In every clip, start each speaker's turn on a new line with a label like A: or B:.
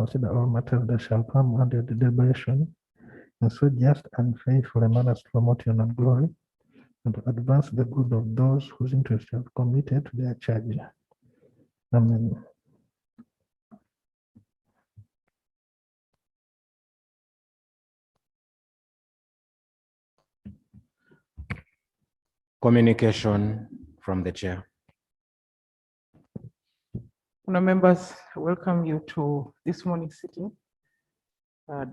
A: consider all matters that shall come under the deliberation in so just and faithful a manner to promote your own glory and to advance the good of those whose interests you have committed to their charge. Amen.
B: Communication from the chair.
C: Members, I welcome you to this morning's sitting.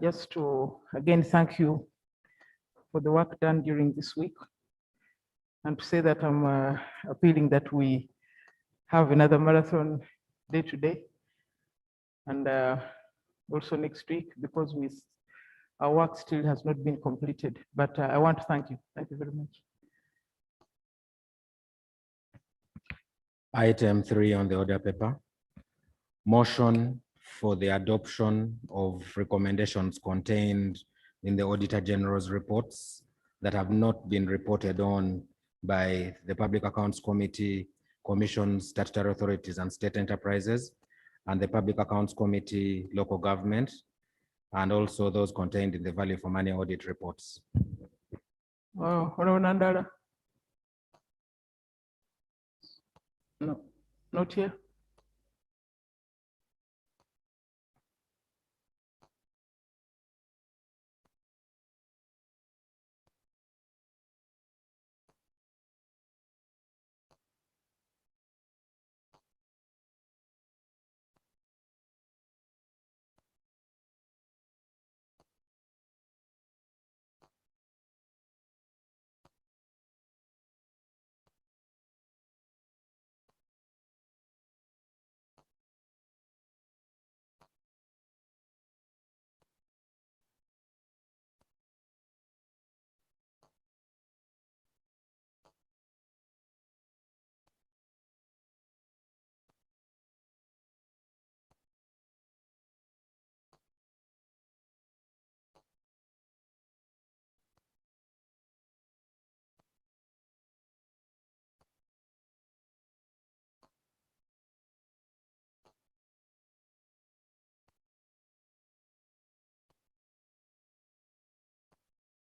C: Just to again thank you for the work done during this week, and to say that I'm appealing that we have another marathon day today, and also next week, because our work still has not been completed. But I want to thank you. Thank you very much.
B: Item 3 on the order paper. Motion for the adoption of recommendations contained in the Auditor General's reports that have not been reported on by the Public Accounts Committee, Commissions, Statutory Authorities and State Enterprises, and the Public Accounts Committee, Local Government, and also those contained in the Value for Money audit reports.
C: Oh, Nandala? No, not here.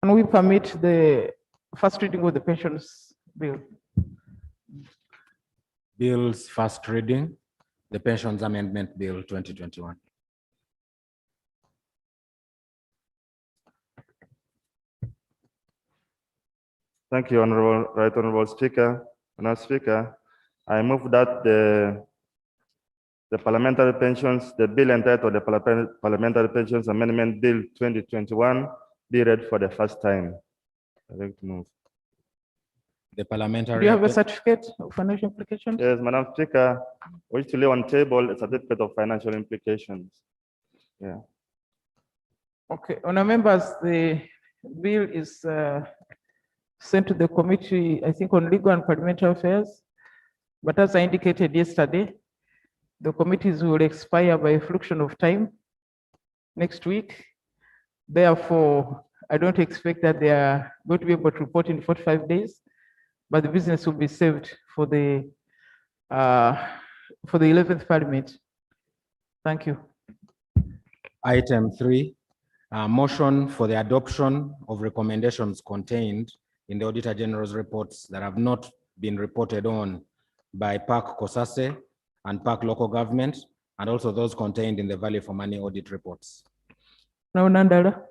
C: Can we permit the first reading of the pensions bill?
B: Bill's first reading, the Pensions Amendment Bill 2021.
D: Thank you, Right Honorable Speaker. Honorable Speaker, I move that the parliamentary pensions, the bill entitled the Parliamentary Pensions Amendment Bill 2021 be read for the first time. I think to move.
B: The parliamentary.
C: Do you have a certificate of financial implications?
D: Yes, Madam Speaker, we wish to lay on table a certificate of financial implications. Yeah.
C: Okay, Honour members, the bill is sent to the committee, I think, on legal and parliamentary affairs. But as I indicated yesterday, the committees will expire by a fraction of time next week. Therefore, I don't expect that they are going to be able to report in 45 days, but the business will be saved for the 11th Parliament. Thank you.
B: Item 3, motion for the adoption of recommendations contained in the Auditor General's reports that have not been reported on by Park Kosase and Park Local Government, and also those contained in the Value for Money audit reports.
C: Now, Nandala.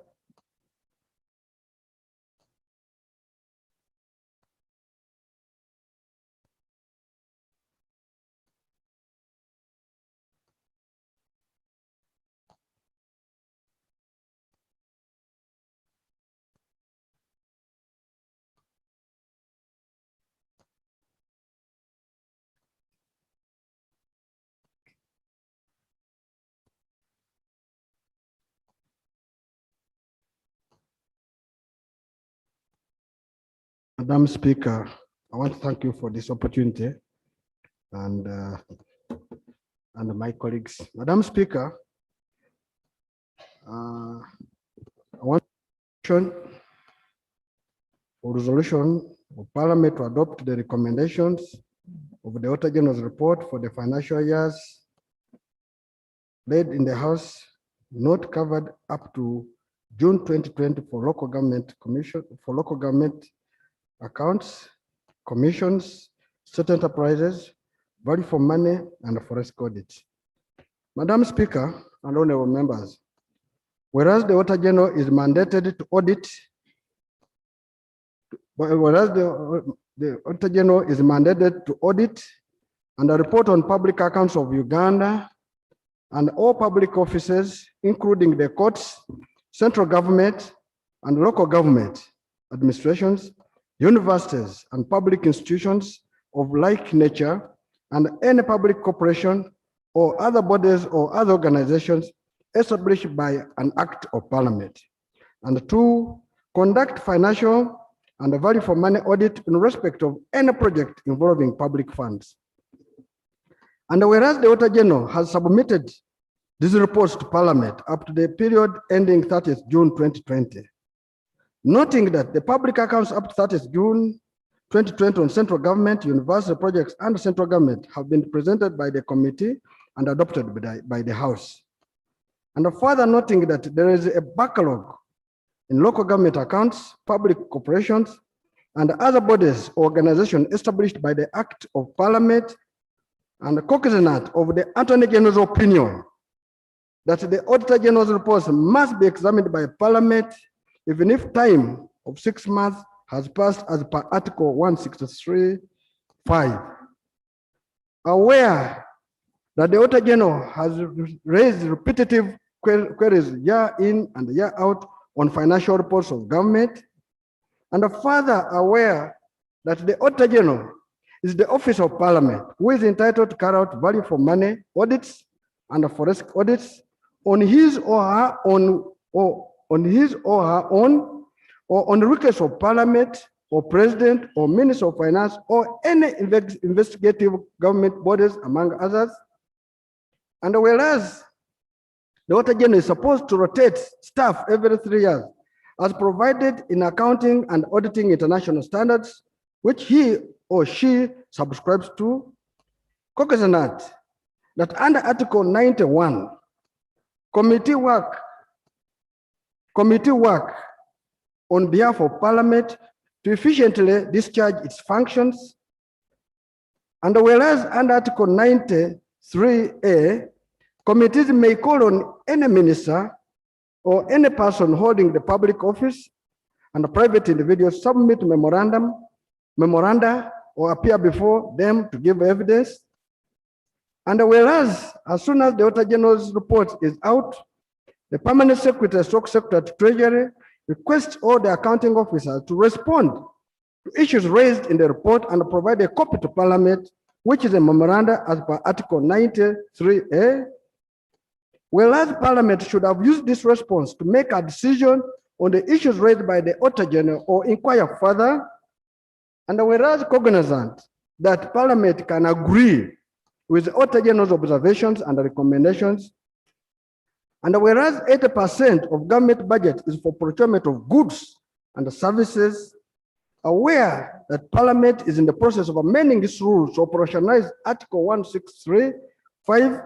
E: Madam Speaker, I want to thank you for this opportunity and my colleagues. Madam Speaker, I want for resolution of Parliament to adopt the recommendations of the Auditor General's report for the financial years laid in the House not covered up to June 2020 for local government accounts, commissions, state enterprises, value for money, and forest audits. Madam Speaker and honorable members, whereas the Auditor General is mandated to audit, whereas the Auditor General is mandated to audit and report on public accounts of Uganda and all public offices, including the courts, central government, and local government administrations, universities, and public institutions of like nature, and any public corporation or other bodies or other organizations established by an act of parliament. And two, conduct financial and value for money audit in respect of any project involving public funds. And whereas the Auditor General has submitted these reports to Parliament up to the period ending 30th June 2020, noting that the public accounts up to 30th June 2020 on central government, university projects, and central government have been presented by the committee and adopted by the House. And further noting that there is a backlog in local government accounts, public corporations, and other bodies or organizations established by the Act of Parliament, and cognizant of the Attorney General's opinion that the Auditor General's reports must be examined by Parliament, even if time of 6 months has passed as per Article 163(5). Aware that the Auditor General has raised repetitive queries year in and year out on financial reports of government, and further aware that the Auditor General is the office of Parliament who is entitled to carry out value for money audits and forest audits on his or her own, or on the request of Parliament or President or Minister of Finance or any investigative government bodies, among others. And whereas the Auditor General is supposed to rotate staff every 3 years, as provided in accounting and auditing international standards, which he or she subscribes to, cognizant that under Article 91, committee work on behalf of Parliament to efficiently discharge its functions. And whereas under Article 93A, committees may call on any minister or any person holding the public office and private individuals submit memoranda or appear before them to give evidence. And whereas as soon as the Auditor General's report is out, the Permanent Secretary, Secretary to Treasury requests all the accounting officers to respond to issues raised in the report and provide a copy to Parliament, which is a memoranda as per Article 93A. Whereas Parliament should have used this response to make a decision on the issues raised by the Auditor General or inquire further. And whereas cognizant that Parliament can agree with the Auditor General's observations and recommendations, and whereas 80% of government budget is for procurement of goods and services, aware that Parliament is in the process of amending these rules to operationalize Article 163(5),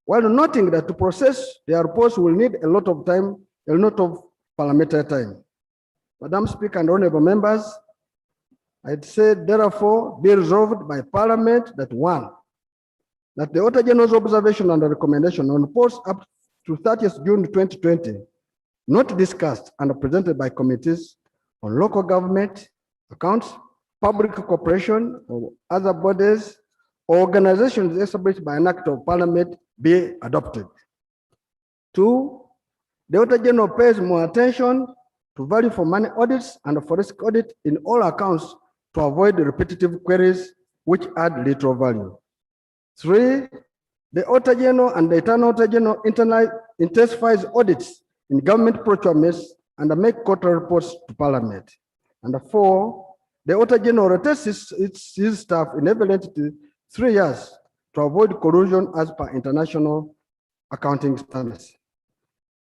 E: while noting that to process their reports will need a lot of time, a lot of parliamentary time. Madam Speaker and honorable members, I'd say therefore be resolved by Parliament that one, that the Auditor General's observation and recommendation on reports up to 30th June 2020, not discussed and presented by committees on local government accounts, public corporation, or other bodies or organizations established by an act of Parliament be adopted. Two, the Auditor General pays more attention to value for money audits and forest audit in all accounts to avoid repetitive queries which add little value. Three, the Auditor General and the Internal Auditor General intensifies audits in government procurements and make quarterly reports to Parliament. And four, the Auditor General rotates his staff in every entity 3 years to avoid collusion as per international accounting standards.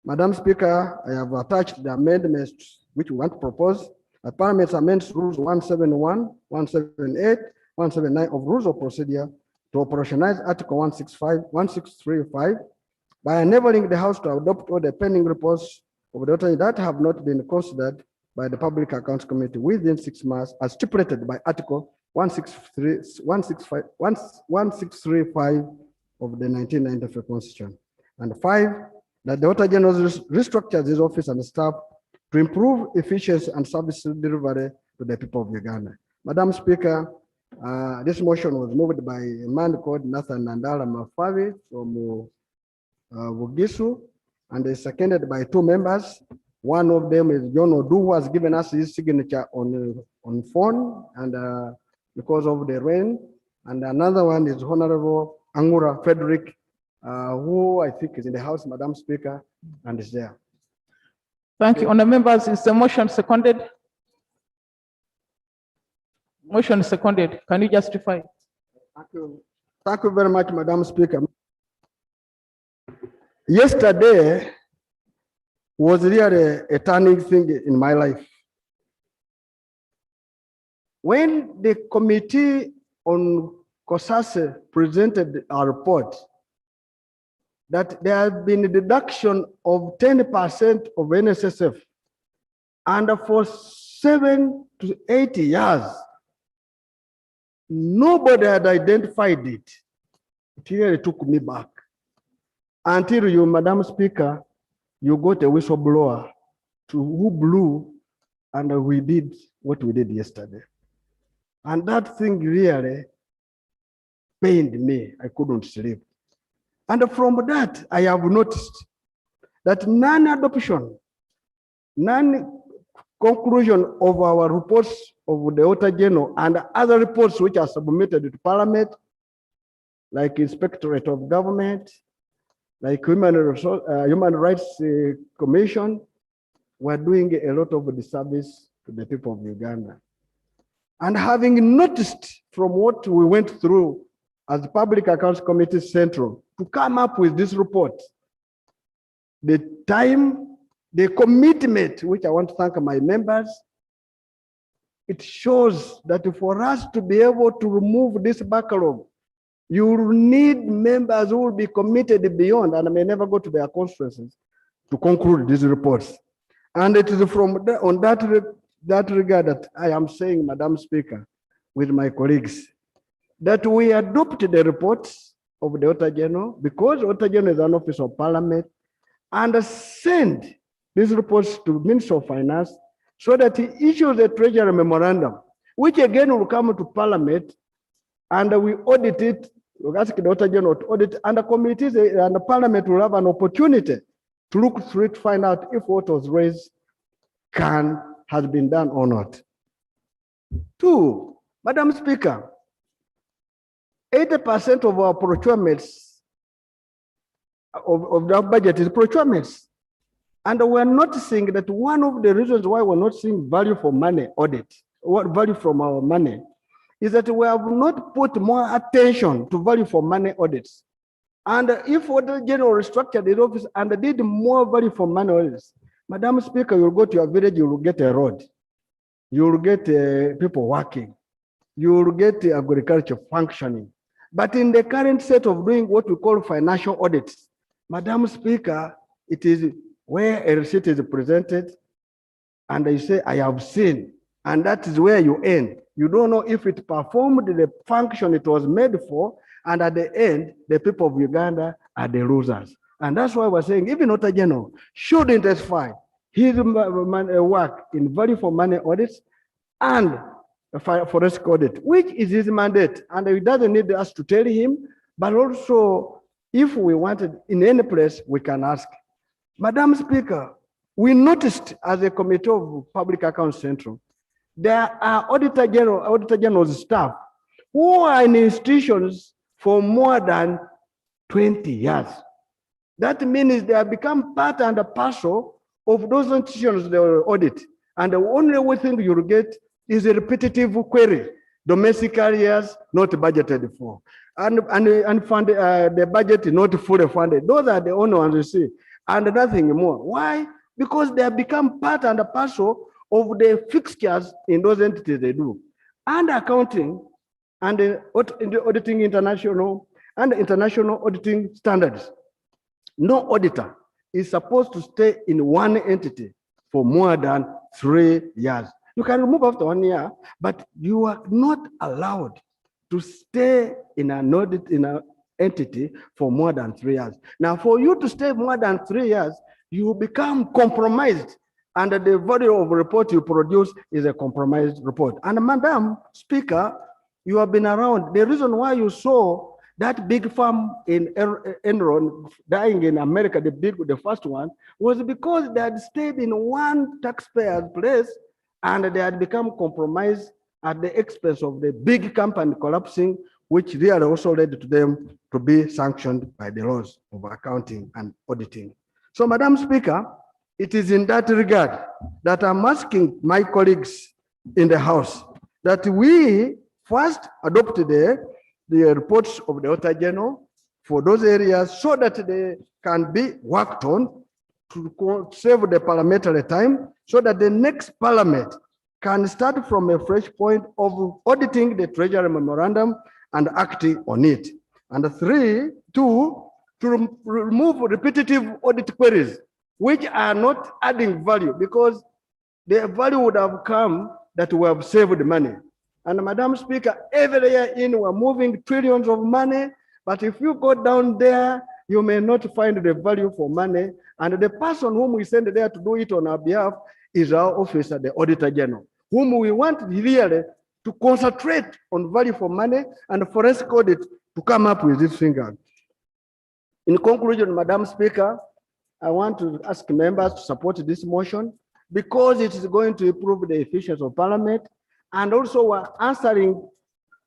E: Madam Speaker, I have attached the amendments which we want to propose. As Parliament amends Rules 171, 178, 179 of Rules of Procedure to operationalize Article 165, 1635 by enabling the House to adopt all the pending reports of the author that have not been considered by the Public Accounts Committee within 6 months as stipulated by Article 1635 of the 1993 Constitution. And 5, that the Auditor General restructures his office and staff to improve efficiency and service delivery to the people of Uganda. Madam Speaker, this motion was moved by a man called Nathan Nandala Mafavi from Bugisu, and is seconded by 2 members. One of them is John Odu, who has given us his signature on phone and because of the rain. And another one is Honorable Angura Frederick, who I think is in the House, Madam Speaker, and is there.
C: Thank you. Honourable members, is the motion seconded? Motion seconded. Can you justify?
E: Thank you. Thank you very much, Madam Speaker. Yesterday was really a turning thing in my life. When the Committee on COSASE presented a report that there has been a deduction of 10% of NSSF, and for 7 to 8 years, nobody had identified it. It really took me back. Until you, Madam Speaker, you got a whistleblower who blew, and we did what we did yesterday. And that thing really pained me. I couldn't sleep. And from that, I have noticed that non-adoption, non-conclusion of our reports of the Auditor General and other reports which are submitted to Parliament, like Inspectorate of Government, like Human Rights Commission, were doing a lot of disservice to the people of Uganda. And having noticed from what we went through as the Public Accounts Committee Central to come up with this report, the time, the commitment, which I want to thank my members, it shows that for us to be able to remove this backlog, you will need members who will be committed beyond, and may never go to their conferences to conclude these reports. And it is from that regard that I am saying, Madam Speaker, with my colleagues, that we adopted the reports of the Auditor General, because the Auditor General is an office of Parliament, and send these reports to the Minister of Finance so that he issues a Treasury Memorandum, which again will come to Parliament, and we audit it. We ask the Auditor General to audit, and the committees and the Parliament will have an opportunity to look through it, find out if what was raised has been done or not. 2, Madam Speaker, 80% of our procurements, of the budget is procurements. And we're noticing that one of the reasons why we're not seeing value for money audit, what value from our money, is that we have not put more attention to value for money audits. And if Auditor General restructured the office and did more value for money audits, Madam Speaker, you'll go to your village, you will get a road. You will get people working. You will get agriculture functioning. But in the current set of doing what we call financial audits, Madam Speaker, it is where a receipt is presented and you say, I have seen, and that is where you end. You don't know if it performed the function it was made for, and at the end, the people of Uganda are the losers. And that's why we're saying even Auditor General should intensify his work in value for money audits and forensic audit, which is his mandate. And it doesn't need us to tell him, but also if we wanted in any place, we can ask. Madam Speaker, we noticed as a committee of Public Accounts Central, there are Auditor General's staff who are in institutions for more than 20 years. That means they have become part and a parcel of those institutions they will audit. And the only thing you'll get is a repetitive query. Domestic areas not budgeted for. And the budget not fully funded. Those are the only ones you see. And nothing more. Why? Because they have become part and a parcel of the fixtures in those entities they do. And accounting and the auditing international and international auditing standards no auditor is supposed to stay in one entity for more than 3 years. You can remove after 1 year, but you are not allowed to stay in an audit in an entity for more than 3 years. Now, for you to stay more than 3 years, you become compromised, and the value of report you produce is a compromised report. And Madam Speaker, you have been around. The reason why you saw that big farm in Enron dying in America, the first one, was because they had stayed in one taxpayer's place and they had become compromised at the expense of the big company collapsing, which really also led to them to be sanctioned by the laws of accounting and auditing. So, Madam Speaker, it is in that regard that I'm asking my colleagues in the House that we first adopt the reports of the Auditor General for those areas so that they can be worked on to save the parliamentary time, so that the next parliament can start from a fresh point of auditing the Treasury Memorandum and acting on it. And two, to remove repetitive audit queries, which are not adding value, because the value would have come that we have saved money. And Madam Speaker, every year we're moving trillions of money, but if you go down there, you may not find the value for money. And the person whom we send there to do it on our behalf is our officer, the Auditor General, whom we want really to concentrate on value for money and forensic audit to come up with this finger. In conclusion, Madam Speaker, I want to ask members to support this motion because it is going to improve the efficiency of Parliament, and also we're answering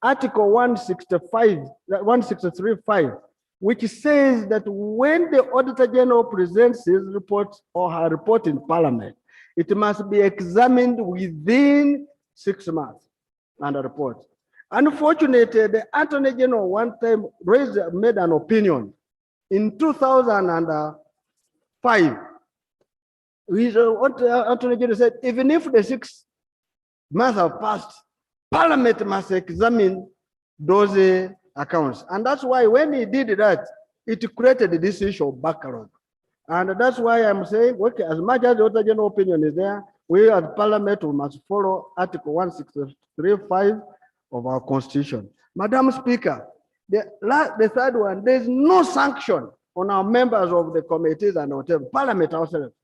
E: Article 163.5, which says that when the Auditor General presents his report or her report in Parliament, it must be examined within 6 months and a report. Unfortunately, the Attorney General one time made an opinion in 2005. Attorney General said, even if the 6 months have passed, Parliament must examine those accounts. And that's why when he did that, it created this issue of backlog. And that's why I'm saying, okay, as much as the Auditor General opinion is there, we as Parliament we must follow Article 163.5 of our Constitution. Madam Speaker, the third one, there's no sanction on our members of the committees and whatever, Parliament ourselves.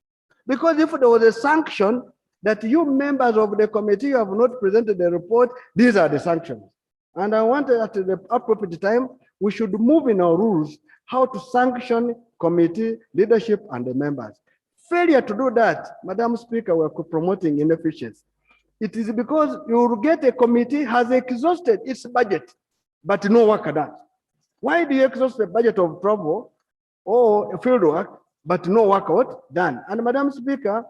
E: Because if there was a sanction that you members of the committee have not presented the report, these are the sanctions. And I want at the appropriate time, we should move in our rules how to sanction committee leadership and the members. Failure to do that, Madam Speaker, we're promoting inefficiency. It is because you will get a committee has exhausted its budget, but no work done. Why do you exhaust the budget of travel or field work, but no work done? And Madam Speaker,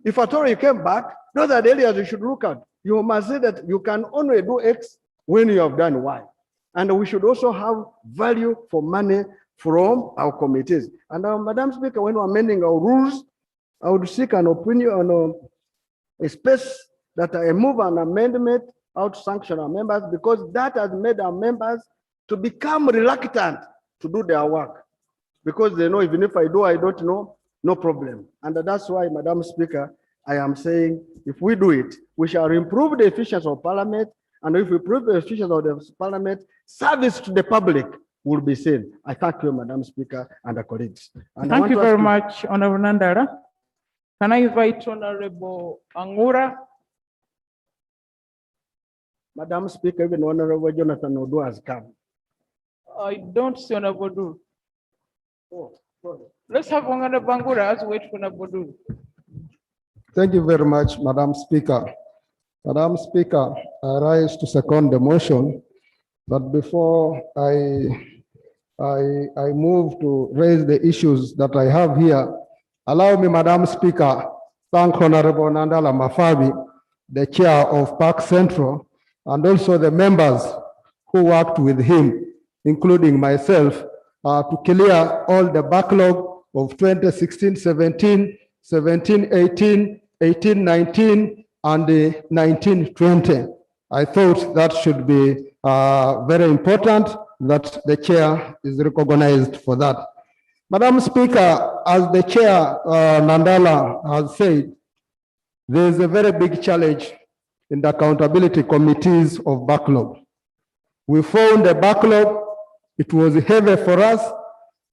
E: if at all you came back, those are the areas you should look at. You must say that you can only do X when you have done Y. And we should also have value for money from our committees. And Madam Speaker, when we're amending our rules, I would seek an opinion on a space that I move an amendment out to sanction our members, because that has made our members to become reluctant to do their work. Because they know even if I don't know, no problem. And that's why, Madam Speaker, I am saying if we do it, we shall improve the efficiency of Parliament. And if we improve the efficiency of the Parliament, service to the public will be seen. I thank you, Madam Speaker, and the colleagues. And
C: thank you very much, Honorable Nandala. Can I invite Honorable Angura?
E: Madam Speaker, even Honorable Jonathan Odu has come.
C: I don't see Honorable Odu.
E: Oh, sorry.
C: Let's have Honorable Angura as we wait for Honorable Odu.
F: Thank you very much, Madam Speaker. Madam Speaker, I rise to second the motion, but before I move to raise the issues that I have here, allow me, Madam Speaker, thank Honorable Nandala Mafabi, the chair of Park Central, and also the members who worked with him, including myself, to clear all the backlog of 2016-17, 17-18, 18-19, and 19-20. I thought that should be very important that the chair is recognized for that. Madam Speaker, as the chair, Nandala, has said, there is a very big challenge in the accountability committees of backlog. We found a backlog, it was heavy for us,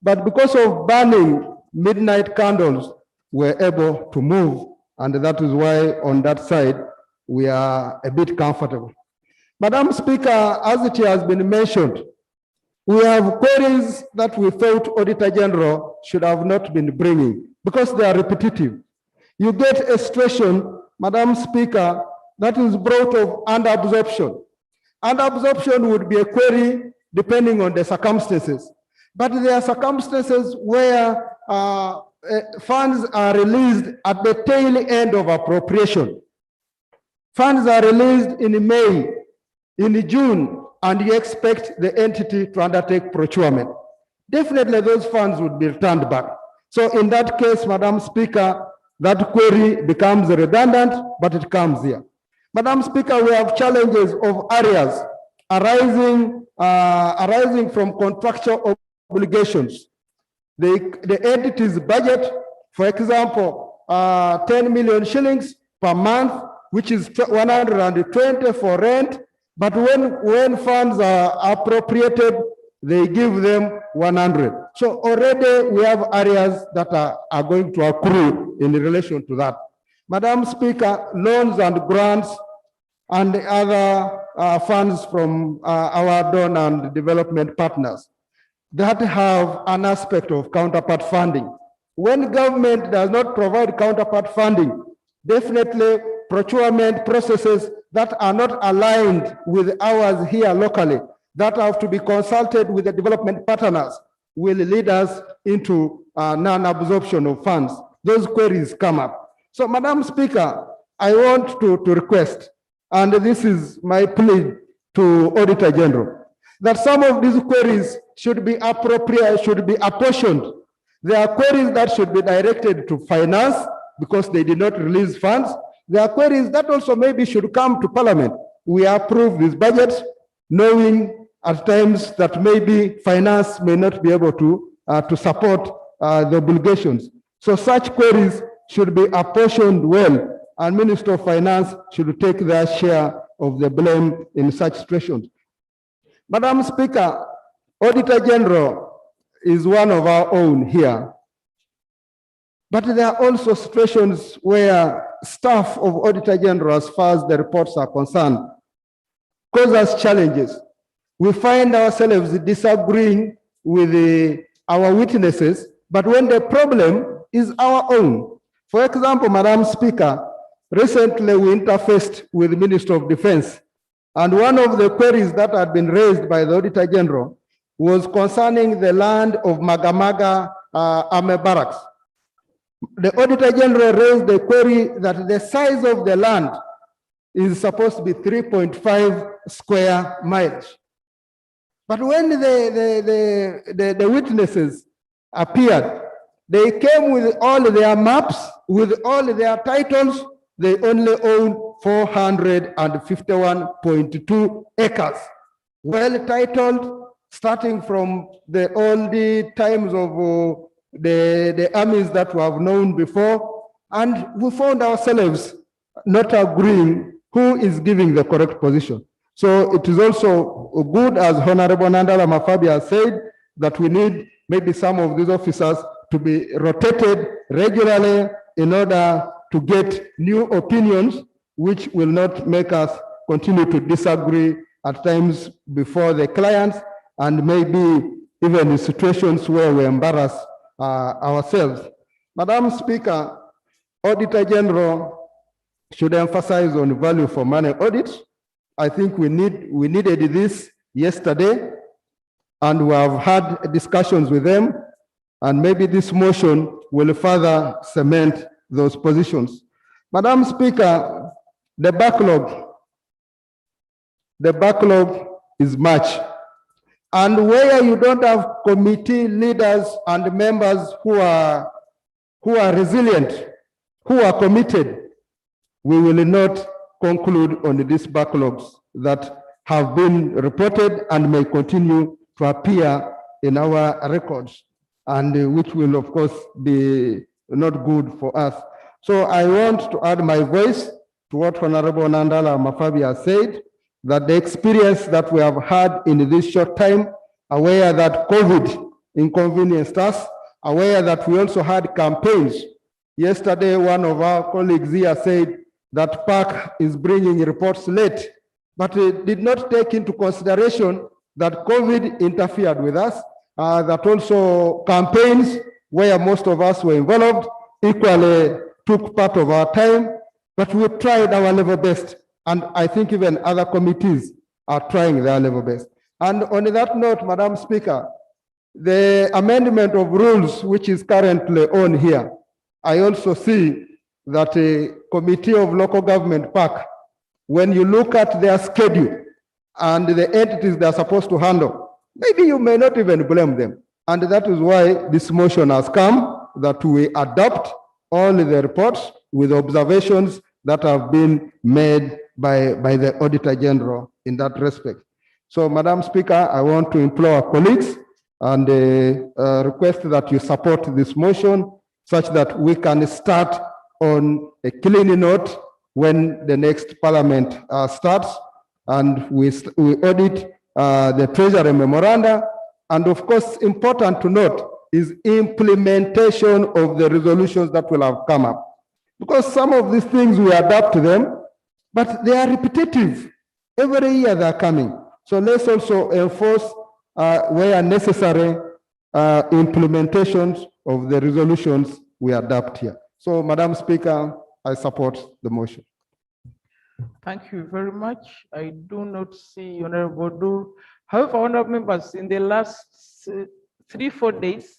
F: but because of burning midnight candles, we're able to move, and that is why on that side, we are a bit comfortable. Madam Speaker, as it has been mentioned, we have queries that we felt Auditor General should have not been bringing because they are repetitive. You get a situation, Madam Speaker, that is brought of under-absorption. Under-absorption would be a query depending on the circumstances. But there are circumstances where funds are released at the tail end of appropriation. Funds are released in May, in June, and you expect the entity to undertake procurement. Definitely those funds would be returned back. So in that case, Madam Speaker, that query becomes redundant, but it comes here. Madam Speaker, we have challenges of areas arising from contractual obligations. The entity's budget, for example, 10 million shillings per month, which is 120 for rent. But when funds are appropriated, they give them 100. So already we have areas that are going to accrue in relation to that. Madam Speaker, loans and grants and the other funds from our donor and development partners that have an aspect of counterpart funding. When government does not provide counterpart funding, definitely procurement processes that are not aligned with ours here locally, that have to be consulted with the development partners, will lead us into non-absorption of funds. Those queries come up. So, Madam Speaker, I want to request, and this is my plea to Auditor General, that some of these queries should be appropriate, should be apportioned. There are queries that should be directed to finance because they did not release funds. There are queries that also maybe should come to Parliament. We approve this budget, knowing at times that maybe finance may not be able to support the obligations. So such queries should be apportioned well, and Minister of Finance should take their share of the blame in such situations. Madam Speaker, Auditor General is one of our own here. But there are also situations where staff of Auditor General, as far as the reports are concerned, cause us challenges. We find ourselves disagreeing with our witnesses, but when the problem is our own. For example, Madam Speaker, recently we interfaced with the Minister of Defense, and one of the queries that had been raised by the Auditor General was concerning the land of Magamaga Army Barracks. The Auditor General raised the query that the size of the land is supposed to be 3.5 square miles. But when the witnesses appeared, they came with all their maps, with all their titles. They only own 451.2 acres, well titled, starting from the old times of the armies that we have known before, and we found ourselves not agreeing who is giving the correct position. So it is also good, as Honorable Nandala Mafabi has said, that we need maybe some of these officers to be rotated regularly in order to get new opinions, which will not make us continue to disagree at times before the clients, and maybe even in situations where we embarrass ourselves. Madam Speaker, Auditor General should emphasize on value for money audit. I think we needed this yesterday, and we have had discussions with them, and maybe this motion will further cement those positions. Madam Speaker, the backlog is much. And where you don't have committee leaders and members who are resilient, who are committed, we will not conclude on these backlogs that have been reported and may continue to appear in our records. and which will of course be not good for us. So I want to add my voice to what Honorable Nandala Mafabi has said, that the experience that we have had in this short time, aware that COVID inconvenienced us, aware that we also had campaigns. Yesterday, one of our colleagues here said that PAC is bringing reports late, but it did not take into consideration that COVID interfered with us, that also campaigns where most of us were involved equally took part of our time, but we tried our level best. And I think even other committees are trying their level best. And on that note, Madam Speaker, the amendment of rules which is currently on here, I also see that a committee of local government PAC, when you look at their schedule and the entities they are supposed to handle, maybe you may not even blame them. And that is why this motion has come, that we adopt all the reports with observations that have been made by the Auditor General in that respect. So, Madam Speaker, I want to implore our colleagues and request that you support this motion such that we can start on a clean note when the next parliament starts, and we audit the Treasury memoranda. And of course, important to note is implementation of the resolutions that will have come up. Because some of these things we adapt to them, but they are repetitive. Every year they are coming. So let's also enforce where necessary implementations of the resolutions we adopt here. So, Madam Speaker, I support the motion.
C: Thank you very much. I do not see Honorable Dur. However, honorable members, in the last 3-4 days,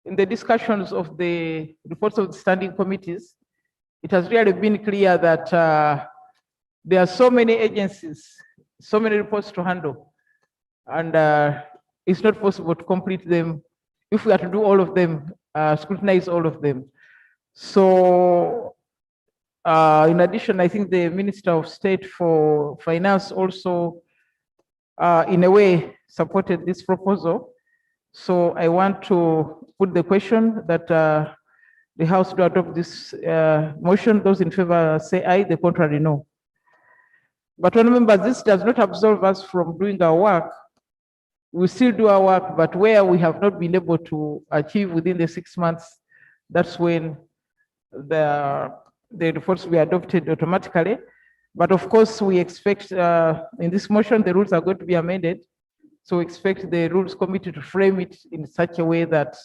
C: in the discussions of the reports of the standing committees, it has really been clear that there are so many agencies, so many reports to handle, and it's not possible to complete them. If we are to do all of them, scrutinize all of them. So, in addition, I think the Minister of State for Finance also, in a way, supported this proposal. So I want to put the question that the House to adopt this motion. Those in favor say aye, the contrary no. But remember, this does not absolve us from doing our work. We still do our work, but where we have not been able to achieve within the 6 months, that's when the reports will be adopted automatically. But of course, we expect in this motion, the rules are going to be amended. So we expect the Rules Committee to frame it in such a way that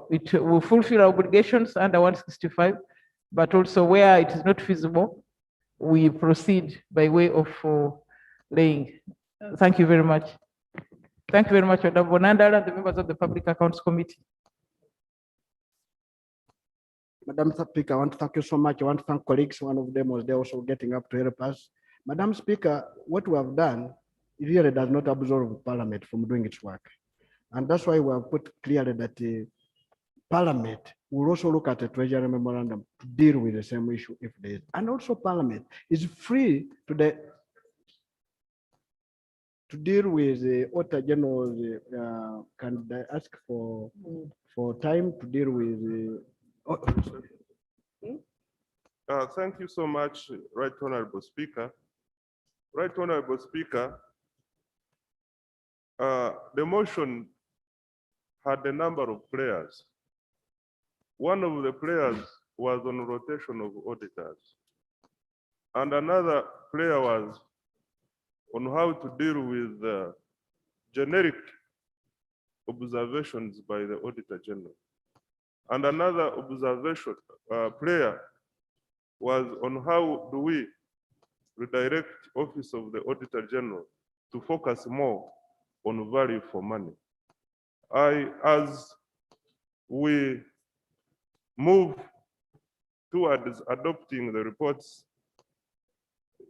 C: it will fulfill our obligations under 165, but also where it is not feasible, we proceed by way of laying. Thank you very much. Thank you very much, Honorable Nandala, and the members of the Public Accounts Committee.
E: Madam Speaker, I want to thank you so much. I want to thank colleagues. One of them was there also getting up to help us. Madam Speaker, what we have done really does not absolve Parliament from doing its work. And that's why we have put clearly that the Parliament will also look at the Treasury memorandum to deal with the same issue if there is. And also Parliament is free to deal with the Auditor General. Can they ask for time to deal with the
G: Thank you so much, Right Honorable Speaker. Right Honorable Speaker, the motion had a number of players. One of the players was on rotation of auditors. And another player was on how to deal with generic observations by the Auditor General. And another observation player was on how do we redirect Office of the Auditor General to focus more on value for money. As we move towards adopting the reports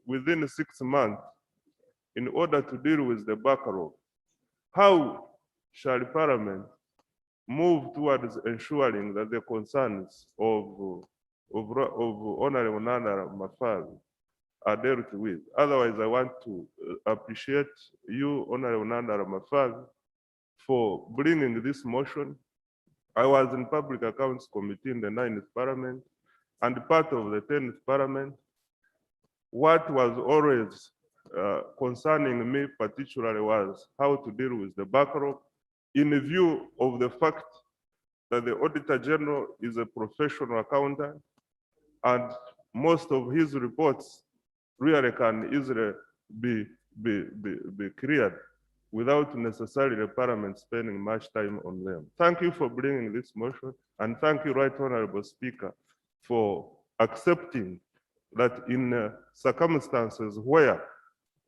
G: within 6 months in order to deal with the backlog, how shall Parliament move towards ensuring that the concerns of Honorable Nana Mafabi are dealt with? Otherwise, I want to appreciate you, Honorable Nana Mafabi, for bringing this motion. I was in Public Accounts Committee in the 9th Parliament and part of the 10th Parliament. What was always concerning me particularly was how to deal with the backlog in view of the fact that the Auditor General is a professional accountant and most of his reports really can easily be cleared without necessarily the Parliament spending much time on them. Thank you for bringing this motion, and thank you, Right Honorable Speaker, for accepting that in circumstances where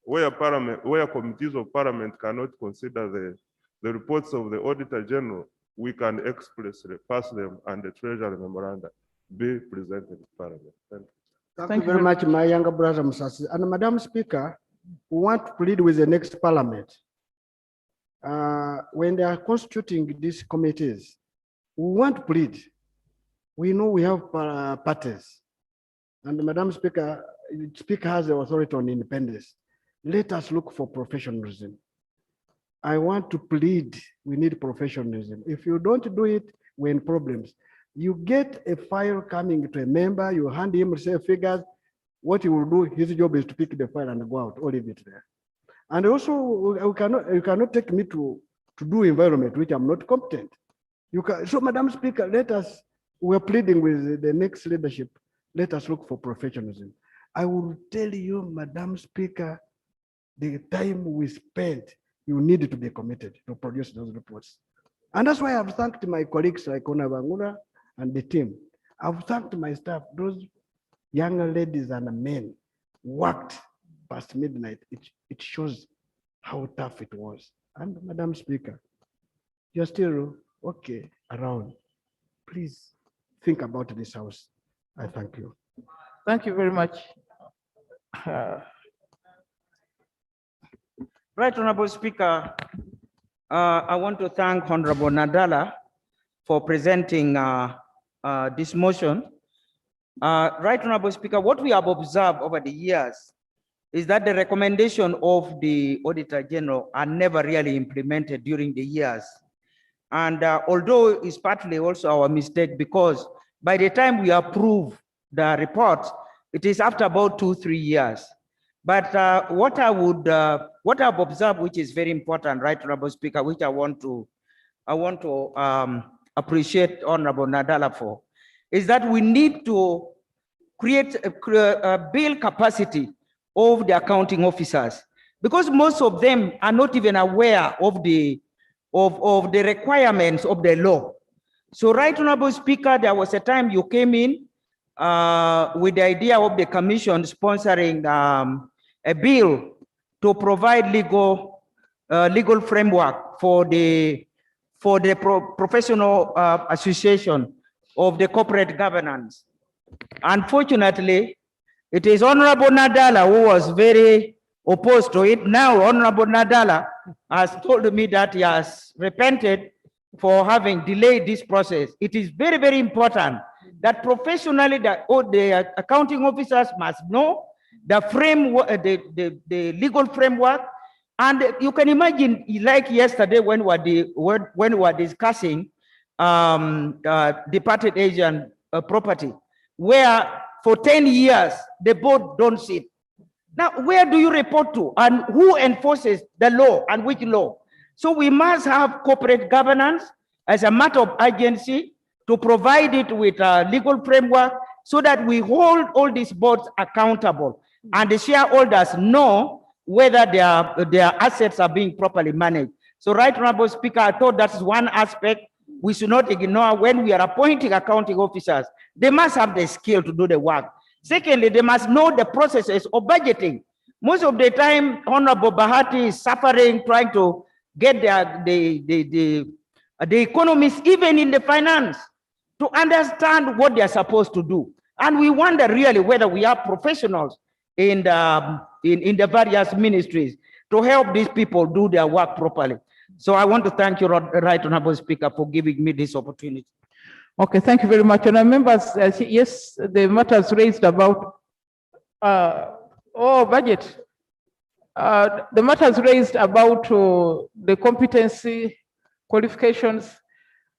G: committees of Parliament cannot consider the reports of the Auditor General, we can expressly pass them and the Treasury Memoranda be presented in Parliament. Thank you.
E: Thank you very much, my younger brother Musasi. And Madam Speaker, we want to plead with the next Parliament. When they are constituting these committees, we want to plead. We know we have parties. And Madam Speaker, the Speaker has the authority on independence. Let us look for professionalism. I want to plead, we need professionalism. If you don't do it, we're in problems. You get a file coming to a member, you hand him, say figures, what he will do, his job is to pick the file and go out or leave it there. And also, you cannot take me to do environment, which I'm not competent. So Madam Speaker, we're pleading with the next leadership, let us look for professionalism. I will tell you, Madam Speaker, the time we spent, you need to be committed to produce those reports. And that's why I've thanked my colleagues like Ona Bangura and the team. I've thanked my staff, those young ladies and men worked past midnight. It shows how tough it was. And Madam Speaker, you're still okay around. Please think about this house. I thank you.
C: Thank you very much. Right Honorable Speaker, I want to thank Honorable Nadala for presenting this motion. Right Honorable Speaker, what we have observed over the years is that the recommendation of the Auditor General are never really implemented during the years. And although it's partly also our mistake, because by the time we approve the report, it is after about 2-3 years. But what I've observed, which is very important, Right Honorable Speaker, which I want to appreciate Honorable Nadala for, is that we need to create build capacity of the accounting officers, because most of them are not even aware of the requirements of the law. So, Right Honorable Speaker, there was a time you came in with the idea of the commission sponsoring a bill to provide legal framework for the professional association of the corporate governance. Unfortunately, it is Honorable Nadala who was very opposed to it. Now, Honorable Nadala has told me that he has repented for having delayed this process. It is very, very important that professionally the accounting officers must know the framework, the legal framework. And you can imagine, like yesterday when we were discussing departed Asian property, where for 10 years the board don't sit. Now, where do you report to, and who enforces the law, and which law? So we must have corporate governance as a matter of urgency to provide it with a legal framework so that we hold all these boards accountable and the shareholders know whether their assets are being properly managed. So, Right Honorable Speaker, I thought that's one aspect we should not ignore when we are appointing accounting officers. They must have the skill to do the work. Secondly, they must know the processes of budgeting. Most of the time, Honorable Bahati is suffering trying to get the economists, even in the finance, to understand what they are supposed to do. And we wonder really whether we have professionals in the various ministries to help these people do their work properly. So I want to thank you, Right Honorable Speaker, for giving me this opportunity. Okay, thank you very much. And members, yes, the matters raised about budget. The matters raised about the competency qualifications.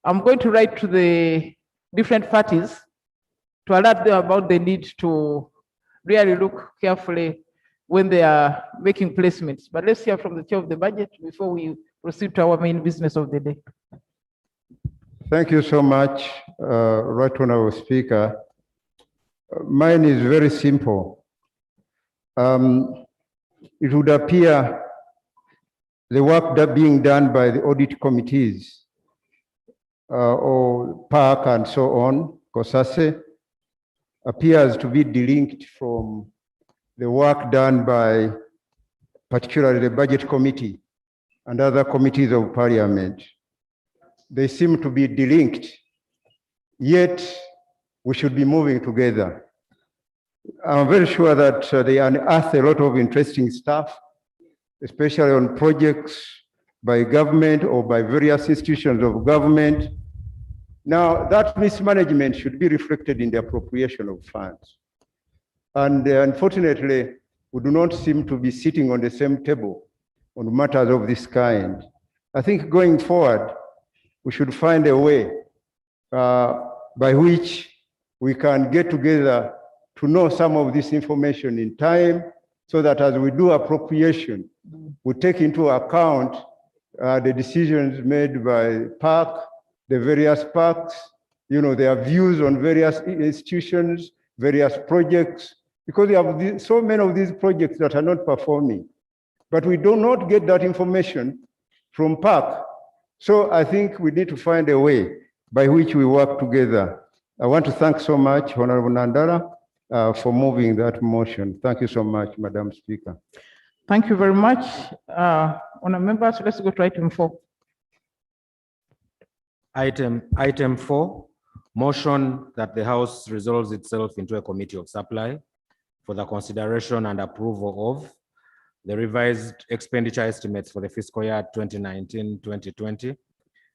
C: I'm going to write to the different parties to alert them about the need to really look carefully when they are making placements. But let's hear from the chair of the budget before we proceed to our main business of the day.
F: Thank you so much, Right Honorable Speaker. Mine is very simple. It would appear the work that being done by the audit committees or PAC and so on, COSASE, appears to be delinked from the work done by particularly the budget committee and other committees of parliament. They seem to be delinked, yet we should be moving together. I'm very sure that they unearth a lot of interesting stuff, especially on projects by government or by various institutions of government. Now, that mismanagement should be reflected in the appropriation of funds. And unfortunately, we do not seem to be sitting on the same table on matters of this kind. I think going forward, we should find a way by which we can get together to know some of this information in time, so that as we do appropriation, we take into account the decisions made by PAC, the various PACs, their views on various institutions, various projects, because we have so many of these projects that are not performing. But we do not get that information from PAC. So I think we need to find a way by which we work together. I want to thank so much Honorable Nandala for moving that motion. Thank you so much, Madam Speaker.
C: Thank you very much. Honourable members, let's go to item 4.
B: Item 4, motion that the House resolves itself into a committee of supply for the consideration and approval of the revised expenditure estimates for the fiscal year 2019-2020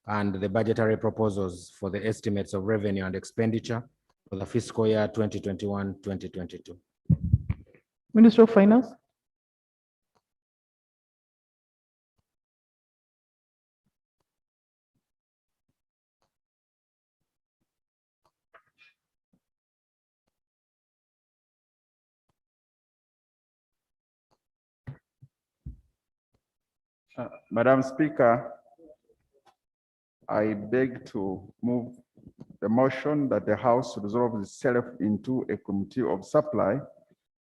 B: and the budgetary proposals for the estimates of revenue and expenditure for the fiscal year 2021-2022.
C: Minister of Finance.
H: Madam Speaker, I beg to move the motion that the House resolves itself into a committee of supply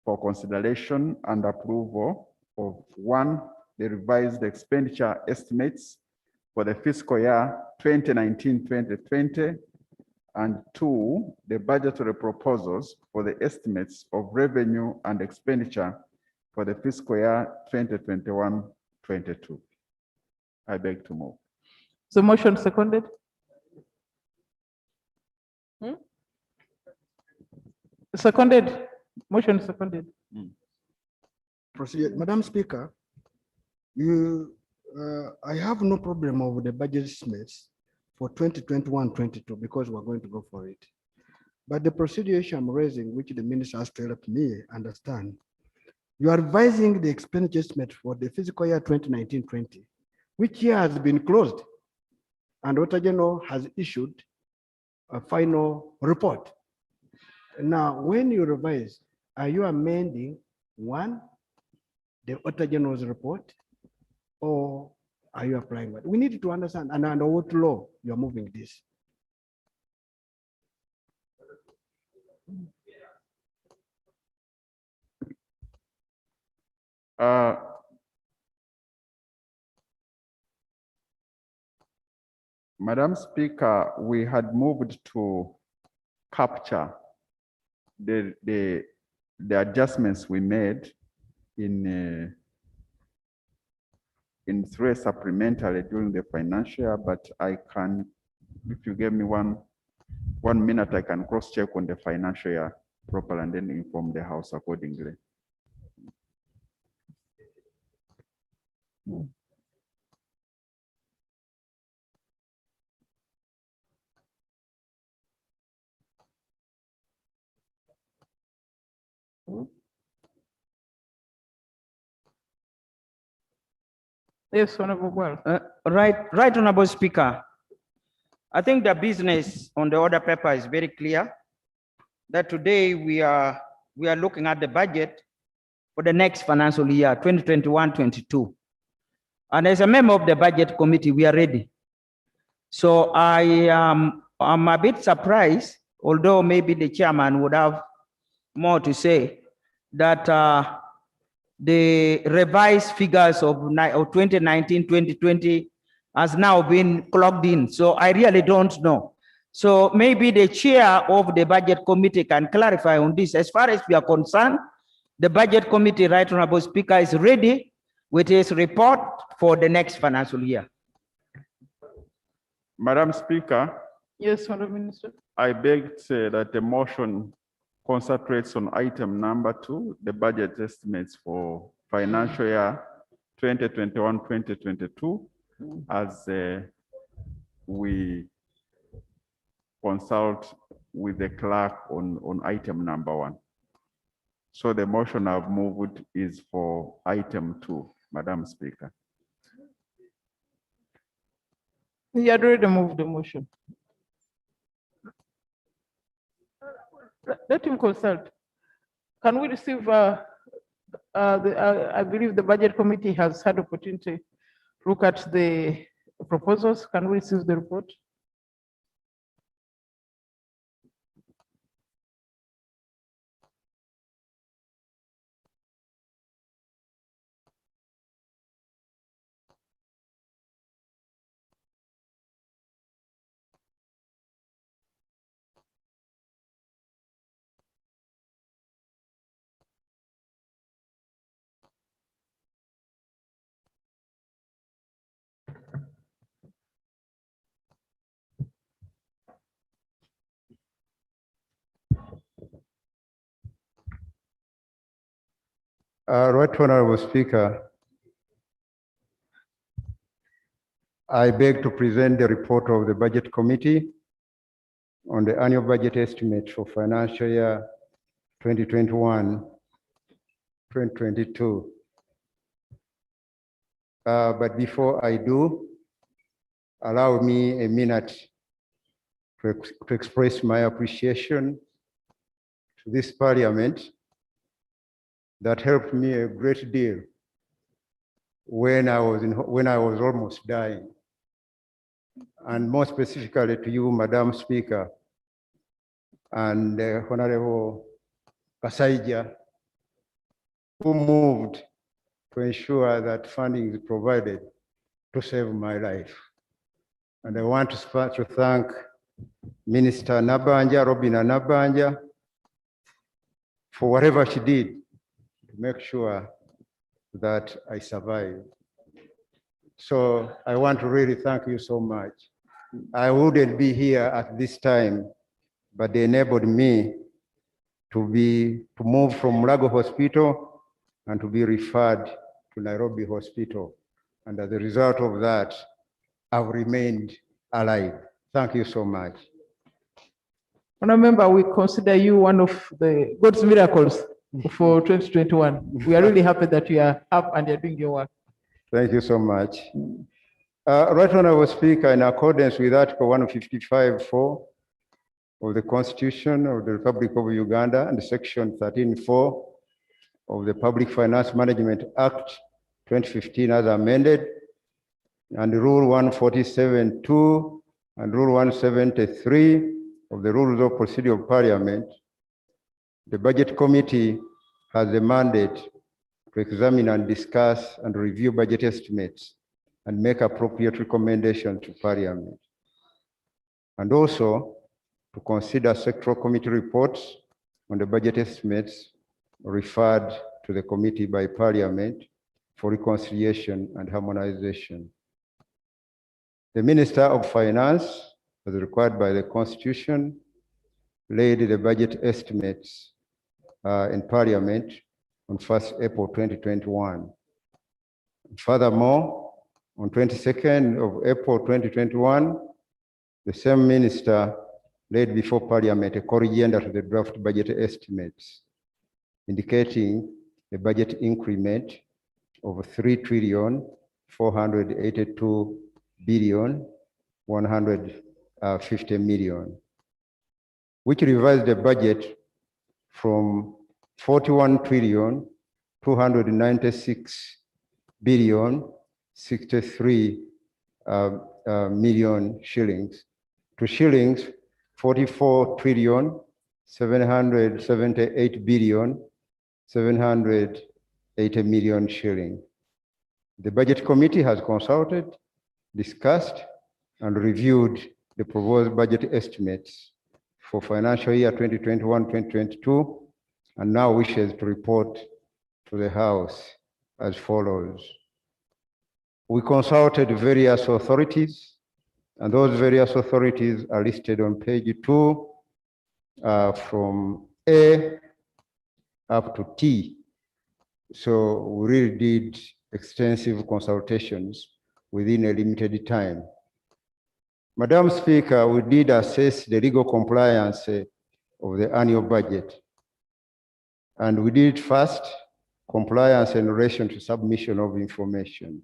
H: for consideration and approval of 1, the revised expenditure estimates for the fiscal year 2019-2020, and 2, the budgetary proposals for the estimates of revenue and expenditure for the fiscal year 2021-22. I beg to move.
C: So motion seconded. Seconded. Motion seconded.
E: Proceed. Madam Speaker, I have no problem over the budget estimates for 2021-22 because we're going to go for it. But the procedure issue I'm raising, which the minister has to help me understand, you are revising the expenditure estimate for the fiscal year 2019-20, which year has been closed, and Auditor General has issued a final report. Now, when you revise, are you amending 1, the Auditor General's report, or are you applying what? We need to understand, and under what law you are moving this.
H: Madam Speaker, we had moved to capture the adjustments we made in through a supplementary during the financial year, but I can, if you give me one minute, I can cross-check on the financial year properly and then inform the House accordingly.
C: Yes, Honorable Well.
I: Right, Honorable Speaker. I think the business on the order paper is very clear that today we are looking at the budget for the next financial year, 2021-22. And as a member of the budget committee, we are ready. So I'm a bit surprised, although maybe the chairman would have more to say, that the revised figures of 2019-2020 has now been clocked in. So I really don't know. So maybe the chair of the budget committee can clarify on this. As far as we are concerned, the budget committee, Right Honorable Speaker, is ready with his report for the next financial year.
H: Madam Speaker,
C: Yes, Honorable Minister.
H: I beg to say that the motion concentrates on item number 2, the budget estimates for financial year 2021-2022, as we consult with the clerk on item number 1. So the motion I've moved is for item 2, Madam Speaker.
C: He had already moved the motion. Let him consult. Can we receive, I believe the budget committee has had opportunity to look at the proposals. Can we receive the report?
F: Right Honorable Speaker, I beg to present the report of the Budget Committee on the annual budget estimate for financial year 2021-2022. But before I do, allow me a minute to express my appreciation to this Parliament that helped me a great deal when I was almost dying. And more specifically to you, Madam Speaker, and Honorable Kasaija, who moved to ensure that funding is provided to save my life. And I want to thank Minister Nabanja, Robina Nabanja, for whatever she did to make sure that I survived. So I want to really thank you so much. I wouldn't be here at this time, but they enabled me to move from Mulago Hospital and to be referred to Nairobi Hospital. And as a result of that, I've remained alive. Thank you so much.
C: Remember, we consider you one of the God's miracles for 2021. We are really happy that you are up and you're doing your work.
F: Thank you so much. Right Honorable Speaker, in accordance with Article 155(4) of the Constitution of the Republic of Uganda and Section 13(4) of the Public Finance Management Act 2015 as amended, and Rule 147(2) and Rule 173 of the Rules of Procedure of Parliament, the Budget Committee has a mandate to examine and discuss and review budget estimates and make appropriate recommendations to Parliament. And also to consider sectoral committee reports on the budget estimates referred to the committee by Parliament for reconciliation and harmonization. The Minister of Finance, as required by the Constitution, laid the budget estimates in Parliament on 1st April 2021. Furthermore, on 22nd of April 2021, the same minister laid before Parliament a corrigenda to the draft budget estimates, indicating a budget increment of 3 482 billion 150 million, which revised the budget from 41 trillion 296 billion 63 million shillings to shillings 44 trillion 778 billion 780 million shilling. The Budget Committee has consulted, discussed, and reviewed the proposed budget estimates for financial year 2021-2022, and now wishes to report to the House as follows. We consulted various authorities, and those various authorities are listed on page 2, from A up to T. So we really did extensive consultations within a limited time. Madam Speaker, we did assess the legal compliance of the annual budget. And we did first compliance in relation to submission of information.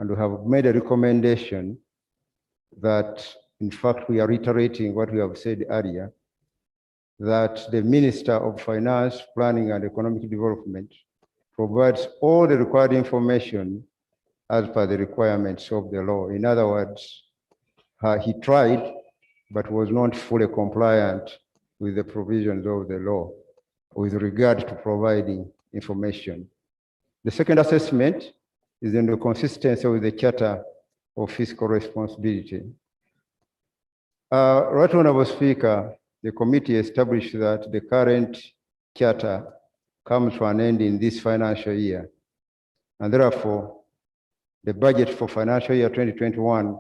F: And we have made a recommendation that, in fact, we are reiterating what we have said earlier, that the Minister of Finance, Planning and Economic Development provides all the required information as per the requirements of the law. In other words, he tried, but was not fully compliant with the provisions of the law with regard to providing information. The second assessment is in the consistency with the Charter of Fiscal Responsibility. Right Honorable Speaker, the committee established that the current charter comes to an end in this financial year, and therefore the budget for financial year 2021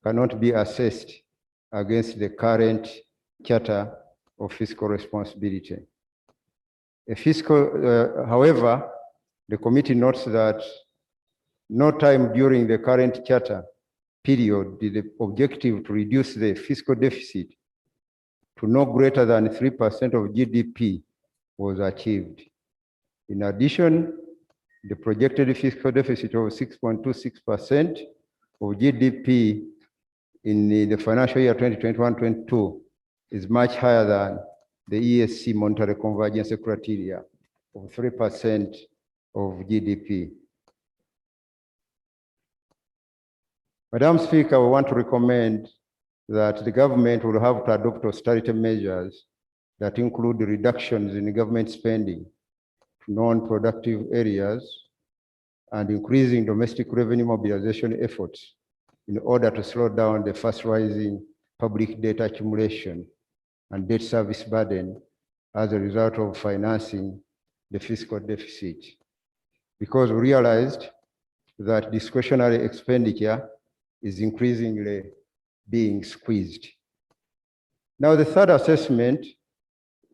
F: cannot be assessed against the current Charter of Fiscal Responsibility. However, the committee notes that no time during the current charter period did the objective to reduce the fiscal deficit to no greater than 3% of GDP was achieved. In addition, the projected fiscal deficit of 6.26% of GDP in the financial year 2021-22 is much higher than the ESC monetary convergence criteria of 3% of GDP. Madam Speaker, we want to recommend that the government will have to adopt austerity measures that include reductions in government spending to non-productive areas and increasing domestic revenue mobilization efforts in order to slow down the fast rising public debt accumulation and debt service burden as a result of financing the fiscal deficit. Because we realized that discretionary expenditure is increasingly being squeezed. Now, the third assessment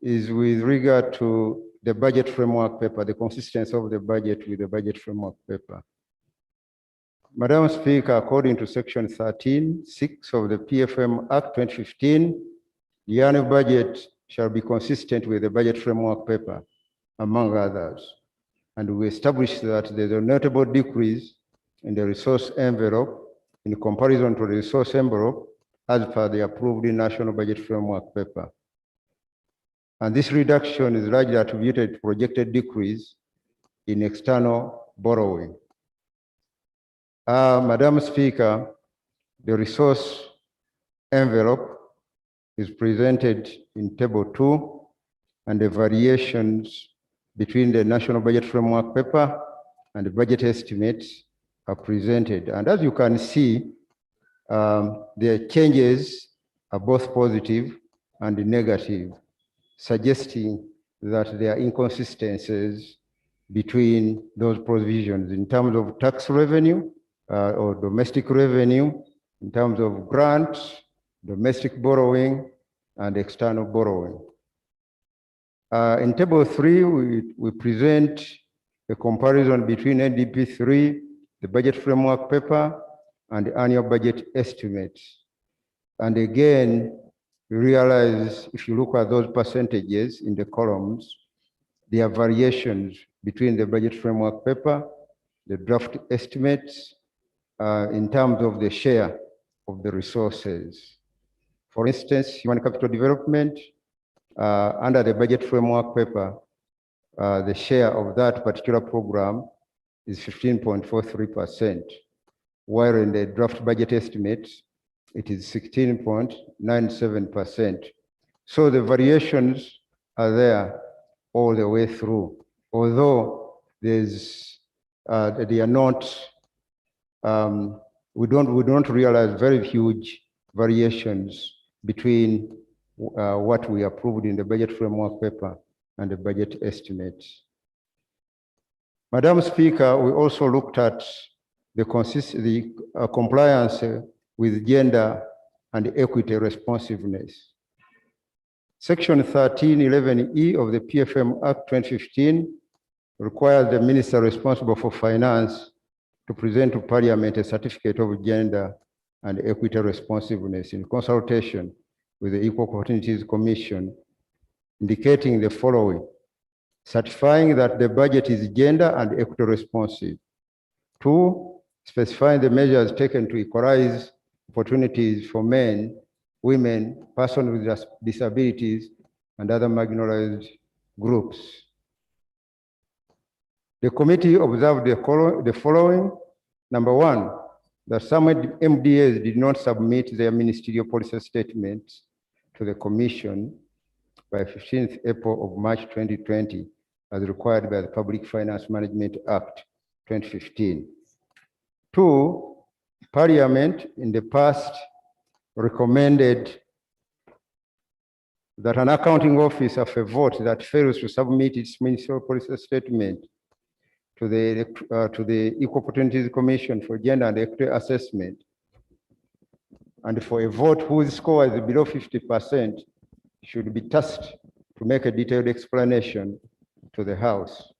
F: is with regard to the budget framework paper, the consistency of the budget with the budget framework paper. Madam Speaker, according to Section 13(6) of the PFM Act 2015, the annual budget shall be consistent with the budget framework paper, among others. And we established that there's a notable decrease in the resource envelope in comparison to the resource envelope as per the approved national budget framework paper. And this reduction is largely attributed to projected decrease in external borrowing. Madam Speaker, the resource envelope is presented in Table 2, and the variations between the national budget framework paper and the budget estimates are presented. And as you can see, the changes are both positive and negative, suggesting that there are inconsistencies between those provisions in terms of tax revenue or domestic revenue, in terms of grants, domestic borrowing, and external borrowing. In Table 3, we present a comparison between NDP 3, the budget framework paper, and the annual budget estimates. And again, we realize if you look at those percentages in the columns, there are variations between the budget framework paper the draft estimates in terms of the share of the resources. For instance, human capital development, under the budget framework paper, the share of that particular program is 15.43%, while in the draft budget estimate, it is 16.97%. So the variations are there all the way through, although they are not, we don't realize very huge variations between what we approved in the budget framework paper and the budget estimates. Madam Speaker, we also looked at the compliance with gender and equity responsiveness. Section 1311E of the PFM Act 2015 requires the minister responsible for finance to present to Parliament a certificate of gender and equity responsiveness in consultation with the Equal Opportunities Commission, indicating the following: certifying that the budget is gender and equity responsive. 2, specifying the measures taken to equalize opportunities for men, women, persons with disabilities, and other marginalized groups. The committee observed the following. Number 1, that some MDAs did not submit their ministerial policy statements to the Commission by 15th April of March 2020, as required by the Public Finance Management Act 2015. 2, Parliament in the past recommended that an accounting office of a vote that fails to submit its ministerial policy statement to the Equal Opportunities Commission for Gender and Equity Assessment, and for a vote whose score is below 50%, should be tasked to make a detailed explanation to the House,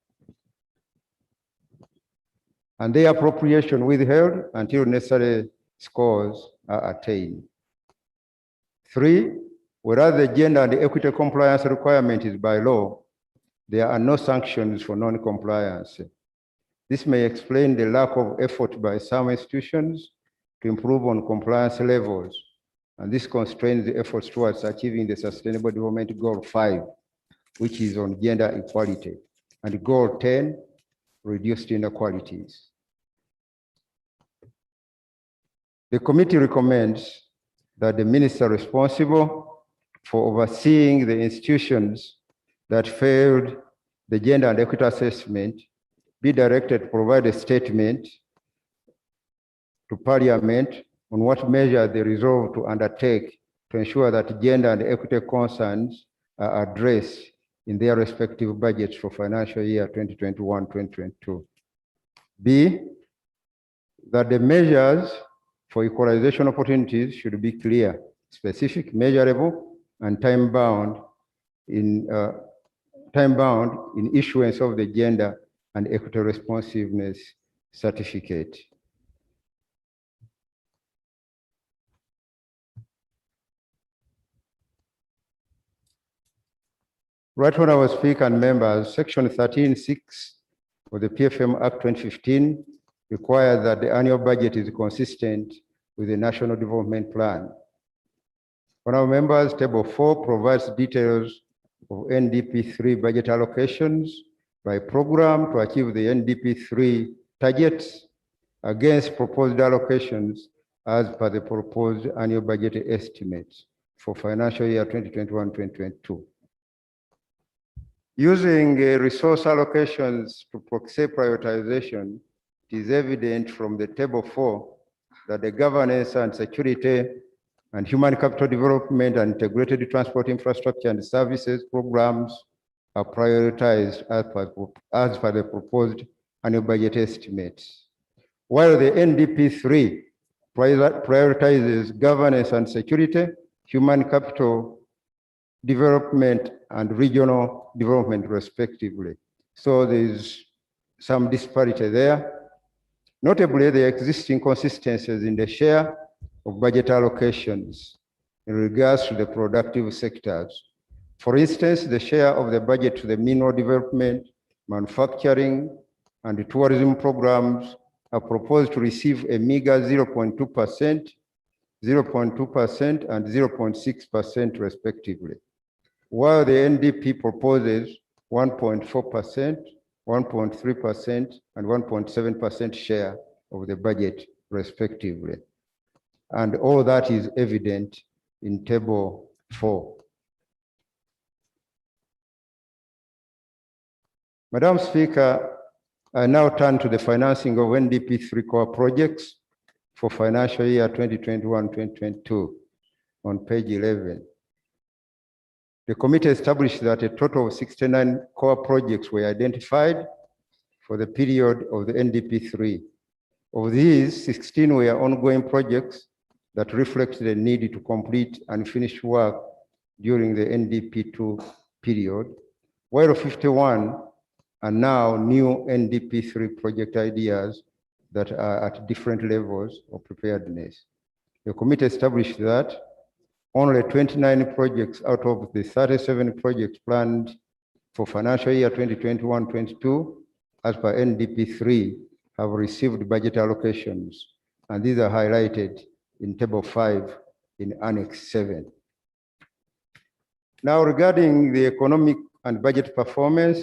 F: and their appropriation withheld until necessary scores are attained. 3, whereas the gender and equity compliance requirement is by law, there are no sanctions for non-compliance. This may explain the lack of effort by some institutions to improve on compliance levels, and this constrains the efforts towards achieving the Sustainable Development Goal 5, which is on gender equality, and Goal 10, reduced inequalities. The committee recommends that the minister responsible for overseeing the institutions that failed the gender and equity assessment be directed to provide a statement to Parliament on what measures they resolve to undertake to ensure that gender and equity concerns are addressed in their respective budgets for financial year 2021-2022. B, that the measures for equalization opportunities should be clear, specific, measurable, and time-bound in issuance of the gender and equity responsiveness certificate. Right, Honorable Speaker and members, Section 13(6) of the PFM Act 2015 requires that the annual budget is consistent with the National Development Plan. Honorable members, Table 4 provides details of NDP3 budget allocations by program to achieve the NDP3 targets against proposed allocations as per the proposed annual budget estimates for financial year 2021-2022. Using resource allocations to proxy prioritization, it is evident from the Table 4 that the governance and security and human capital development and integrated transport infrastructure and services programs are prioritized as per the proposed annual budget estimates. While the NDP3 prioritizes governance and security, human capital development and regional development respectively. So there's some disparity there. Notably, there exist inconsistencies in the share of budget allocations in regards to the productive sectors. For instance, the share of the budget to the mineral development, manufacturing, and the tourism programs are proposed to receive a meager 0.2%, 0.2%, and 0.6% respectively, while the NDP proposes 1.4%, 1.3%, and 1.7% share of the budget respectively. And all that is evident in table 4. Madam Speaker, I now turn to the financing of NDP 3 core projects for financial year 2021-2022 on page 11. The committee established that a total of 69 core projects were identified for the period of the NDP 3. Of these, 16 were ongoing projects that reflect the need to complete and finish work during the NDP 2 period, while 51 are now new NDP 3 project ideas that are at different levels of preparedness. The committee established that only 29 projects out of the 37 projects planned for financial year 2021-22 as per NDP 3 have received budget allocations, and these are highlighted in table 5 in Annex 7. Now, regarding the economic and budget performance,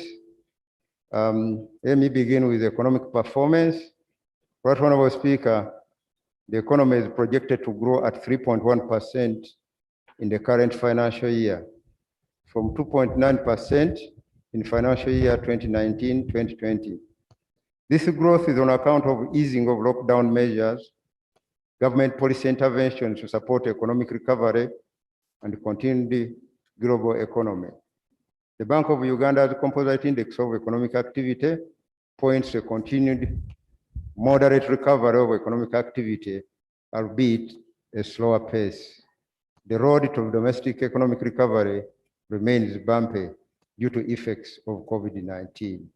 F: let me begin with economic performance. Right Honorable Speaker, the economy is projected to grow at 3.1% in the current financial year, from 2.9% in financial year 2019-2020. This growth is on account of easing of lockdown measures, government policy interventions to support economic recovery, and continued global economy. The Bank of Uganda's Composite Index of Economic Activity points to a continued moderate recovery of economic activity, albeit a slower pace. The road to domestic economic recovery remains bumpy due to effects of COVID-19.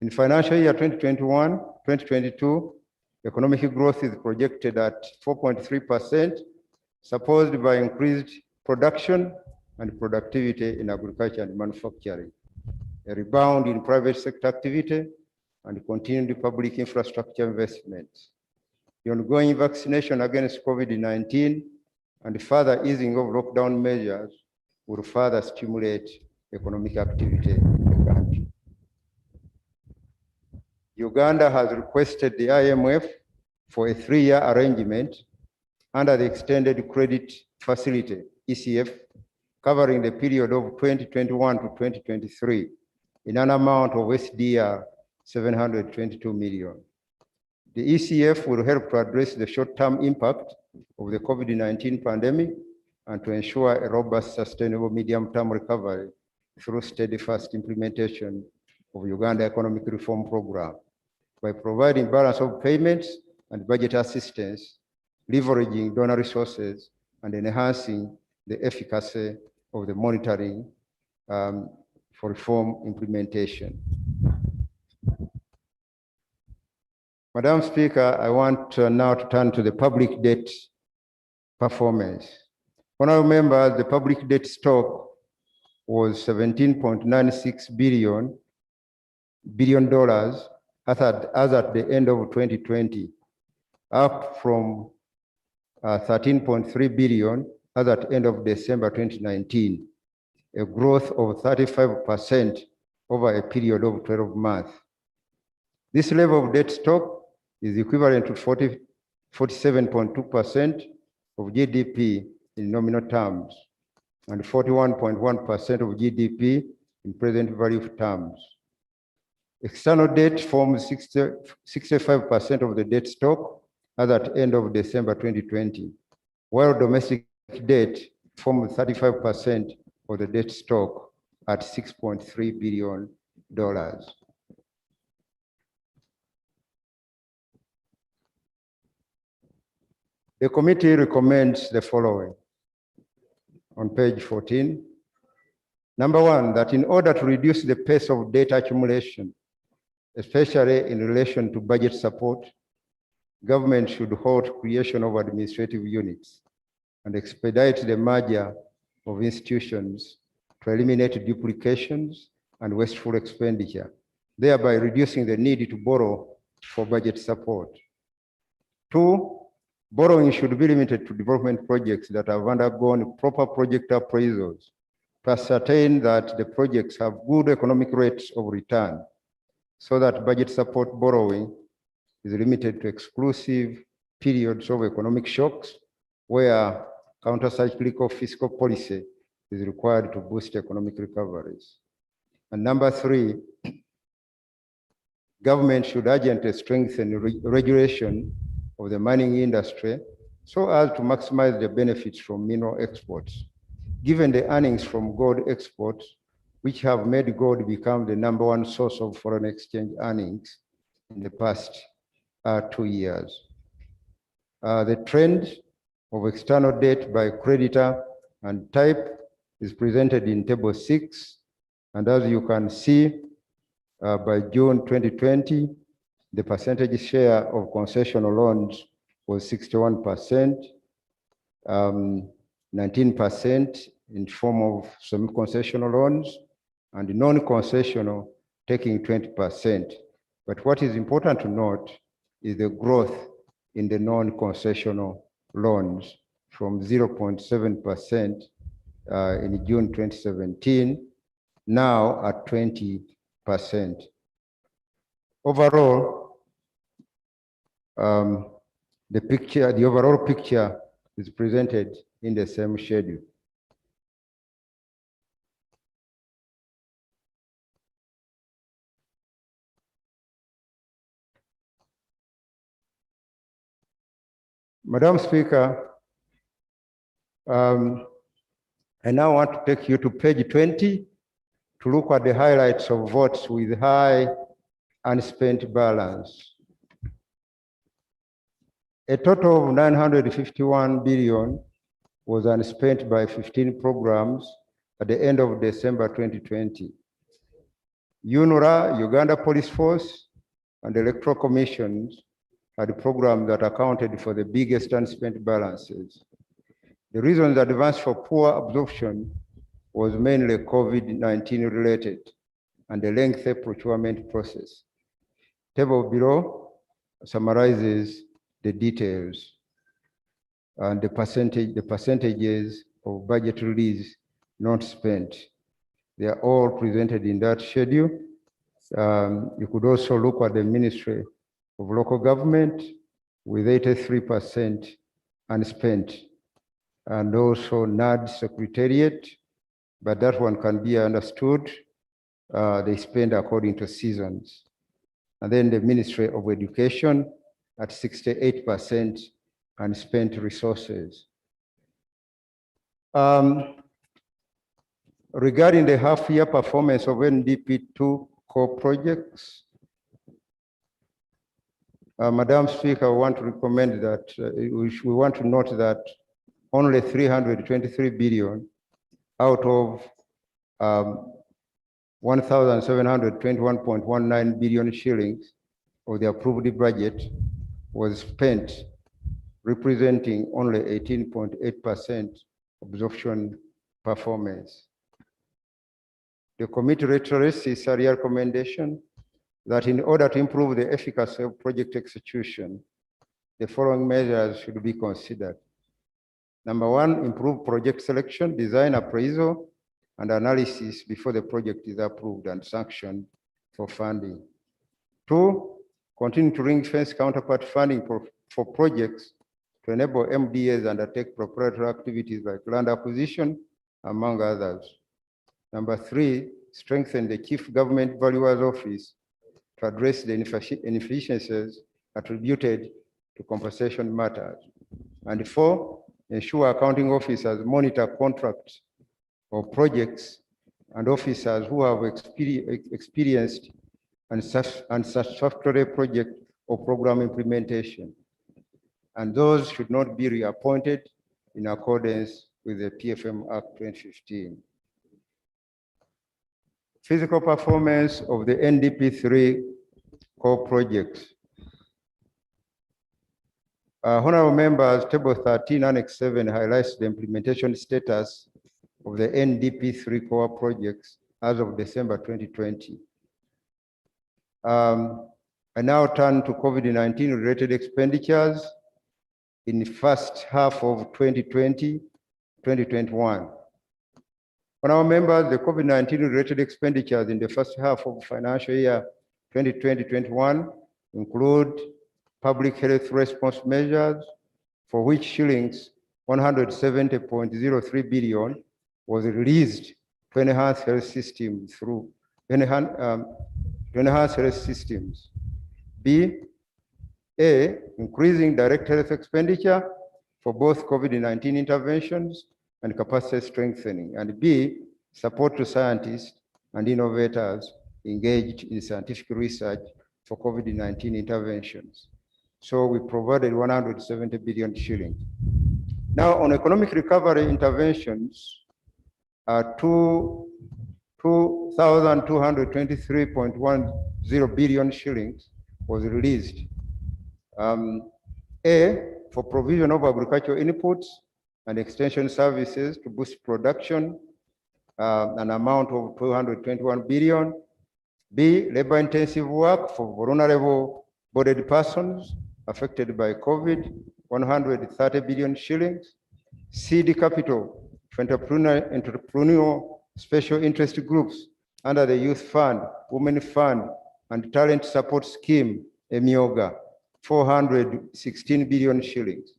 F: In financial year 2021-2022, economic growth is projected at 4.3%, supported by increased production and productivity in agriculture and manufacturing, a rebound in private sector activity, and continued public infrastructure investments. The ongoing vaccination against COVID-19 and further easing of lockdown measures will further stimulate economic activity in the country. Uganda has requested the IMF for a 3-year arrangement under the Extended Credit Facility, ECF, covering the period of 2021 to 2023 in an amount of SDR 722 million. The ECF will help to address the short-term impact of the COVID-19 pandemic and to ensure a robust, sustainable medium-term recovery through steadfast implementation of Uganda Economic Reform Program by providing balance of payments and budget assistance, leveraging donor resources, and enhancing the efficacy of the monitoring for reform implementation. Madam Speaker, I want now to turn to the public debt performance. Honorable members, the public debt stock was $17.96 billion as at the end of 2020, up from 13.3 billion as at end of December 2019, a growth of 35% over a period of 12 months. This level of debt stock is equivalent to 47.2% of GDP in nominal terms and 41.1% of GDP in present value terms. External debt forms 65% of the debt stock as at end of December 2020, while domestic debt forms 35% of the debt stock at $6.3 billion. The committee recommends the following on page 14. Number one, that in order to reduce the pace of data accumulation, especially in relation to budget support, government should halt creation of administrative units and expedite the merger of institutions to eliminate duplications and wasteful expenditure thereby reducing the need to borrow for budget support. 2, borrowing should be limited to development projects that have undergone proper project appraisals to ascertain that the projects have good economic rates of return, so that budget support borrowing is limited to exclusive periods of economic shocks where counter-cyclical fiscal policy is required to boost economic recoveries. And number 3, government should urgently strengthen regulation of the mining industry so as to maximize the benefits from mineral exports, given the earnings from gold exports, which have made gold become the #1 source of foreign exchange earnings in the past 2 years. The trend of external debt by creditor and type is presented in Table 6. And as you can see, by June 2020, the percentage share of concessional loans was 61%, 19% in form of semi-concessional loans, and non-concessional taking 20%. But what is important to note is the growth in the non-concessional loans from 0.7% in June 2017, now at 20%. Overall, the overall picture is presented in the same schedule. Madam Speaker, I now want to take you to page 20 to look at the highlights of votes with high unspent balance. A total of 951 billion was unspent by 15 programs at the end of December 2020. UNRA, Uganda Police Force, and Electoral Commissions had programs that accounted for the biggest unspent balances. The reasons advanced for poor absorption was mainly COVID-19 related and the lengthy procurement process. Table below summarizes the details and the percentages of budget release not spent. They are all presented in that schedule. You could also look at the Ministry of Local Government with 83% unspent, and also NAD Secretariat, but that one can be understood. They spend according to seasons. And then the Ministry of Education at 68% unspent resources. Regarding the half-year performance of NDP2 core projects, Madam Speaker, we want to recommend that we want to note that only 323 billion out of 1,721.19 billion shillings of the approved budget was spent, representing only 18.8% absorption performance. The committee reiterates its earlier recommendation that in order to improve the efficacy of project execution, the following measures should be considered. Number 1, improve project selection, design, appraisal, and analysis before the project is approved and sanctioned for funding. 2, continue to ring-fence counterpart funding for projects to enable MDAs undertake proprietary activities like land acquisition, among others. Number 3, strengthen the Chief Government Valuer's Office to address the inefficiencies attributed to compensation matters. And 4, ensure accounting officers monitor contracts or projects and officers who have experienced unsatisfactory project or program implementation. And those should not be reappointed in accordance with the PFM Act 2015. Physical performance of the NDP3 core projects. Honorable members, Table 13, Annex 7 highlights the implementation status of the NDP3 core projects as of December 2020. I now turn to COVID-19 related expenditures in the first half of 2020-2021. For our members, the COVID-19 related expenditures in the first half of financial year 2020-21 include public health response measures, for which shillings 170.03 billion was released to enhance health systems B, A, increasing direct health expenditure for both COVID-19 interventions and capacity strengthening, and B, support to scientists and innovators engaged in scientific research for COVID-19 interventions. So we provided 170 billion shillings. Now on economic recovery interventions, 2,223.10 billion shillings was released. A, for provision of agricultural inputs and extension services to boost production, an amount of 221 billion. B, labor-intensive work for vulnerable bodied persons affected by COVID, 130 billion shillings. Seed capital for entrepreneurial special interest groups under the Youth Fund, Women Fund, and Talent Support Scheme, EMIOGA, 416 billion shillings.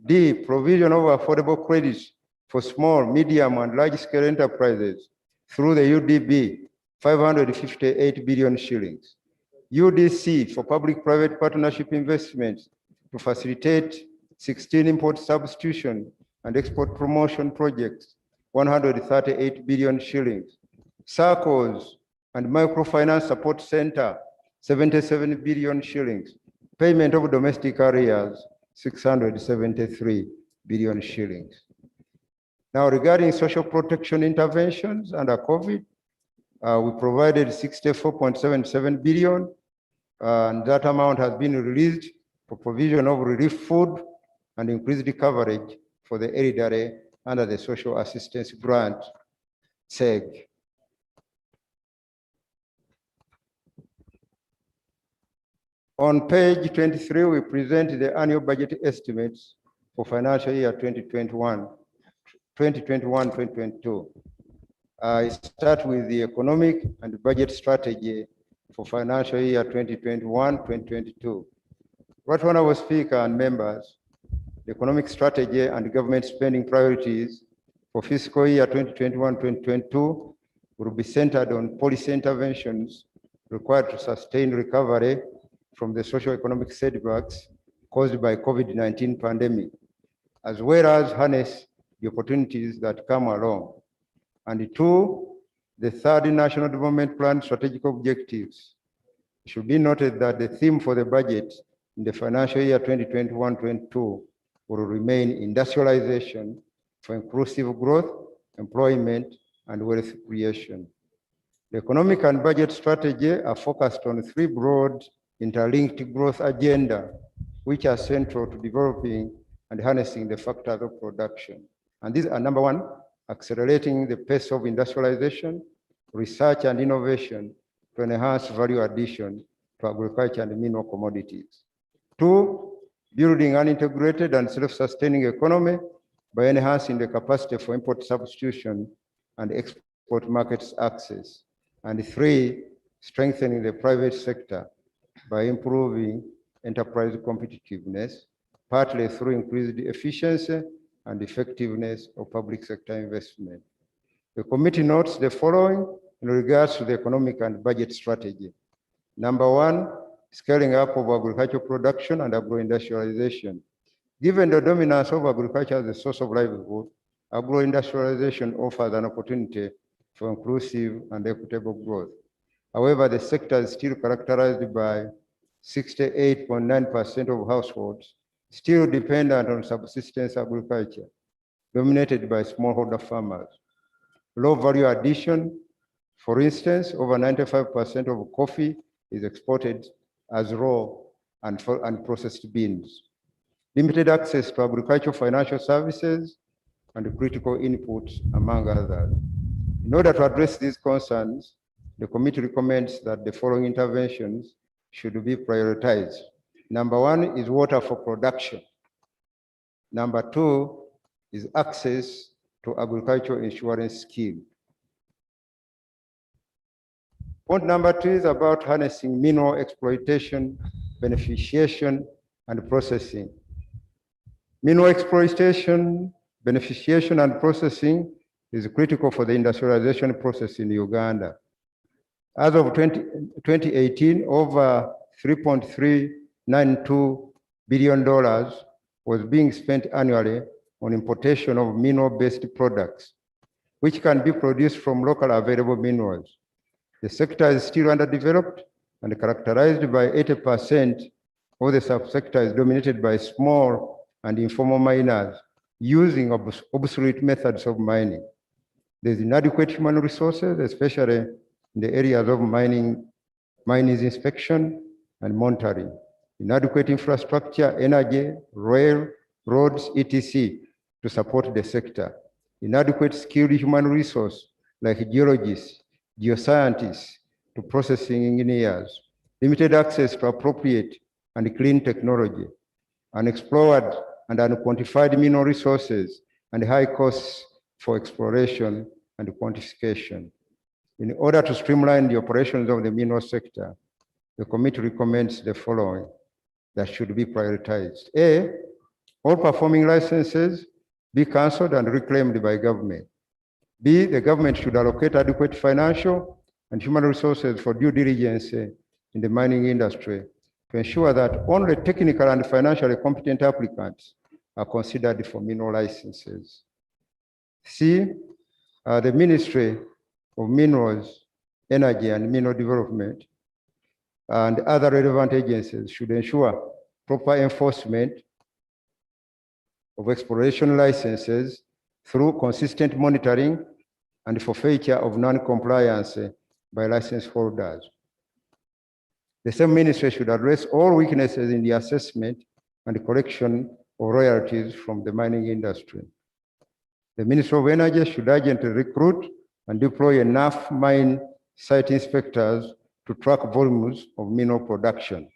F: D, provision of affordable credits for small, medium, and large-scale enterprises through the UDB, 558 billion shillings. UDC for public-private partnership investments to facilitate 16 import substitution and export promotion projects, 138 billion shillings. SACCOs and Microfinance Support Center, 77 billion shillings. Payment of domestic arrears, 673 billion shillings. Now, regarding social protection interventions under COVID, we provided 64.77 billion, and that amount has been released for provision of relief food and increased coverage for the elderly under the Social Assistance Grant, SEG. On page 23, we present the annual budget estimates for financial year 2021-2022. I start with the economic and budget strategy for financial year 2021-2022. Right, Honorable Speaker and members, the economic strategy and government spending priorities for fiscal year 2021-2022 will be centered on policy interventions required to sustain recovery from the socio-economic setbacks caused by COVID-19 pandemic, as well as harness the opportunities that come along. And two, the third National Development Plan strategic objectives. It should be noted that the theme for the budget in the financial year 2021-22 will remain industrialization for inclusive growth, employment, and wealth creation. The economic and budget strategy are focused on three broad interlinked growth agenda, which are central to developing and harnessing the factors of production. And these are: number one, accelerating the pace of industrialization, research and innovation to enhance value addition to agriculture and mineral commodities. Two, building an integrated and self-sustaining economy by enhancing the capacity for import substitution and export markets access. And three, strengthening the private sector by improving enterprise competitiveness, partly through increased efficiency and effectiveness of public sector investment. The committee notes the following in regards to the economic and budget strategy. Number one, scaling up of agricultural production and agro-industrialization. Given the dominance of agriculture as a source of livelihood, agro-industrialization offers an opportunity for inclusive and equitable growth. However, the sector is still characterized by 68.9% of households still dependent on subsistence agriculture, dominated by smallholder farmers. Low value addition, for instance, over 95% of coffee is exported as raw and processed beans. Limited access to agricultural financial services and critical inputs, among others. In order to address these concerns, the committee recommends that the following interventions should be prioritized. Number one is water for production. Number two is access to agricultural insurance scheme. Point number two is about harnessing mineral exploitation, beneficiation, and processing. Mineral exploitation, beneficiation, and processing is critical for the industrialization process in Uganda. As of 2018, over $3.392 billion was being spent annually on importation of mineral-based products, which can be produced from local available minerals. The sector is still underdeveloped and characterized by 80% of the subsector is dominated by small and informal miners using obsolete methods of mining. There's inadequate human resources, especially in the areas of mines inspection and monitoring, inadequate infrastructure, energy, rail, roads, etc. to support the sector, inadequate skilled human resource like geologists, geoscientists to processing engineers, limited access to appropriate and clean technology, unexplored and unquantified mineral resources, and high costs for exploration and quantification. In order to streamline the operations of the mineral sector, the committee recommends the following that should be prioritized. A, all performing licenses be cancelled and reclaimed by government. B, the government should allocate adequate financial and human resources for due diligence in the mining industry to ensure that only technical and financially competent applicants are considered for mineral licenses. C, the Ministry of Minerals, Energy and Mineral Development and other relevant agencies should ensure proper enforcement of exploration licenses through consistent monitoring and forfeiture of non-compliance by license holders. The same ministry should address all weaknesses in the assessment and collection of royalties from the mining industry. The Ministry of Energy should urgently recruit and deploy enough mine site inspectors to track volumes of mineral production.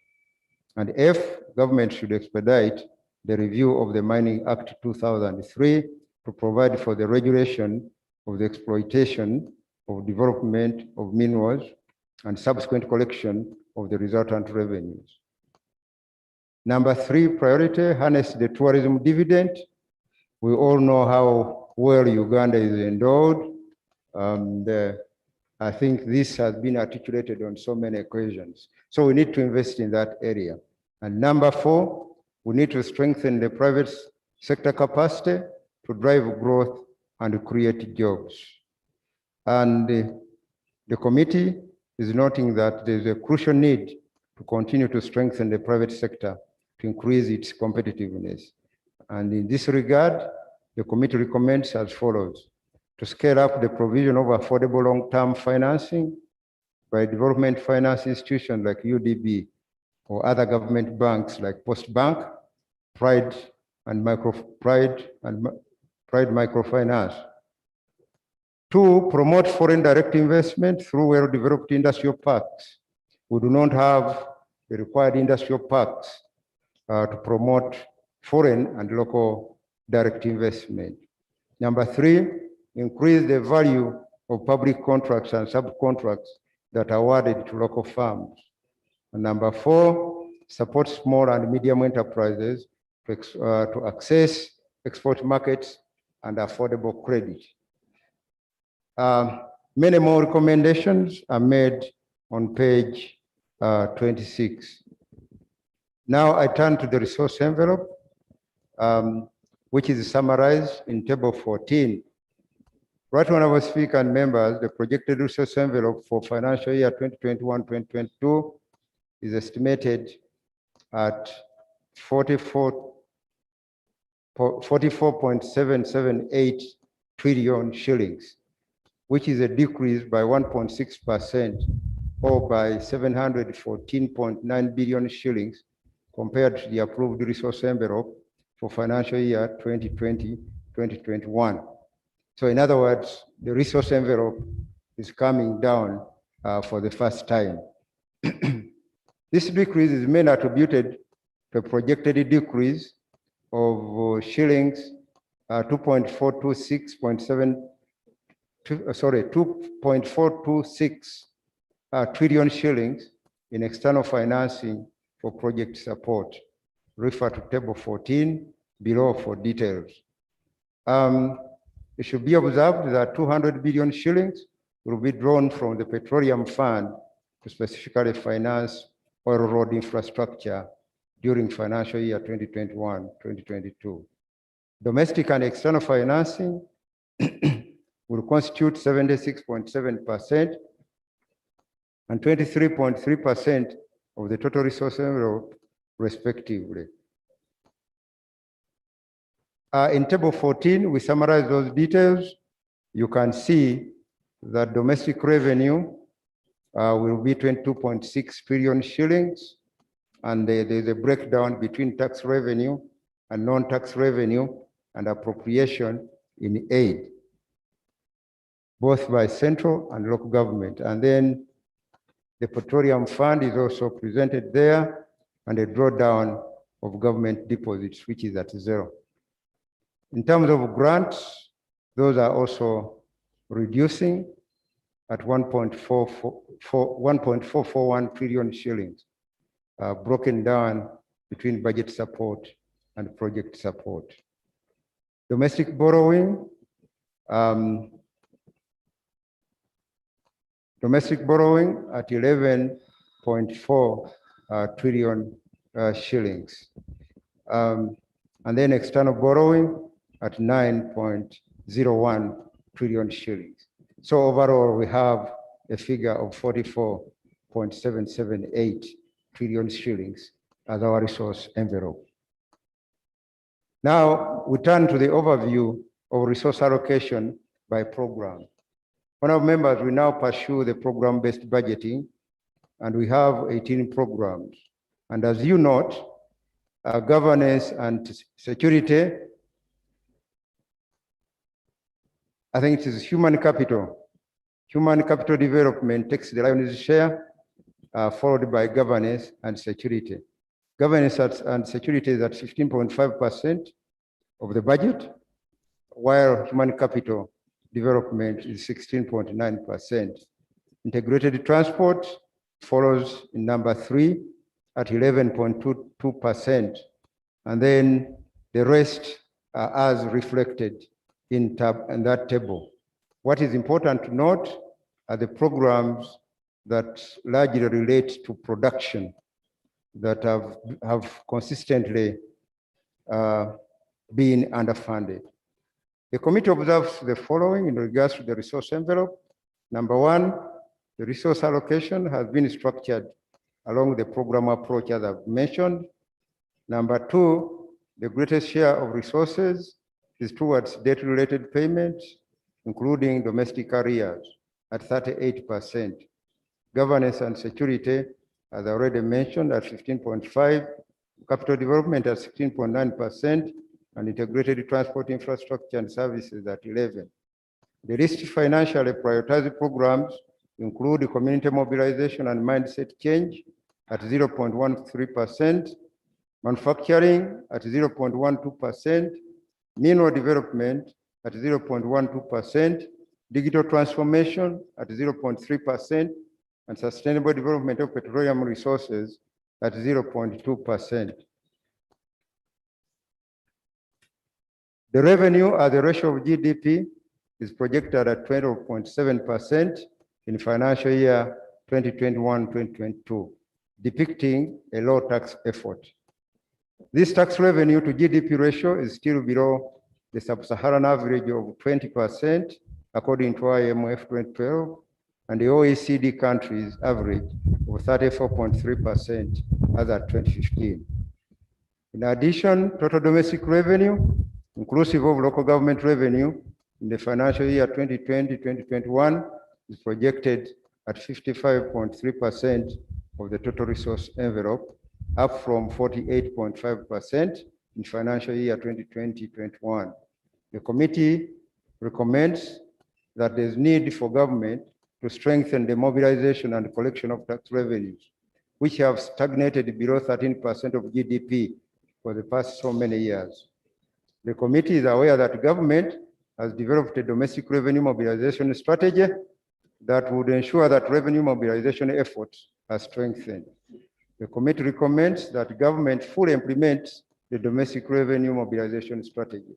F: And F, government should expedite the review of the Mining Act 2003 to provide for the regulation of the exploitation of development of minerals and subsequent collection of the resultant revenues. Number three priority, harness the tourism dividend. We all know how well Uganda is endowed. I think this has been articulated on so many occasions. So we need to invest in that area. And number four, we need to strengthen the private sector capacity to drive growth and create jobs. And the committee is noting that there's a crucial need to continue to strengthen the private sector to increase its competitiveness. And in this regard, the committee recommends as follows: to scale up the provision of affordable long-term financing by development finance institutions like UDB or other government banks like Post Bank, Pride Microfinance. Two, promote foreign direct investment through well-developed industrial parks. We do not have the required industrial parks to promote foreign and local direct investment. Number three, increase the value of public contracts and subcontracts that are awarded to local firms. And number four, support small and medium enterprises to access export markets and affordable credit. Many more recommendations are made on page 26. Now I turn to the resource envelope, which is summarized in table 14. Right, Honorable Speaker and members, the projected resource envelope for financial year 2021-2022 is estimated at 44.778 trillion shillings, which is a decrease by 1.6% or by 714.9 billion shillings compared to the approved resource envelope for financial year 2020-2021. So in other words, the resource envelope is coming down for the first time. This decrease is mainly attributed to a projected decrease of shillings 2.426 trillion shillings in external financing for project support. Refer to table 14 below for details. It should be observed that 200 billion shillings will be drawn from the petroleum fund to specifically finance oil road infrastructure during financial year 2021-2022. Domestic and external financing will constitute 76.7% and 23.3% of the total resource envelope, respectively. In table 14, we summarize those details. You can see that domestic revenue will be 22.6 trillion shillings, and there's a breakdown between tax revenue and non-tax revenue and appropriation in aid, both by central and local government. And then the petroleum fund is also presented there, and a drawdown of government deposits, which is at 0. In terms of grants, those are also reducing at 1.441 trillion shillings, broken down between budget support and project support. Domestic borrowing, at 11.4 trillion shillings. And then external borrowing at 9.01 trillion shillings. So overall, we have a figure of 44.778 trillion shillings as our resource envelope. Now, we turn to the overview of resource allocation by program. Honorable members, we now pursue the program-based budgeting, and we have 18 programs. And as you note, governance and security, I think it is human capital. Human capital development takes the lion's share, followed by governance and security. Governance and security is at 15.5% of the budget, while human capital development is 16.9%. Integrated transport follows in number 3 at 11.22%. And then the rest are as reflected in that table. What is important to note are the programs that largely relate to production that have consistently been underfunded. The committee observes the following in regards to the resource envelope. Number 1, the resource allocation has been structured along the program approach as I've mentioned. Number 2, the greatest share of resources is towards debt-related payments, including domestic arrears at 38%. Governance and security, as I already mentioned, at 15.5%, capital development at 16.9%, and integrated transport infrastructure and services at 11%. The least financially prioritized programs include community mobilization and mindset change at 0.13%, manufacturing at 0.12%, mineral development at 0.12%, digital transformation at 0.3%, and sustainable development of petroleum resources at 0.2%. The revenue as a ratio of GDP is projected at 12.7% in financial year 2021-2022, depicting a low tax effort. This tax revenue to GDP ratio is still below the sub-Saharan average of 20%, according to IMF 2012, and the OECD countries average of 34.3% as at 2015. In addition, total domestic revenue, inclusive of local government revenue, in the financial year 2020-2021 is projected at 55.3% of the total resource envelope, up from 48.5% in financial year 2020-21. The committee recommends that there's need for government to strengthen the mobilization and collection of tax revenues, which have stagnated below 13% of GDP for the past so many years. The committee is aware that government has developed a domestic revenue mobilization strategy that would ensure that revenue mobilization efforts are strengthened. The committee recommends that government fully implement the domestic revenue mobilization strategy.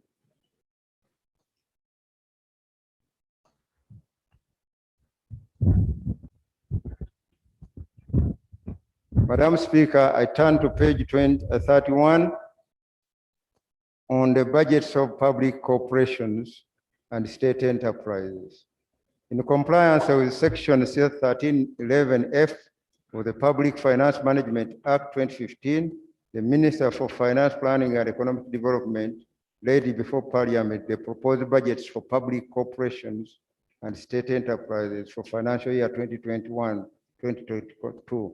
F: Madam Speaker, I turn to page 31 on the budgets of public corporations and state enterprises. In compliance with Section 1311F of the Public Finance Management Act 2015, the Minister for Finance Planning and Economic Development laid before Parliament the proposed budgets for public corporations and state enterprises for financial year 2021-2022.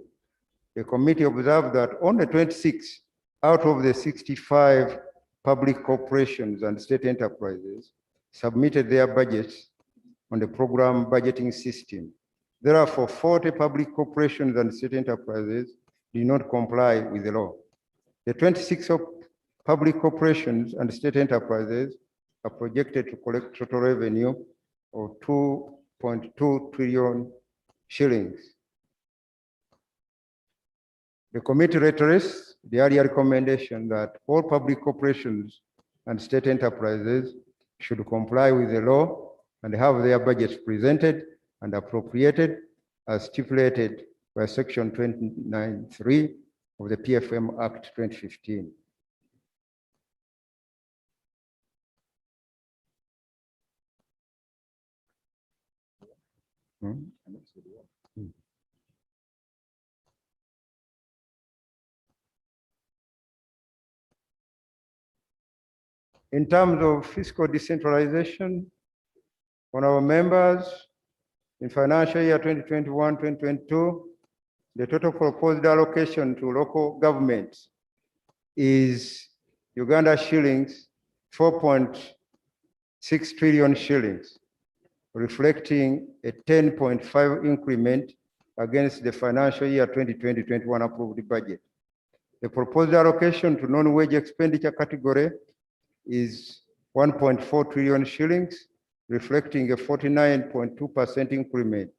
F: The committee observed that only 26 out of the 65 public corporations and state enterprises submitted their budgets on the program budgeting system. Therefore, 40 public corporations and state enterprises did not comply with the law. The 26 of public corporations and state enterprises are projected to collect total revenue of 2.2 trillion shillings. The committee reiterates the earlier recommendation that all public corporations and state enterprises should comply with the law and have their budgets presented and appropriated as stipulated by Section 29(3) of the PFM Act 2015. In terms of fiscal decentralization, honorable members, in financial year 2021-2022, the total proposed allocation to local governments is Uganda shillings 4.6 trillion shillings, reflecting a 10.5 increment against the financial year 2020-21 approved budget. The proposed allocation to non-wage expenditure category is 1.4 trillion shillings, reflecting a 49.2% increment,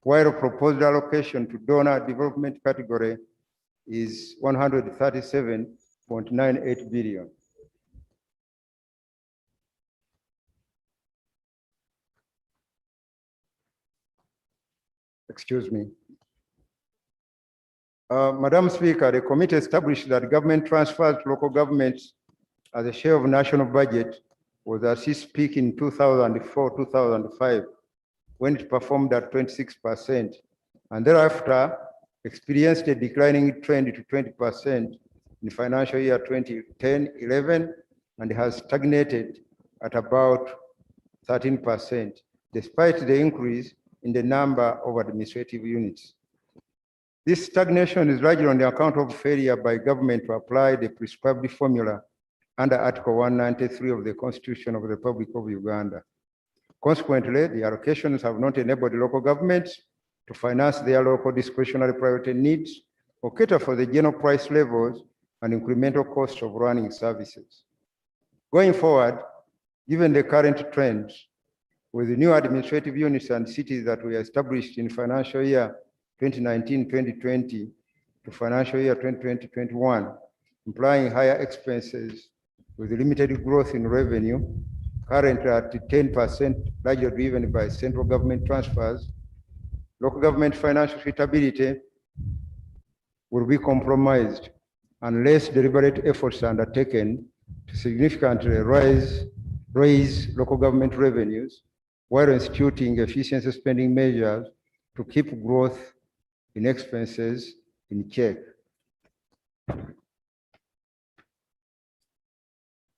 F: while proposed allocation to donor development category is 137.98 billion. Excuse me. Madam Speaker, the committee established that government transfers to local governments as a share of national budget was at its peak in 2004-2005, when it performed at 26%, and thereafter experienced a declining trend to 20% in financial year 2010-11, and has stagnated at about 13%, despite the increase in the number of administrative units. This stagnation is largely on the account of failure by government to apply the prescribed formula under Article 193 of the Constitution of the Republic of Uganda. Consequently, the allocations have not enabled local governments to finance their local discretionary priority needs or cater for the general price levels and incremental costs of running services. Going forward, given the current trends, with the new administrative units and cities that were established in financial year 2019-2020 to financial year 2020-21, implying higher expenses with limited growth in revenue, currently at 10%, largely driven by central government transfers, local government financial suitability will be compromised unless deliberate efforts are undertaken to significantly raise local government revenues while instituting efficiency spending measures to keep growth in expenses in check.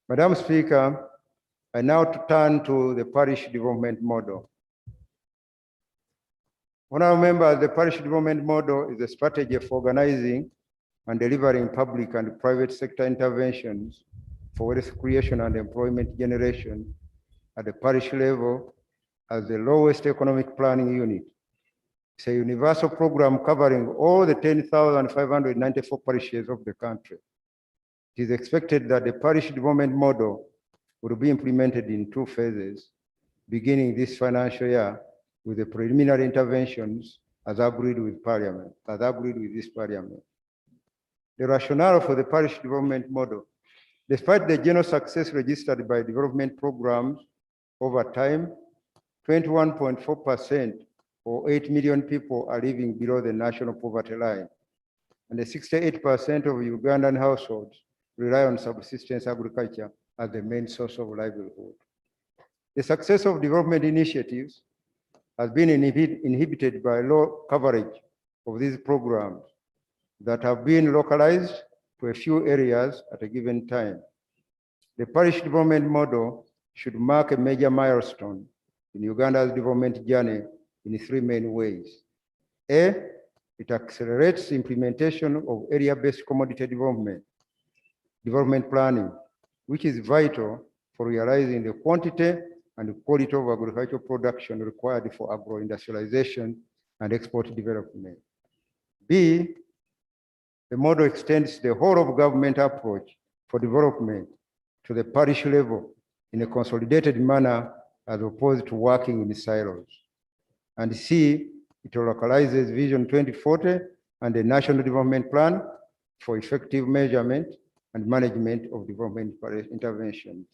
F: Madam Speaker, I now turn to the parish development model. Honorable members, the parish development model is a strategy for organizing and delivering public and private sector interventions for wealth creation and employment generation at the parish level as the lowest economic planning unit It's a universal program covering all the 10,594 parishes of the country. It is expected that the parish development model will be implemented in 2 phases, beginning this financial year with the preliminary interventions as agreed with this Parliament. The rationale for the parish development model: despite the general success registered by development programs over time, 21.4% or 8 million people are living below the national poverty line, and 68% of Ugandan households rely on subsistence agriculture as the main source of livelihood. The success of development initiatives has been inhibited by low coverage of these programs that have been localized to a few areas at a given time. The parish development model should mark a major milestone in Uganda's development journey in 3 main ways. A, it accelerates implementation of area-based commodity development planning, which is vital for realizing the quantity and quality of agricultural production required for agro-industrialization and export development. B, the model extends the whole of government approach for development to the parish level in a consolidated manner as opposed to working in silos. And C, it localizes Vision 2040 and the National Development Plan for effective measurement and management of development interventions.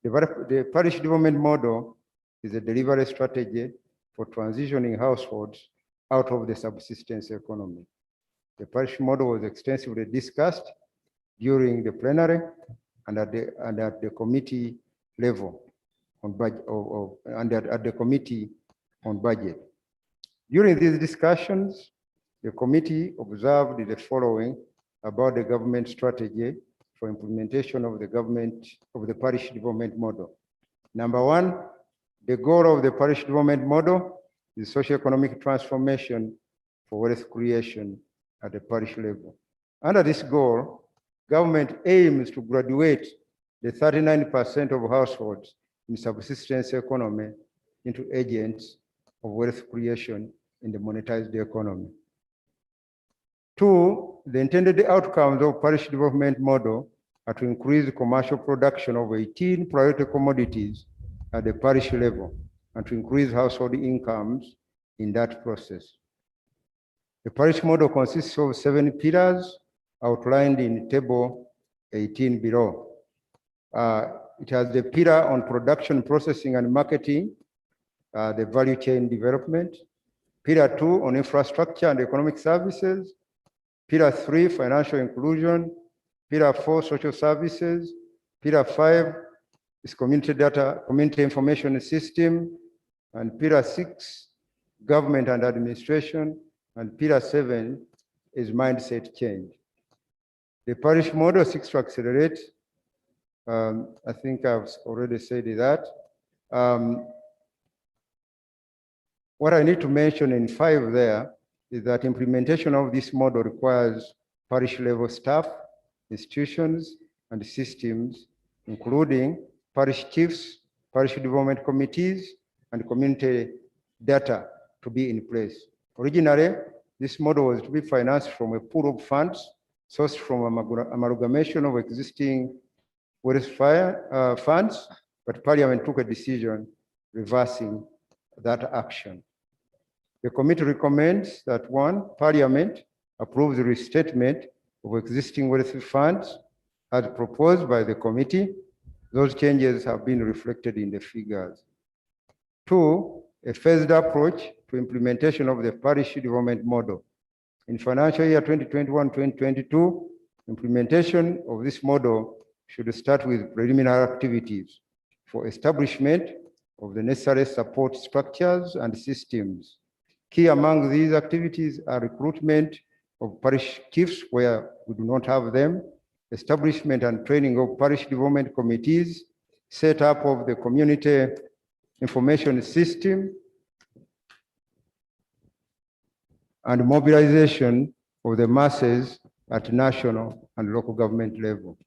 F: The parish development model is a delivery strategy for transitioning households out of the subsistence economy. The parish model was extensively discussed during the plenary and at the committee level on budget, at the committee on budget. During these discussions, the committee observed the following about the government strategy for implementation of the parish development model. Number 1, the goal of the parish development model is socioeconomic transformation for wealth creation at the parish level. Under this goal, government aims to graduate the 39% of households in subsistence economy into agents of wealth creation in the monetized economy. 2, the intended outcomes of parish development model are to increase commercial production of 18 priority commodities at the parish level and to increase household incomes in that process. The parish model consists of 7 pillars outlined in table 18 below. It has the pillar on production, processing, and marketing, the value chain development. Pillar 2 on infrastructure and economic services. Pillar 3, financial inclusion. Pillar 4, social services. Pillar 5 is community data, community information system. And Pillar 6, government and administration. And Pillar 7 is mindset change. The parish model seeks to accelerate. I think I've already said that. What I need to mention in 5 there is that implementation of this model requires parish level staff, institutions, and systems, including parish chiefs, parish development committees, and community data to be in place. Originally, this model was to be financed from a pool of funds sourced from amalgamation of existing funds, but Parliament took a decision reversing that action. The committee recommends that 1, Parliament approves the restatement of existing wealth funds as proposed by the committee. Those changes have been reflected in the figures. 2, a phased approach to implementation of the parish development model. In financial year 2021-2022, implementation of this model should start with preliminary activities for establishment of the necessary support structures and systems. Key among these activities are recruitment of parish chiefs where we do not have them, establishment and training of parish development committees, set up of the community information system, and mobilization of the masses at national and local government level.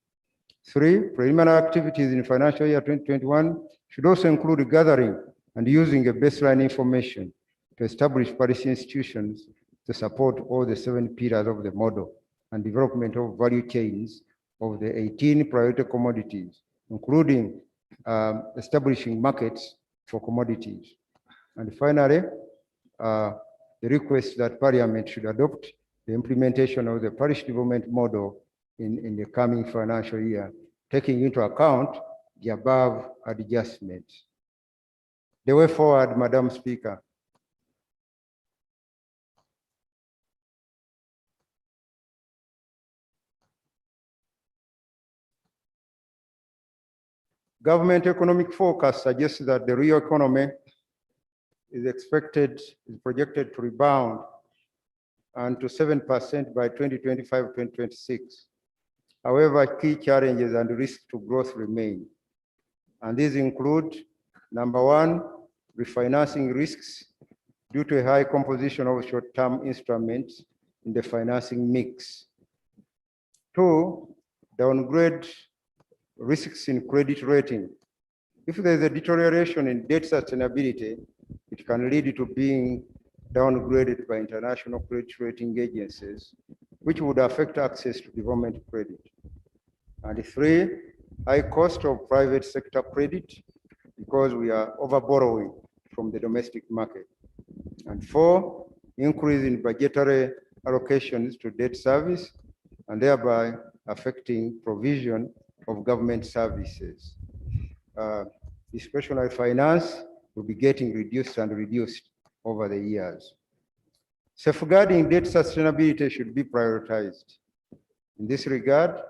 F: 3, preliminary activities in financial year 2021 should also include gathering and using a baseline information to establish policy institutions to support all the 7 pillars of the model and development of value chains of the 18 priority commodities, including establishing markets for commodities. And finally, the request that Parliament should adopt the implementation of the parish development model in the coming financial year, taking into account the above adjustments. The way forward, Madam Speaker. Government economic forecast suggests that the real economy is projected to rebound and to 7% by 2025-2026. However, key challenges and risks to growth remain. And these include, number one, refinancing risks due to a high composition of short-term instruments in the financing mix. Two, downgrade risks in credit rating. If there is a deterioration in debt sustainability, it can lead to being downgraded by international credit rating agencies, which would affect access to development credit. And three, high cost of private sector credit because we are over-borrowing from the domestic market. And four, increase in budgetary allocations to debt service and thereby affecting provision of government services. Discretionary finance will be getting reduced and reduced over the years. Safeguarding debt sustainability should be prioritized. In this regard,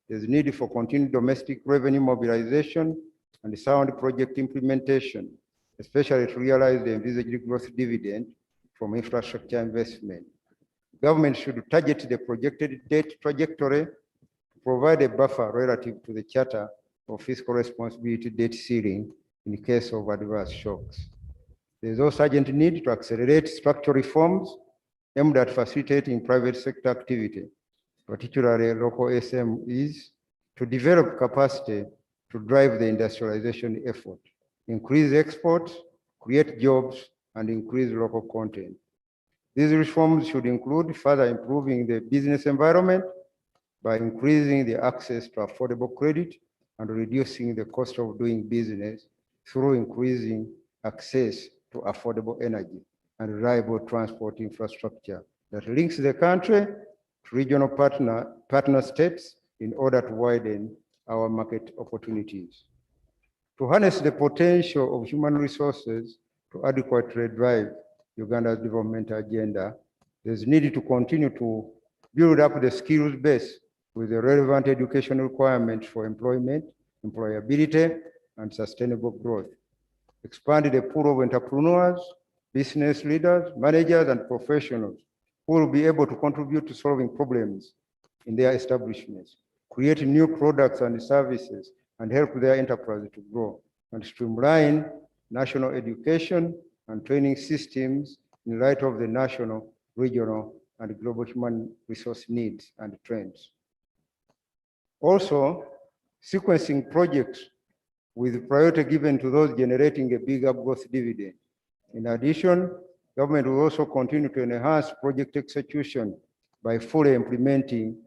F: there's a need for continued domestic revenue mobilization and sound project implementation, especially to realize the envisaged growth dividend from infrastructure investment. Government should target the projected debt trajectory to provide a buffer relative to the Charter of Fiscal Responsibility debt ceiling in case of adverse shocks. There is also urgent need to accelerate structural reforms aimed at facilitating private sector activity, particularly local SMEs, to develop capacity to drive the industrialization effort, increase exports, create jobs, and increase local content. These reforms should include further improving the business environment by increasing the access to affordable credit and reducing the cost of doing business through increasing access to affordable energy and reliable transport infrastructure that links the country to regional partner states in order to widen our market opportunities. To harness the potential of human resources to adequately drive Uganda's development agenda, there's need to continue to build up the skills base with the relevant education requirements for employment, employability, and sustainable growth. Expand the pool of entrepreneurs, business leaders, managers, and professionals who will be able to contribute to solving problems in their establishments, create new products and services, and help their enterprise to grow, and streamline national education and training systems in light of the national, regional, and global human resource needs and trends. Also, sequencing projects with priority given to those generating a bigger growth dividend. In addition, government will also continue to enhance project execution by fully implementing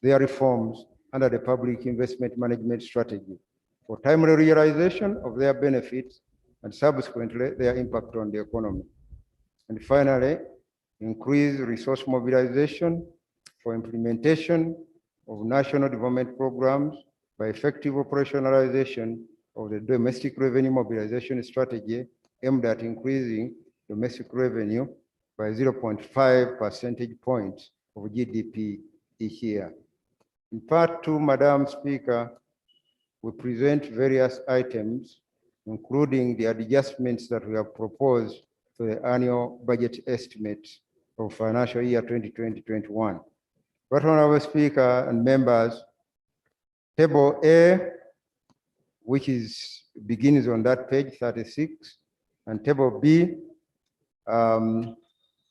F: their reforms under the public investment management strategy for timely realization of their benefits and subsequently their impact on the economy. And finally, increase resource mobilization for implementation of national development programs by effective operationalization of the domestic revenue mobilization strategy aimed at increasing domestic revenue by 0.5 percentage points of GDP each year. In part two, Madam Speaker, we present various items, including the adjustments that we have proposed to the annual budget estimates of financial year 2020-21. But Honorable Speaker and members, Table A, which begins on that page 36, and Table B,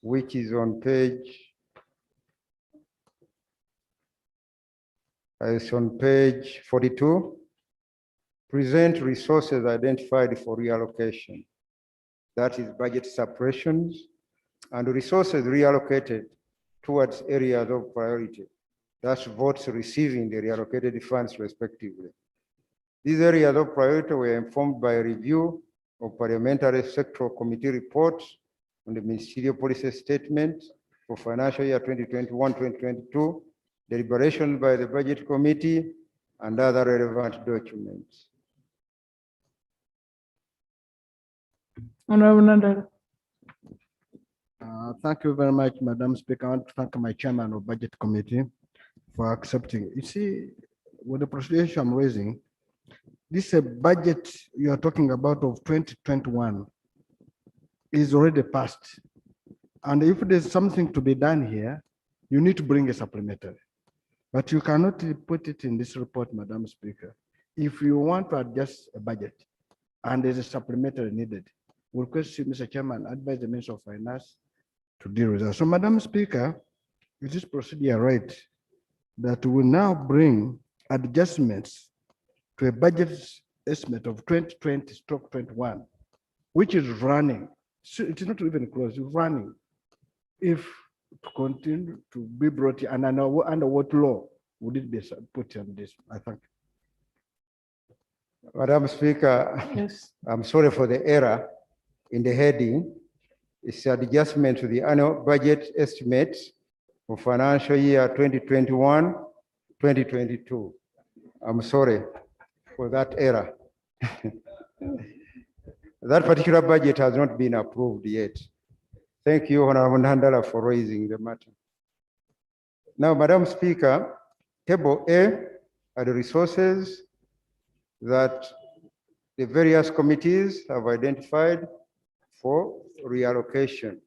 F: which is on page 42, present resources identified for reallocation. That is budget suppressions,
J: and resources reallocated towards areas of priority. That's votes receiving the reallocated funds respectively. These areas of priority were informed by a review of parliamentary sectoral committee reports on the ministerial policy statement for financial year 2021-2022, deliberation by the budget committee, and other relevant documents.
C: Honorable Nandala.
E: Thank you very much, Madam Speaker. I want to thank my chairman of Budget Committee for accepting. You see, with the procedure I'm raising, this budget you are talking about of 2021 is already passed. And if there's something to be done here, you need to bring a supplementary. But you cannot put it in this report, Madam Speaker. If you want to adjust a budget and there's a supplementary needed, we'll request you, Mr. Chairman, advise the Minister of Finance to deal with that. So, Madam Speaker, is this procedure right that will now bring adjustments to a budget estimate of 2020/21, which is running? So it is not even close, it's running. If to continue to be brought in, and under what law would it be put on this? I think.
J: Madam Speaker,
C: Yes.
J: I'm sorry for the error in the heading. It's an adjustment to the annual budget estimate for financial year 2021-2022. I'm sorry for that error. That particular budget has not been approved yet. Thank you, Honorable Nandala, for raising the matter. Now, Madam Speaker, Table A are the resources that the various committees have identified for reallocation.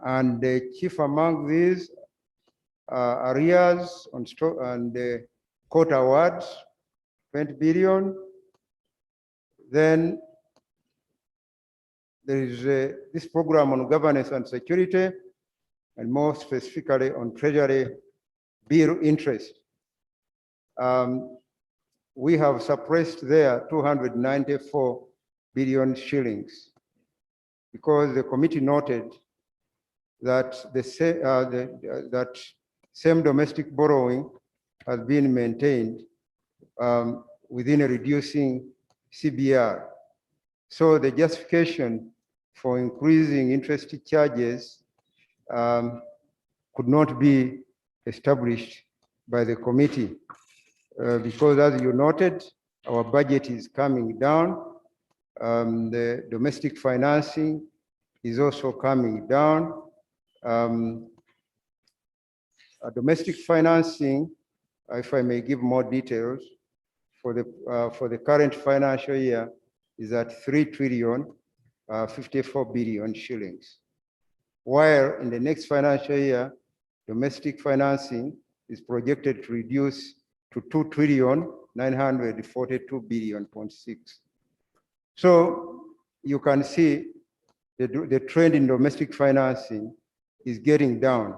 J: And the chief among these are arrears on stock and the court awards, 20 billion. Then there is this program on governance and security, and more specifically on treasury bill interest. We have suppressed there 294 billion shillings because the committee noted that that same domestic borrowing has been maintained within a reducing CBR. So the justification for increasing interest charges could not be established by the committee because, as you noted, our budget is coming down. The domestic financing is also coming down. Domestic financing, if I may give more details, for the current financial year is at 3,054 billion shillings. While in the next financial year, domestic financing is projected to reduce to 2,942 billion.6. So you can see the trend in domestic financing is getting down,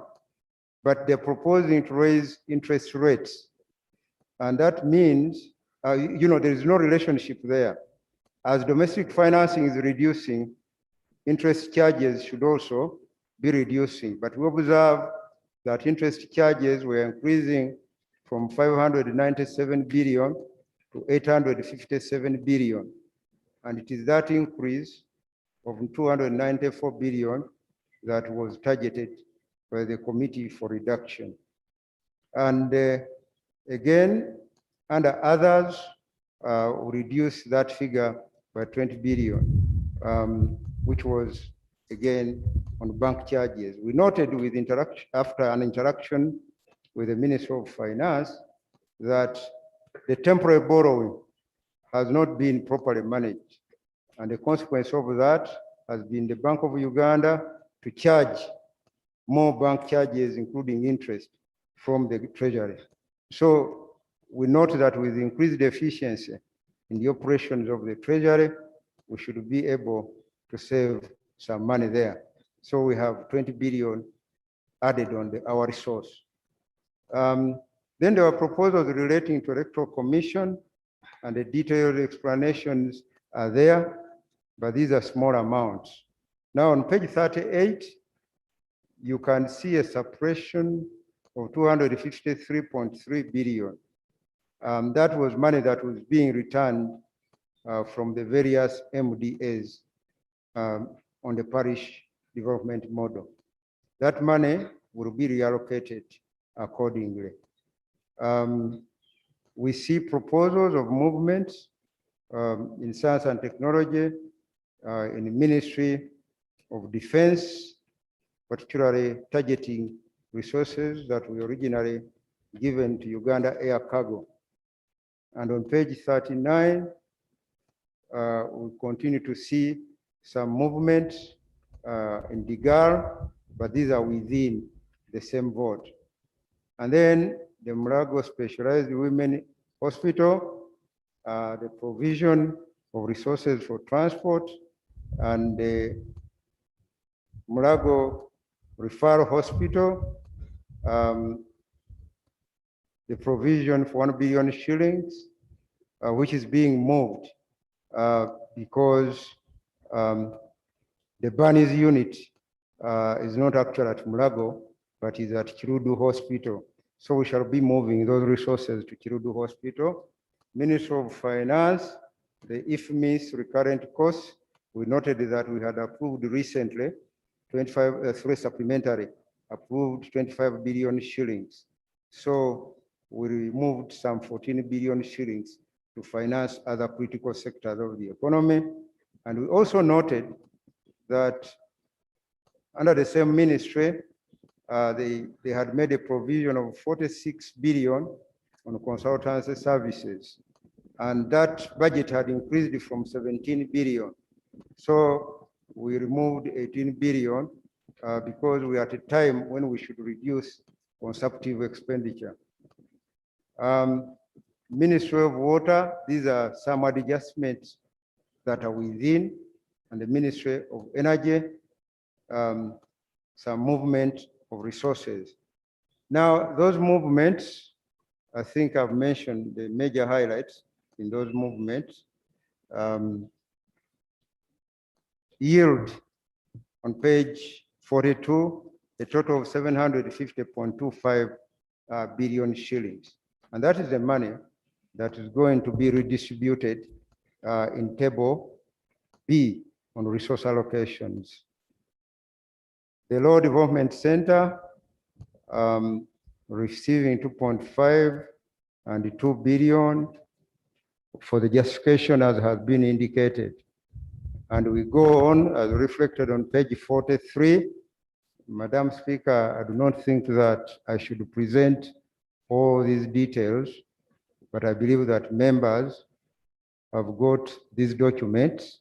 J: but they're proposing to raise interest rates. And that means, there is no relationship there. As domestic financing is reducing, interest charges should also be reducing. But we observe that interest charges were increasing from 597 billion to 857 billion. And it is that increase of 294 billion that was targeted by the committee for reduction. And again, under others, reduce that figure by 20 billion, which was again on bank charges. We noted with after an interaction with the Minister of Finance that the temporary borrowing has not been properly managed. And the consequence of that has been the Bank of Uganda to charge more bank charges, including interest from the Treasury. So we note that with increased efficiency in the operations of the Treasury, we should be able to save some money there. So we have 20 billion added on our resource. Then there were proposals relating to Electoral Commission, and the detailed explanations are there, but these are small amounts. Now on page 38, you can see a suppression of 253.3 billion. That was money that was being returned from the various MDAs on the parish development model. That money will be reallocated accordingly. We see proposals of movements in science and technology, in the Ministry of Defense, particularly targeting resources that were originally given to Uganda Air Cargo. And on page 39, we continue to see some movement in Digar, but these are within the same vote. And then the Mulago Specialized Women Hospital, the provision of resources for transport, and the Mulago Referral Hospital, the provision for 1 billion shillings, which is being moved because the Barnes unit is not actually at Mulago, but is at Kirudu Hospital. So we shall be moving those resources to Kirudu Hospital. Ministry of Finance, the IFMIS recurrent costs, we noted that we had approved recently 3 supplementary, approved 25 billion shillings. So we removed some 14 billion shillings to finance other critical sectors of the economy. And we also noted that under the same ministry, they had made a provision of 46 billion on consultancy services. And that budget had increased from 17 billion. So we removed 18 billion because we are at a time when we should reduce consumptive expenditure. Ministry of Water, these are some adjustments that are within, and the Ministry of Energy, some movement of resources. Now, those movements, I think I've mentioned the major highlights in those movements. Yield on page 42, a total of 750.25 billion shillings. And that is the money that is going to be redistributed in table B on resource allocations. The Law Development Center receiving 2.5 and 2 billion for the justification as has been indicated. And we go on as reflected on page 43. Madam Speaker, I do not think that I should present all these details, but I believe that members have got these documents.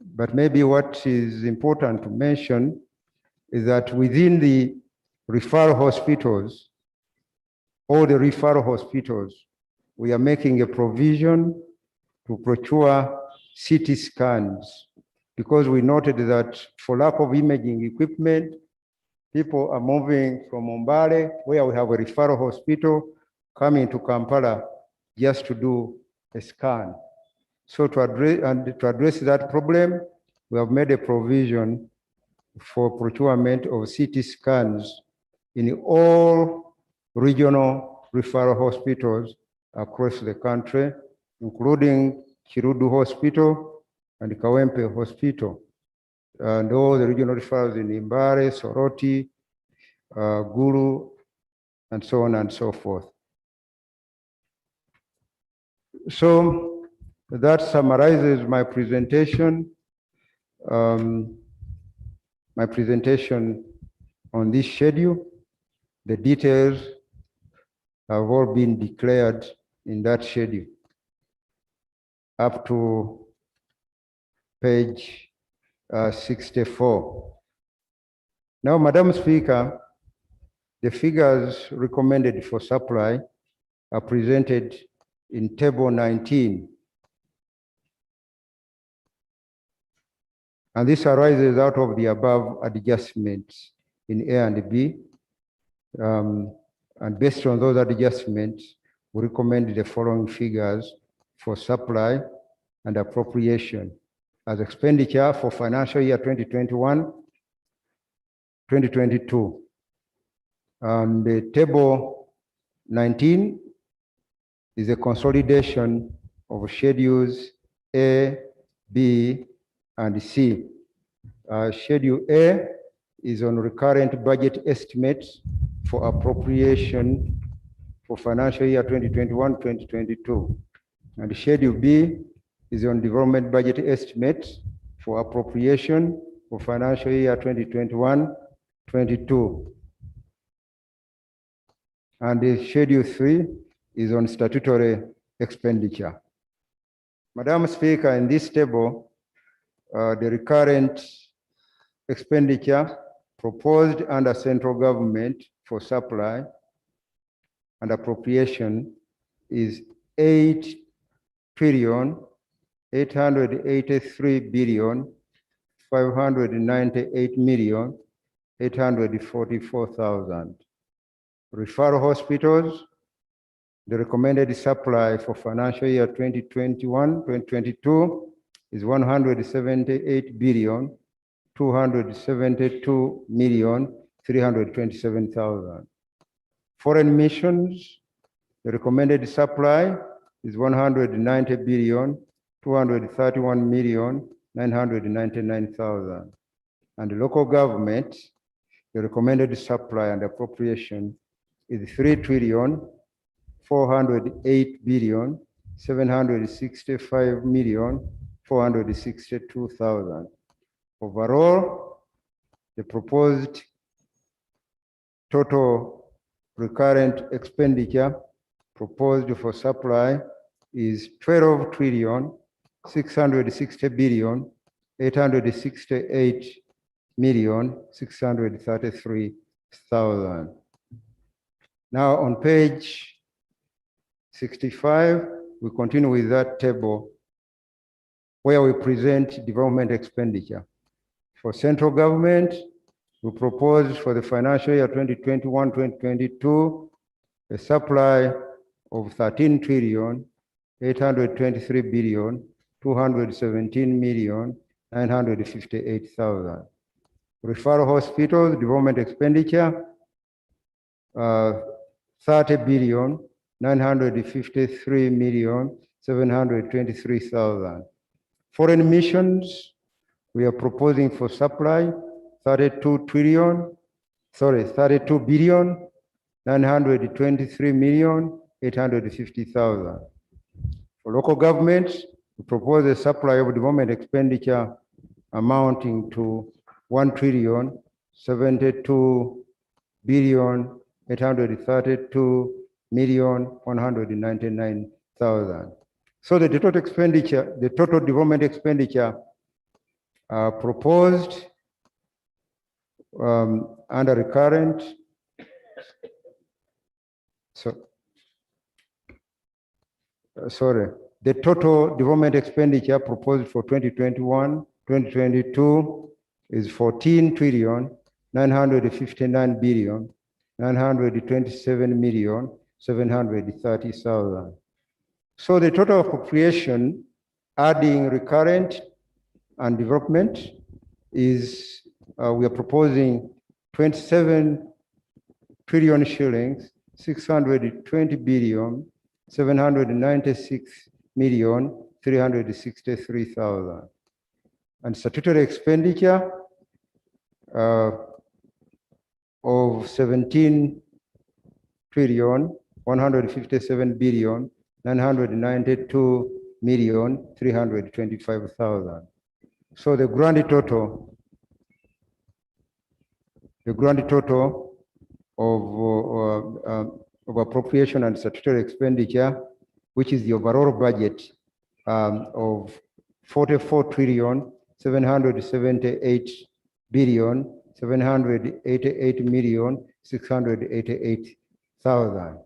J: But maybe what is important to mention is that within the referral hospitals, all the referral hospitals, we are making a provision to procure CT scans because we noted that for lack of imaging equipment, people are moving from Mbale, where we have a referral hospital, coming to Kampala just to do a scan. So to address that problem, we have made a provision for procurement of CT scans in all regional referral hospitals across the country, including Kirudu Hospital and Kawempe Hospital, and all the regional referrals in Mbale, Soroti, Gulu, and so on and so forth. So that summarizes my presentation. My presentation on this schedule. The details have all been declared in that schedule up to page 64. Now, Madam Speaker, the figures recommended for supply are presented in table 19. And this arises out of the above adjustments in A and B. And based on those adjustments, we recommend the following figures for supply and appropriation as expenditure for financial year 2021-2022. And the table 19 is a consolidation of schedules A, B, and C. Schedule A is on recurrent budget estimates for appropriation for financial year 2021-2022. And Schedule B is on development budget estimates for appropriation for financial year 2021-22. And the Schedule 3 is on statutory expenditure. Madam Speaker, in this table, the recurrent expenditure proposed under central government for supply and appropriation is 8,883,598,844,000. Referral hospitals, the recommended supply for financial year 2021-2022 is 178,272,327,000. Foreign missions, the recommended supply is 190,231,999,000. And local government, the recommended supply and appropriation is 3,408,765,462,000. Overall, the proposed total recurrent expenditure proposed for supply is 12,60,868,633,000. Now on page 65, we continue with that table where we present development expenditure. For central government, we propose for the financial year 2021-2022 a supply of 13,823,217,958,000. Referral hospitals development expenditure 30,953,723,000. Foreign missions, we are proposing for supply 32,923,850,000. For local governments, we propose a supply of development expenditure amounting to 1,072,832,199,000. So the total expenditure, the total development expenditure proposed under recurrent, the total development expenditure proposed for 2021-2022 is 14,959,927,730,000. So the total appropriation, adding recurrent and development, is we are proposing 27 trillion shillings, 620 billion, 796,363,000. And statutory expenditure of 17 trillion, 157 billion, 992,325,000. So the grand total of appropriation and statutory expenditure, which is the overall budget of 44 trillion, 778 billion, 788,688,000.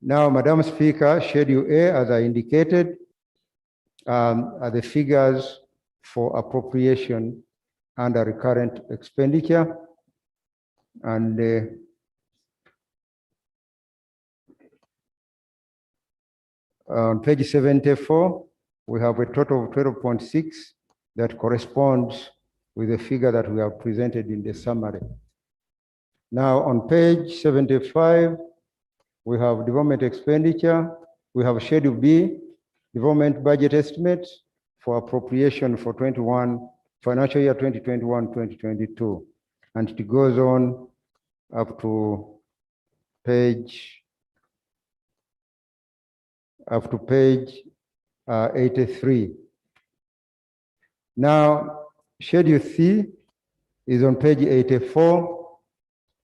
J: Now, Madam Speaker, Schedule A, as I indicated, are the figures for appropriation under recurrent expenditure. And on page 74, we have a total of 12.6 that corresponds with the figure that we have presented in the summary. Now, on page 75, we have development expenditure. We have Schedule B, development budget estimate for appropriation for financial year 2021-2022. And it goes on up to page 83. Now, Schedule C is on page 84,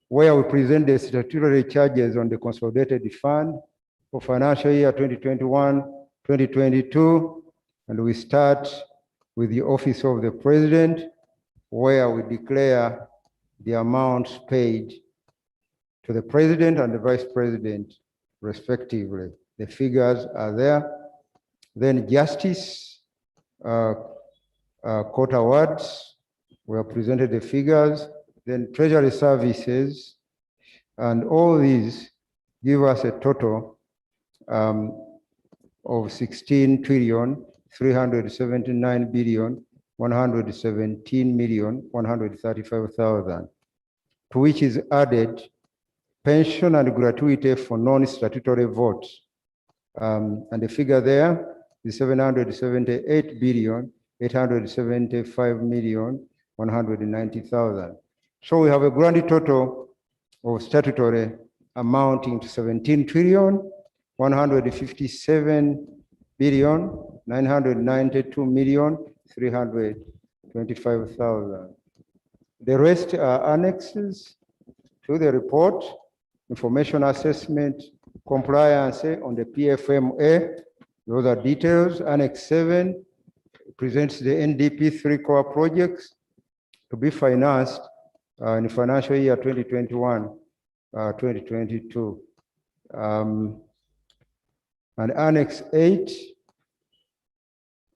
J: where we present the statutory charges on the consolidated fund for financial year 2021-2022. And we start with the Office of the President, where we declare the amounts paid to the President and the Vice President, respectively. The figures are there. Then Justice, Court Awards, we have presented the figures. Then Treasury Services, and all these give us a total of 16,379,117,135,000, to which is added pension and gratuity for non-statutory votes. And the figure there is 778,875,190,000. So we have a grand total of statutory amounting to 17,157,992,325,000. The rest are annexes to the report, information assessment, compliance on the PFMA. Those are details. Annex 7 presents the NDP 3 core projects to be financed in financial year 2021-2022. And Annex 8,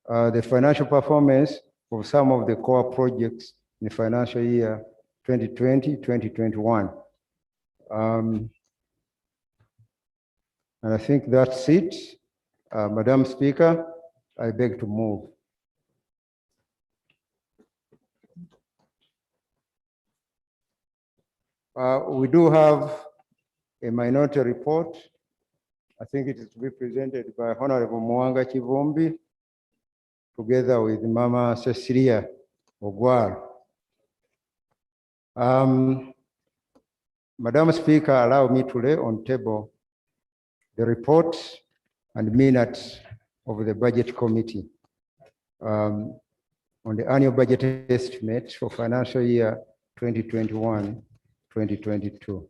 J: the financial performance of some of the core projects in the financial year 2020-2021. And I think that's it. Madam Speaker, I beg to move. We do have a minority report. I think it is to be presented by Honorable Mwanga Chivumbi, together with Mama Cecilia Ogwar. Madam Speaker, allow me to lay on table the report and minutes of the Budget Committee on the annual budget estimate for financial year 2021-2022.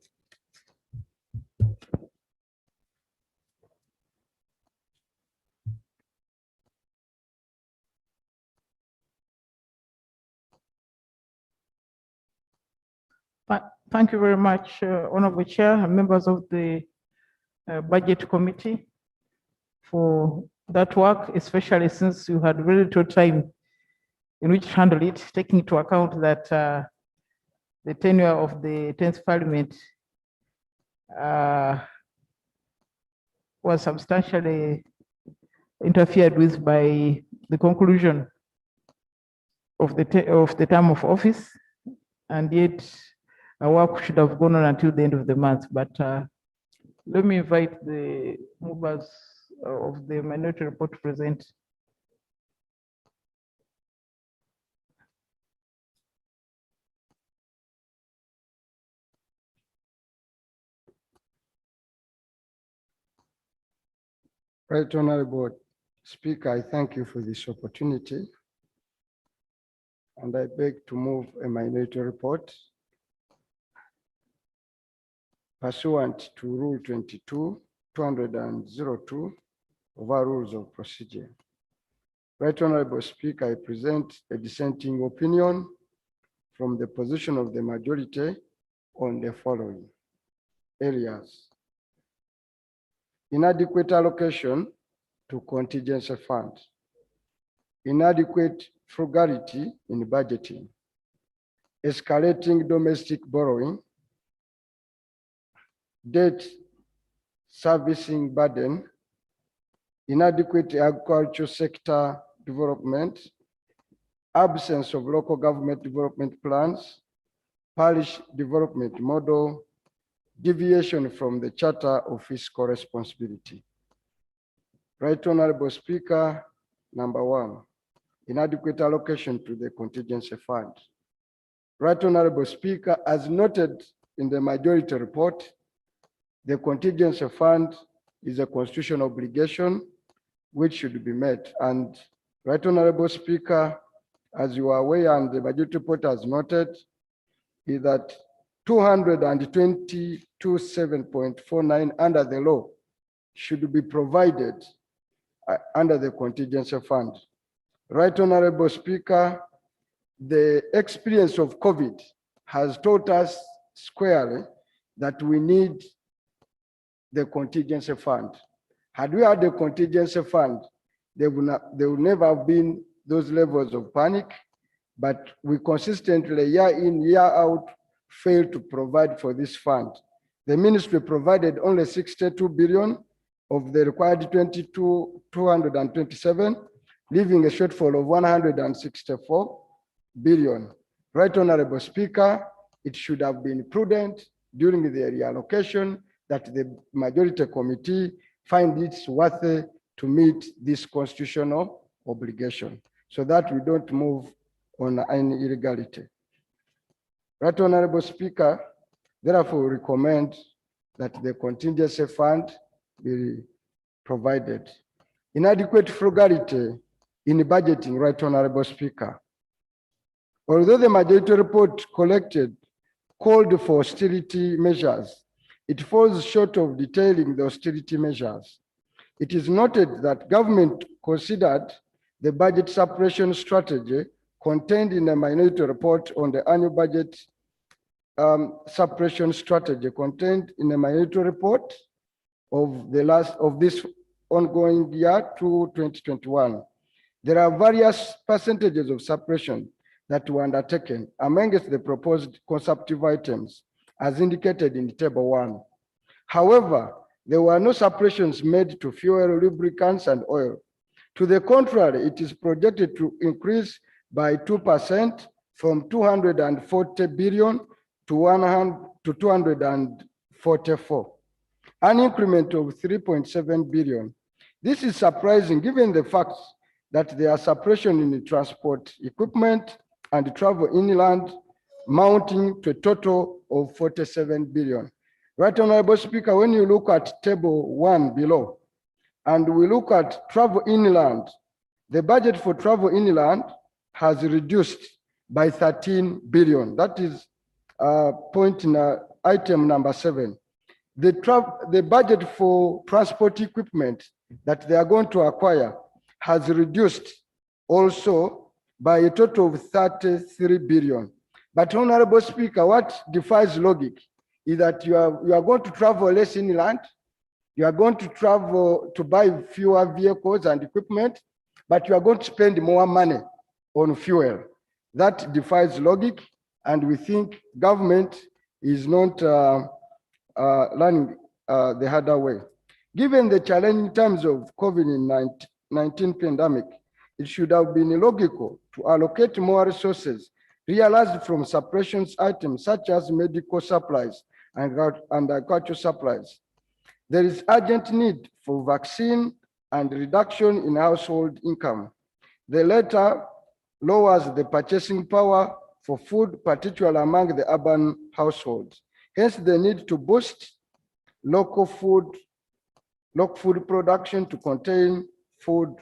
C: Thank you very much, Honorable Chair and members of the Budget Committee for that work, especially since you had very little time in which to handle it, taking into account that the tenure of the 10th Parliament was substantially interfered with by the conclusion of the term of office, and yet our work should have gone on until the end of the month. But let me invite the movers of the minority report to present.
F: Right, Honorable Speaker, I thank you for this opportunity. And I beg to move a minority report pursuant to Rule 22-202 of our Rules of Procedure. Right, Honorable Speaker, I present a dissenting opinion from the position of the majority on the following areas: inadequate allocation to contingency fund, inadequate frugality in budgeting, escalating domestic borrowing, debt servicing burden,
E: inadequate agriculture sector development, absence of local government development plans, parish development model, deviation from the Charter of Fiscal Responsibility. Right Honorable Speaker, number one, inadequate allocation to the contingency fund. Right Honorable Speaker, as noted in the majority report, the contingency fund is a constitutional obligation which should be met. And Right Honorable Speaker, as you are aware and the budget report has noted, is that 222.7.49 under the law should be provided under the contingency fund. Right Honorable Speaker, the experience of COVID has taught us squarely that we need the contingency fund. Had we had the contingency fund, there would never have been those levels of panic, but we consistently, year in, year out, fail to provide for this fund. The ministry provided only 62 billion of the required 227, leaving a shortfall of 164 billion. Right Honorable Speaker, it should have been prudent during the reallocation that the majority committee find it worthy to meet this constitutional obligation so that we don't move on any illegality. Right Honorable Speaker, therefore recommend that the contingency fund be provided. Inadequate frugality in budgeting, Right Honorable Speaker. Although the majority report collected called for austerity measures, it falls short of detailing the austerity measures. It is noted that government considered the budget suppression strategy contained in the minority report on the annual budget suppression strategy contained in the minority report of this ongoing year to 2021. There are various percentages of suppression that were undertaken amongst the proposed consumptive items as indicated in table 1. However, there were no suppressions made to fuel, lubricants, and oil. To the contrary, it is projected to increase by 2% from 240 billion to 244, an increment of 3.7 billion. This is surprising given the fact that there are suppression in the transport equipment and travel inland mounting to a total of 47 billion. Right Honorable Speaker, when you look at table 1 below, and we look at travel inland, the budget for travel inland has reduced by 13 billion. That is point in item number 7. The budget for transport equipment that they are going to acquire has reduced also by a total of 33 billion. But Honorable Speaker, what defies logic is that you are going to travel less inland, you are going to travel to buy fewer vehicles and equipment, but you are going to spend more money on fuel. That defies logic, and we think government is not learning the harder way. Given the challenging times of COVID-19 pandemic, it should have been logical to allocate more resources realized from suppressions items such as medical supplies and agricultural supplies. There is urgent need for vaccine and reduction in household income. The latter lowers the purchasing power for food, particularly among the urban households. Hence, the need to boost local food production to contain food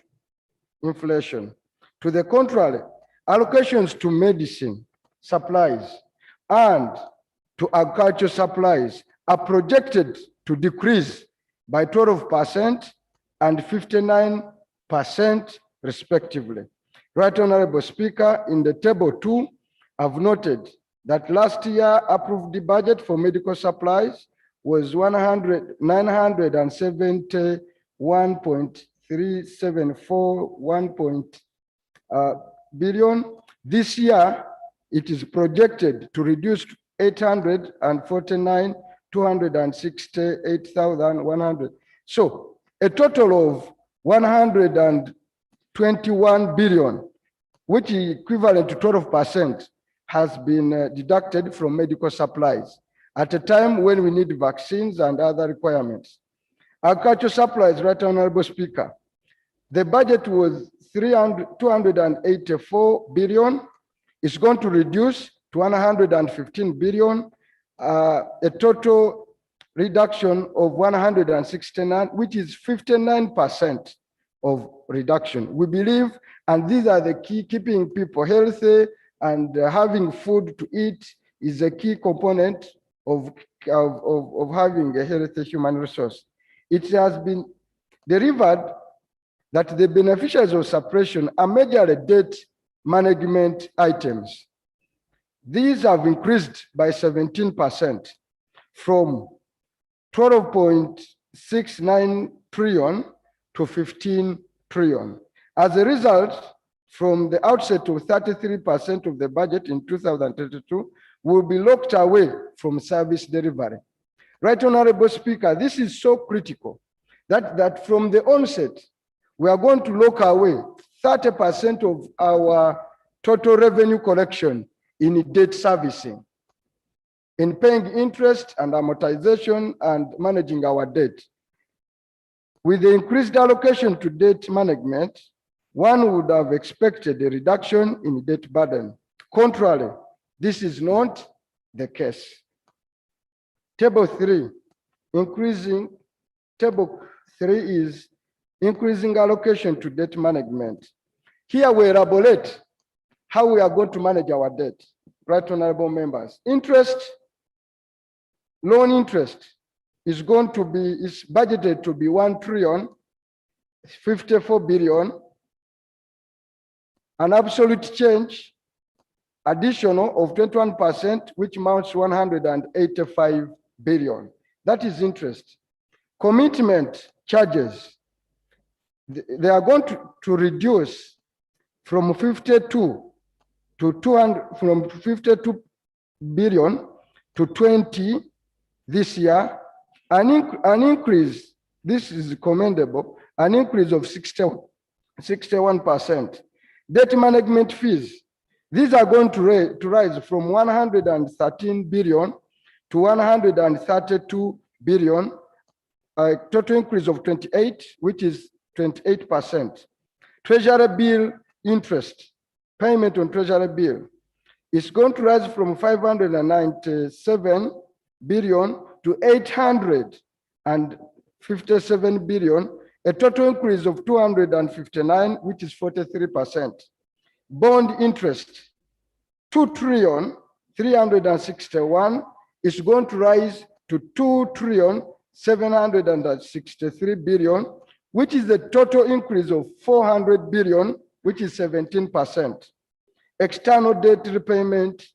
E: inflation. To the contrary, allocations to medicine supplies and to agriculture supplies are projected to decrease by 12% and 59% respectively. Right Honorable Speaker, in the table 2, I've noted that last year approved budget for medical supplies was 971.374 billion. This year, it is projected to reduce 849,268,100. So a total of 121 billion, which is equivalent to 12%, has been deducted from medical supplies at a time when we need vaccines and other requirements. Agricultural supplies, Right Honorable Speaker. The budget was 284 billion. It's going to reduce to 115 billion, a total reduction of 169, which is 59% of reduction. We believe, and these are the key, keeping people healthy and having food to eat is a key component of having a healthy human resource. It has been delivered that the beneficiaries of suppression are majorly debt management items. These have increased by 17% from 12.69 trillion to 15 trillion. As a result, from the outset of 33% of the budget in 2022 will be locked away from service delivery. Right Honorable Speaker, this is so critical that from the onset, we are going to lock away 30% of our total revenue collection in debt servicing, in paying interest and amortization and managing our debt. With the increased allocation to debt management, one would have expected a reduction in debt burden. Contrarily, this is not the case. Table 3 is increasing allocation to debt management. Here we elaborate how we are going to manage our debt. Right Honorable members, loan interest is budgeted to be 1,054 billion, an absolute change additional of 21%, which amounts to 185 billion. That is interest. Commitment charges, they are going to reduce from 52 billion to 20 this year, an increase, this is commendable, an increase of 61%. Debt management fees, these are going to rise from 113 billion to 132 billion, a total increase of 28, which is 28%. Treasury bill interest, payment on treasury bill, is going to rise from 597 billion to 857 billion, a total increase of 259, which is 43%. Bond interest, 2,361,000,000 is going to rise to 2,763 billion, which is a total increase of 400 billion, which is 17%. External debt repayment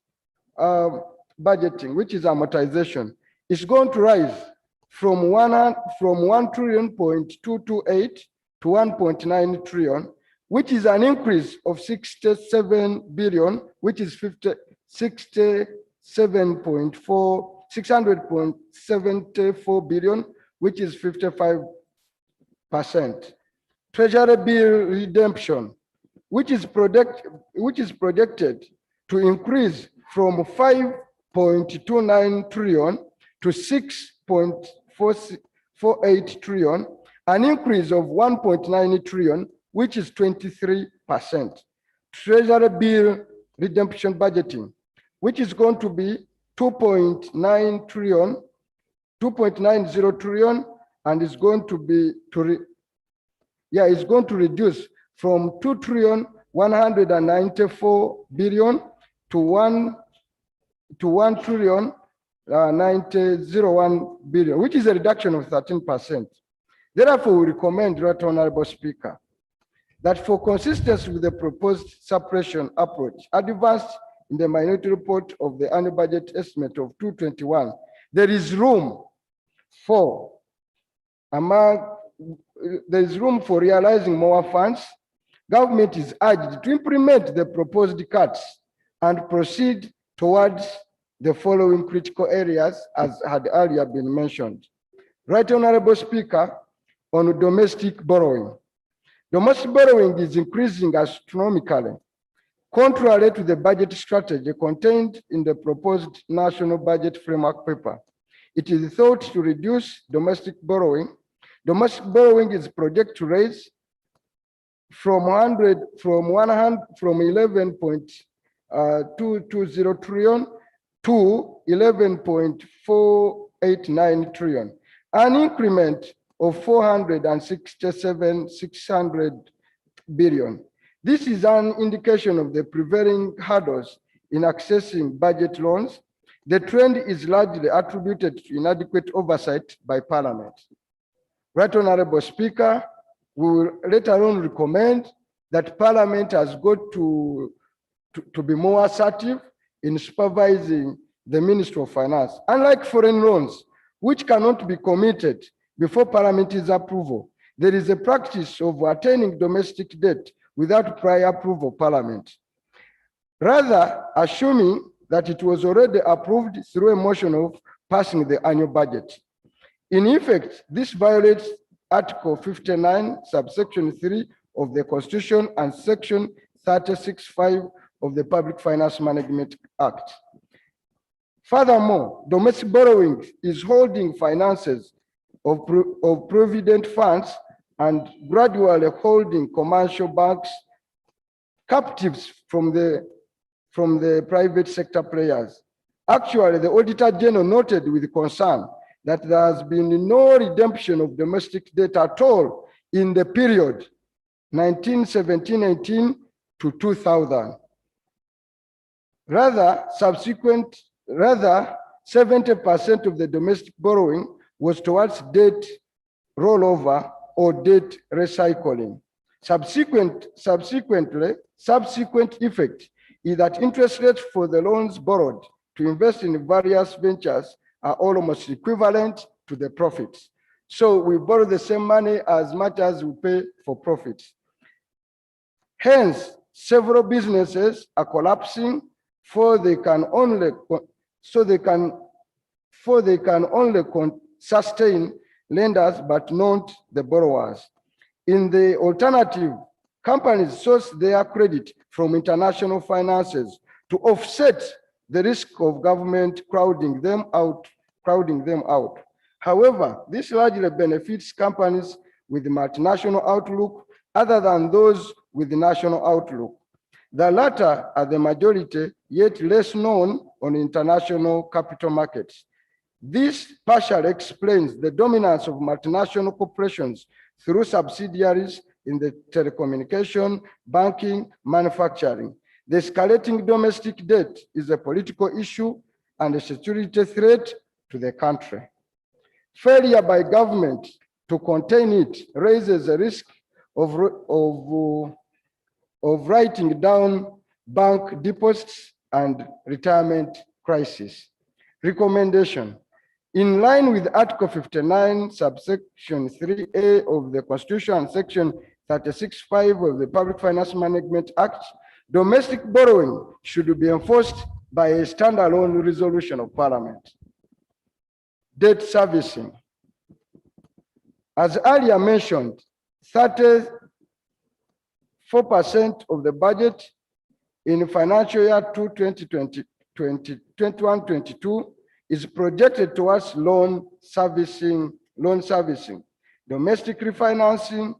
E: budgeting, which is amortization, is going to rise from 1,000,000,228 to 1.9 trillion, which is an increase of 67 billion, which is 600.74 billion, which is 55%. Treasury bill redemption, which is projected to increase from 5.29 trillion to 6.48 trillion, an increase of 1.9 trillion, which is 23%. Treasury bill redemption budgeting, which is going to be 2.90 trillion, and is going to be it's going to reduce from 2,194 billion to 1,901 billion, which is a reduction of 13%. Therefore, we recommend, Right Honorable Speaker, that for consistency with the proposed suppression approach advanced in the minority report of the annual budget estimate of 221, there is room for realizing more funds. Government is urged to implement the proposed cuts and proceed towards the following critical areas as had earlier been mentioned. Right Honorable Speaker, on domestic borrowing, Domestic borrowing is increasing astronomically, contrary to the budget strategy contained in the proposed national budget framework paper. It is thought to reduce domestic borrowing. Domestic borrowing is projected to raise from 11.220 trillion to 11.489 trillion, an increment of 467,600 billion. This is an indication of the prevailing hurdles in accessing budget loans. The trend is largely attributed to inadequate oversight by Parliament. Right Honorable Speaker, we will later on recommend that Parliament has got to be more assertive in supervising the Ministry of Finance. Unlike foreign loans, which cannot be committed before Parliament's approval, there is a practice of attaining domestic debt without prior approval of Parliament. Rather, assuming that it was already approved through a motion of passing the annual budget. In effect, this violates Article 59, subsection 3 of the Constitution and Section 36(5) of the Public Finance Management Act. Furthermore, domestic borrowing is holding finances of provident funds and gradually holding commercial banks captives from the private sector players. Actually, the Auditor General noted with concern that there has been no redemption of domestic debt at all in the period 1917-18 to 2000. Rather, 70% of the domestic borrowing was towards debt rollover or debt recycling. Subsequent effect is that interest rates for the loans borrowed to invest in various ventures are almost equivalent to the profits. So we borrow the same money as much as we pay for profits. Hence, several businesses are collapsing for they can only sustain lenders but not the borrowers. In the alternative, companies source their credit from international finances to offset the risk of government crowding them out. However, this largely benefits companies with multinational outlook other than those with the national outlook. The latter are the majority, yet less known on international capital markets. This partially explains the dominance of multinational corporations through subsidiaries in the telecommunication, banking, manufacturing. The escalating domestic debt is a political issue and a security threat to the country. Failure by government to contain it raises a risk of writing down bank deposits and retirement crisis. Recommendation. In line with Article 59, subsection 3A of the Constitution and Section 36(5) of the Public Finance Management Act, domestic borrowing should be enforced by a standalone resolution of Parliament. Debt servicing. As earlier mentioned, 34% of the budget in financial year 2021-22 is projected towards loan servicing, domestic refinancing,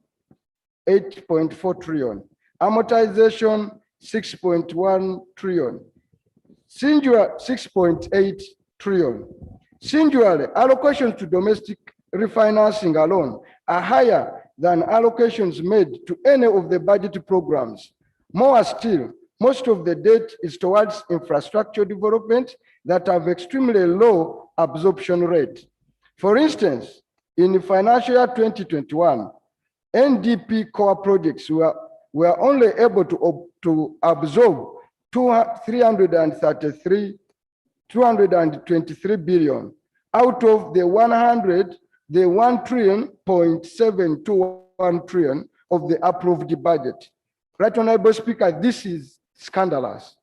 E: 8.4 trillion, amortization, 6.1 trillion, singular 6.8 trillion. Singularly, allocations to domestic refinancing alone are higher than allocations made to any of the budget programs. More still, most of the debt is towards infrastructure development that have extremely low absorption rate. For instance, in financial year 2021, NDP core projects were only able to absorb 223 billion out of the 1.721 trillion of the approved budget. Right Honorable Speaker, this is scandalous.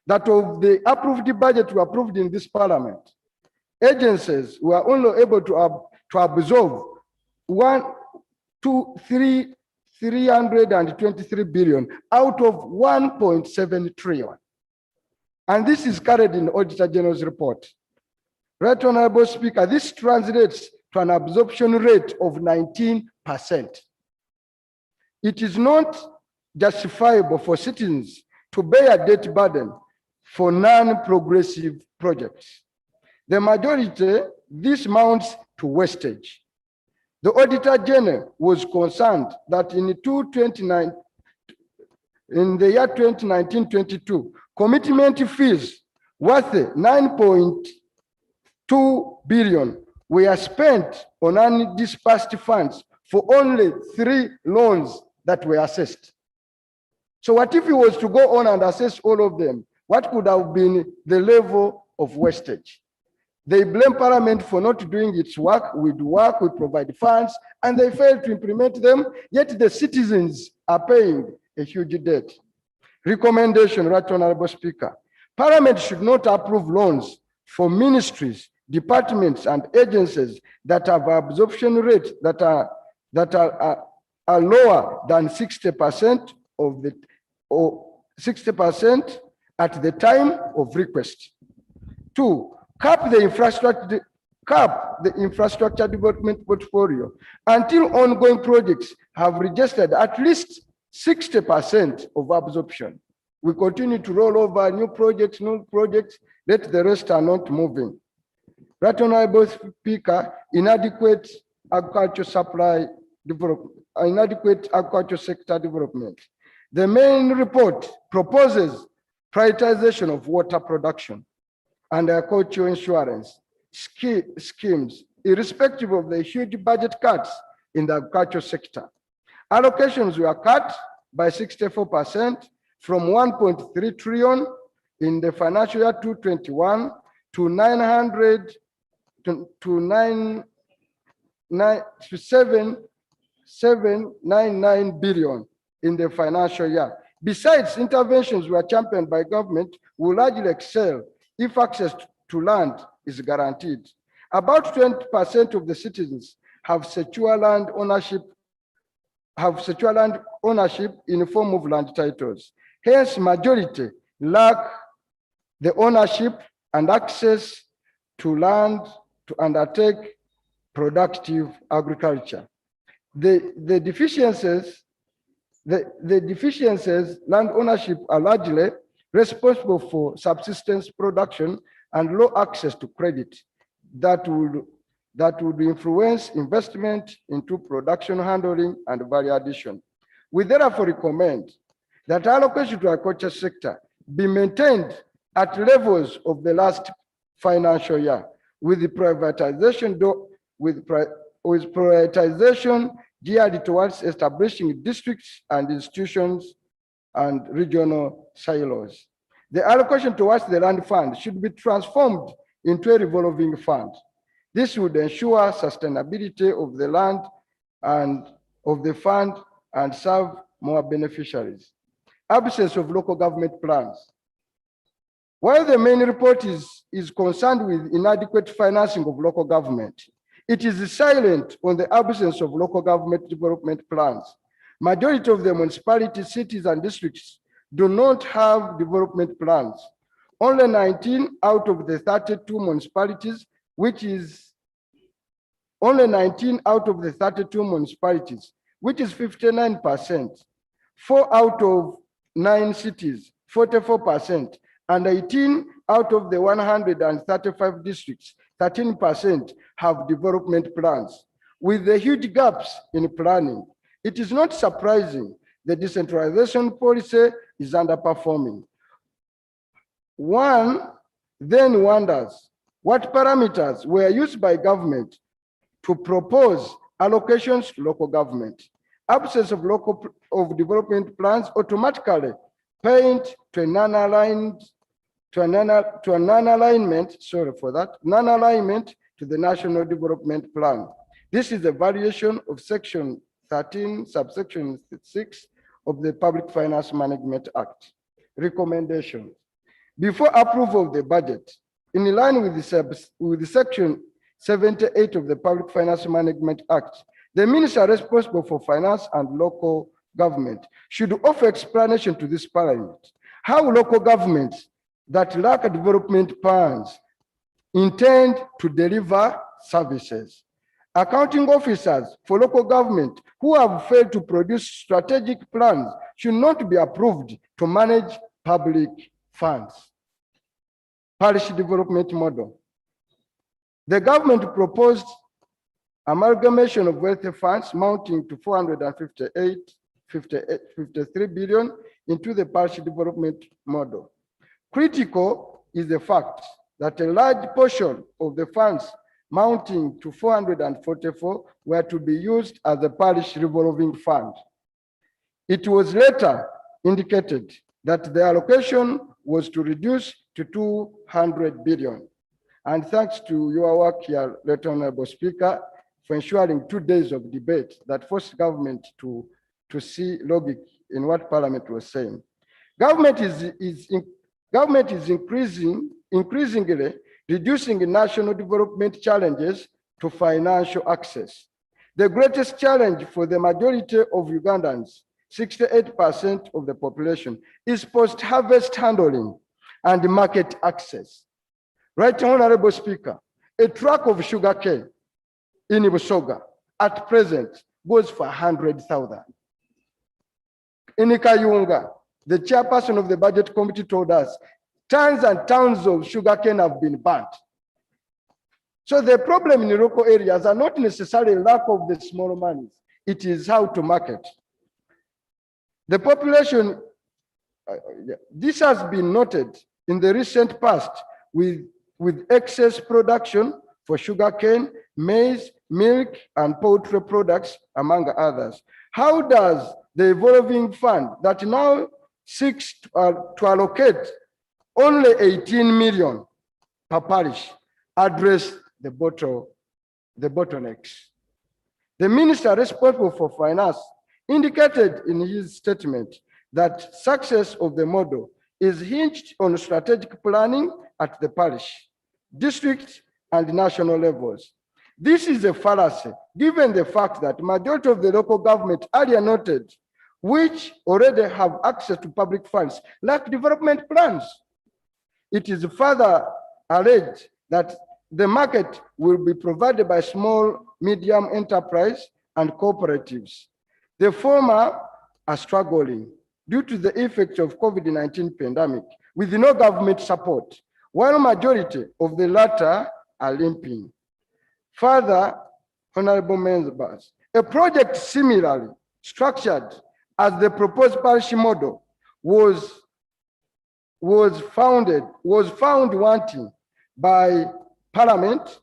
E: That of the approved budget we approved in this Parliament, agencies were only able to absorb 323 billion out of 1.7 trillion. And this is carried in the Auditor General's report. Right Honorable Speaker, this translates to an absorption rate of 19%. It is not justifiable for citizens to bear a debt burden for non-progressive projects. The majority, this amounts to wastage. The Auditor General was concerned that in the year 2019-22, commitment fees worth 9.2 billion were spent on undisbursed funds for only 3 loans that were assessed. So what if he was to go on and assess all of them? What could have been the level of wastage? They blame Parliament for not doing its work. We do work, we provide funds, and they fail to implement them, yet the citizens are paying a huge debt. Recommendation, Right Honorable Speaker. Parliament should not approve loans for ministries, departments, and agencies that have absorption rates that are lower than 60% of the, or 60% at the time of request. 2, cap the infrastructure development portfolio until ongoing projects have registered at least 60% of absorption. We continue to roll over new projects, let the rest are not moving. Right Honorable Speaker, inadequate agriculture supply development, inadequate agriculture sector development. The main report proposes prioritization of water production and agricultural insurance schemes, irrespective of the huge budget cuts in the agricultural sector. Allocations were cut by 64% from 1.3 trillion in the financial year 2021 to 799 billion in the financial year. Besides, interventions were championed by government will largely excel if access to land is guaranteed. About 20% of the citizens have secure land ownership in the form of land titles. Hence, majority lack the ownership and access to land to undertake productive agriculture. The deficiencies, land ownership are largely responsible for subsistence production and low access to credit that would influence investment into production handling and value addition. We therefore recommend that allocation to agriculture sector be maintained at levels of the last financial year, with the privatization geared towards establishing districts and institutions and regional silos. The allocation towards the land fund should be transformed into a revolving fund. This would ensure sustainability of the land and of the fund and serve more beneficiaries. Absence of local government plans. While the main report is concerned with inadequate financing of local government, it is silent on the absence of local government development plans. Majority of the municipalities, cities, and districts do not have development plans. Only 19 out of the 32 municipalities, which is 59%, 4 out of 9 cities, 44%, and 18 out of the 135 districts, 13% have development plans. With the huge gaps in planning, it is not surprising the decentralization policy is underperforming. One then wonders what parameters were used by government to propose allocations to local government. Absence of development plans automatically point to a non-alignment to the National Development Plan. This is a variation of Section 13, subsection 6 of the Public Finance Management Act. Recommendation. Before approval of the budget, in line with the Section 78 of the Public Finance Management Act, The minister responsible for finance and local government should offer explanation to this parliament how local governments that lack development plans intend to deliver services. Accounting officers for local government who have failed to produce strategic plans should not be approved to manage public funds. Parish development model. The government proposed amalgamation of wealthy funds mounting to 453 billion into the parish development model. Critical is the fact that a large portion of the funds mounting to 444 were to be used as a parish revolving fund. It was later indicated that the allocation was to reduce to 200 billion. And thanks to your work here, Right Honorable Speaker, for ensuring 2 days of debate that forced government to see logic in what Parliament was saying. Government is increasingly reducing national development challenges to financial access. The greatest challenge for the majority of Ugandans, 68% of the population, is post-harvest handling and market access. Right Honorable Speaker, a truck of sugarcane in Busoga at present goes for 100,000. In Kayunga, the chairperson of the budget committee told us tons and tons of sugarcane have been burnt. So the problem in the local areas are not necessarily lack of the small money. It is how to market. The population, this has been noted in the recent past with excess production for sugarcane, maize, milk, and poultry products, among others. How does the evolving fund that now seeks to allocate only 18 million per parish address the bottlenecks? The minister responsible for finance indicated in his statement that success of the model is hinged on strategic planning at the parish, district, and national levels. This is a fallacy, given the fact that majority of the local government earlier noted, which already have access to public funds, lack development plans. It is further alleged that the market will be provided by small, medium enterprise and cooperatives. The former are struggling due to the effects of COVID-19 pandemic with no government support, while majority of the latter are limping. Further, honorable members, a project similarly structured as the proposed parish model was found wanting by Parliament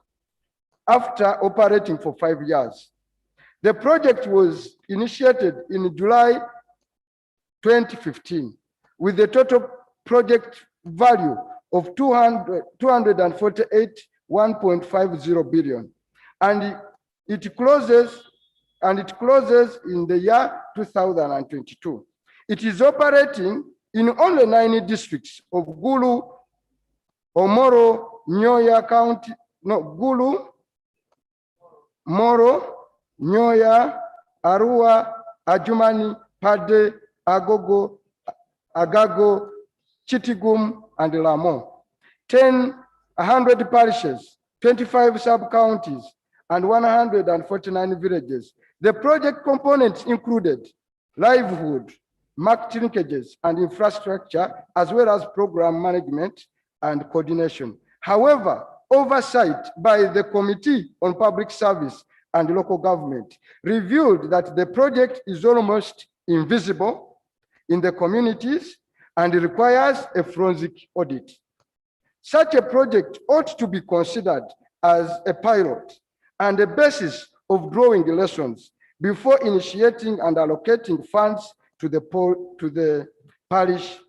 E: after operating for 5 years. The project was initiated in July 2015 with a total project value of 248.150 billion, and it closes in the year 2022. It is operating in only 9 districts of Gulu, Omoro, Nyoya County, Gulu, Moro, Nyoya, Arua, Ajumani, Pade, Agogo, Agago, Chitigum, and Lamon. 100 parishes, 25 sub-counties, and 149 villages. The project components included livelihood, market linkages, and infrastructure, as well as program management and coordination. However, oversight by the Committee on Public Service and Local Government revealed that the project is almost invisible in the communities and requires a forensic audit. Such a project ought to be considered as a pilot and a basis of drawing lessons before initiating and allocating funds to the parish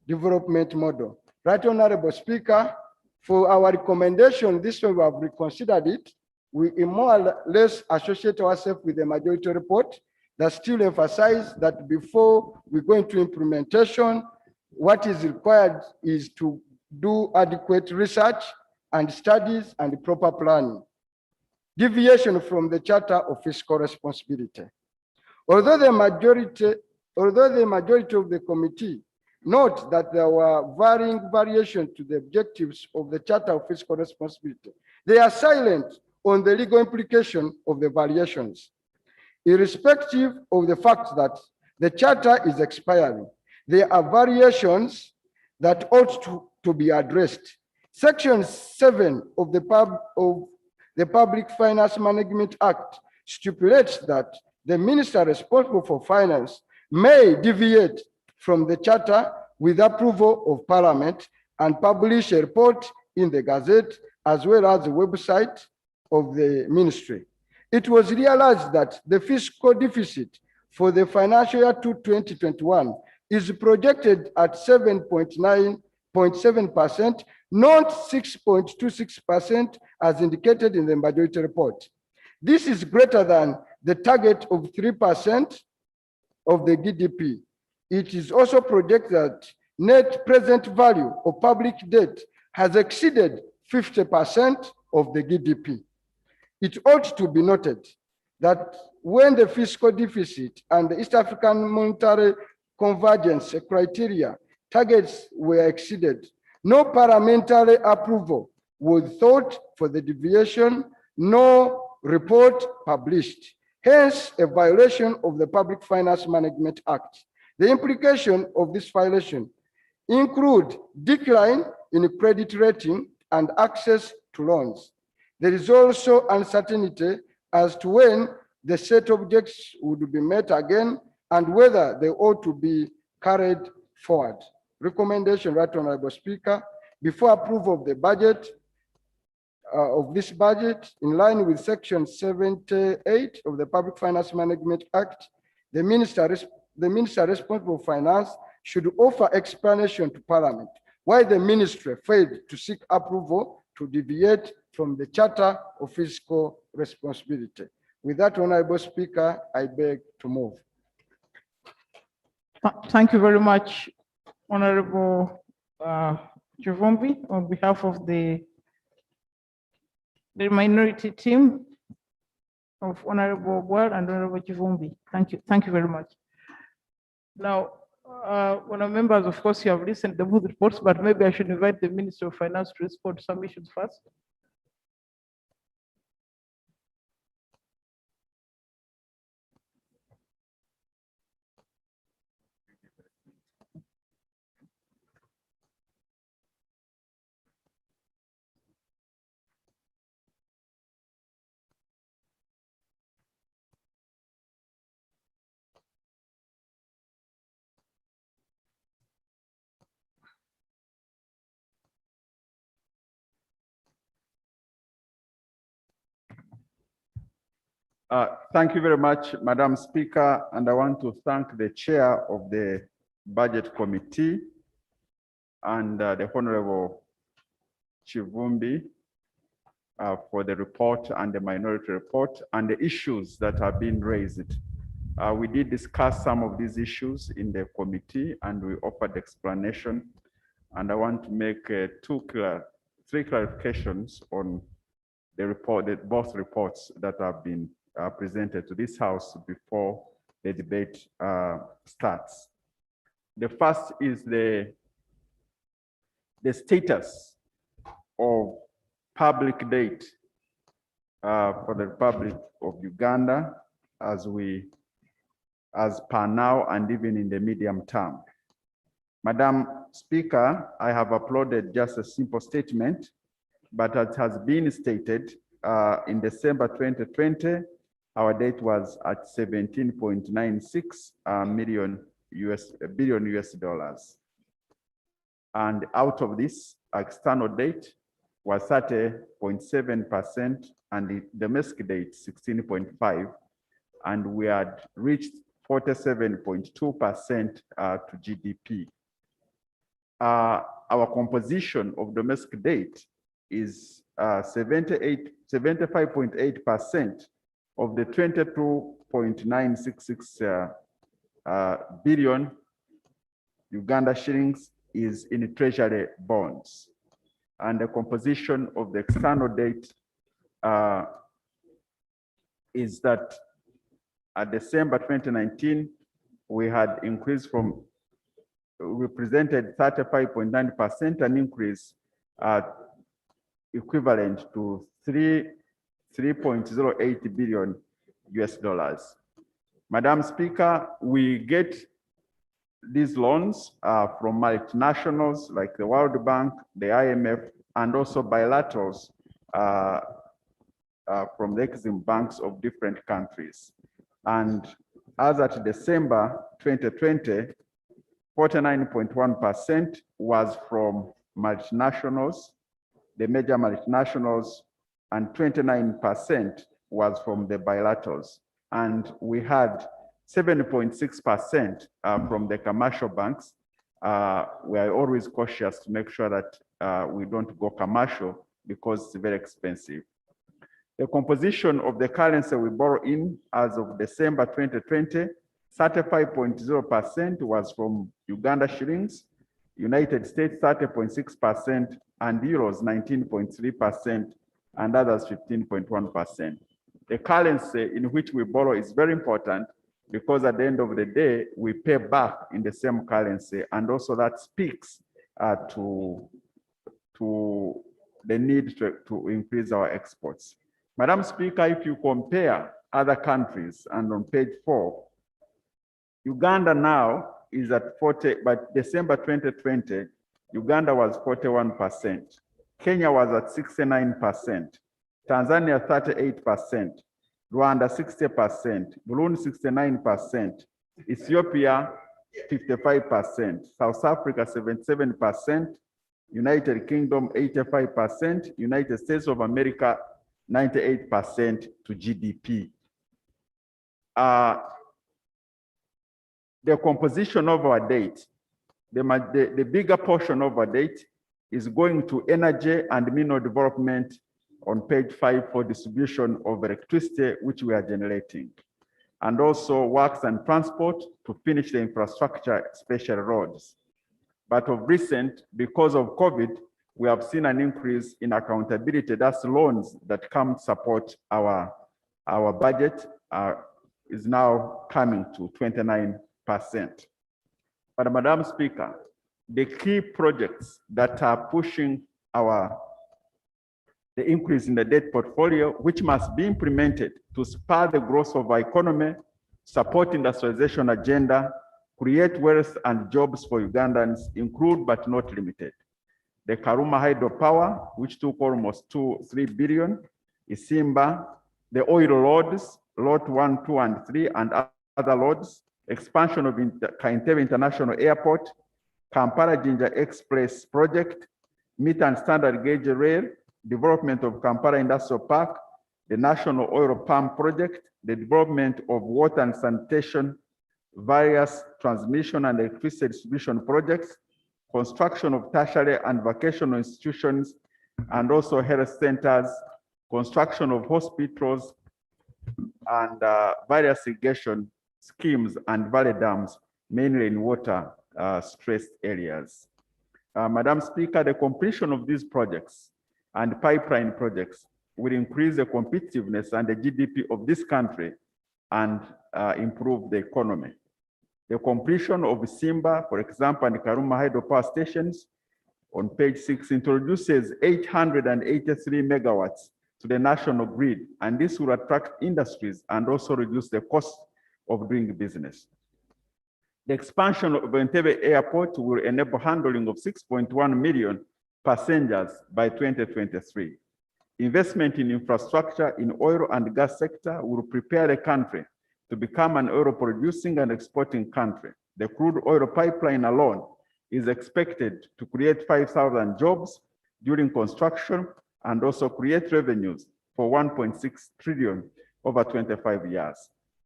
E: development model. Right Honorable Speaker, for our recommendation, this way we have reconsidered it. We more or less associate ourselves with the majority report that still emphasize that before we go into implementation, what is required is to do adequate research and studies and proper planning. deviation from the Charter of Fiscal Responsibility. Although the majority of the committee note that there were varying variations to the objectives of the Charter of Fiscal Responsibility, they are silent on the legal implication of the variations. Irrespective of the fact that the Charter is expiring, there are variations that ought to be addressed. Section 7 of the Public Finance Management Act stipulates that the minister responsible for finance may deviate from the charter with approval of Parliament and publish a report in the Gazette as well as the website of the ministry. It was realized that the fiscal deficit for the financial year 2021 is projected at 7.9.7%, not 6.26% as indicated in the majority report. This is greater than the target of 3% of the GDP. It is also projected that net present value of public debt has exceeded 50% of the GDP. It ought to be noted that when the fiscal deficit and the East African monetary convergence criteria targets were exceeded, no parliamentary approval was sought for the deviation, no report published. Hence, a violation of the Public Finance Management Act. The implication of this violation include decline in credit rating and access to loans. There is also uncertainty as to when the set objects would be met again and whether they ought to be carried forward. Recommendation, Right Honorable Speaker, before approval of the budget, of this budget, in line with Section 78 of the Public Finance Management Act, the minister responsible for finance should offer explanation to Parliament why the ministry failed to seek approval to deviate from the Charter of Fiscal Responsibility. With that, Honorable Speaker, I beg to move.
C: Thank you very much, Honorable Chivumbi, on behalf of the minority team of Honorable Gwal and Honorable Chivumbi. Thank you. Thank you very much. Now, honorable members, of course, you have listened to the both reports, but maybe I should invite the Minister of Finance to respond to some issues first.
H: Thank you very much, Madam Speaker, and I want to thank the chair of the Budget Committee and the Honorable Chivumbi for the report and the minority report and the issues that have been raised. We did discuss some of these issues in the committee and we offered explanation, and I want to make three clarifications on the report, both reports that have been presented to this House before the debate starts. The first is the status of public debt for the Republic of Uganda as per now and even in the medium term. Madam Speaker, I have uploaded just a simple statement, but as has been stated, in December 2020, our debt was at 17.96 billion US dollars. And out of this, external debt was 30.7% and the domestic debt 16.5%, and we had reached 47.2% to GDP. Our composition of domestic debt is 75.8% of the 22.966 billion Uganda shillings is in treasury bonds. And the composition of the external debt is that at December 2019, we had increased from, represented 35.9%, an increase equivalent to $3.08 billion US. Madam Speaker, we get these loans from multinationals like the World Bank, the IMF, and also bilaterals from the Exim banks of different countries. And as at December 2020, 49.1% was from multinationals, the major multinationals, and 29% was from the bilaterals. And we had 7.6% from the commercial banks. We are always cautious to make sure that we don't go commercial because it's very expensive. The composition of the currency we borrow in as of December 2020, 35.0% was from Uganda shillings, United States 30.6%, and euros 19.3%, and others 15.1%. The currency in which we borrow is very important because at the end of the day, we pay back in the same currency, and also that speaks to the need to increase our exports. Madam Speaker, if you compare other countries, and on page 4, Uganda now is at 40, but December 2020, Uganda was 41%, Kenya was at 69%, Tanzania 38%, Rwanda 60%, Burundi 69%, Ethiopia 55%, South Africa 77%, United Kingdom 85%, United States of America 98% to GDP. The composition of our debt, the bigger portion of our debt is going to energy and mineral development on page 5 for distribution of electricity, which we are generating, and also works and transport to finish the infrastructure, especially roads. But of recent, because of COVID, we have seen an increase in accountability. That's loans that come support our budget is now coming to 29%. But Madam Speaker, the key projects that are pushing the increase in the debt portfolio, which must be implemented to spur the growth of our economy, support industrialization agenda, create wealth and jobs for Ugandans, include but not limited. The Karuma hydropower, which took almost 3 billion, Isimba, the oil roads, Lot 1, 2, and 3, and other roads, expansion of Kaintewe International Airport, Kampala Jinja Express project, meet and standard gauge rail, development of Kampala Industrial Park, the National Oil Palm Project, the development of water and sanitation, various transmission and electricity distribution projects, construction of tertiary and vocational institutions, and also health centers, construction of hospitals, and various irrigation schemes and valley dams, mainly in water stressed areas. Madam Speaker, the completion of these projects and pipeline projects will increase the competitiveness and the GDP of this country and improve the economy. The completion of Simba, for example, and Karuma hydropower stations on page 6 introduces 883 megawatts to the national grid, and this will attract industries and also reduce the cost of doing business. The expansion of Entebbe Airport will enable handling of 6.1 million passengers by 2023. Investment in infrastructure in oil and gas sector will prepare the country to become an oil producing and exporting country. The crude oil pipeline alone is expected to create 5,000 jobs during construction and also create revenues for 1.6 trillion over 25 years.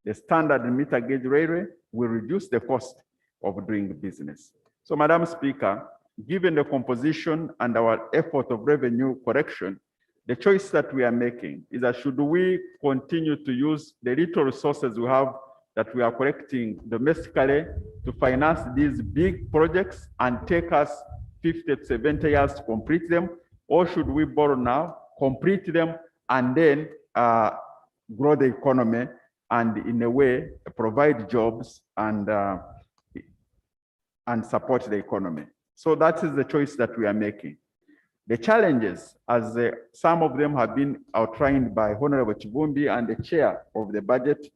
H: The standard meter gauge railway will reduce the cost of doing business. So, Madam Speaker, given the composition and our effort of revenue correction, the choice that we are making is that should we continue to use the little resources we have that we are collecting domestically to finance these big projects and take us 50 to 70 years to complete them, or should we borrow now, complete them, and then grow the economy and in a way provide jobs and support the economy. So that is the choice that we are making. The challenges, as some of them have been outlined by Honorable Chivumbi and the chair of the budget,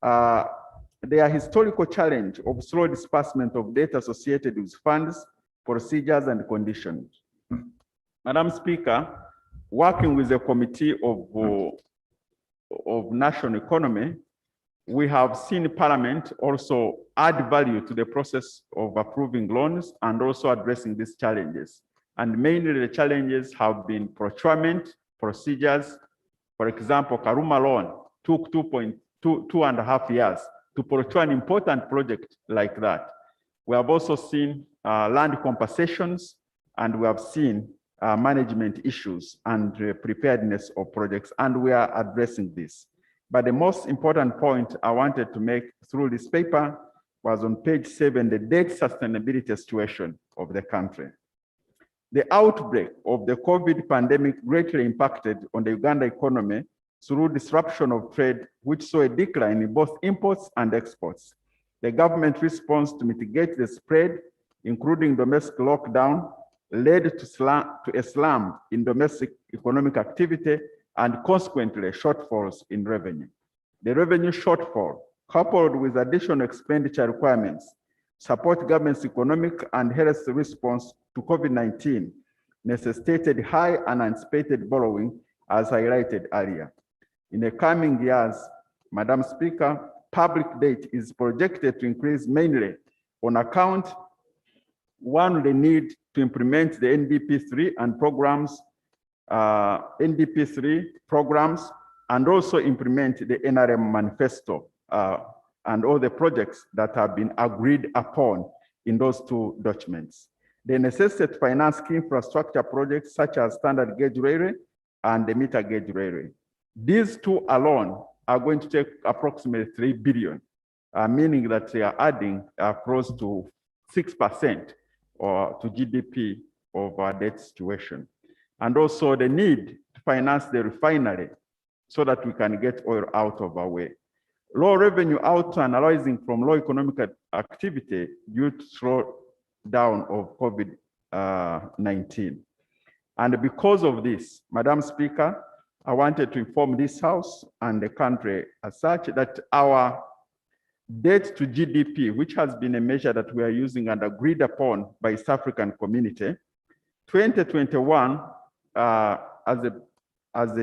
H: they are historical challenge of slow disbursement of data associated with funds, procedures, and conditions. Madam Speaker, working with the Committee of National Economy, we have seen Parliament also add value to the process of approving loans and also addressing these challenges. And mainly the challenges have been procurement procedures. For example, Karuma loan took 2.5 years to procure an important project like that. We have also seen land compensations, and we have seen management issues and preparedness of projects, and we are addressing this. But the most important point I wanted to make through this paper was on page 7, the debt sustainability situation of the country. The outbreak of the COVID pandemic greatly impacted on the Uganda economy through disruption of trade, which saw a decline in both imports and exports. The government response to mitigate the spread, including domestic lockdown, led to a slump in domestic economic activity and consequently shortfalls in revenue. The revenue shortfall, coupled with additional expenditure requirements, support government's economic and health response to COVID-19, necessitated high and anticipated borrowing, as highlighted earlier. In the coming years, Madam Speaker, public debt is projected to increase mainly on account, one, the need to implement the NDP3 and programs, and also implement the NRM manifesto and all the projects that have been agreed upon in those two documents. They necessitate finance key infrastructure projects such as standard gauge railway and the meter gauge railway. These two alone are going to take approximately 3 billion, meaning that they are adding close to 6% or to GDP of our debt situation. And also the need to finance the refinery so that we can get oil out of our way. Low revenue outturn arising from low economic activity due to slow down of COVID-19. And because of this, Madam Speaker, I wanted to inform this House and the country as such that our debt to GDP, which has been a measure that we are using and agreed upon by East African community, 2021, as the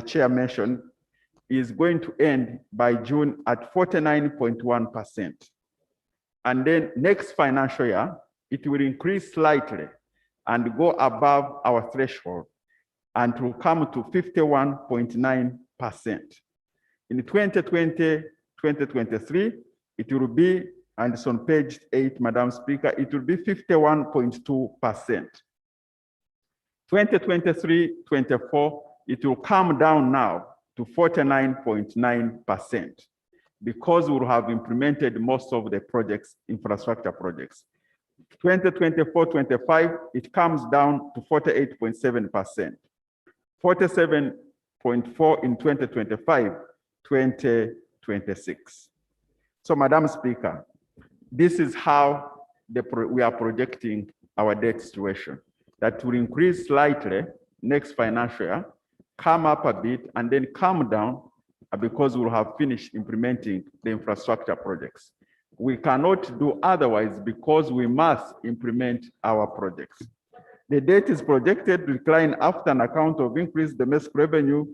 H: chair mentioned, is going to end by June at 49.1%. And then next financial year, it will increase slightly and go above our threshold and will come to 51.9%. In 2020-2023, it will be, and it's on page 8, Madam Speaker, it will be 51.2%. 2023-24, it will come down now to 49.9% because we will have implemented most of the projects, infrastructure projects. 2024-25, it comes down to 48.7%, 47.4% in 2025-2026. So, Madam Speaker, this is how we are projecting our debt situation. That will increase slightly next financial year, come up a bit, and then come down because we'll have finished implementing the infrastructure projects. We cannot do otherwise because we must implement our projects. The debt is projected to decline after an account of increased domestic revenue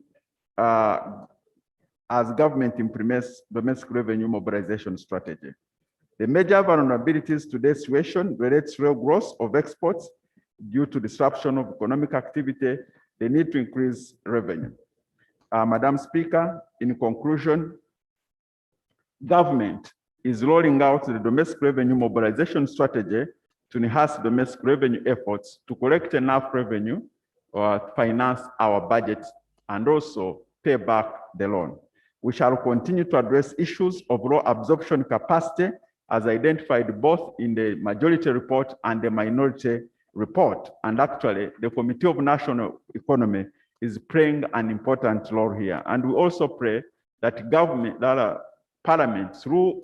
H: as government implements domestic revenue mobilization strategy. The major vulnerabilities to this situation relate to real growth of exports due to disruption of economic activity. They need to increase revenue. Madam Speaker, in conclusion, government is rolling out the domestic revenue mobilization strategy to enhance domestic revenue efforts to collect enough revenue or finance our budget and also pay back the loan. We shall continue to address issues of low absorption capacity as identified both in the majority report and the minority report. And actually, the Committee of National Economy is playing an important role here. And we also pray that government, that parliament, through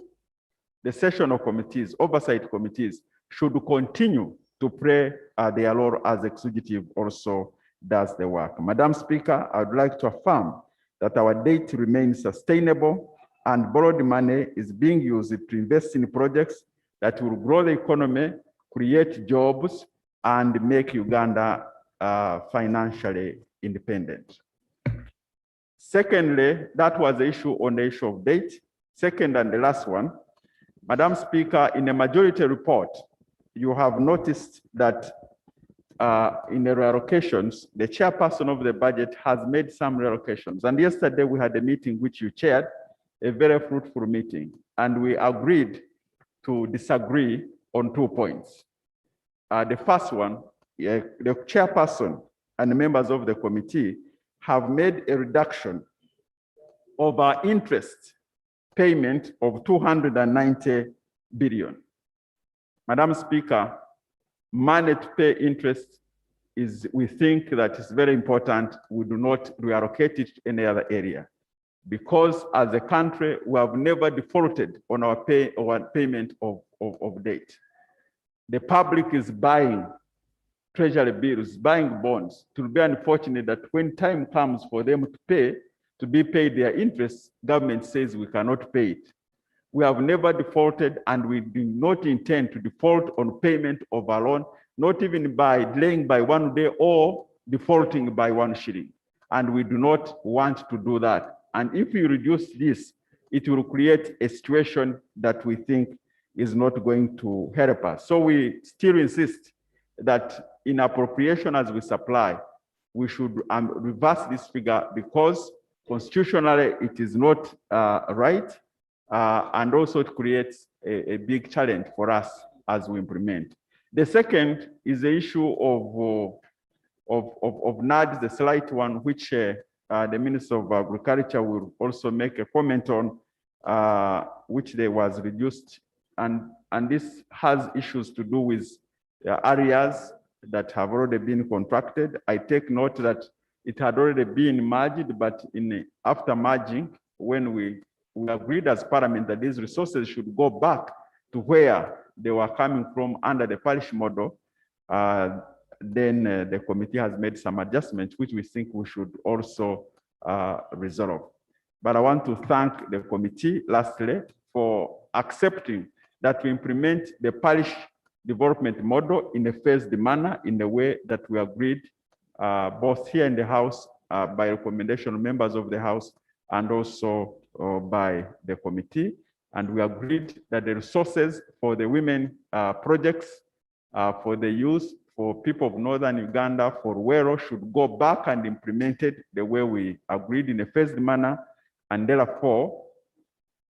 H: the sessional committees, oversight committees, should continue to play their role as executive also does the work. Madam Speaker, I would like to affirm that our debt remains sustainable and borrowed money is being used to invest in projects that will grow the economy, create jobs, and make Uganda financially independent. Secondly, that was the issue on the issue of debt. Second and the last one, Madam Speaker, in a majority report, you have noticed that in the reallocations, the chairperson of the budget has made some reallocations. And yesterday we had a meeting which you chaired, a very fruitful meeting, and we agreed to disagree on 2 points. The first one, the chairperson and the members of the committee have made a reduction of our interest payment of 290 billion. Madam Speaker, money to pay interest is, we think that it's very important. We do not reallocate it to any other area, because as a country, we have never defaulted on our payment of debt. The public is buying treasury bills, buying bonds. It will be unfortunate that when time comes for them to be paid their interest, government says we cannot pay it. We have never defaulted, and we do not intend to default on payment of our loan, not even by delaying by 1 day or defaulting by 1 shilling. And we do not want to do that. And if we reduce this, it will create a situation that we think is not going to help us. So we still insist that in appropriation as we supply, we should reverse this figure, because constitutionally it is not right. And also it creates a big challenge for us as we implement. The second is the issue of NADS, the slight one, which the Minister of Agriculture will also make a comment on, which there was reduced. And this has issues to do with areas that have already been contracted. I take note that it had already been merged, but after merging, when we agreed as Parliament that these resources should go back to where they were coming from under the parish model, then the committee has made some adjustments, which we think we should also resolve. But I want to thank the committee, lastly, for accepting that we implement the parish development model in a phased manner, in the way that we agreed both here in the House by recommendation of members of the House and also by the committee. And we agreed that the resources for the women projects, for the youth, for people of Northern Uganda, for Wero, should go back and implemented the way we agreed in a phased manner. And therefore,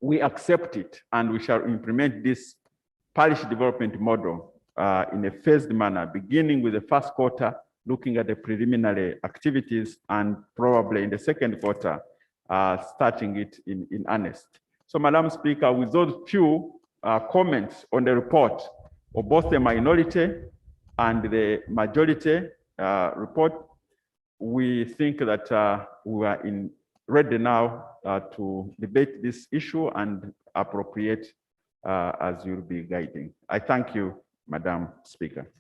H: we accept it, and we shall implement this parish development model in a phased manner, beginning with the first quarter, looking at the preliminary activities, and probably in the second quarter, starting it in earnest. So, Madam Speaker, with those few comments on the report of both the minority and the majority report, we think that we are ready now to debate this issue and appropriate as you'll be guiding. I thank you, Madam Speaker.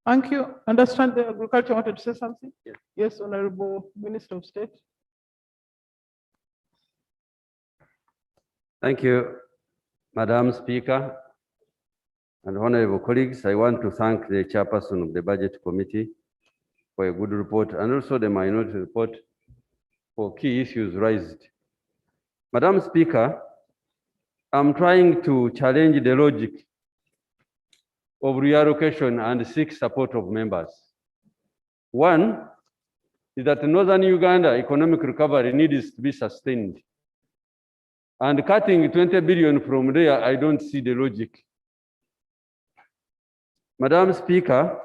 C: Thank you. Understand the agriculture wanted to say something? Yes, yes, Honorable Minister of State.
K: Thank you, Madam Speaker and honorable colleagues. I want to thank the chairperson of the Budget Committee for a good report, and also the minority report for key issues raised. Madam Speaker, I'm trying to challenge the logic of reallocation and seek support of members. One is that Northern Uganda economic recovery needs to be sustained. And cutting 20 billion from there, I don't see the logic. Madam Speaker,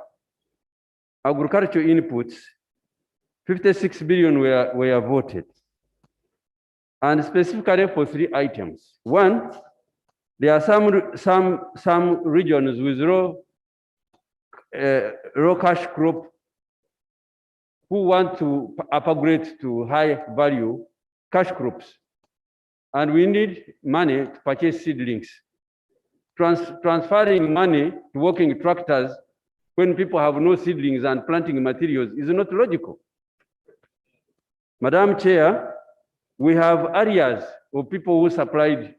K: agricultural inputs, 56 billion were voted. And specifically for 3 items. One, there are some regions with low cash crop who want to upgrade to high value cash crops. And we need money to purchase seedlings. Transferring money to working tractors when people have no seedlings and planting materials is not logical. Madam Chair, we have areas of people who supplied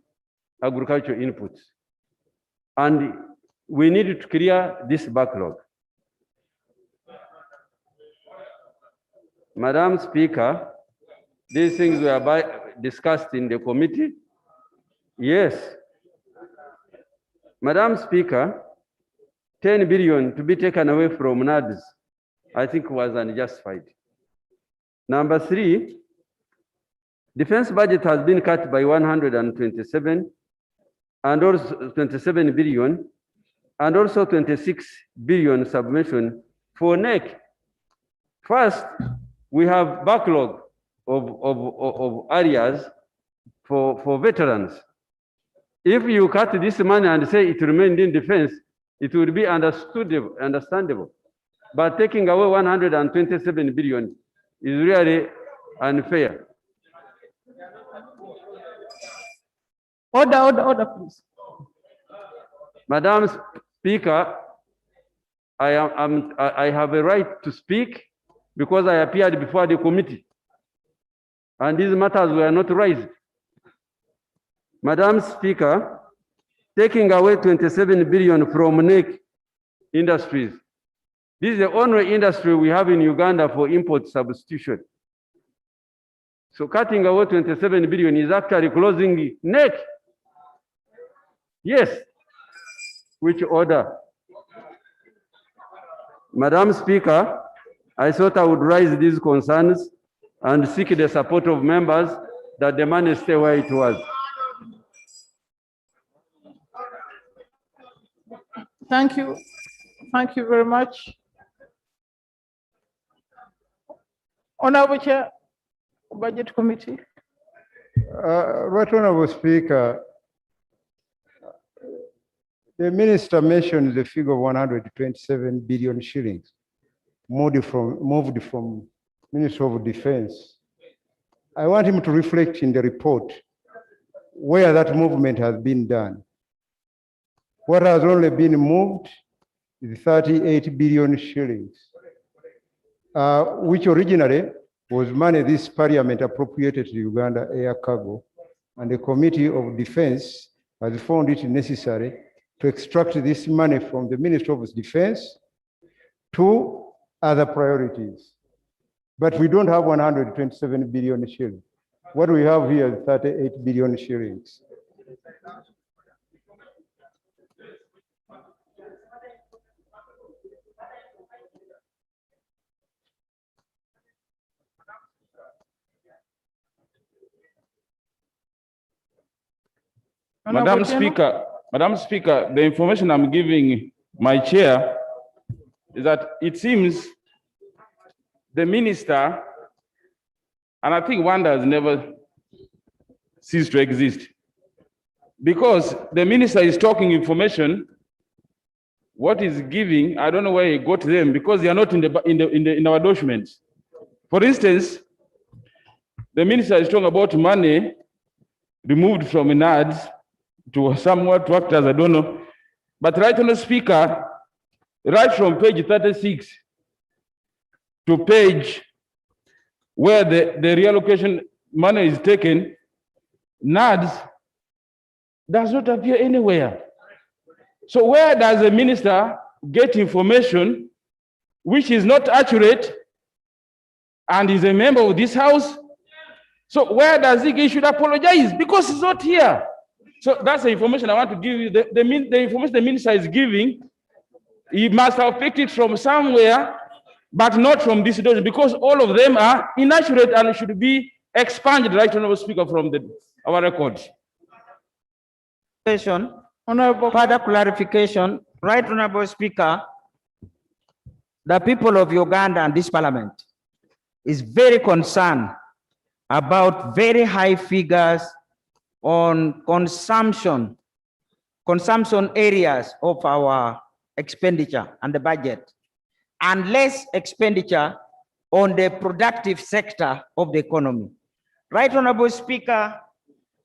K: agricultural inputs, and we need to clear this backlog. Madam Speaker, these things were discussed in the committee. Yes. Madam Speaker, 10 billion to be taken away from NADS, I think was unjustified. Number 3, defense budget has been cut by 127 and also 27 billion and also 26 billion submission for NEC. First, we have backlog of areas for veterans. If you cut this money and say it remained in defense, it would be understandable. But taking away 127 billion is really unfair.
C: Order, please.
K: Madam Speaker, I have a right to speak because I appeared before the committee, and these matters were not raised. Madam Speaker, taking away 27 billion from NEC industries. This is the only industry we have in Uganda for import substitution. So cutting away 27 billion is actually closing NEC. Yes. Which order? Madam Speaker, I thought I would raise these concerns and seek the support of members that the money stay where it was.
C: Thank you. Thank you very much. Honorable Chair, Budget Committee.
J: Right Honorable Speaker, the minister mentioned the figure of 127 billion shillings moved from Ministry of Defense. I want him to reflect in the report where that movement has been done. What has only been moved is 38 billion shillings, which originally was money this parliament appropriated to Uganda Air Cargo, and the Committee of Defense has found it necessary to extract this money from the Ministry of Defense to other priorities. But we don't have 127 billion shillings. What we have here is 38 billion shillings.
C: Honorable Chairman.
L: Madam Speaker, the information I'm giving my chair is that it seems the minister, and I think wonder has never ceased to exist, because the minister is talking information. What is giving, I don't know where he got them, because they are not in our documents. For instance, the minister is talking about money removed from NADS to somewhat tractors, I don't know. But right on the speaker, right from page 36 to page where the reallocation money is taken, NADS does not appear anywhere. So where does the minister get information which is not accurate and is a member of this house? So where does he should apologize? Because he's not here. So that's the information I want to give you. The information the minister is giving, he must have picked it from somewhere, but not from this document, because all of them are inaccurate and should be expunged, right, Honorable Speaker, from our records.
I: Further clarification, right, Honorable Speaker, the people of Uganda and this parliament is very concerned about very high figures on consumption areas of our expenditure and the budget, and less expenditure on the productive sector of the economy. Right Honorable Speaker,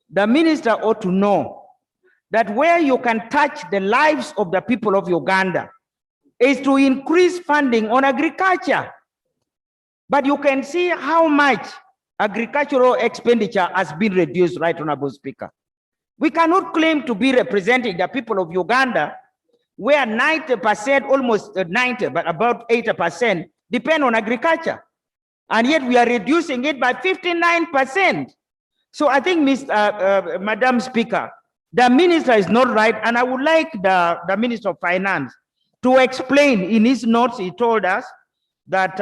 I: the minister ought to know that where you can touch the lives of the people of Uganda is to increase funding on agriculture. But you can see how much agricultural expenditure has been reduced, right Honorable Speaker. We cannot claim to be representing the people of Uganda where 90%, almost 90, but about 80% depend on agriculture. And yet we are reducing it by 59%. So I think, Madam Speaker, the minister is not right. And I would like the Minister of Finance to explain in his notes. He told us that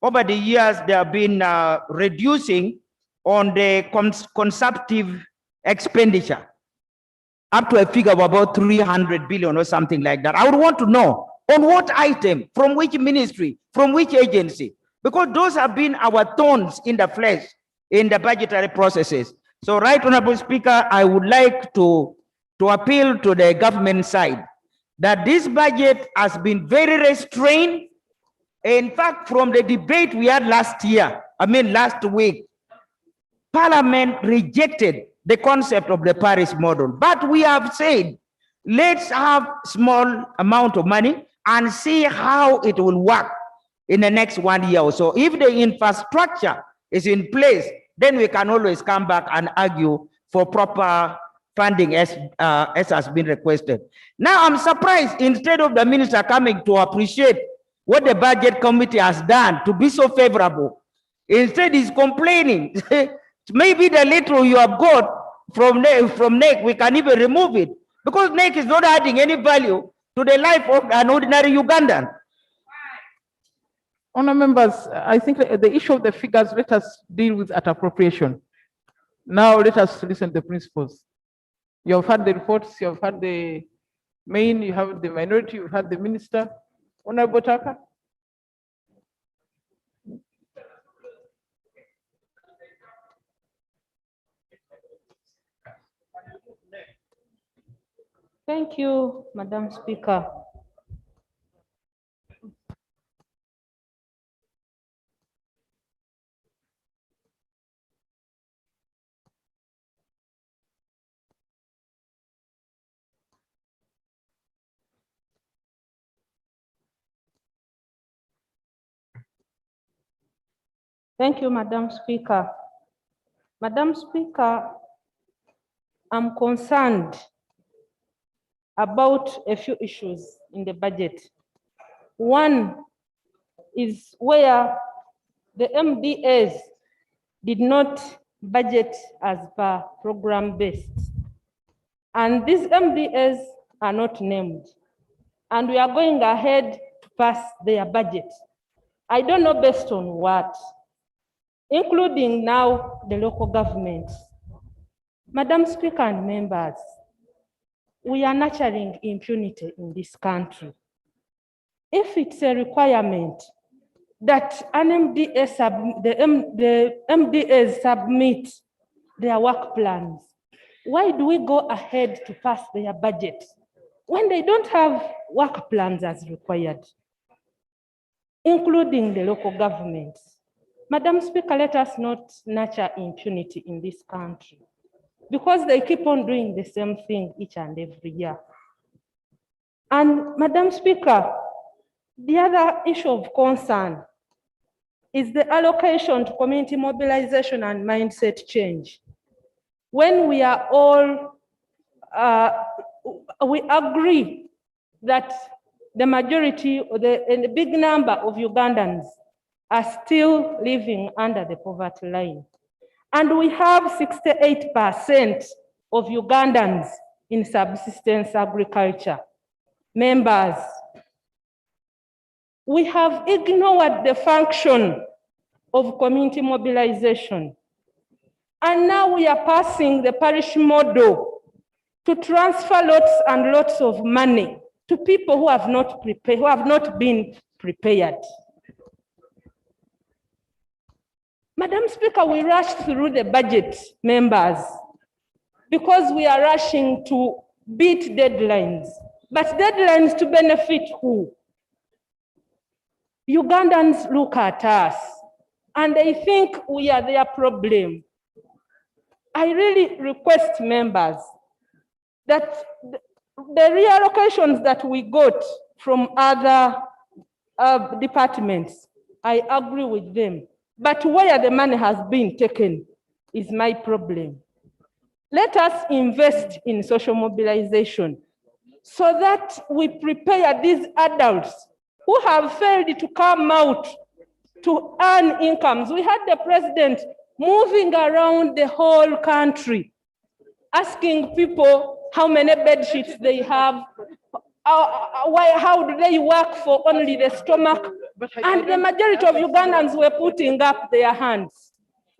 I: over the years, they have been reducing on the consumptive expenditure up to a figure of about 300 billion or something like that. I would want to know on what item, from which ministry, from which agency, because those have been our thorns in the flesh in the budgetary processes. So, right Honorable Speaker, I would like to appeal to the government side that this budget has been very restrained. In fact, from the debate we had last week, Parliament rejected the concept of the Paris model. But we have said, let's have small amount of money and see how it will work in the next 1 year or so. If the infrastructure is in place, then we can always come back and argue for proper funding as has been requested. Now I'm surprised, instead of the minister coming to appreciate what the budget committee has done to be so favorable, instead he's complaining. Maybe the little you have got from NEC, we can even remove it, because NEC is not adding any value to the life of an ordinary Ugandan.
C: Honour members, I think the issue of the figures, let us deal with at appropriation. Now let us listen to the principles. You have heard the reports, you have heard the main, you have the minority, you have heard the minister. Honourable Taka.
M: Thank you, Madam Speaker. Thank you, Madam Speaker. Madam Speaker, I'm concerned about a few issues in the budget. One is where the MDAs did not budget as per program based. And these MDAs are not named. And we are going ahead to pass their budget. I don't know based on what, including now the local governments. Madam Speaker and members, we are nurturing impunity in this country. If it's a requirement that an the MDAs submit their work plans, why do we go ahead to pass their budget when they don't have work plans as required, including the local governments? Madam Speaker, let us not nurture impunity in this country, because they keep on doing the same thing each and every year. And Madam Speaker, the other issue of concern is the allocation to community mobilization and mindset change. When we are all, we agree that the majority or the big number of Ugandans are still living under the poverty line. And we have 68% of Ugandans in subsistence agriculture. Members, we have ignored the function of community mobilization. And now we are passing the parish model to transfer lots and lots of money to people who have not prepared, who have not been prepared. Madam Speaker, we rushed through the budget, members, because we are rushing to beat deadlines. But deadlines to benefit who? Ugandans look at us and they think we are their problem. I really request members that the reallocations that we got from other departments, I agree with them. But where the money has been taken is my problem. Let us invest in social mobilization so that we prepare these adults who have failed to come out to earn incomes. We had the president moving around the whole country, asking people how many bed sheets they have, how do they work for only the stomach, and the majority of Ugandans were putting up their hands.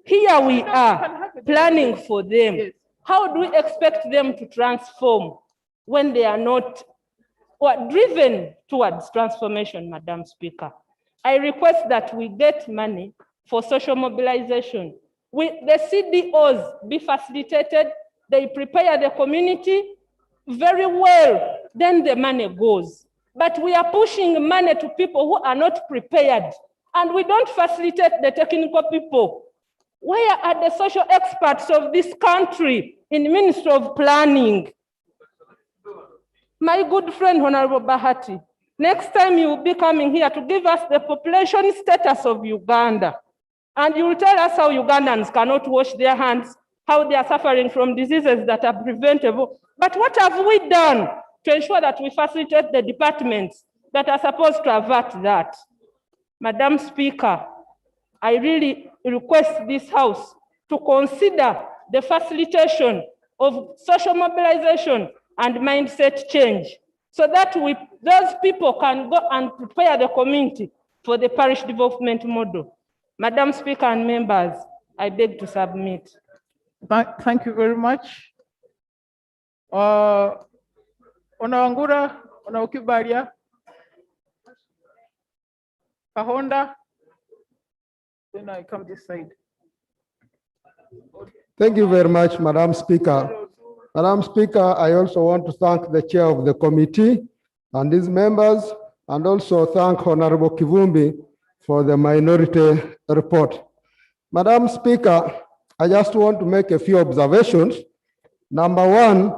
M: Here we are planning for them. How do we expect them to transform when they are not driven towards transformation, Madam Speaker? I request that we get money for social mobilization. The CDOs be facilitated, they prepare the community very well, then the money goes. But we are pushing money to people who are not prepared, and we don't facilitate the technical people. Where are the social experts of this country in Ministry of Planning? My good friend, Honorable Bahati, next time you will be coming here to give us the population status of Uganda, and you will tell us how Ugandans cannot wash their hands, how they are suffering from diseases that are preventable. But what have we done to ensure that we facilitate the departments that are supposed to avert that? Madam Speaker, I really request this House to consider the facilitation of social mobilization and mindset change so that those people can go and prepare the community for the parish development model. Madam Speaker and members, I beg to submit.
C: Thank you very much. Onawangura, Onaokibaria, Kahonda, then I come this side.
F: Thank you very much, Madam Speaker. Madam Speaker, I also want to thank the chair of the committee and his members, and also thank Honorable Kivumbi for the minority report. Madam Speaker, I just want to make a few observations. Number one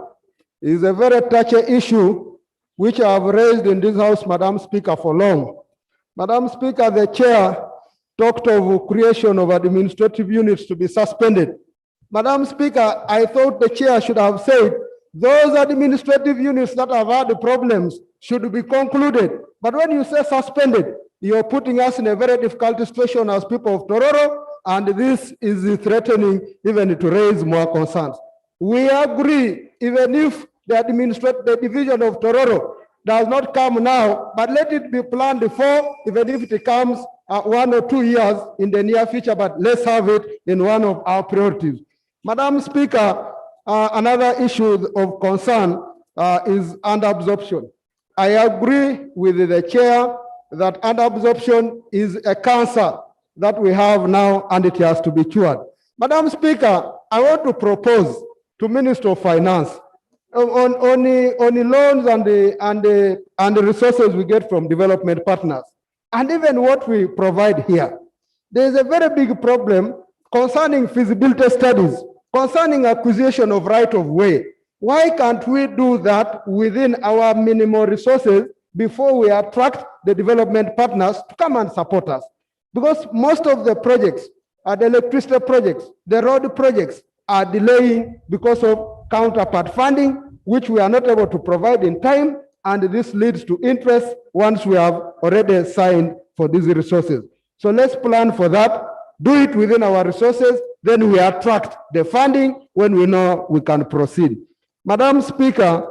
F: is a very touchy issue which I have raised in this House, Madam Speaker, for long. Madam Speaker, the chair talked of creation of administrative units to be suspended. Madam Speaker, I thought the chair should have said those administrative units that have had problems should be concluded. But when you say suspended, you're putting us in a very difficult situation as people of Tororo, and this is threatening even to raise more concerns. We agree, even if the division of Tororo does not come now, but let it be planned for, even if it comes 1 or 2 years in the near future, but let's have it in one of our priorities. Madam Speaker, another issue of concern is under-absorption. I agree with the chair that under-absorption is a cancer that we have now and it has to be cured. Madam Speaker, I want to propose to Minister of Finance on the loans and the resources we get from development partners, and even what we provide here. There is a very big problem concerning feasibility studies, concerning acquisition of right of way. Why can't we do that within our minimal resources before we attract the development partners to come and support us? Because most of the projects, the electricity projects, the road projects are delaying because of counterpart funding, which we are not able to provide in time, and this leads to interest once we have already signed for these resources. So let's plan for that, do it within our resources, then we attract the funding when we know we can proceed. Madam Speaker,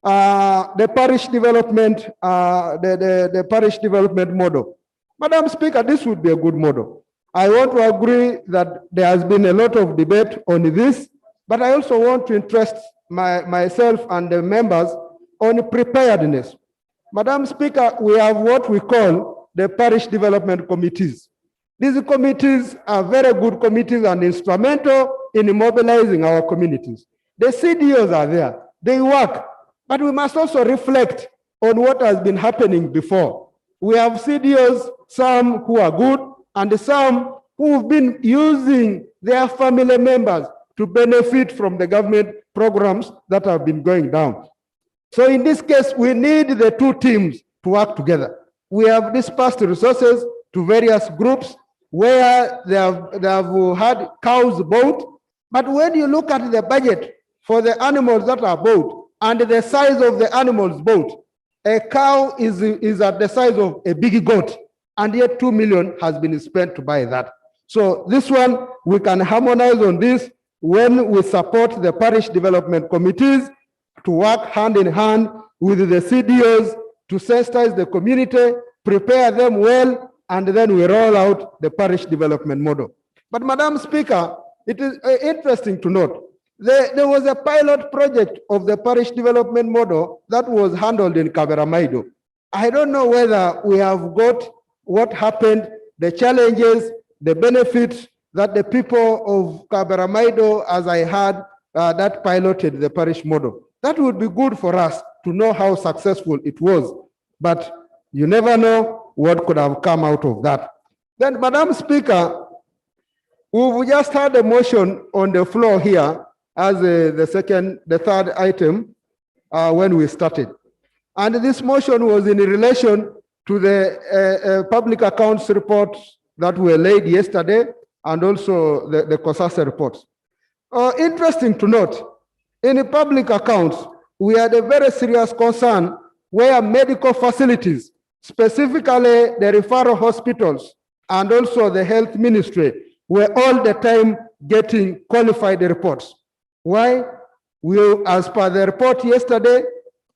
F: the parish development, the parish development model. Madam Speaker, this would be a good model. I want to agree that there has been a lot of debate on this, but I also want to interest myself and the members on preparedness. Madam Speaker, we have what we call the parish development committees. These committees are very good committees and instrumental in mobilizing our communities. The CDOs are there, they work, but we must also reflect on what has been happening before. We have CDOs, some who are good, and some who've been using their family members to benefit from the government programs that have been going down. So in this case, we need the two teams to work together. We have dispersed resources to various groups where they have had cows bought. But when you look at the budget for the animals that are bought and the size of the animals bought, a cow is at the size of a big goat, and yet 2 million has been spent to buy that. So this one, we can harmonize on this when we support the parish development committees to work hand in hand with the CDOs to sensitize the community, prepare them well, and then we roll out the parish development model. But Madam Speaker, it is interesting to note, there was a pilot project of the parish development model that was handled in Kaberamaido. I don't know whether we have got what happened, the challenges, the benefits that the people of Kaberamaido, as I heard, that piloted the parish model. That would be good for us to know how successful it was, but you never know what could have come out of that. Then, Madam Speaker, we just had a motion on the floor here as the third item when we started. And this motion was in relation to the public accounts reports that were laid yesterday and also the COSASA reports. Interesting to note, in the public accounts, we had a very serious concern where medical facilities, specifically the referral hospitals and also the health ministry, were all the time getting qualified reports. Why? As per the report yesterday,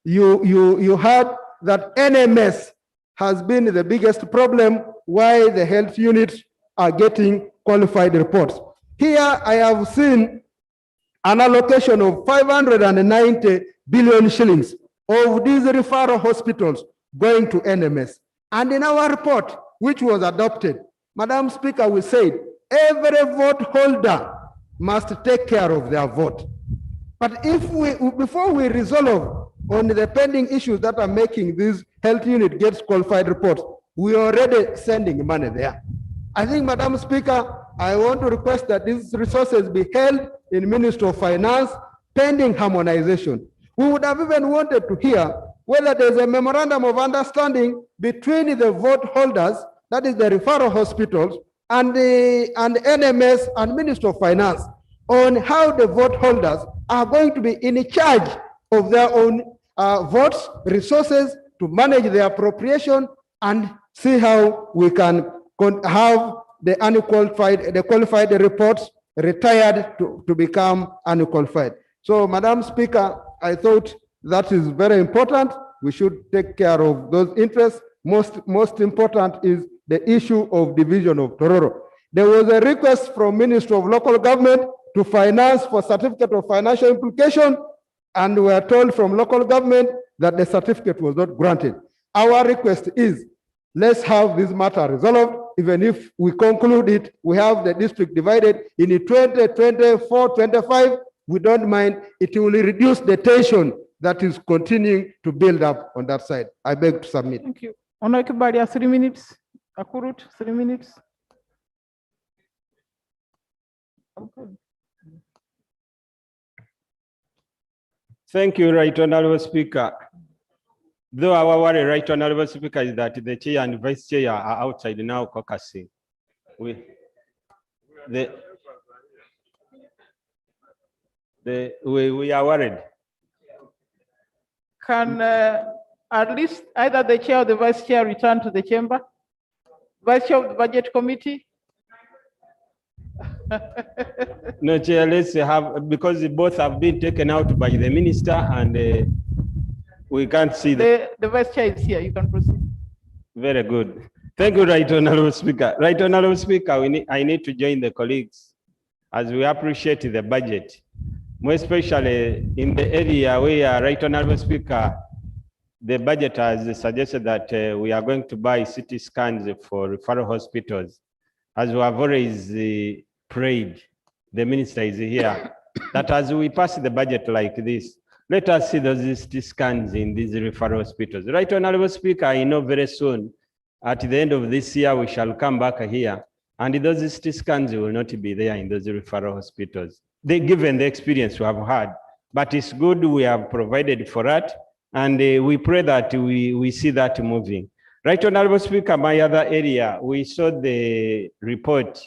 F: you heard that NMS has been the biggest problem why the health units are getting qualified reports. Here I have seen an allocation of 590 billion shillings of these referral hospitals going to NMS. And in our report, which was adopted, Madam Speaker, we said every vote holder must take care of their vote. But before we resolve on the pending issues that are making this health unit gets qualified reports, we are already sending money there. I think, Madam Speaker, I want to request that these resources be held in Ministry of Finance pending harmonization. We would have even wanted to hear whether there's a memorandum of understanding between the vote holders, that is the referral hospitals, and NMS and Ministry of Finance on how the vote holders are going to be in charge of their own votes, resources to manage the appropriation and see how we can have the qualified reports retired to become unqualified. So, Madam Speaker, I thought that is very important. We should take care of those interests. Most important is the issue of division of Tororo. There was a request from Ministry of Local Government to finance for certificate of financial implication, and we are told from local government that the certificate was not granted. Our request is, let's have this matter resolved. Even if we conclude it, we have the district divided in 2024, 25, we don't mind. It will reduce the tension that is continuing to build up on that side. I beg to submit.
C: Thank you. Honorable Kibadia, 3 minutes. Akurut, 3 minutes. Okay.
N: Thank you, Right Honorable Speaker. Though our worry, Right Honorable Speaker, is that the chair and vice chair are outside now caucusing. We are worried.
C: Can at least either the chair or the vice chair return to the chamber? Vice chair of the budget committee?
N: No, Chair, let's have, because both have been taken out by the minister and we can't see
C: the vice chair is here. You can proceed.
N: Very good. Thank you, Right Honorable Speaker. Right Honorable Speaker, I need to join the colleagues as we appreciate the budget, more especially in the area where, Right Honorable Speaker, the budget has suggested that we are going to buy CT scans for referral hospitals. As we have always prayed, the minister is here, that as we pass the budget like this, let us see those CT scans in these referral hospitals. Right Honorable Speaker, I know very soon, at the end of this year, we shall come back here, and those CT scans will not be there in those referral hospitals. given the experience we have had. But it's good we have provided for that, and we pray that we see that moving. Right, Honorable Speaker, my other area, we saw the report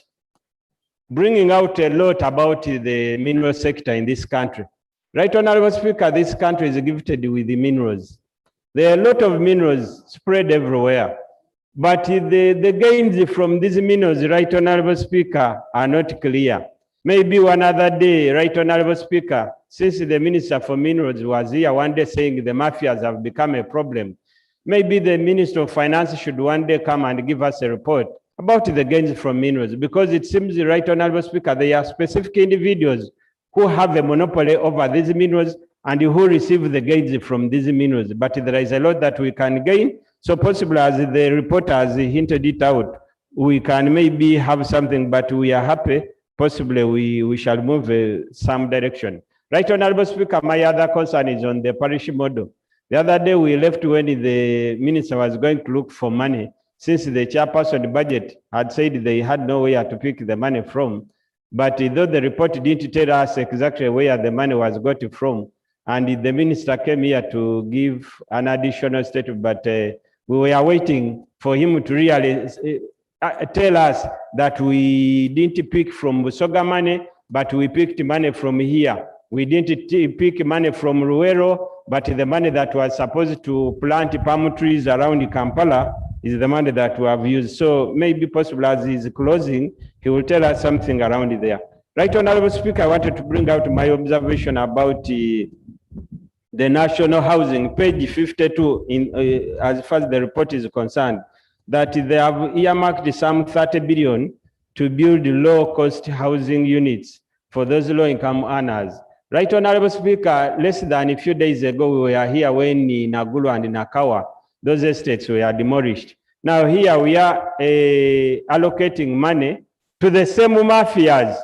N: bringing out a lot about the mineral sector in this country. Right, Honorable Speaker, this country is gifted with the minerals. There are a lot of minerals spread everywhere, but the gains from these minerals, Right, Honorable Speaker, are not clear. Maybe one other day, Right, Honorable Speaker, since the Minister for Minerals was here one day saying the mafias have become a problem, maybe the Minister of Finance should one day come and give us a report about the gains from minerals, because it seems, Right, Honorable Speaker, there are specific individuals who have a monopoly over these minerals and who receive the gains from these minerals. But there is a lot that we can gain. So possibly, as the report has hinted it out, we can maybe have something, but we are happy. Possibly we shall move some direction. Right, Honorable Speaker, my other concern is on the parish model. The other day we left when the minister was going to look for money, since the chairperson budget had said they had nowhere to pick the money from. But though the report didn't tell us exactly where the money was got from, and the minister came here to give an additional statement, but we were waiting for him to really tell us that we didn't pick from Busoga money, but we picked money from here. We didn't pick money from Ruero, but the money that was supposed to plant palm trees around Kampala is the money that we have used. So maybe possible as he's closing, he will tell us something around there. Right, Honorable Speaker, I wanted to bring out my observation about the national housing, page 52, as far as the report is concerned, that they have earmarked some 30 billion to build low-cost housing units for those low-income earners. Right, Honorable Speaker, less than a few days ago, we were here when in Nagulu and Nakawa, those estates were demolished. Now here we are allocating money to the same mafias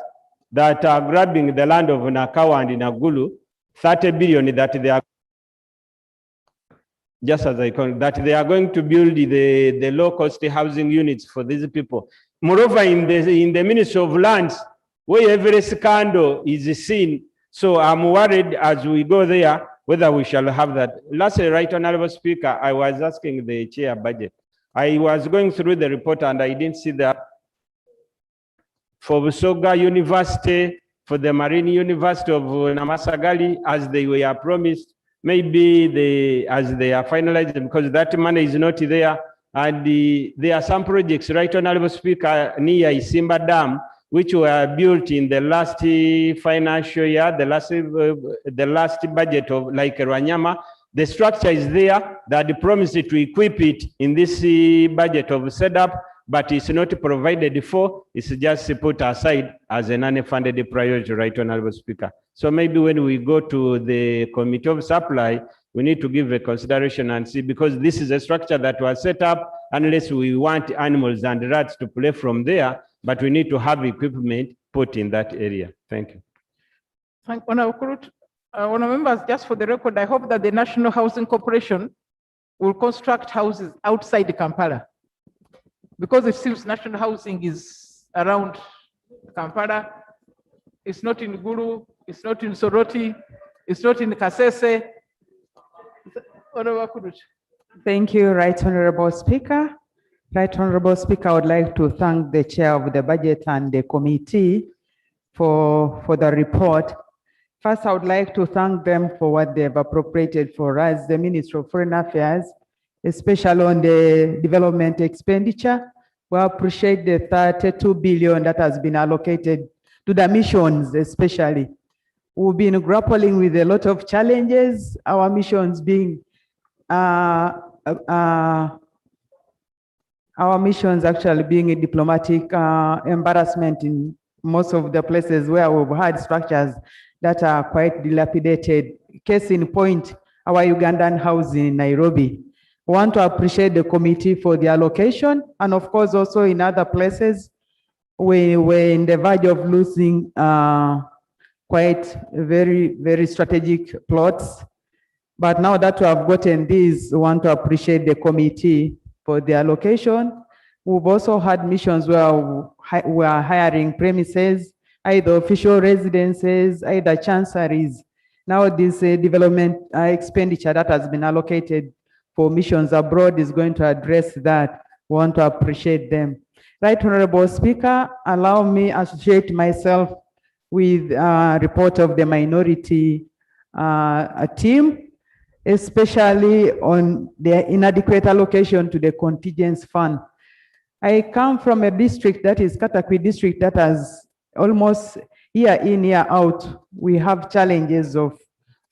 N: that are grabbing the land of Nakawa and Nagulu, 30 billion that they are, just as I call it, that they are going to build the low-cost housing units for these people. Moreover, in the Ministry of Lands, where every scandal is seen. So I'm worried as we go there, whether we shall have that. Lastly, Right, Honorable Speaker, I was asking the chair budget. I was going through the report and I didn't see that for Busoga University, for the Marine University of Namasagali, as they were promised. Maybe as they are finalized, because that money is not there. And there are some projects, Right, Honorable Speaker, near Isimba Dam, which were built in the last financial year, the last budget of like Rwanyama. The structure is there that promised to equip it in this budget of setup, but it's not provided for. It's just put aside as an unfunded priority, Right, Honorable Speaker. So maybe when we go to the Committee of Supply, we need to give a consideration and see, because this is a structure that was set up unless we want animals and rats to play from there, but we need to have equipment put in that area. Thank you.
C: Thank Honorable Kurut. Honorable members, just for the record, I hope that the National Housing Corporation will construct houses outside Kampala, because it seems national housing is around Kampala. It's not in Gulu, it's not in Soroti, it's not in Kasese. Honorable Kurut.
O: Thank you, Right Honorable Speaker. Right Honorable Speaker, I would like to thank the Chair of the Budget and the committee for the report. First, I would like to thank them for what they have appropriated for us, the Ministry of Foreign Affairs, especially on the development expenditure. We appreciate the 32 billion that has been allocated to the missions, especially. We've been grappling with a lot of challenges, our missions being our missions actually being a diplomatic embarrassment in most of the places where we've had structures that are quite dilapidated. Case in point, our Ugandan house in Nairobi. I want to appreciate the committee for the allocation, and of course also in other places we were in the verge of losing quite very, very strategic plots. But now that we have gotten these, we want to appreciate the committee for the allocation. We've also had missions where we are hiring premises, either official residences, either chanceries. Now this development expenditure that has been allocated for missions abroad is going to address that. We want to appreciate them. Right, Honorable Speaker, allow me associate myself with a report of the minority team, especially on the inadequate allocation to the contingency fund. I come from a district that is Katakwi district that has almost year in, year out, we have challenges of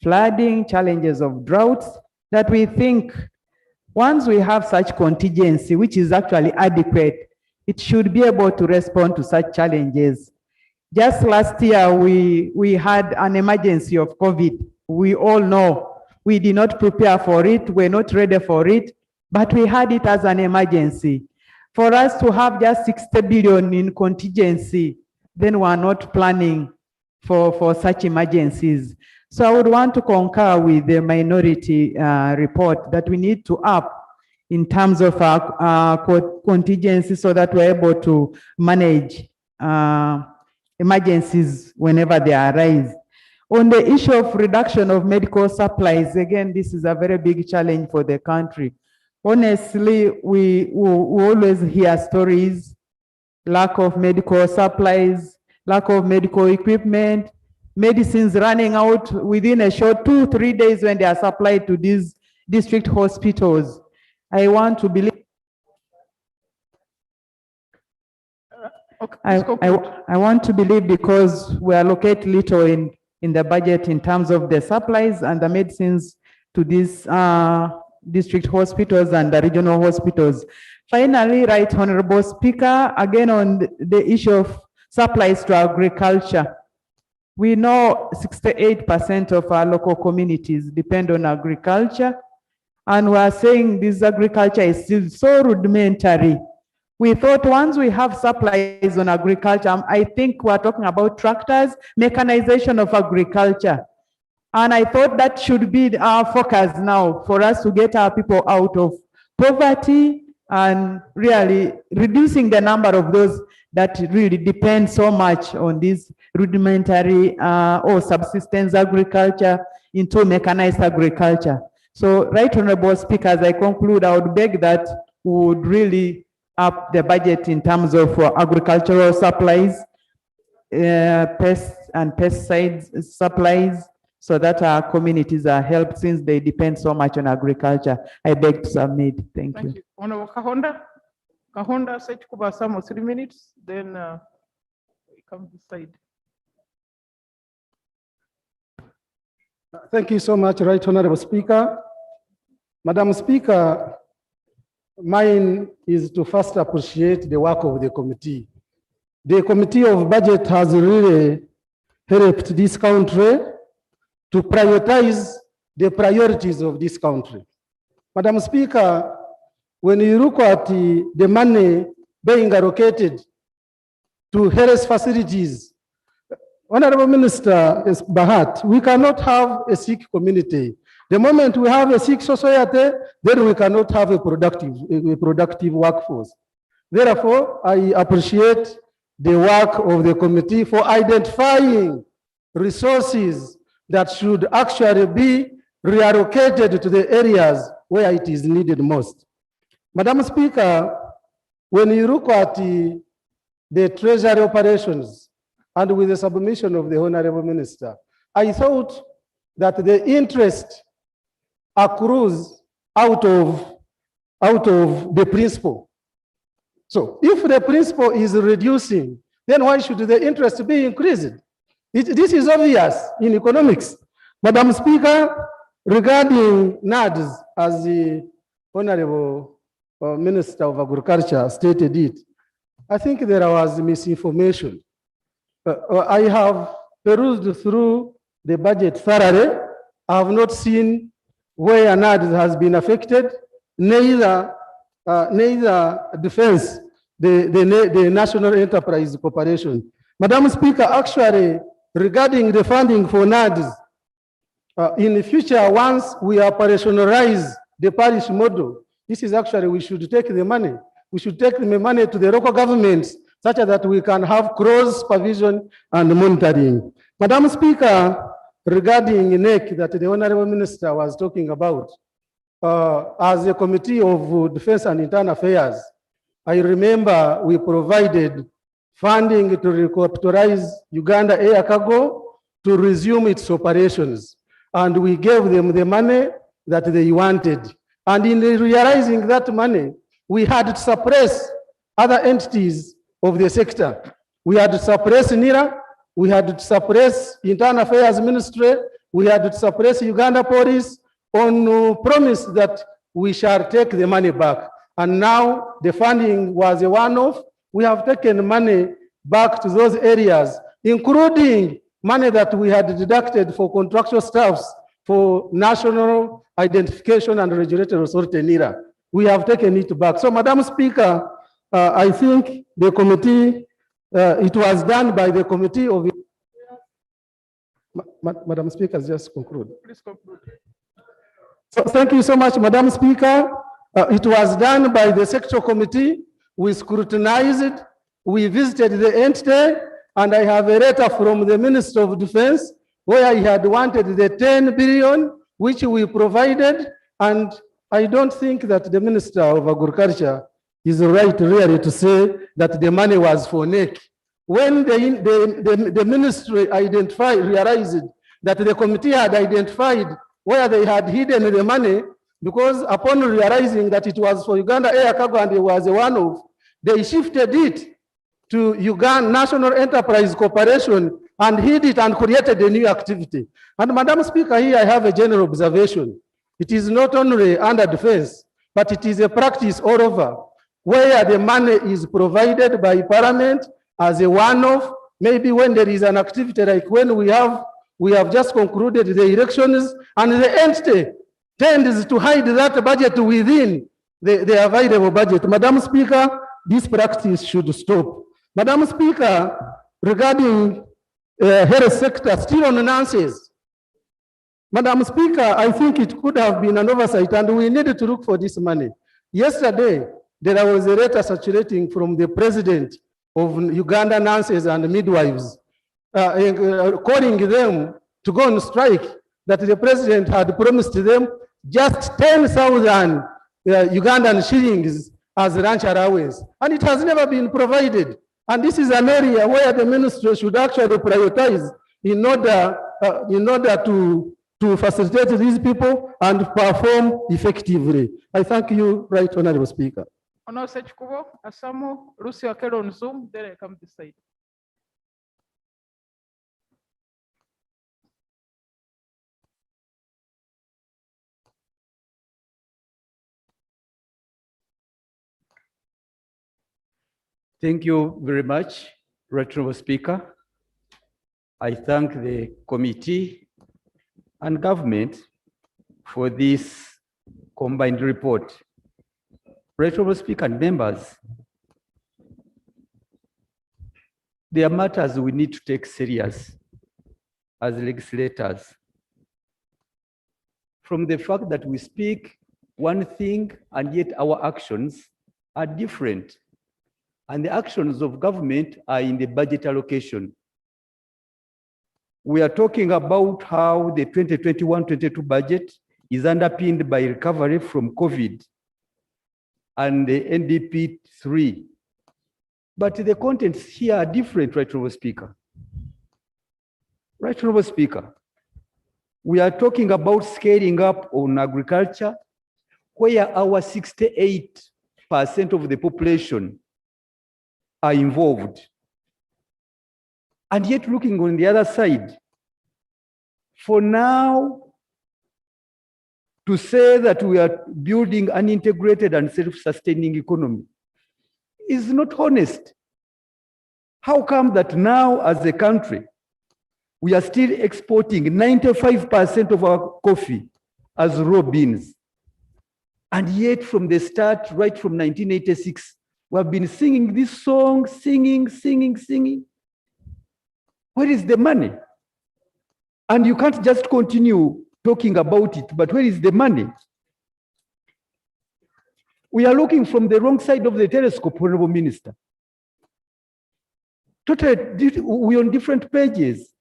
O: flooding, challenges of droughts that we think once we have such contingency, which is actually adequate, it should be able to respond to such challenges. Just last year, we had an emergency of COVID. We all know we did not prepare for it, we're not ready for it, but we had it as an emergency. For us to have just 60 billion in contingency, then we're not planning for such emergencies. So I would want to concur with the minority report that we need to up in terms of our contingency so that we're able to manage emergencies whenever they arise. On the issue of reduction of medical supplies, again, this is a very big challenge for the country. Honestly, we always hear stories, lack of medical supplies, lack of medical equipment, medicines running out within a short 2-3 days when they are supplied to these district hospitals. I want to believe I want to believe because we allocate little in the budget in terms of the supplies and the medicines to these district hospitals and the regional hospitals. Finally, Right Honorable Speaker, again on the issue of supplies to agriculture. We know 68% of our local communities depend on agriculture, and we are saying this agriculture is still so rudimentary. We thought once we have supplies on agriculture, I think we're talking about tractors, mechanization of agriculture. And I thought that should be our focus now for us to get our people out of poverty and really reducing the number of those that really depend so much on this rudimentary or subsistence agriculture into mechanized agriculture. So, Right Honorable Speaker, as I conclude, I would beg that we would really up the budget in terms of agricultural supplies, pests and pesticides supplies, so that our communities are helped since they depend so much on agriculture. I beg to submit. Thank you.
C: Honorable Kahonda. Kahonda, set Kuba some 3 minutes, then we come this side.
F: Thank you so much, Right Honorable Speaker. Madam Speaker, mine is to first appreciate the work of the committee. The Committee of Budget has really helped this country to prioritize the priorities of this country. Madam Speaker, when you look at the money being allocated to health facilities, Honorable Minister Bahat, we cannot have a sick community. The moment we have a sick society, then we cannot have a productive workforce. Therefore, I appreciate the work of the committee for identifying resources that should actually be reallocated to the areas where it is needed most. Madam Speaker, when you look at the treasury operations and with the submission of the Honorable Minister, I thought that the interest accrues out of the principal. So if the principal is reducing, then why should the interest be increased? This is obvious in economics. Madam Speaker, regarding NADS, as the Honorable Minister of Agriculture stated it, I think there was misinformation. I have perused through the budget thoroughly. I have not seen where NADS has been affected, neither defense, the National Enterprise Corporation. Madam Speaker, actually, regarding the funding for NADS, in the future, once we operationalize the parish model, this is actually, we should take the money. We should take the money to the local governments such that we can have cross supervision and monitoring. Madam Speaker, regarding NEC that the Honorable Minister was talking about, as a Committee of Defense and Internal Affairs, I remember we provided funding to recapitalize Uganda Air Cargo to resume its operations. And we gave them the money that they wanted. And in realizing that money, we had to suppress other entities of the sector. We had to suppress NIRA, we had to suppress Internal Affairs Ministry, we had to suppress Uganda Police on promise that we shall take the money back. And now the funding was a one-off. We have taken money back to those areas, including money that we had deducted for contractual staffs for National Identification and Regulatory Authority, NIRA. We have taken it back. So, Madam Speaker, I think the committee, it was done by the committee of... Madam Speaker, just conclude.
C: Please conclude.
F: So thank you so much, Madam Speaker. It was done by the sector committee. We scrutinized it. We visited the entity, and I have a letter from the Minister of Defense where he had wanted the 10 billion, which we provided. And I don't think that the Minister of Agriculture is right really to say that the money was for NEC. When the ministry realized that the committee had identified where they had hidden the money, because upon realizing that it was for Uganda Air Cargo and it was a one-off, they shifted it to Uganda National Enterprise Corporation and hid it and created a new activity. And Madam Speaker, here I have a general observation. It is not only under defense, but it is a practice all over, where the money is provided by Parliament as a one-off, maybe when there is an activity like when we have just concluded the elections, and the entity tends to hide that budget within the available budget. Madam Speaker, this practice should stop. Madam Speaker, regarding health sector, still on nurses. Madam Speaker, I think it could have been an oversight and we needed to look for this money. Yesterday, there was a letter circulating from the president of Uganda nurses and midwives, calling them to go on strike, that the president had promised them just 10,000 Ugandan shillings as lunch allowance, and it has never been provided. And this is an area where the ministry should actually prioritize in order to facilitate these people and perform effectively. I thank you, Right Honorable Speaker.
C: Honorable Sechikubo, Asamo, Lucy Akelo on Zoom, then I come this side.
P: Thank you very much, Right Honorable Speaker. I thank the committee and government for this combined report. Right Honorable Speaker and members, there are matters we need to take serious as legislators. From the fact that we speak one thing and yet our actions are different. And the actions of government are in the budget allocation. We are talking about how the 2021-22 budget is underpinned by recovery from COVID and the NDP 3. But the contents here are different, Right Honorable Speaker. Right Honorable Speaker, we are talking about scaling up on agriculture, where our 68% of the population are involved. And yet looking on the other side, for now, to say that we are building an integrated and self-sustaining economy is not honest. How come that now as a country, we are still exporting 95% of our coffee as raw beans? And yet from the start, right from 1986, we have been singing this song, singing. Where is the money? And you can't just continue talking about it, but where is the money? We are looking from the wrong side of the telescope, Honorable Minister. Totally, we're on different pages.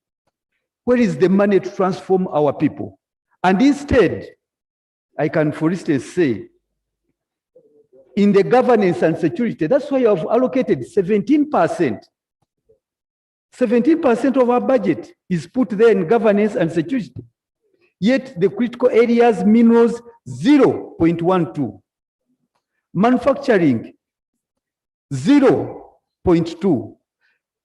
P: Where is the money to transform our people? And instead, I can, for instance, say, in the governance and security, that's why I've allocated 17%. 17% of our budget is put there in governance and security. Yet the critical areas, minerals, 0.12. Manufacturing, 0.2.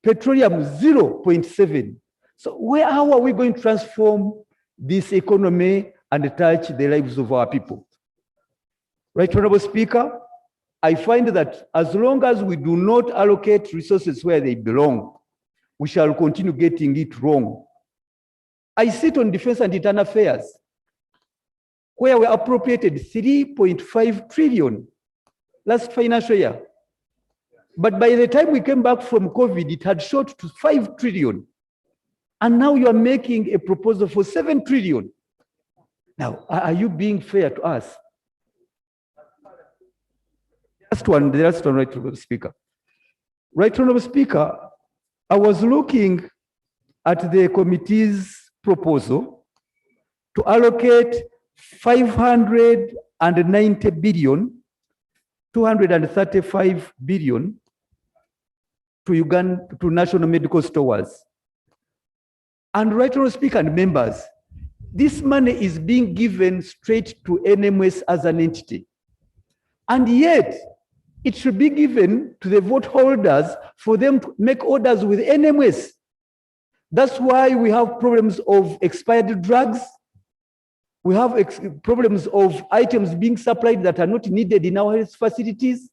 P: Petroleum, 0.7. So how are we going to transform this economy and touch the lives of our people? Right, Honorable Speaker, I find that as long as we do not allocate resources where they belong, we shall continue getting it wrong. I sit on Defense and Internal Affairs, where we appropriated 3.5 trillion last financial year. But by the time we came back from COVID, it had shot to 5 trillion. And now you are making a proposal for 7 trillion. Now, are you being fair to us? The last one, Right Honorable Speaker. Right Honorable Speaker, I was looking at the committee's proposal to allocate 590 billion, 235 billion to Uganda, to national medical stores. And Right Honorable Speaker and members, this money is being given straight to NMS as an entity. And yet, it should be given to the vote holders for them to make orders with NMS. That's why we have problems of expired drugs. We have problems of items being supplied that are not needed in our health facilities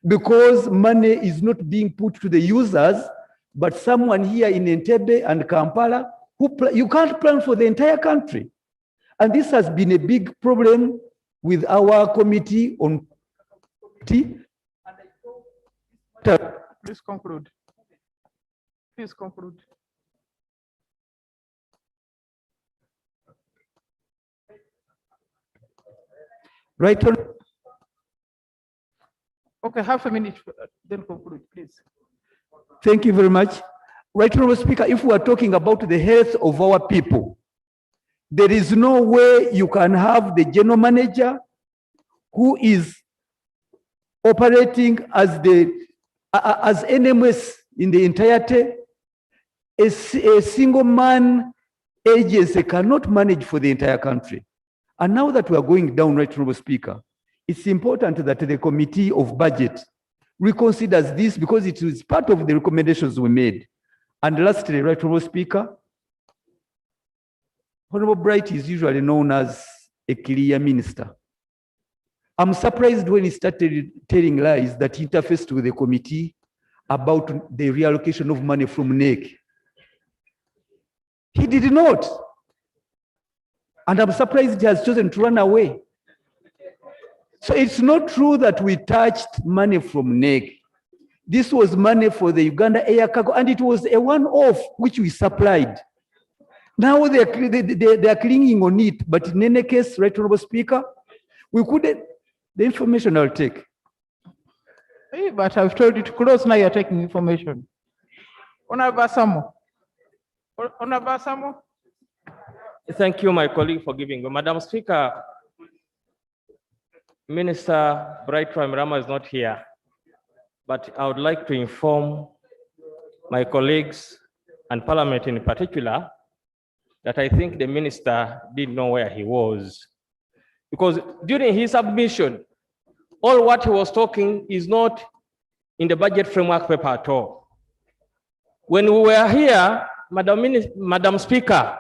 P: because money is not being put to the users, but someone here in Entebbe and Kampala, you can't plan for the entire country. And this has been a big problem with our committee on
C: Please conclude. Please conclude.
P: Right on.
C: Okay, half a minute, then conclude, please.
P: Thank you very much. Right Honorable Speaker, if we are talking about the health of our people, there is no way you can have the general manager who is operating as NMS in the entirety. A single man agency cannot manage for the entire country. And now that we are going down, Right Honorable Speaker, it's important that the Committee of Budget reconsiders this because it is part of the recommendations we made. And lastly, Right Honorable Speaker, Honorable Bright is usually known as a clear minister. I'm surprised when he started telling lies that he interfaced with the committee about the reallocation of money from NEC. He did not. And I'm surprised he has chosen to run away. So it's not true that we touched money from NEC. This was money for the Uganda air cargo, and it was a one-off which we supplied. Now they are clinging on it, but in any case, Right Honorable Speaker, we couldn't. The information I'll take.
C: Hey, but I've told you to close, now you're taking information. Honorable Samo. Honorable Samo.
Q: Thank you, my colleague, for giving me. Madam Speaker, Minister Bright Rama is not here, but I would like to inform my colleagues and Parliament in particular that I think the minister didn't know where he was. Because during his submission, all what he was talking is not in the budget framework paper at all. When we were here, Madam Speaker,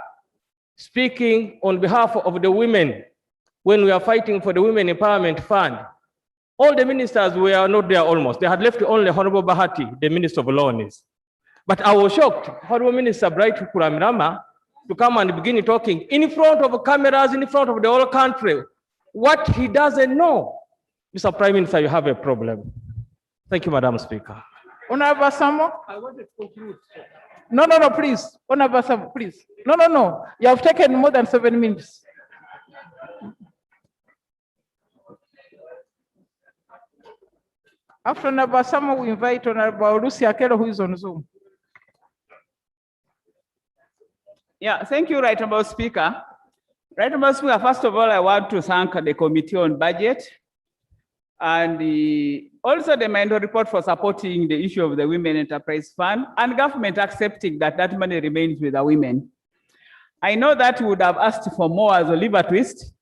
Q: speaking on behalf of the women, when we are fighting for the Women Empowerment Fund, all the ministers were not there almost. They had left only Honorable Bahati, the Minister of Loans. But I was shocked, Honorable Minister Bright Rama, to come and begin talking in front of cameras, in front of the whole country. What he doesn't know, Mr. Prime Minister, you have a problem. Thank you, Madam Speaker.
C: Honorable Samo.
Q: I want to conclude.
C: No, please. Honorable Samo, please. No. You have taken more than 7 minutes. After Honorable Samo, we invite Honorable Lucy Akelo, who is on Zoom.
R: Yeah, thank you, Right Honourable Speaker. Right Honourable Speaker, first of all, I want to thank the Committee on Budget and also the Minority Report for supporting the issue of the Women Enterprise Fund and government accepting that that money remains with the women. I know that we would have asked for more as a liver twist,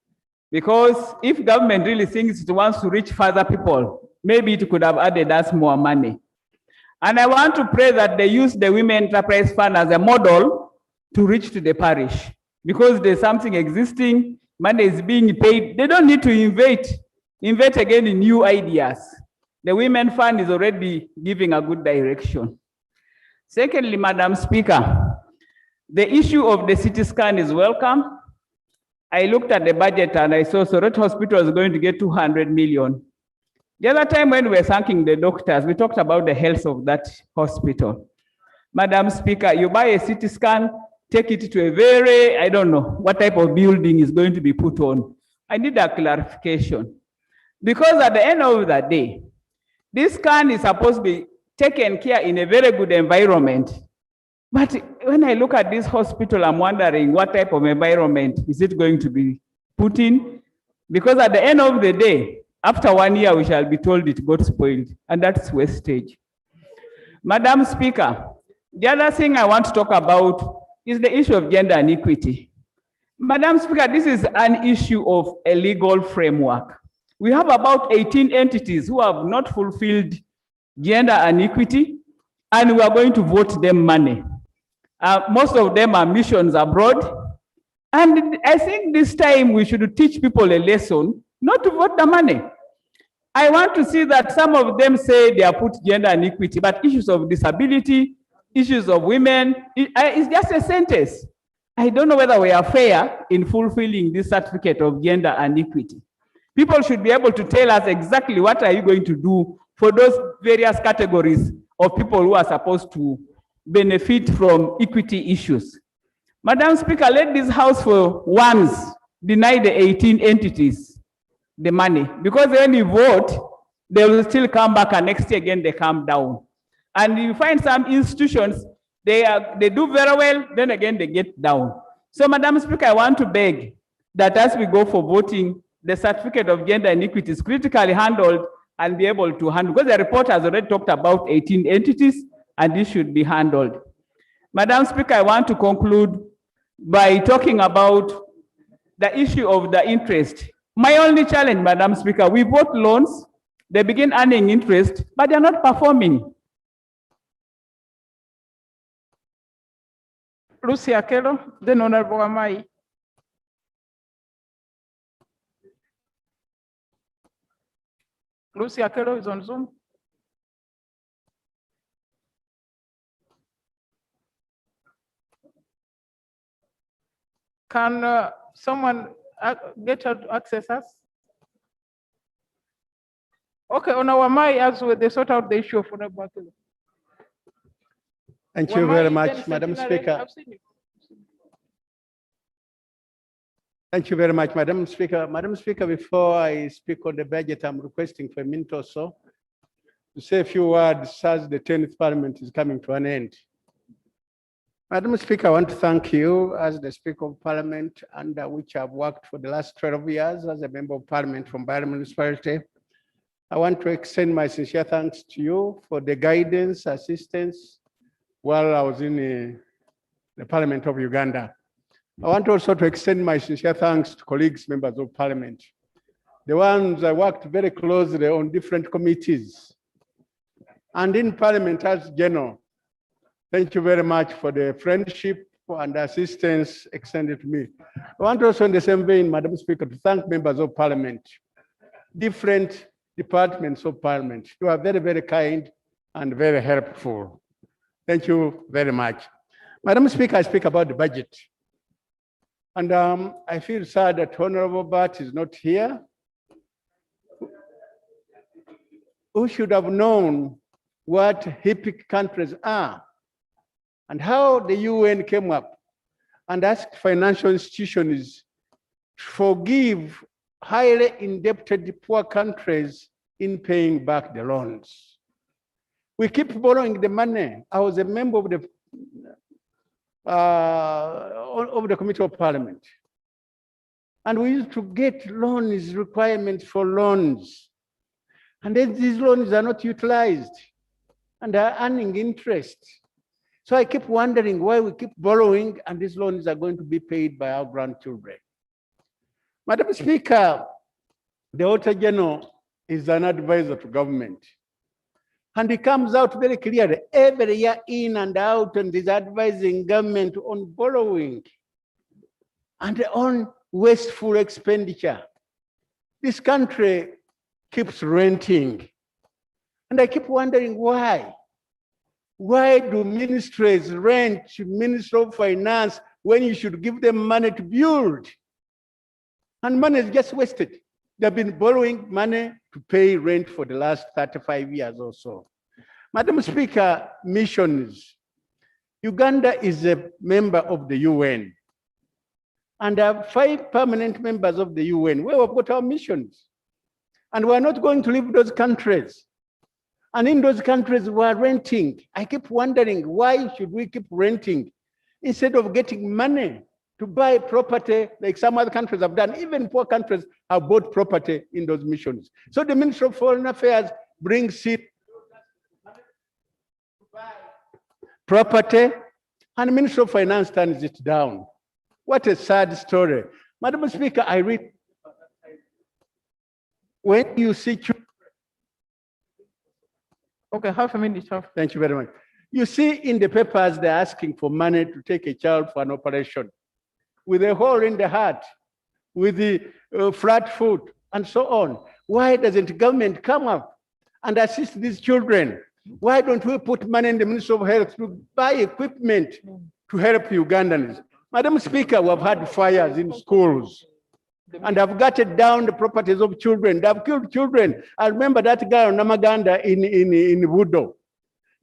R: because if government really thinks it wants to reach further people, maybe it could have added us more money. And I want to pray that they use the Women Enterprise Fund as a model to reach to the parish, because there's something existing, money is being paid. They don't need to invent again in new ideas. The Women Fund is already giving a good direction. Secondly, Madam Speaker, the issue of the CT scan is welcome. I looked at the budget and I saw Soret Hospital is going to get 200 million. The other time when we were thanking the doctors, we talked about the health of that hospital. Madam Speaker, you buy a CT scan, take it to a very, I don't know what type of building is going to be put on. I need a clarification. Because at the end of the day, this scan is supposed to be taken care in a very good environment. But when I look at this hospital, I'm wondering what type of environment is it going to be put in? Because at the end of the day, after 1 year, we shall be told it got spoiled, and that's wastage. Madam Speaker, the other thing I want to talk about is the issue of gender inequity. Madam Speaker, this is an issue of a legal framework. We have about 18 entities who have not fulfilled gender inequity, and we are going to vote them money. Most of them are missions abroad. And I think this time we should teach people a lesson, not to vote the money. I want to see that some of them say they are put gender inequity, but issues of disability, issues of women, it's just a sentence. I don't know whether we are fair in fulfilling this certificate of gender inequity. People should be able to tell us exactly what are you going to do for those various categories of people who are supposed to benefit from equity issues. Madam Speaker, let this House for once deny the 18 entities the money, because when you vote, they will still come back and next year again they come down. And you find some institutions, they do very well, then again they get down. So Madam Speaker, I want to beg that as we go for voting, the certificate of gender inequity is critically handled and be able to handle, because the report has already talked about 18 entities, and this should be handled. Madam Speaker, I want to conclude by talking about the issue of the interest. My only challenge, Madam Speaker, we vote loans, they begin earning interest, but they're not performing.
C: Lucy Akelo, then Honorable Amai. Lucy Akelo is on Zoom. Can someone get her to access us? Okay, on our Amai, as they sort out the issue of Honorable Akelo.
S: Thank you very much, Madam Speaker. Thank you very much, Madam Speaker. Madam Speaker, before I speak on the budget, I'm requesting for a minute or so to say a few words as the 10th Parliament is coming to an end. Madam Speaker, I want to thank you as the Speaker of Parliament, under which I've worked for the last 12 years as a Member of Parliament from Bari Municipality. I want to extend my sincere thanks to you for the guidance, assistance while I was in the Parliament of Uganda. I want also to extend my sincere thanks to colleagues, members of Parliament, the ones I worked very closely on different committees and in Parliament as general. Thank you very much for the friendship and assistance extended to me. I want also in the same vein, Madam Speaker, to thank members of Parliament, different departments of Parliament. You are very, very kind and very helpful. Thank you very much. Madam Speaker, I speak about the budget. And I feel sad that Honorable Bart is not here. Who should have known what HIPC countries are and how the UN came up and asked financial institutions to forgive highly indebted poor countries in paying back the loans. We keep borrowing the money. I was a member of the of the Committee of Parliament. And we used to get loans, requirements for loans. And then these loans are not utilized and are earning interest. So I keep wondering why we keep borrowing and these loans are going to be paid by our grandchildren. Madam Speaker, the Auditor General is an advisor to government. And he comes out very clearly every year in and out and is advising government on borrowing and on wasteful expenditure. This country keeps renting. And I keep wondering why. Why do ministries rent Minister of Finance when you should give them money to build? And money is just wasted. They've been borrowing money to pay rent for the last 35 years or so. Madam Speaker, missions. Uganda is a member of the UN. And there are 5 permanent members of the UN where we've got our missions. And we're not going to leave those countries. And in those countries, we're renting. I keep wondering, why should we keep renting instead of getting money to buy property like some other countries have done? Even poor countries have bought property in those missions. So the Ministry of Foreign Affairs brings it property, and the Ministry of Finance turns it down. What a sad story. Madam Speaker, I read, when you see children.
C: Okay, half a minute.
S: Thank you very much. You see in the papers, they're asking for money to take a child for an operation with a hole in the heart, with the flat foot, and so on. Why doesn't government come up and assist these children? Why don't we put money in the Ministry of Health to buy equipment to help Ugandans? Madam Speaker, we've had fires in schools and have gutted down the properties of children. They have killed children. I remember that girl, Namaganda, in Wudo.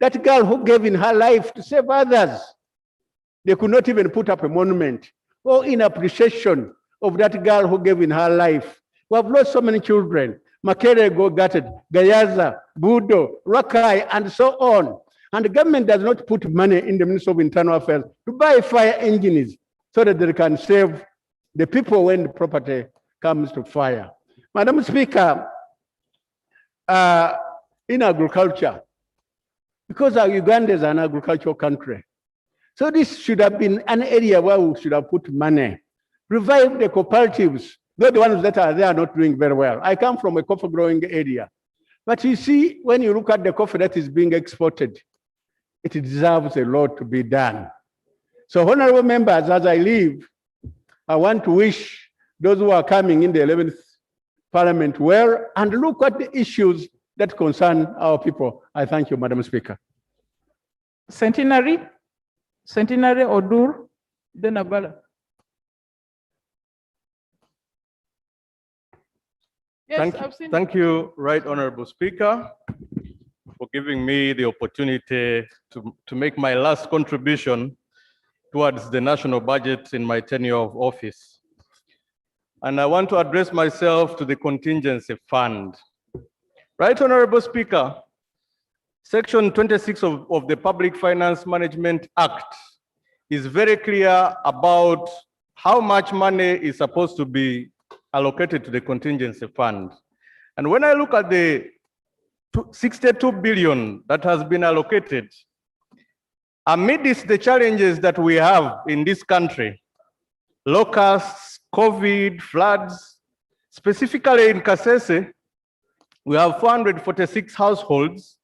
S: That girl who gave in her life to save others. They could not even put up a monument or in appreciation of that girl who gave in her life. We have lost so many children. Makere go gutted, Gayaza, Budo, Rakai, and so on. And the government does not put money in the Ministry of Internal Affairs to buy fire engines so that they can save the people when the property comes to fire. Madam Speaker, in agriculture, because Uganda is an agricultural country, so this should have been an area where we should have put money. Revive the cooperatives. They're the ones that are there not doing very well. I come from a coffee growing area. But you see, when you look at the coffee that is being exported, it deserves a lot to be done. So honorable members, as I leave, I want to wish those who are coming in the 11th Parliament well and look at the issues that concern our people. I thank you, Madam Speaker.
C: Centenary Odur, then Abala. Yes,
T: Thank you, Right Honorable Speaker, for giving me the opportunity to make my last contribution towards the national budget in my tenure of office. And I want to address myself to the contingency fund. Right Honorable Speaker, Section 26 of the Public Finance Management Act is very clear about how much money is supposed to be allocated to the contingency fund. And when I look at the 62 billion that has been allocated, amidst the challenges that we have in this country, locusts, COVID, floods, specifically in Kasese, we have 446 households.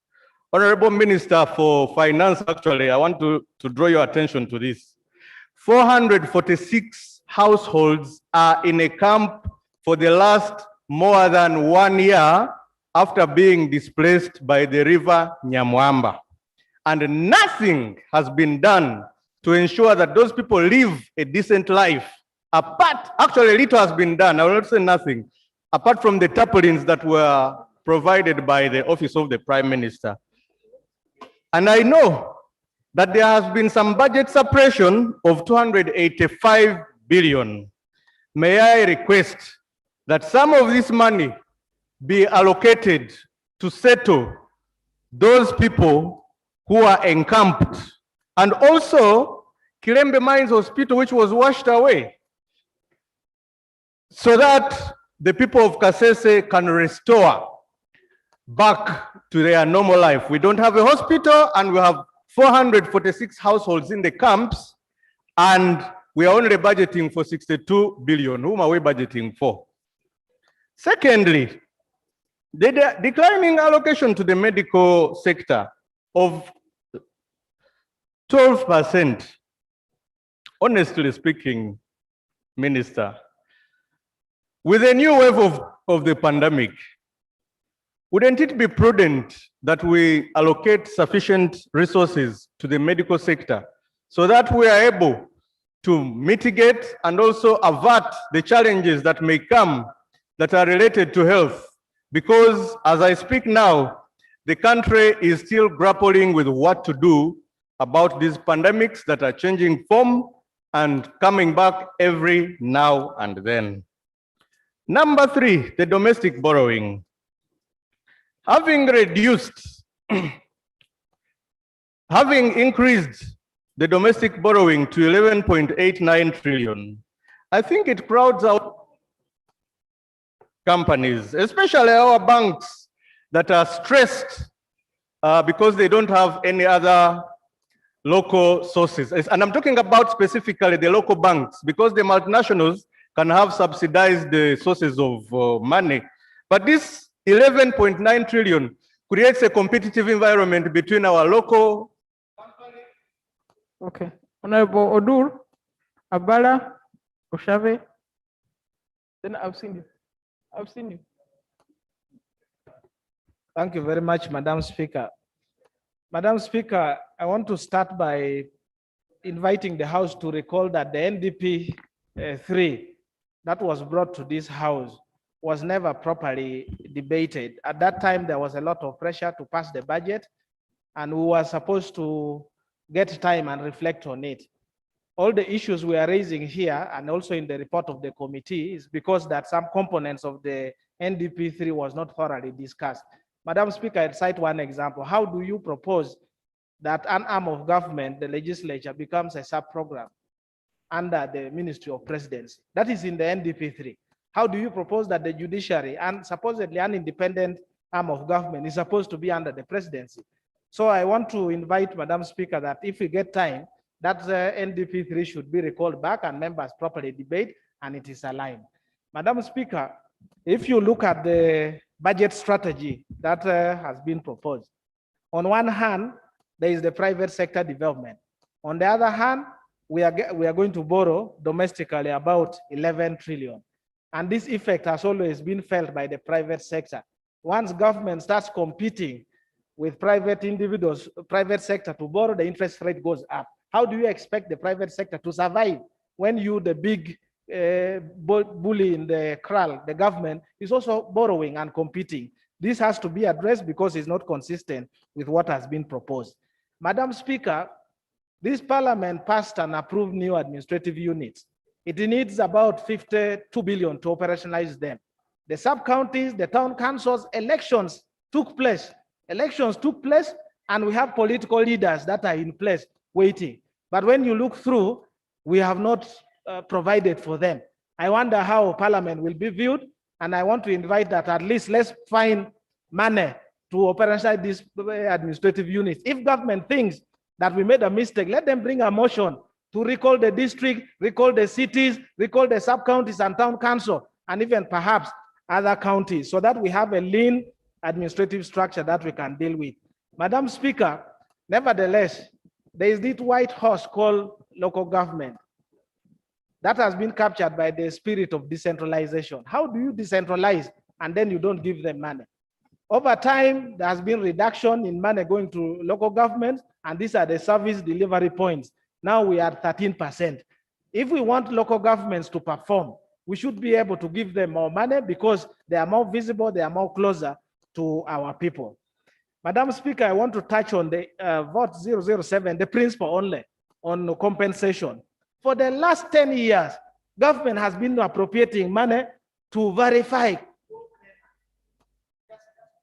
T: Honorable Minister for Finance, actually, I want to draw your attention to this. 446 households are in a camp for the last more than 1 year after being displaced by the river Nyamwamba. And nothing has been done to ensure that those people live a decent life. Actually, little has been done. I will not say nothing, apart from the tarpaulins that were provided by the Office of the Prime Minister. And I know that there has been some budget suppression of 285 billion. May I request that some of this money be allocated to settle those people who are encamped, and also Kirembe Mines Hospital, which was washed away, so that the people of Kasese can restore back to their normal life. We don't have a hospital, and we have 446 households in the camps, and we are only budgeting for 62 billion. Whom are we budgeting for? Secondly, the declining allocation to the medical sector of 12%. Honestly speaking, Minister, with a new wave of the pandemic, wouldn't it be prudent that we allocate sufficient resources to the medical sector so that we are able to mitigate and also avert the challenges that may come that are related to health? Because as I speak now, the country is still grappling with what to do about these pandemics that are changing form and coming back every now and then. Number 3, the domestic borrowing. Having increased the domestic borrowing to 11.89 trillion, I think it crowds out companies, especially our banks that are stressed because they don't have any other local sources. And I'm talking about specifically the local banks, because the multinationals can have subsidized sources of money. But this 11.9 trillion creates a competitive environment between our local.
C: Okay. Honorable Odur, Abala, Oshave. Then I've seen you. I've seen you.
U: Thank you very much, Madam Speaker. Madam Speaker, I want to start by inviting the House to recall that the NDP 3 that was brought to this House was never properly debated. At that time, there was a lot of pressure to pass the budget, and we were supposed to get time and reflect on it. All the issues we are raising here and also in the report of the committee is because that some components of the NDP 3 was not thoroughly discussed. Madam Speaker, I'd cite one example. How do you propose that an arm of government, the legislature, becomes a sub-program under the Ministry of Presidency? That is in the NDP 3. How do you propose that the judiciary and supposedly an independent arm of government is supposed to be under the presidency? So I want to invite Madam Speaker that if we get time, that NDP 3 should be recalled back and members properly debate and it is aligned. Madam Speaker, if you look at the budget strategy that has been proposed, on one hand, there is the private sector development. On the other hand, we are going to borrow domestically about 11 trillion. And this effect has always been felt by the private sector. Once government starts competing with private individuals, private sector to borrow, the interest rate goes up. How do you expect the private sector to survive when you, the big bully in the kraal, the government, is also borrowing and competing? This has to be addressed because it's not consistent with what has been proposed. Madam Speaker, this parliament passed and approved new administrative units. It needs about 52 billion to operationalize them. The sub-counties, the town councils, elections took place. Elections took place, and we have political leaders that are in place waiting. But when you look through, we have not provided for them. I wonder how Parliament will be viewed, and I want to invite that at least let's find money to operationalize these administrative units. If government thinks that we made a mistake, let them bring a motion to recall the district, recall the cities, recall the sub-counties and town council, and even perhaps other counties, so that we have a lean administrative structure that we can deal with. Madam Speaker, nevertheless, there is this white horse called local government that has been captured by the spirit of decentralization. How do you decentralize and then you don't give them money? Over time, there has been reduction in money going to local governments, and these are the service delivery points. Now we are 13%. If we want local governments to perform, we should be able to give them more money because they are more visible, they are more closer to our people. Madam Speaker, I want to touch on the vote 007, the principle only on compensation. For the last 10 years, government has been appropriating money to verify,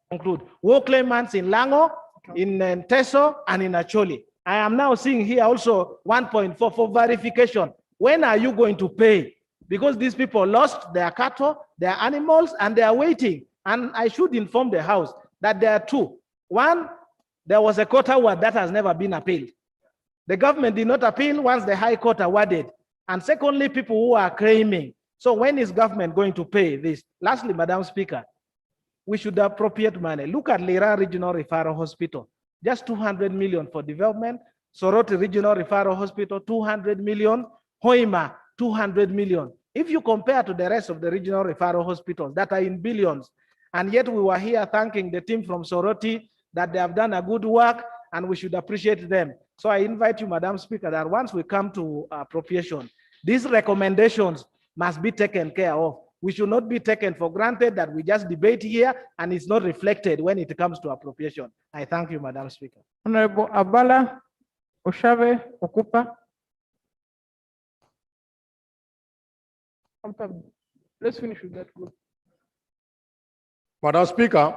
U: include war claimants in Lango, in Teso, and in Acholi. I am now seeing here also 1.4 for verification. When are you going to pay? Because these people lost their cattle, their animals, and they are waiting. And I should inform the House that there are two. One, there was a court award that has never been appealed. The government did not appeal once the High Court awarded. And secondly, people who are claiming. So when is government going to pay this? Lastly, Madam Speaker, we should appropriate money. Look at Lira Regional Referral Hospital, just 200 million for development. Soroti Regional Referral Hospital, 200 million. Hoima, 200 million. If you compare to the rest of the regional referral hospitals that are in billions, and yet we were here thanking the team from Soroti that they have done a good work and we should appreciate them. So I invite you, Madam Speaker, that once we come to appropriation, these recommendations must be taken care of. We should not be taken for granted that we just debate here and it's not reflected when it comes to appropriation. I thank you, Madam Speaker.
C: Honorable Abala, Oshave, Okupa. Let's finish with that group.
A: Madam Speaker,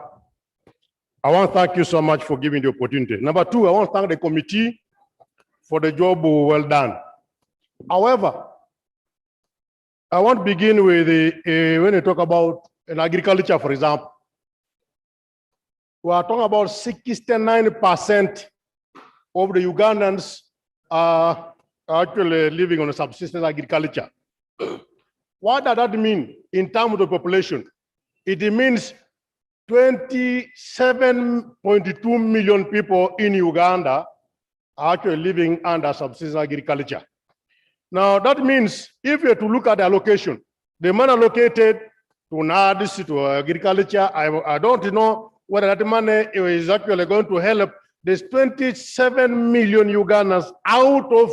A: I want to thank you so much for giving the opportunity. Number two, I want to thank the committee for the job well done. However, I want to begin with when you talk about in agriculture, for example. We are talking about 69% of the Ugandans are actually living on a subsistence agriculture. What does that mean in terms of the population? It means 27.2 million people in Uganda are actually living under subsistence agriculture. Now, that means if you have to look at the allocation, the money allocated to NADS, to agriculture, I don't know whether that money is actually going to help these 27 million Ugandans out of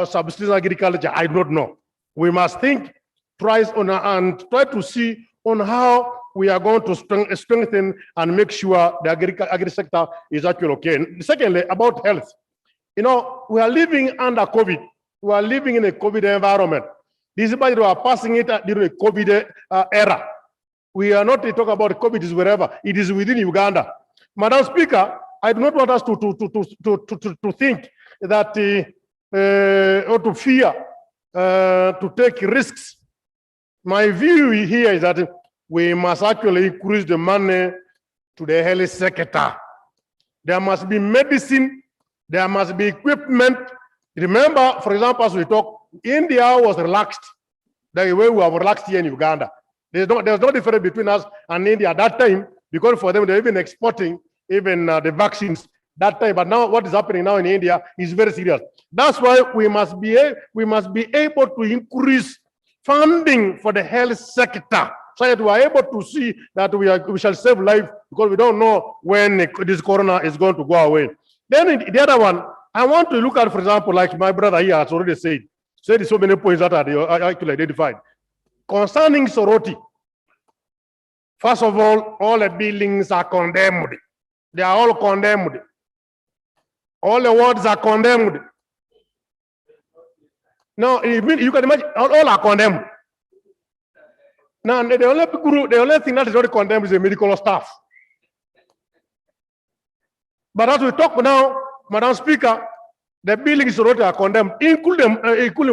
A: subsistence agriculture. I don't know. We must think twice on and try to see on how we are going to strengthen and make sure the agri sector is actually okay. And secondly, about health. You know, we are living under COVID. We are living in a COVID environment. This is why we are passing it during the COVID era. We are not talking about COVID is wherever. It is within Uganda. Madam Speaker, I do not want us to think that or to fear to take risks. My view here is that we must actually increase the money to the health sector. There must be medicine, there must be equipment. Remember, for example, as we talk, India was relaxed the way we have relaxed here in Uganda. There's no difference between us and India at that time, because for them, they're even exporting even the vaccines that time. But now what is happening now in India is very serious. That's why we must be able to increase funding for the health sector so that we are able to see that we shall save life, because we don't know when this corona is going to go away. Then the other one, I want to look at, for example, like my brother here has already said so many points that are actually identified. Concerning Soroti, first of all the buildings are condemned. They are all condemned. All the wards are condemned. Now, you can imagine, all are condemned. Now, the only thing that is not condemned is the medical staff. But as we talk now, Madam Speaker, the buildings are condemned, including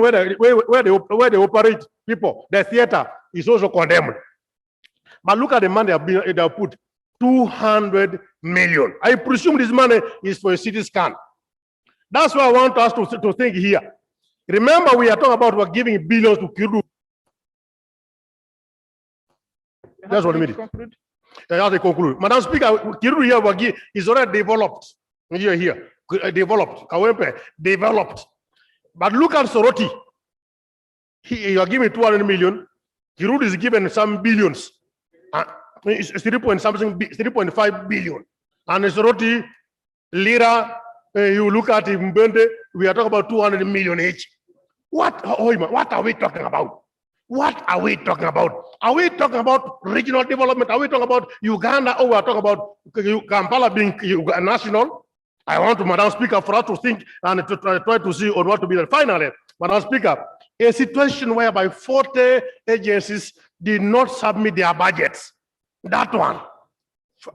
A: where they operate people. The theater is also condemned. But look at the money they have put, 200 million. I presume this money is for a CT scan. That's why I want us to think here. Remember, we are talking about we're giving billions to Kiru. That's what I mean. That's to conclude. Madam Speaker, Kiru here is already developed. Here. Developed. Kawempe, developed. But look at Soroti. You are giving 200 million. Kiru is given some billions. It's 3.5 billion. And Soroti, Lira, you look at Mbende, we are talking about 200 million each. What are we talking about? What are we talking about? Are we talking about regional development? Are we talking about Uganda, or we are talking about Kampala being national? I want to, Madam Speaker, for us to think and to try to see on what to be the final. Madam Speaker, a situation whereby 40 agencies did not submit their budgets. That one,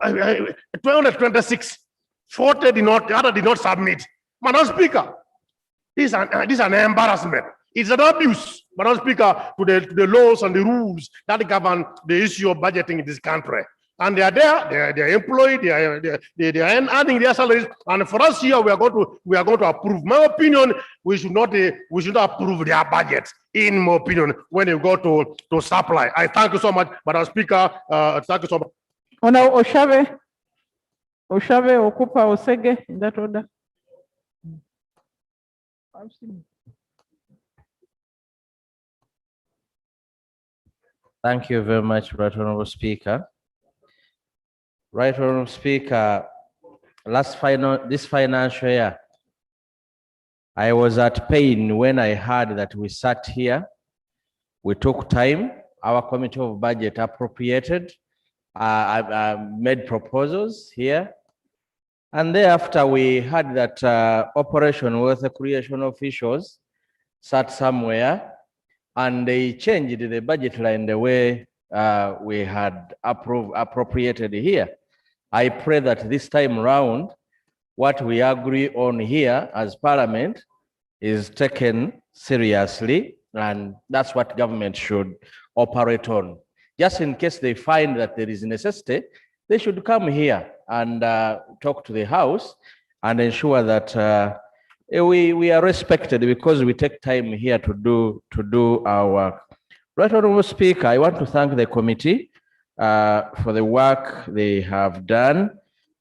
A: 226, 40 did not submit. Madam Speaker, this is an embarrassment. It's an abuse, Madam Speaker, to the laws and the rules that govern the issue of budgeting in this country. And they are there, they're employed, they are earning their salaries. And for us here, we are going to approve. My opinion, we should not approve their budget. In my opinion, when you go to supply. I thank you so much, Madam Speaker. Thank you so much.
C: Ona Oshave, Okupa, Osege, in that order.
D: Thank you very much, Right Honorable Speaker. Right Honorable Speaker, this financial year, I was at pain when I heard that we sat here, we took time, our Committee of Budget appropriated, made proposals here, and thereafter we heard that Operation Wealth Creation officials sat somewhere and they changed the budget line the way we had appropriated here. I pray that this time round, what we agree on here as Parliament is taken seriously, and that's what government should operate on. Just in case they find that there is necessity, they should come here and talk to the House and ensure that we are respected, because we take time here to do our work. Right Honorable Speaker, I want to thank the committee for the work they have done,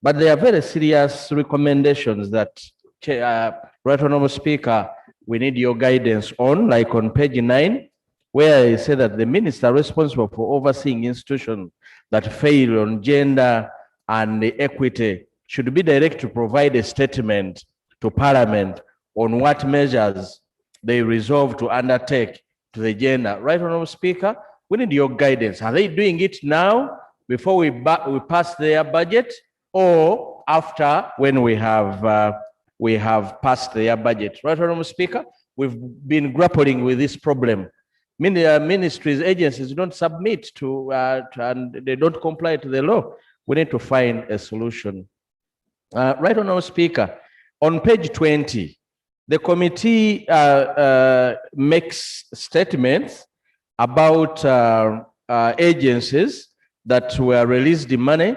D: but there are very serious recommendations that, Right Honorable Speaker, we need your guidance on, like on page 9, where I say that the minister responsible for overseeing institutions that fail on gender and equity should be directed to provide a statement to Parliament on what measures they resolve to undertake to the gender. Right Honorable Speaker, we need your guidance. Are they doing it now before we pass their budget, or after when we have passed their budget? Right Honorable Speaker, we've been grappling with this problem. Many ministries, agencies don't submit to and they don't comply to the law. We need to find a solution. Right Honorable Speaker, on page 20, the committee makes statements about agencies that were released the money,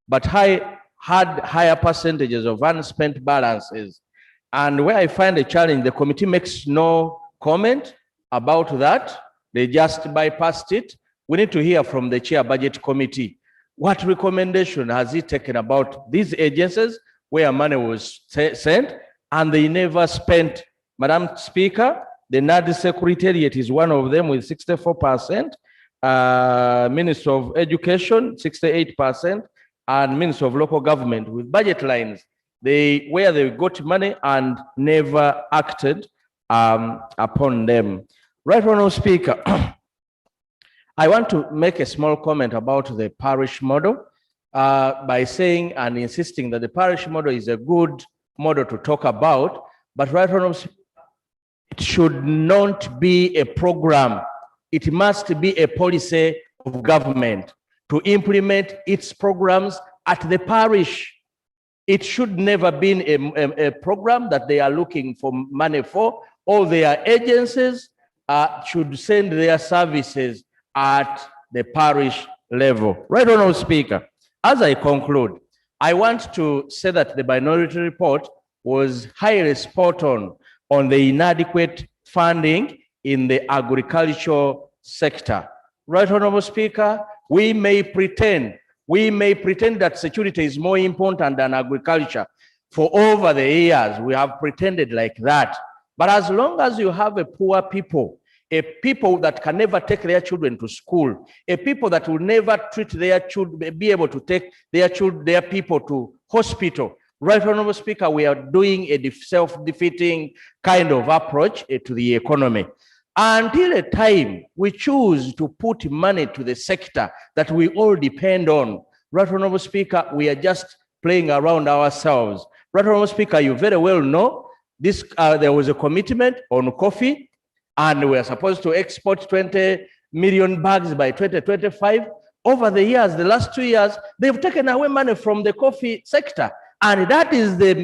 D: but had higher percentages of unspent balances. And where I find a challenge, the committee makes no comment about that. They just bypassed it. We need to hear from the Chair Budget Committee. What recommendation has he taken about these agencies where money was sent and they never spent? Madam Speaker, the NAD Secretariat is one of them with 64%, Minister of Education, 68%, and Minister of Local Government with budget lines where they got money and never acted upon them. Right Honorable Speaker, I want to make a small comment about the parish model by saying and insisting that the parish model is a good model to talk about, but Right Honorable Speaker, it should not be a program. It must be a policy of government to implement its programs at the parish. It should never be a program that they are looking for money for. All their agencies should send their services at the parish level. Right Honorable Speaker, as I conclude, I want to say that the minority report was highly spot on the inadequate funding in the agricultural sector. Right Honorable Speaker, we may pretend that security is more important than agriculture. For over the years, we have pretended like that. But as long as you have a poor people, a people that can never take their children to school, a people that will never treat their children, be able to take their people to hospital. Right Honorable Speaker, we are doing a self-defeating kind of approach to the economy. Until a time we choose to put money to the sector that we all depend on, Right Honorable Speaker, we are just playing around ourselves. Right Honorable Speaker, you very well know this. There was a commitment on coffee, and we are supposed to export 20 million bags by 2025. Over the years, the last 2 years, they've taken away money from the coffee sector. And that is the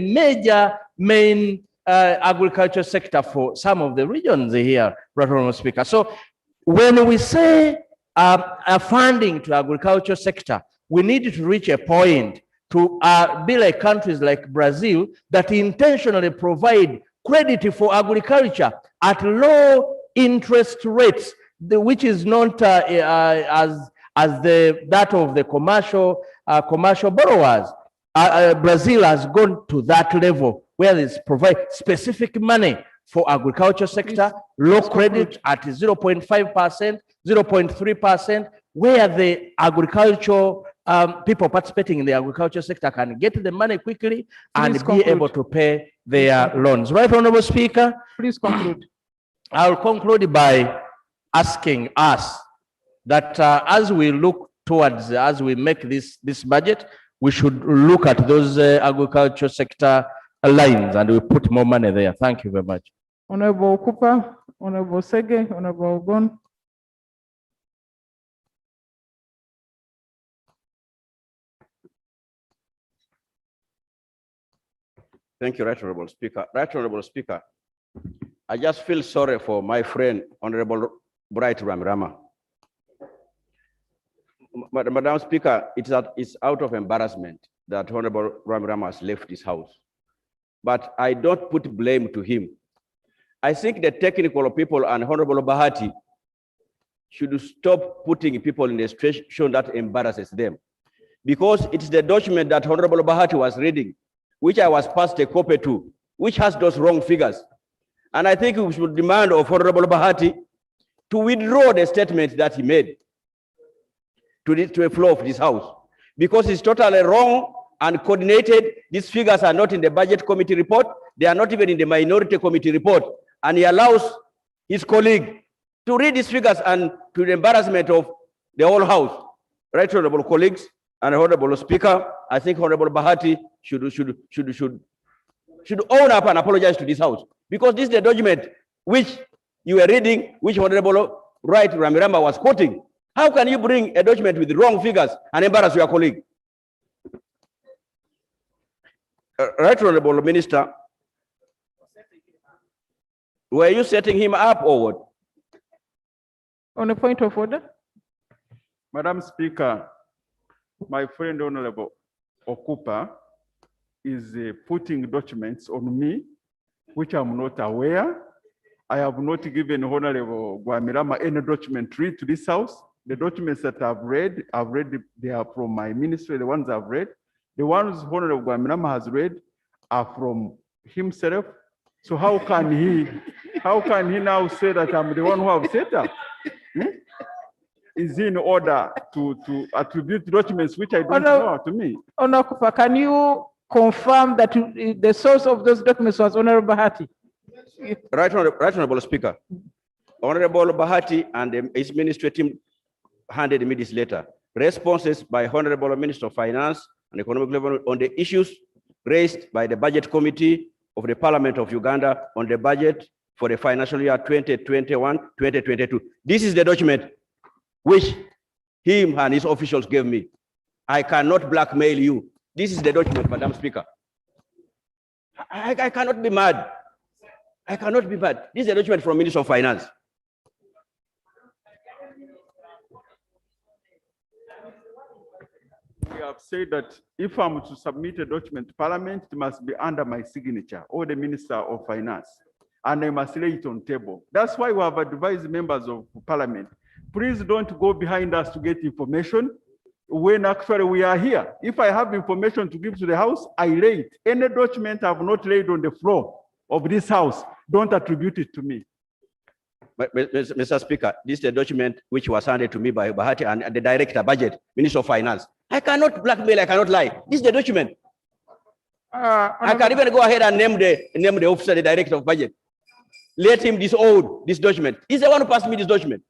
D: main agriculture sector for some of the regions here, Right Honorable Speaker. So when we say a funding to agriculture sector, we need to reach a point to be like countries like Brazil that intentionally provide credit for agriculture at low interest rates, which is not as that of the commercial borrowers. Brazil has gone to that level where it's provide specific money for agriculture sector, low credit at 0.5%, 0.3%, where the agricultural people participating in the agriculture sector can get the money quickly and be able to pay their loans. Right, Honorable Speaker?
C: Please conclude.
D: I'll conclude by asking us that as we look towards, as we make this budget, we should look at those agriculture sector lines and we put more money there. Thank you very much.
C: Honorable Cooper, Honorable Sege, Honorable Ogon.
G: Thank you, Right Honorable Speaker. Right Honorable Speaker, I just feel sorry for my friend, Honorable Bright Ramirama. Madam Speaker, it's out of embarrassment that Honorable Ramirama has left this house. But I don't put blame to him. I think the technical people and Honorable Bahati should stop putting people in a situation that embarrasses them. Because it's the document that Honorable Bahati was reading, which I was passed a copy to, which has those wrong figures. And I think we should demand of Honorable Bahati to withdraw the statement that he made to a floor of this house, because it's totally wrong and coordinated. These figures are not in the budget committee report. They are not even in the minority committee report. And he allows his colleague to read these figures and to the embarrassment of the whole house. Right, honorable colleagues and honorable speaker, I think Honorable Bahati should own up and apologize to this house, because this is the document which you were reading, which Honorable Right Ramirama was quoting. How can you bring a document with wrong figures and embarrass your colleague? Right Honorable Minister, were you setting him up or what?
C: On a point of order.
H: Madam Speaker, my friend Honorable Okupa is putting documents on me, which I'm not aware. I have not given Honorable Ramirama any document to read to this house. The documents that I've read, they are from my ministry, the ones I've read. The ones Honorable Ramirama has read are from himself. So how can he now say that I'm the one who have set up? Is he in order to attribute documents which I don't know to me?
C: Honorable, can you confirm that the source of those documents was Honorable Bahati?
G: Right Honorable Speaker. Honorable Bahati and his ministry team handed me this letter. Responses by Honorable Minister of Finance and Economic Development on the issues raised by the Budget Committee of the Parliament of Uganda on the budget for the financial year 2021-2022. This is the document which him and his officials gave me. I cannot blackmail you. This is the document, Madam Speaker. I cannot be mad. I cannot be mad. This is a document from Minister of Finance.
H: We have said that if I'm to submit a document to Parliament, it must be under my signature or the Minister of Finance, and I must lay it on table. That's why we have advised members of Parliament, please don't go behind us to get information when actually we are here. If I have information to give to the House, I lay it. Any document I have not laid on the floor of this House, don't attribute it to me.
G: Mr. Speaker, this is the document which was handed to me by Bahati and the Director Budget, Minister of Finance. I cannot blackmail, I cannot lie. This is the document. I can even go ahead and name the officer, the Director of Budget. Let him disown this document. He's the one who passed me this document.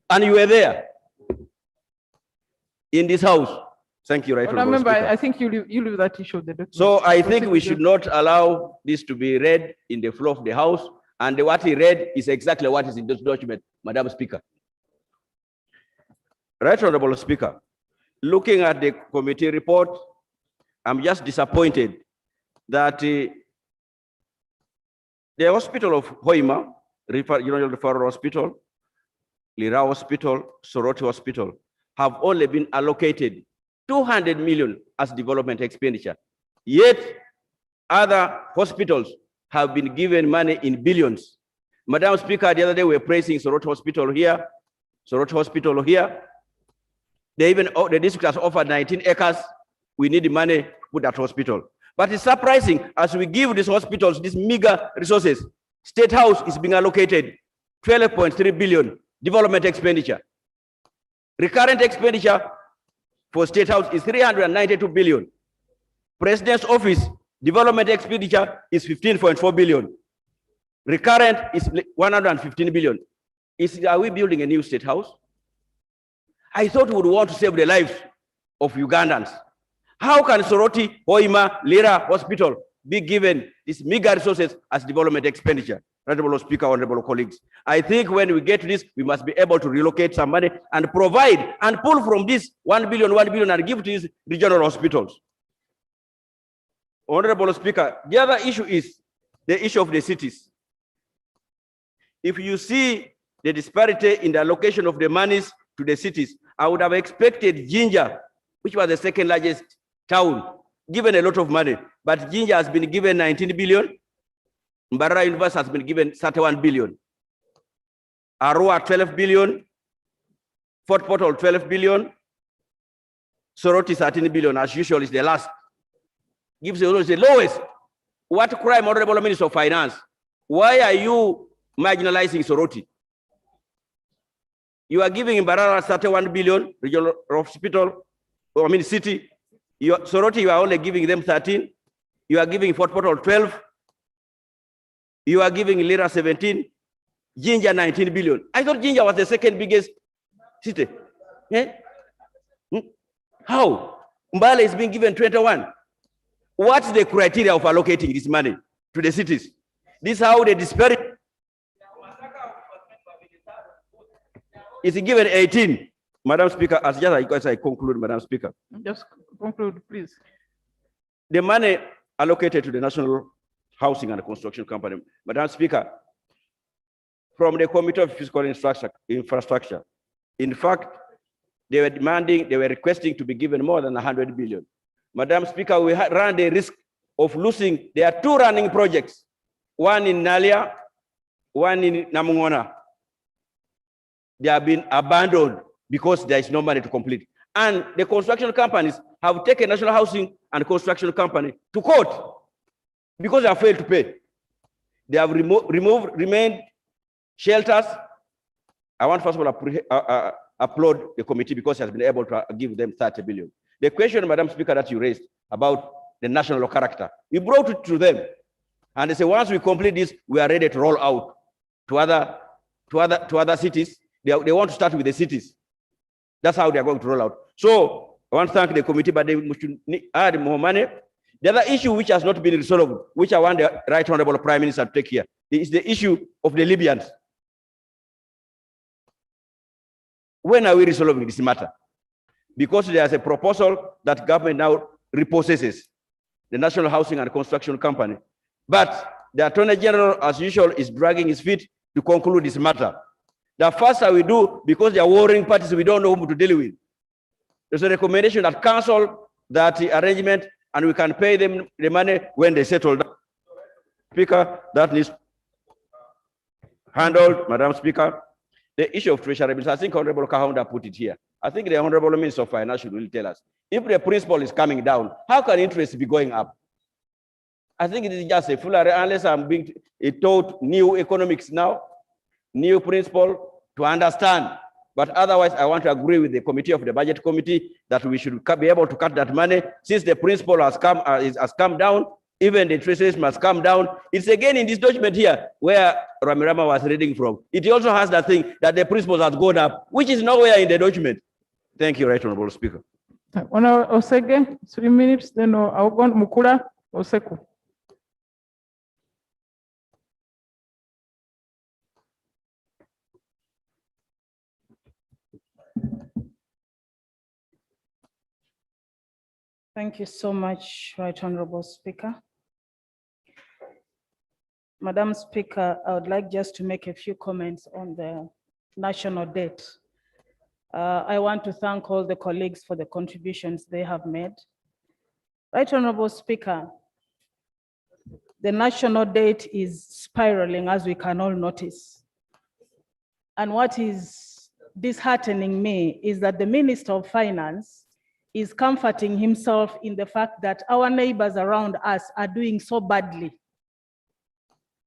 G: And you were there in this house. Thank you, right?
C: Remember, I think you leave that issue of the document.
G: So I think we should not allow this to be read in the floor of the House. And what he read is exactly what is in this document, Madam Speaker. Right Honorable Speaker, looking at the committee report, I'm just disappointed that The hospital of Hoima, General Referral Hospital, Lira Hospital, Soroti Hospital, have only been allocated 200 million as development expenditure. Yet, other hospitals have been given money in billions. Madam Speaker, the other day we were praising Soroti Hospital here, Soroti Hospital here. The district has offered 19 acres. We need money to put that hospital. But it's surprising, as we give these hospitals these meager resources, State House is being allocated 12.3 billion development expenditure. Recurrent expenditure for State House is 392 billion. President's office development expenditure is 15.4 billion. Recurrent is 115 billion. Are we building a new State House? I thought we would want to save the lives of Ugandans. How can Soroti, Hoima, Lira Hospital be given these meager resources as development expenditure? Honorable Speaker, honorable colleagues, I think when we get to this, we must be able to relocate some money and provide and pull from this 1 billion and give to these regional hospitals. Honorable Speaker, the other issue is the issue of the cities. If you see the disparity in the allocation of the monies to the cities, I would have expected Jinja, which was the second largest town, given a lot of money, but Jinja has been given 19 billion. Mbarara University has been given 31 billion. Arua 12 billion. Fort Portal 12 billion. Soroti 13 billion, as usual, is the last. Gives you the lowest. What crime, Honorable Minister of Finance? Why are you marginalizing Soroti? You are giving Mbarara 31 billion, regional hospital, city. Soroti, you are only giving them 13. You are giving Fort Portal 12. You are giving Lira 17. Jinja 19 billion. I thought Jinja was the second biggest city. Eh? How? Mbale is being given 21. What's the criteria of allocating this money to the cities? This is how the disparity is given 18. Madam Speaker, as I conclude, Madam Speaker.
C: Just conclude, please.
G: The money allocated to the National Housing and Construction Company, Madam Speaker, from the Committee of Fiscal Infrastructure, in fact, they were requesting to be given more than 100 billion. Madam Speaker, we run the risk of losing. There are two running projects, one in Nalia, one in Namungona. They have been abandoned because there is no money to complete. And the construction companies have taken National Housing and Construction Company to court because they have failed to pay. They have remained shelters. I want first of all applaud the committee because it has been able to give them 30 billion. The question, Madam Speaker, that you raised about the national character, we brought it to them. And they say, once we complete this, we are ready to roll out to other cities. They want to start with the cities. That's how they are going to roll out. So I want to thank the committee, but they should add more money. The other issue which has not been resolved, which I want the Right Honorable Prime Minister to take here, is the issue of the Libyans. When are we resolving this matter? Because there's a proposal that government now repossesses the National Housing and Construction Company. But the Attorney General, as usual, is dragging his feet to conclude this matter. The faster we do, because they are warring parties, we don't know whom to deal with. There's a recommendation that cancel that arrangement and we can pay them the money when they settle down. Speaker, that needs handled, Madam Speaker. The issue of treasury bills, I think Honorable Kahonda put it here. I think the Honorable Minister of Finance should really tell us, if the principal is coming down, how can interest be going up? I think it is just a foolery, unless I'm being taught new economics now, new principle to understand. But otherwise, I want to agree with the committee of the Budget Committee that we should be able to cut that money. Since the principal has come down, even the interest rates must come down. It's again in this document here where Ramirama was reading from. It also has that thing that the principles has gone up, which is nowhere in the document. Thank you, Right Honorable Speaker.
C: Honorable Osege, 3 minutes, then I'll go Mukula Oseku.
B: Thank you so much, Right Honorable Speaker.
M: Madam Speaker, I would like just to make a few comments on the national debt. I want to thank all the colleagues for the contributions they have made. Right Honorable Speaker, the national debt is spiraling, as we can all notice. And what is disheartening me is that the Minister of Finance is comforting himself in the fact that our neighbors around us are doing so badly.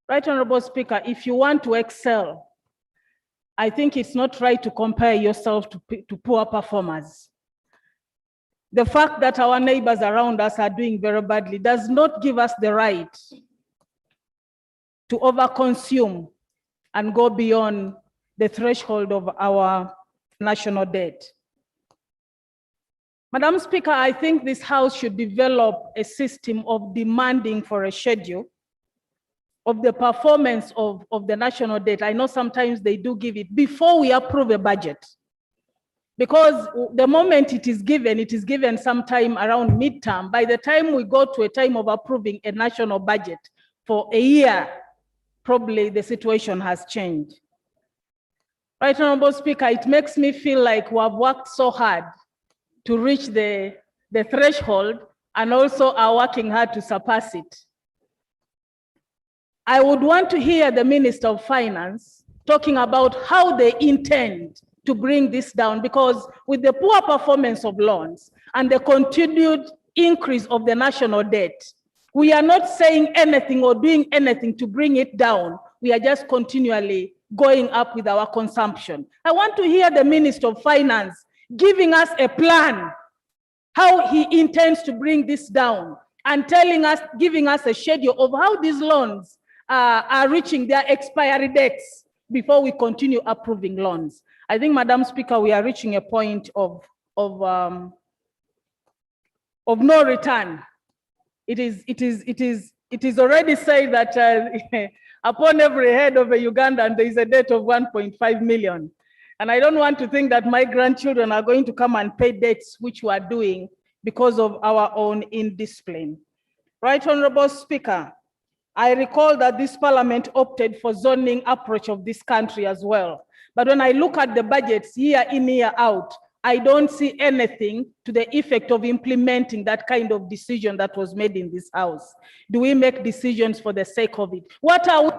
M: Right Honorable Speaker, if you want to excel, I think it's not right to compare yourself to poor performers. The fact that our neighbors around us are doing very badly does not give us the right to overconsume and go beyond the threshold of our national debt. Madam Speaker, I think this House should develop a system of demanding for a schedule of the performance of the national debt. I know sometimes they do give it before we approve a budget. Because the moment it is given sometime around midterm. By the time we go to a time of approving a national budget for a year, probably the situation has changed. Right Honorable Speaker, it makes me feel like we have worked so hard to reach the threshold and also are working hard to surpass it. I would want to hear the Minister of Finance talking about how they intend to bring this down, because with the poor performance of loans and the continued increase of the national debt, we are not saying anything or doing anything to bring it down. We are just continually going up with our consumption. I want to hear the Minister of Finance giving us a plan how he intends to bring this down and giving us a schedule of how these loans are reaching their expiry dates before we continue approving loans. I think, Madam Speaker, we are reaching a point of no return. It is already said that upon every head of a Ugandan, there is a debt of 1.5 million. And I don't want to think that my grandchildren are going to come and pay debts which we are doing because of our own indiscipline. Right Honorable Speaker, I recall that this parliament opted for zoning approach of this country as well. But when I look at the budgets year in, year out, I don't see anything to the effect of implementing that kind of decision that was made in this House. Do we make decisions for the sake of it? What are we?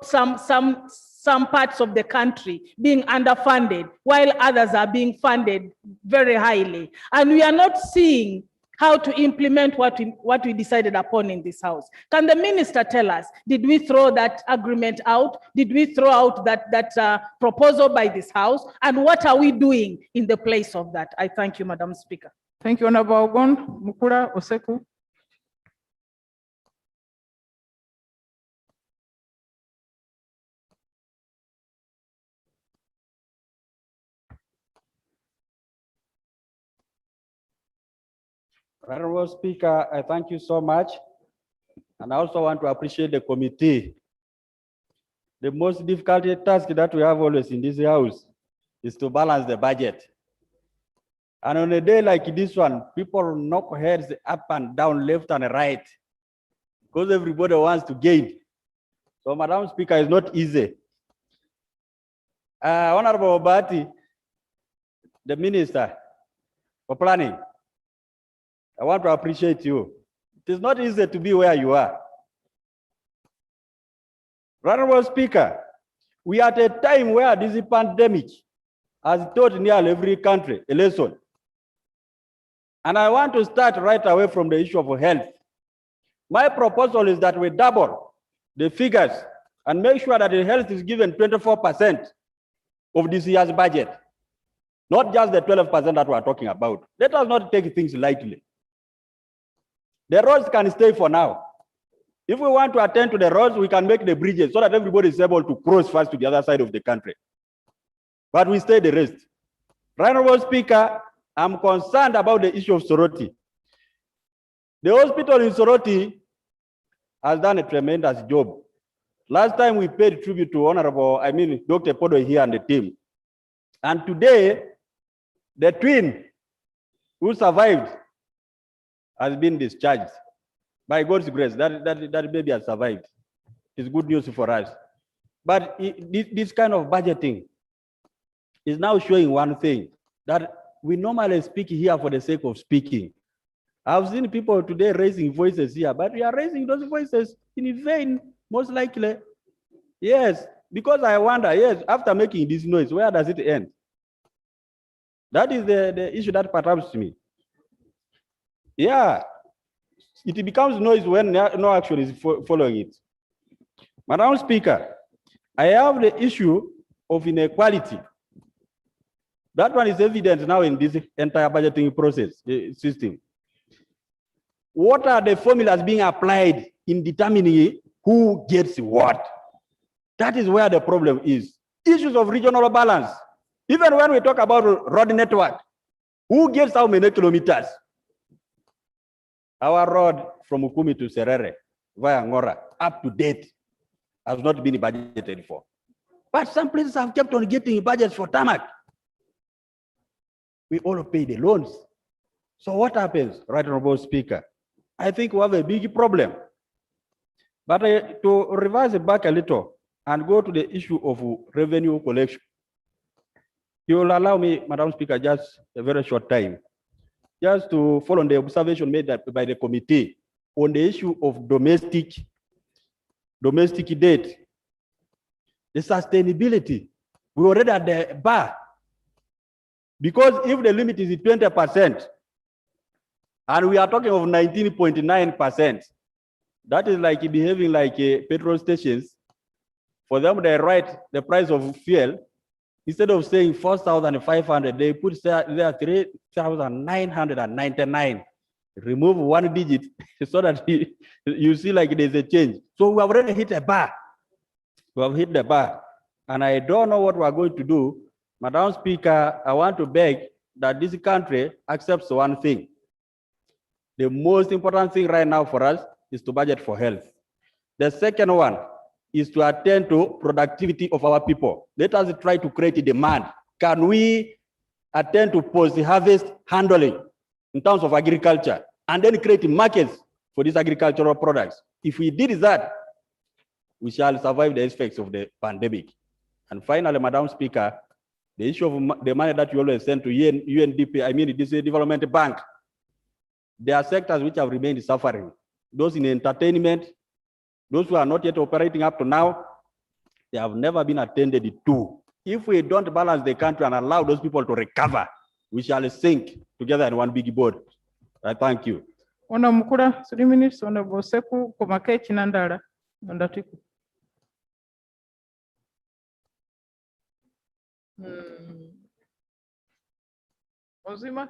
M: Some parts of the country being underfunded while others are being funded very highly. And we are not seeing how to implement what we decided upon in this House. Can the minister tell us, did we throw that agreement out? Did we throw out that proposal by this House? And what are we doing in the place of that? I thank you, Madam Speaker.
C: Thank you, Honorable Ogon, Mukula, Oseku.
B: Honorable Speaker, I thank you so much. And I also want to appreciate the committee. The most difficult task that we have always in this House is to balance the budget. And on a day like this one, people knock heads up and down, left and right, because everybody wants to gain. So, Madam Speaker, it's not easy. Honorable Obati, the Minister for Planning, I want to appreciate you. It is not easy to be where you are. Honorable Speaker, we are at a time where this pandemic has taught nearly every country a lesson. And I want to start right away from the issue of health. My proposal is that we double the figures and make sure that the health is given 24% of this year's budget, not just the 12% that we are talking about. Let us not take things lightly. The roads can stay for now. If we want to attend to the roads, we can make the bridges so that everybody is able to cross fast to the other side of the country. But we stay the rest. Honorable Speaker, I'm concerned about the issue of Soroti. The hospital in Soroti has done a tremendous job. Last time we paid tribute to Dr. Podo here and the team. And today, the twin who survived has been discharged. By God's grace, that baby has survived. It's good news for us. But this kind of budgeting is now showing one thing, that we normally speak here for the sake of speaking. I've seen people today raising voices here, but we are raising those voices in vain, most likely. Yes, because I wonder, yes, after making this noise, where does it end? That is the issue that perturbs me. Yeah, it becomes noise when no action is following it. Madam Speaker, I have the issue of inequality. That one is evident now in this entire budgeting process system. What are the formulas being applied in determining who gets what? That is where the problem is. Issues of regional balance. Even when we talk about road network, who gets how many kilometers? Our road from Ukumi to Serere via Ngora, up to date, has not been budgeted for. But some places have kept on getting budgets for tarmac. We all pay the loans. So what happens, Right Honorable Speaker? I think we have a big problem. But to reverse it back a little and go to the issue of revenue collection, you will allow me, Madam Speaker, just a very short time, just to follow on the observation made by the committee on the issue of domestic debt, the sustainability. We already at the bar. Because if the limit is 20%, and we are talking of 19.9%, that is like behaving like petrol stations. For them, they write the price of fuel. Instead of saying 4,500, they put there 3,999. Remove one digit so that you see like there's a change. So we have already hit a bar. We have hit the bar. And I don't know what we are going to do. Madam Speaker, I want to beg that this country accepts one thing. The most important thing right now for us is to budget for health. The second one is to attend to productivity of our people. Let us try to create a demand. Can we attend to post-harvest handling in terms of agriculture and then create markets for these agricultural products? If we did that, we shall survive the effects of the pandemic. And finally, Madam Speaker, the issue of the money that you always send to UNDP, I mean, this development bank, there are sectors which have remained suffering. Those in entertainment, those who are not yet operating up to now, they have never been attended to. If we don't balance the country and allow those people to recover, we shall sink together in one big boat. I thank you.
C: Ona Mukura, 3 minutes, Ona Boseku, Komake Chinandara, Onda Tiku. Ozima?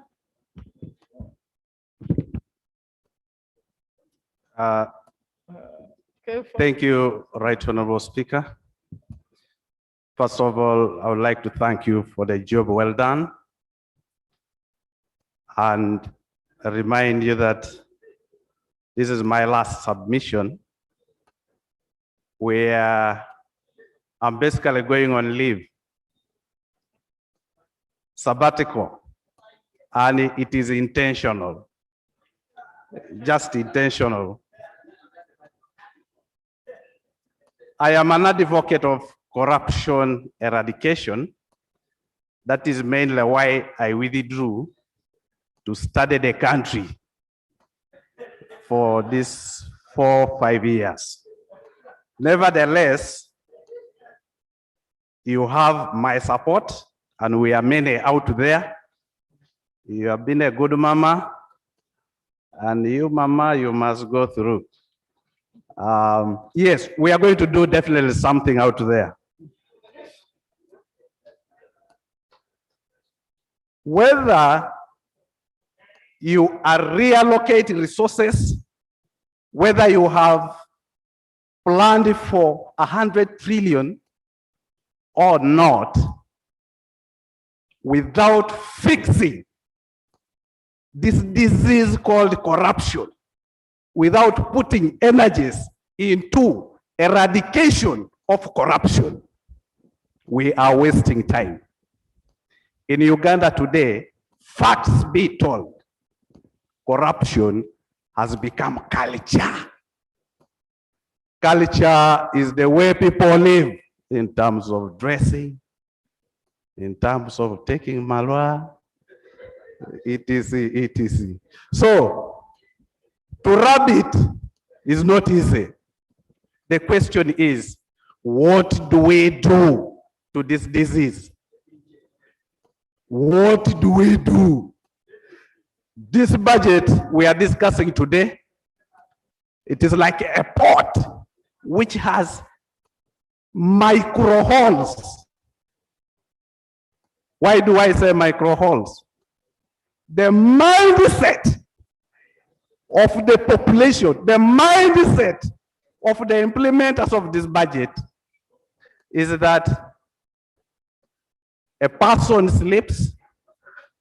E: Thank you, Right Honorable Speaker. First of all, I would like to thank you for the job well done and remind you that this is my last submission where I'm basically going on leave, sabbatical, and it is intentional, just intentional. I am an advocate of corruption eradication. That is mainly why I withdrew to study the country for these 4 or 5 years. Nevertheless, you have my support, and we are many out there. You have been a good mama, and you, mama, you must go through. Yes, we are going to do definitely something out there. Whether you are reallocating resources, whether you have planned for 100 trillion or not, without fixing this disease called corruption, without putting energies into eradication of corruption, we are wasting time. In Uganda today, facts be told, corruption has become culture. Culture is the way people live in terms of dressing, in terms of taking malwa, etc. So, to rub it is not easy. The question is, what do we do to this disease? What do we do? This budget we are discussing today, it is like a pot which has micro holes. Why do I say micro holes? The mindset of the population, the mindset of the implementers of this budget is that a person sleeps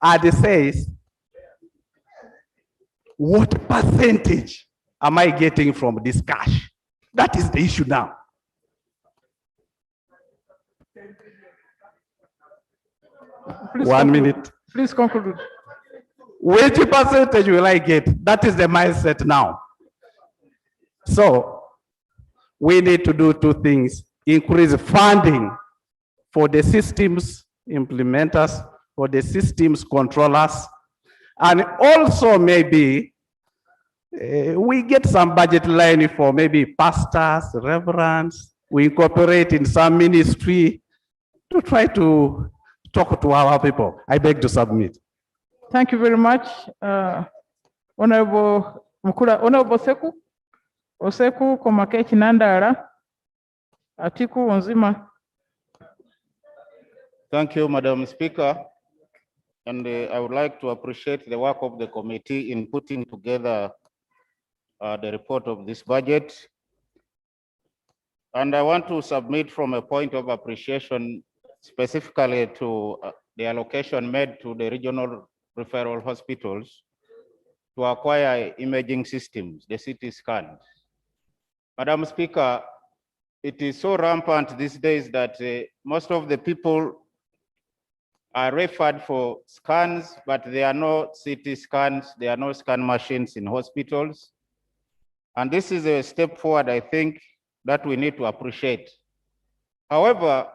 E: and says, what percentage am I getting from this cash? That is the issue now.
C: Please
E: 1
C: conclude.
E: minute.
C: Please conclude.
E: Which percentage will I get? That is the mindset now. So we need to do two things: increase funding for the systems implementers, for the systems controllers, and also maybe we get some budget line for maybe pastors, reverends. We incorporate in some ministry to try to talk to our people. I beg to submit.
C: Thank you very much, Honorable Mukula, Honorable Seku, Oseku Komake Chinandara, Atiku Onzima.
K: Thank you, Madam Speaker. And I would like to appreciate the work of the committee in putting together the report of this budget. And I want to submit from a point of appreciation specifically to the allocation made to the regional referral hospitals to acquire imaging systems, the CT scans. Madam Speaker, it is so rampant these days that most of the people are referred for scans, but there are no CT scans, there are no scan machines in hospitals. And this is a step forward, I think, that we need to appreciate. However,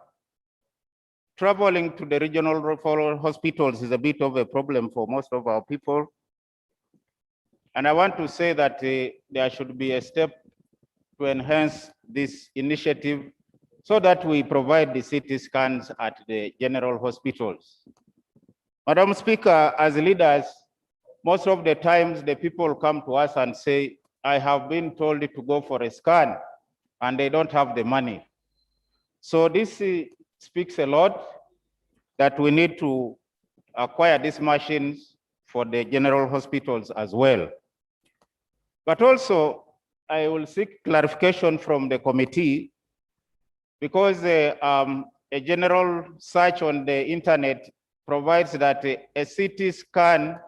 K: traveling to the regional referral hospitals is a bit of a problem for most of our people. And I want to say that there should be a step to enhance this initiative so that we provide the CT scans at the general hospitals. Madam Speaker, as leaders, most of the times the people come to us and say, I have been told to go for a scan and they don't have the money. So this speaks a lot that we need to acquire these machines for the general hospitals as well. But also, I will seek clarification from the committee because a general search on the internet provides that a CT scan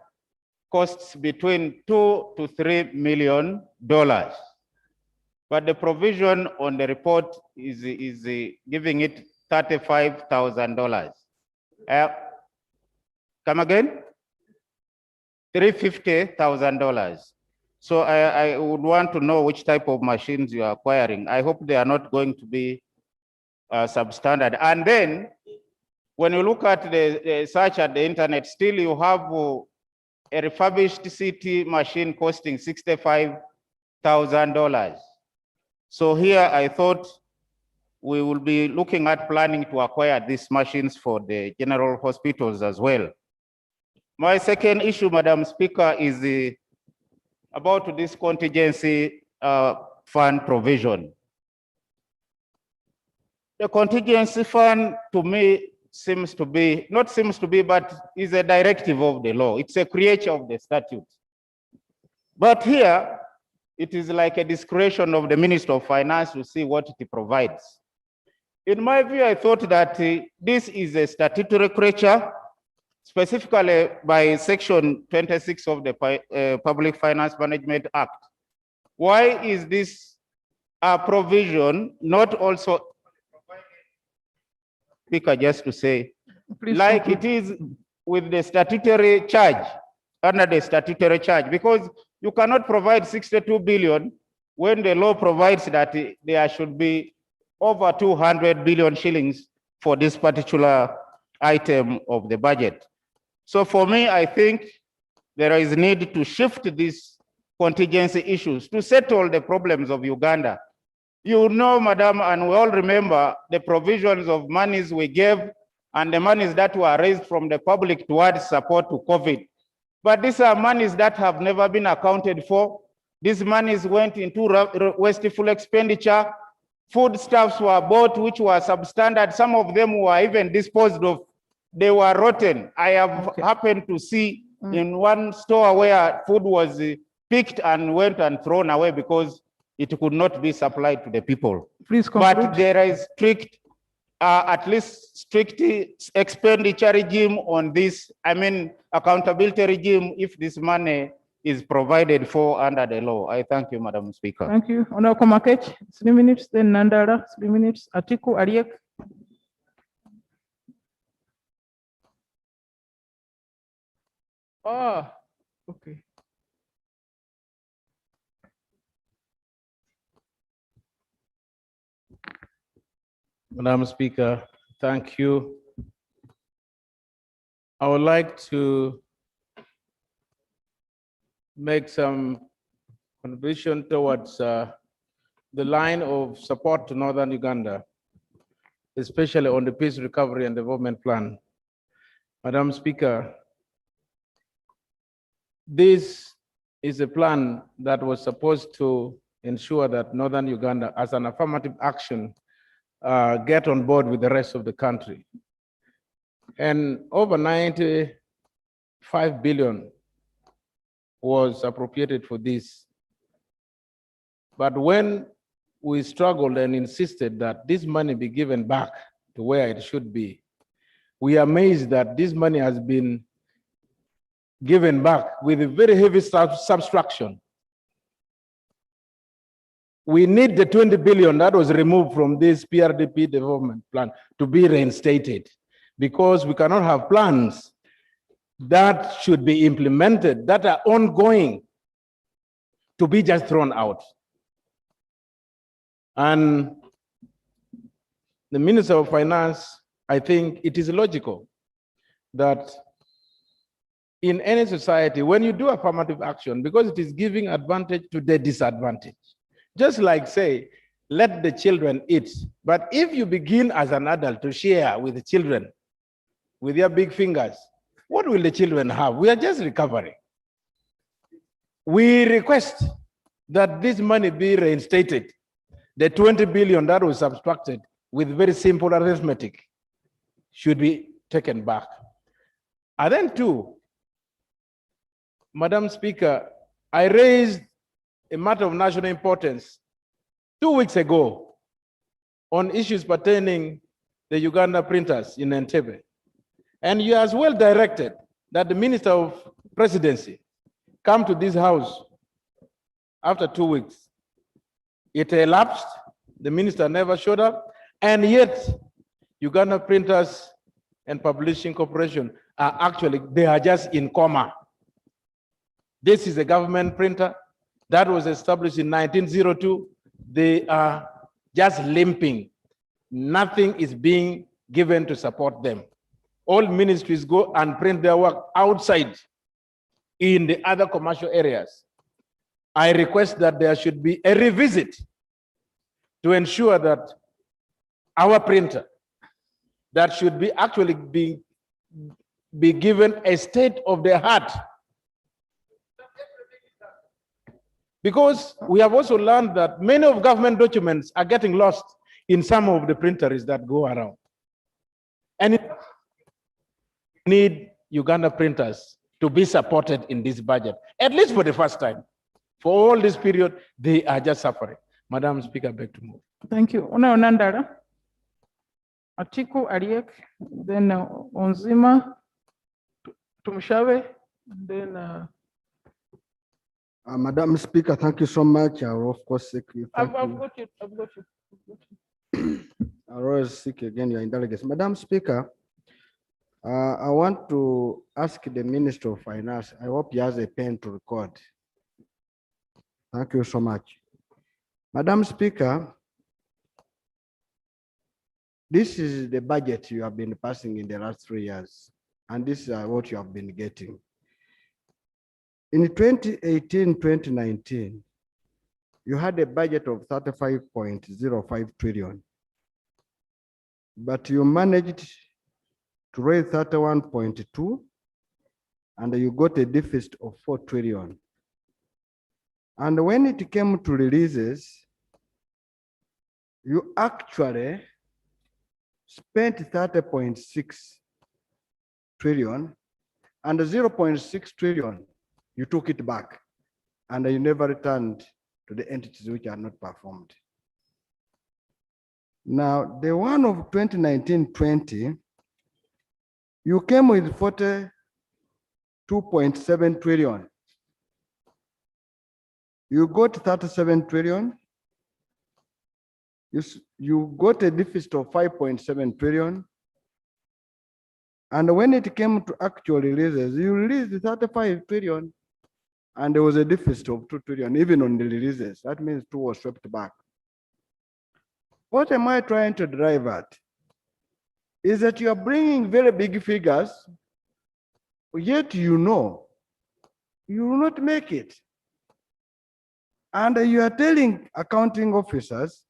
K: costs between $2 to $3 million. But the provision on the report is giving it $35,000. Come again? $350,000. So I would want to know which type of machines you are acquiring. I hope they are not going to be substandard. And then when you look at the search at the internet, still you have a refurbished CT machine costing $65,000. So here I thought we will be looking at planning to acquire these machines for the general hospitals as well. My second issue, Madam Speaker, is about this contingency fund provision. The contingency fund to me seems to be, not seems to be, but is a directive of the law. It's a creature of the statute. But here, it is like a discretion of the Minister of Finance to see what it provides. In my view, I thought that this is a statutory creature, specifically by Section 26 of the Public Finance Management Act. Why is this provision not also, Speaker, just to say, please, like it is with the statutory charge, under the statutory charge, because You cannot provide 62 billion when the law provides that there should be over 200 billion shillings for this particular item of the budget. So for me, I think there is need to shift these contingency issues to settle the problems of Uganda. You know, Madam, and we all remember the provisions of monies we gave and the monies that were raised from the public towards support to COVID. But these are monies that have never been accounted for. These monies went into wasteful expenditure. Foodstuffs were bought which were substandard. Some of them were even disposed of. They were rotten. I have happened to see in one store where food was picked and went and thrown away because it could not be supplied to the people.
C: Please conclude.
K: But there is strict, at least strict expenditure regime on this. I mean, accountability regime if this money is provided for under the law. I thank you, Madam Speaker.
C: Thank you. Honorable Komakech, 3 minutes, then Nandala, 3 minutes. Atiku Ariek. Ah, okay.
J: Madam Speaker, thank you. I would like to make some contribution towards the line of support to Northern Uganda, especially on the Peace Recovery and Development Plan. Madam Speaker, this is a plan that was supposed to ensure that Northern Uganda, as an affirmative action, get on board with the rest of the country. And over 95 billion was appropriated for this. But when we struggled and insisted that this money be given back to where it should be, we are amazed that this money has been given back with a very heavy subtraction. We need the 20 billion that was removed from this PRDP development plan to be reinstated, because we cannot have plans that should be implemented that are ongoing to be just thrown out. And the Minister of Finance, I think it is logical that in any society, when you do affirmative action, because it is giving advantage to the disadvantaged, just like say, let the children eat. But if you begin as an adult to share with the children, with your big fingers, what will the children have? We are just recovering. We request that this money be reinstated. The 20 billion that was subtracted with very simple arithmetic should be taken back. And then two, Madam Speaker, I raised a matter of national importance 2 weeks ago on issues pertaining the Uganda printers in Entebbe. And you as well directed that the Minister of Presidency come to this house after 2 weeks. It elapsed, the minister never showed up, and yet Uganda Printers and Publishing Corporation are actually, they are just in coma. This is a government printer that was established in 1902. They are just limping. Nothing is being given to support them. All ministries go and print their work outside in the other commercial areas. I request that there should be a revisit to ensure that our printer that should be actually be given a state of the art. Because we have also learned that many of government documents are getting lost in some of the printers that go around. And it need Uganda printers to be supported in this budget, at least for the first time. For all this period, they are just suffering. Madam Speaker, back to move.
C: Thank you. Una Nandala, Atiku Ariek, then Onzima, Tumshave, then
F: Madam Speaker, thank you so much. I will of course seek you.
C: I've got you.
F: I will seek again your indulgence. Madam Speaker, I want to ask the Minister of Finance, I hope he has a pen to record. Thank you so much. Madam Speaker, this is the budget you have been passing in the last 3 years, and this is what you have been getting. In 2018-2019, you had a budget of 35.05 trillion, but you managed to raise 31.2, and you got a deficit of 4 trillion. And when it came to releases, you actually spent 30.6 trillion, and 0.6 trillion, you took it back, and you never returned to the entities which are not performed. Now, the one of 2019-20, you came with 42.7 trillion. You got 37 trillion. You got a deficit of 5.7 trillion. And when it came to actual releases, you released 35 trillion, and there was a deficit of 2 trillion, even on the releases. That means 2 was swept back. What am I trying to drive at? Is that you are bringing very big figures, yet you know you will not make it. And you are telling accounting officers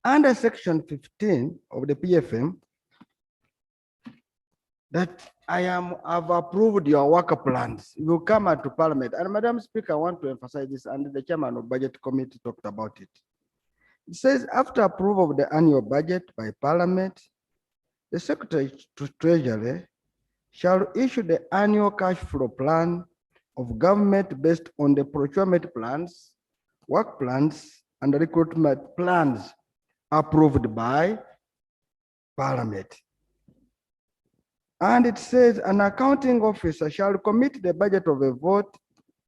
F: under Section 15 of the PFM that I've approved your work plans. You come out to Parliament. And Madam Speaker, I want to emphasize this, and the chairman of Budget Committee talked about it. It says, after approval of the annual budget by Parliament, the Secretary to Treasury shall issue the annual cash flow plan of government based on the procurement plans, work plans, and recruitment plans approved by Parliament. And it says an accounting officer shall commit the budget of a vote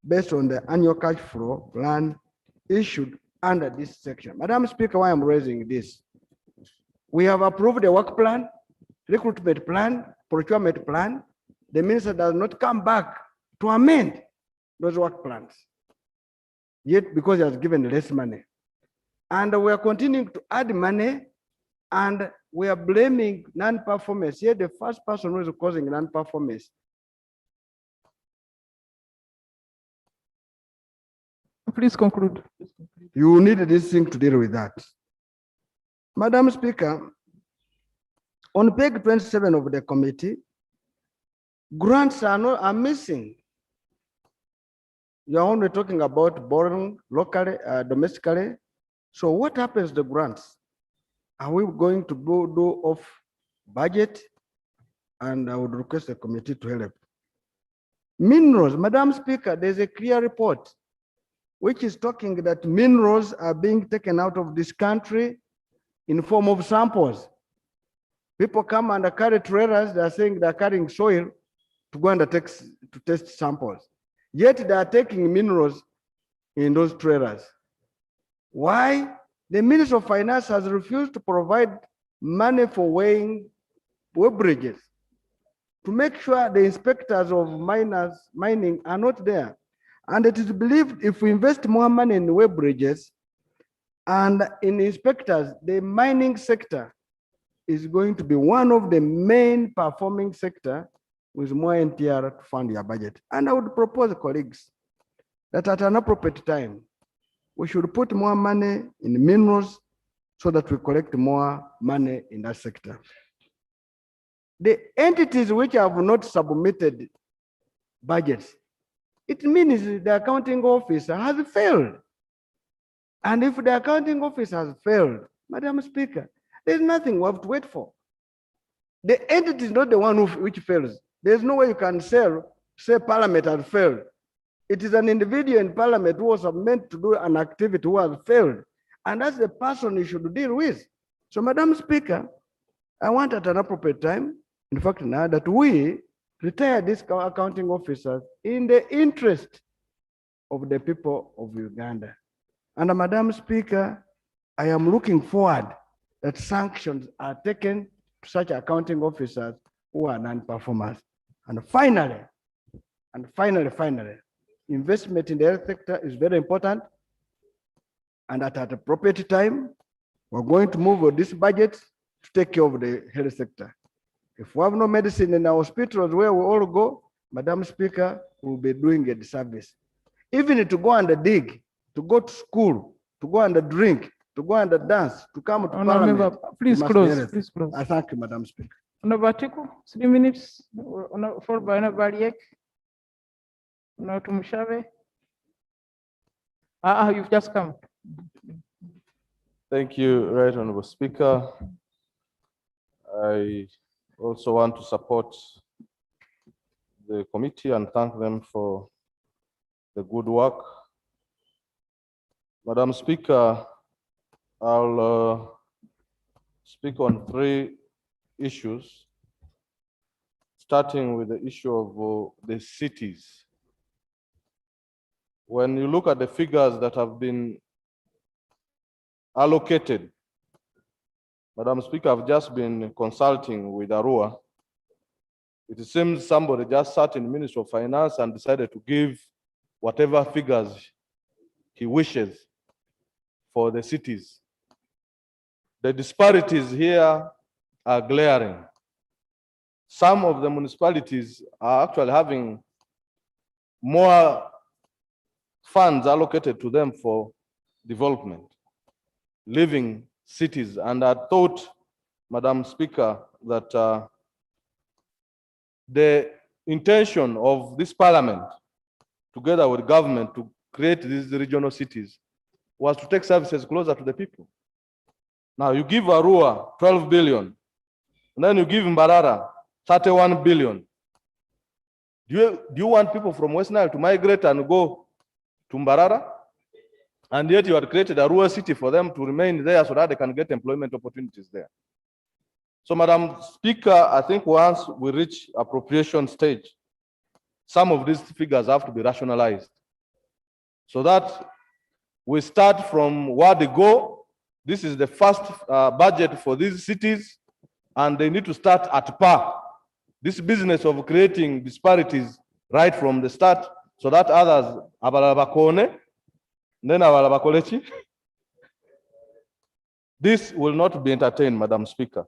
F: based on the annual cash flow plan issued under this section. Madam Speaker, why I'm raising this? We have approved the work plan, recruitment plan, procurement plan. The minister does not come back to amend those work plans, yet because he has given less money. And we are continuing to add money, and we are blaming non-performance. Yet the first person who is causing non-performance.
C: Please conclude.
F: You need this thing to deal with that. Madam Speaker, on page 27 of the committee, grants are missing. You are only talking about borrowing locally, domestically. So what happens to the grants? Are we going to do off budget? And I would request the committee to help. Minerals, Madam Speaker, there's a clear report which is talking that minerals are being taken out of this country in form of samples. People come and carry trailers, they're saying they're carrying soil to go and to test samples. Yet they are taking minerals in those trailers. Why? The Minister of Finance has refused to provide money for weighing web bridges to make sure the inspectors of mining are not there. And it is believed if we invest more money in web bridges and in inspectors, the mining sector is going to be one of the main performing sector with more NTR to fund your budget. And I would propose, colleagues, that at an appropriate time, we should put more money in minerals so that we collect more money in that sector. The entities which have not submitted budgets, it means the accounting office has failed. And if the accounting office has failed, Madam Speaker, there's nothing we have to wait for. The entity is not the one which fails. There's no way you can say Parliament has failed. It is an individual in Parliament who was meant to do an activity who has failed. And that's the person you should deal with. So, Madam Speaker, I want at an appropriate time, in fact, now that we retire these accounting officers in the interest of the people of Uganda. And Madam Speaker, I am looking forward that sanctions are taken to such accounting officers who are non-performers. And finally,
L: investment in the health sector is very important. And at an appropriate time, we're going to move on this budget to take care of the health sector. If we have no medicine in our hospitals where we all go, Madam Speaker, we'll be doing a disservice. Even to go and dig, to go to school, to go and drink, to go and dance, to come to Parliament.
C: Member, please
L: we must
C: close,
L: be healthy.
C: please close.
L: I thank you, Madam Speaker.
C: Honorable Atiku, 3 minutes, followed by Honorable Aliek. Honorable Mushabe. You've just come.
V: Thank you, Right Honorable Speaker. I also want to support the committee and thank them for the good work. Madam Speaker, I'll speak on 3 issues, starting with the issue of the cities. When you look at the figures that have been allocated, Madam Speaker, I've just been consulting with Arua. It seems somebody just sat in the Ministry of Finance and decided to give whatever figures he wishes for the cities. The disparities here are glaring. Some of the municipalities are actually having more funds allocated to them for development, living cities. And I thought, Madam Speaker, that the intention of this Parliament, together with government, to create these regional cities was to take services closer to the people. Now you give Arua 12 billion, and then you give Mbarara 31 billion. Do you want people from West Nile to migrate and go to Mbarara? And yet you had created a rural city for them to remain there so that they can get employment opportunities there. So, Madam Speaker, I think once we reach appropriation stage, some of these figures have to be rationalized so that we start from where they go. This is the first budget for these cities, and they need to start at par. This business of creating disparities right from the start so that others, this will not be entertained, Madam Speaker.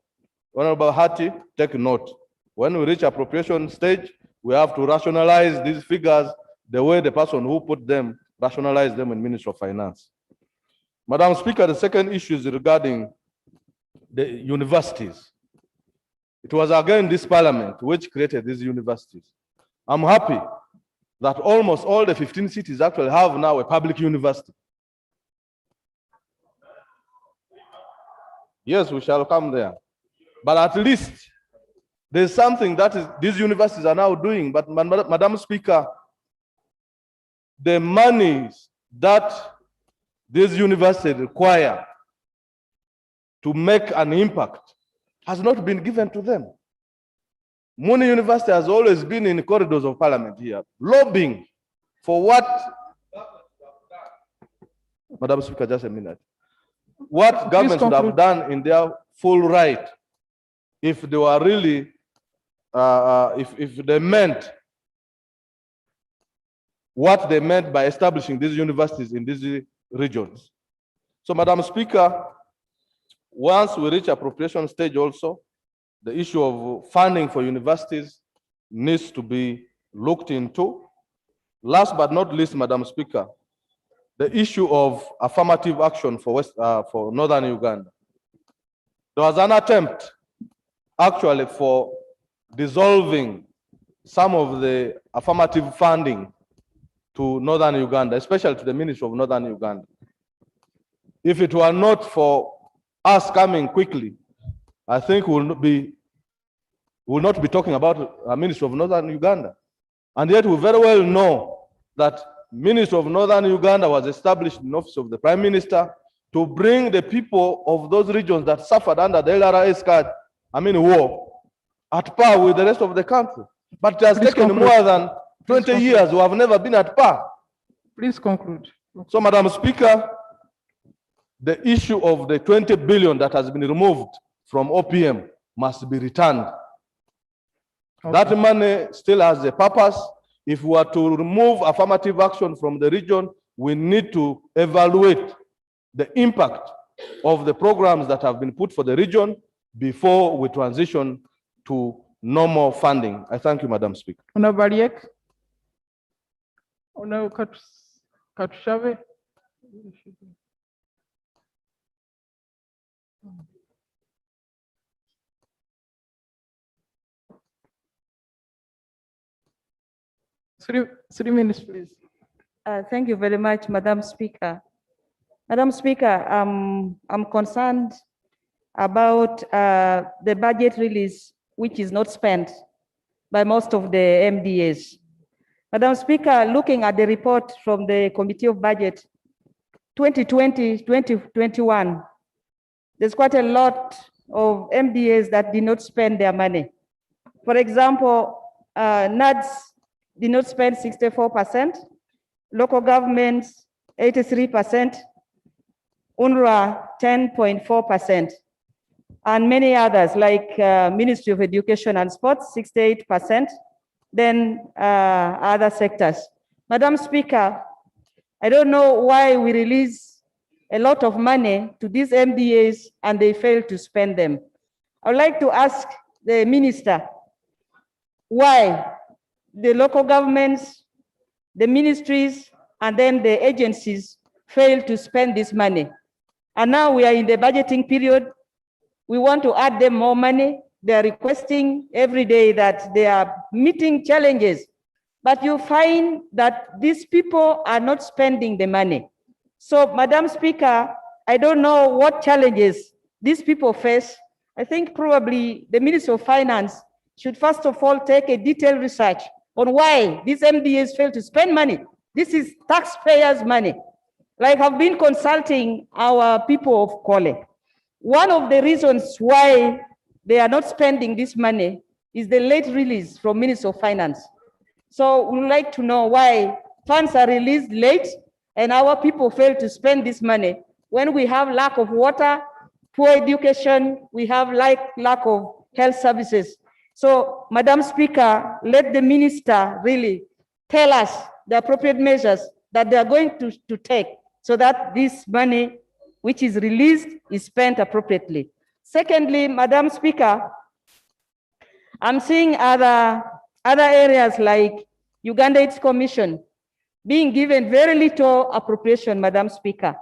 V: Honorable Hati, take note. When we reach appropriation stage, we have to rationalize these figures the way the person who put them rationalized them in Ministry of Finance. Madam Speaker, the second issue is regarding the universities. It was again this Parliament which created these universities. I'm happy that almost all the 15 cities actually have now a public university. Yes, we shall come there. But at least there's something that these universities are now doing. But Madam Speaker, the monies that these universities require to make an impact has not been given to them. Muni University has always been in the corridors of Parliament here, lobbying for what, Madam Speaker, just a minute, what governments would have done in their full right if they were really, if they meant what they meant by establishing these universities in these regions. So, Madam Speaker, once we reach appropriation stage also, the issue of funding for universities needs to be looked into. Last but not least, Madam Speaker, the issue of affirmative action for Northern Uganda. There was an attempt actually for dissolving some of the affirmative funding to Northern Uganda, especially to the Ministry of Northern Uganda. If it were not for us coming quickly, I think we will not be talking about a Ministry of Northern Uganda. And yet we very well know that Ministry of Northern Uganda was established in the office of the Prime Minister to bring the people of those regions that suffered under the LRA war at par with the rest of the country. But it has taken more than 20 years. We have never been at par.
C: Please conclude.
V: So, Madam Speaker, the issue of the 20 billion that has been removed from OPM must be returned. Okay. That money still has a purpose. if we are to remove affirmative action from the region, we need to evaluate the impact of the programs that have been put for the region before we transition to normal funding. I thank you, Madam Speaker.
C: Honorable Bariek. Honorable Katushave. Three minutes, please.
I: Thank you very much, Madam Speaker. Madam Speaker, I'm concerned about the budget release, which is not spent by most of the MDAs. Madam Speaker, looking at the report from the Committee of Budget 2020-2021, there's quite a lot of MDAs that did not spend their money. For example, NADS did not spend 64%, local governments 83%, UNRWA 10.4%, and many others like Ministry of Education and Sports 68%, then other sectors. Madam Speaker, I don't know why we release a lot of money to these MDAs and they fail to spend them. I would like to ask the minister why the local governments, the ministries, and then the agencies fail to spend this money. And now we are in the budgeting period. We want to add them more money. They are requesting every day that they are meeting challenges, but you find that these people are not spending the money. So, Madam Speaker, I don't know what challenges these people face. I think probably the Minister of Finance should first of all take a detailed research on why these MDAs fail to spend money. This is taxpayers' money. Like I've been consulting our people of Kole. One of the reasons why they are not spending this money is the late release from Minister of Finance. So we'd like to know why funds are released late and our people fail to spend this money when we have lack of water, poor education, we have lack of health services. So, Madam Speaker, let the minister really tell us the appropriate measures that they are going to take so that this money which is released is spent appropriately. Secondly, Madam Speaker, I'm seeing other areas like Uganda AIDS Commission being given very little appropriation, Madam Speaker.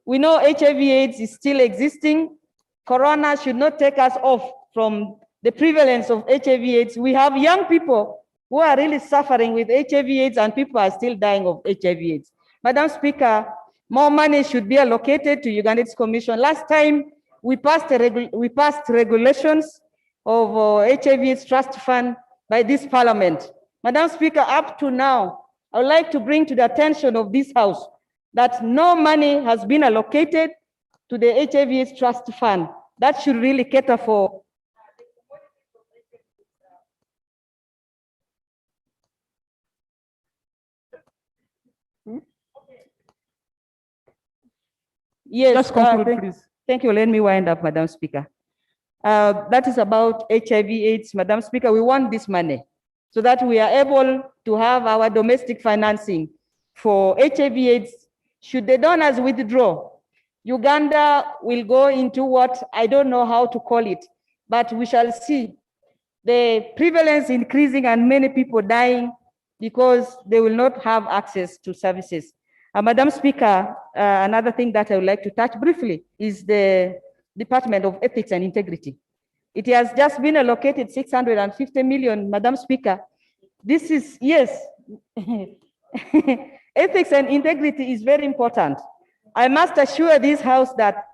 I: We know HIV/AIDS is still existing. Corona should not take us off from the prevalence of HIV/AIDS. We have young people who are really suffering with HIV/AIDS and people are still dying of HIV/AIDS. Madam Speaker, more money should be allocated to Uganda AIDS Commission. Last time we passed regulations of HIV/AIDS Trust Fund by this Parliament. Madam Speaker, up to now, I would like to bring to the attention of this House that no money has been allocated to the HIV/AIDS Trust Fund. That should really cater for Yes,
C: just conclude, please.
I: Thank you. Let me wind up, Madam Speaker. That is about HIV/AIDS, Madam Speaker. We want this money so that we are able to have our domestic financing for HIV/AIDS. Should the donors withdraw, Uganda will go into what I don't know how to call it, but we shall see the prevalence increasing and many people dying because they will not have access to services. Madam Speaker, another thing that I would like to touch briefly is the Department of Ethics and Integrity. It has just been allocated 650 million, Madam Speaker. This is, yes, ethics and integrity is very important. I must assure this House that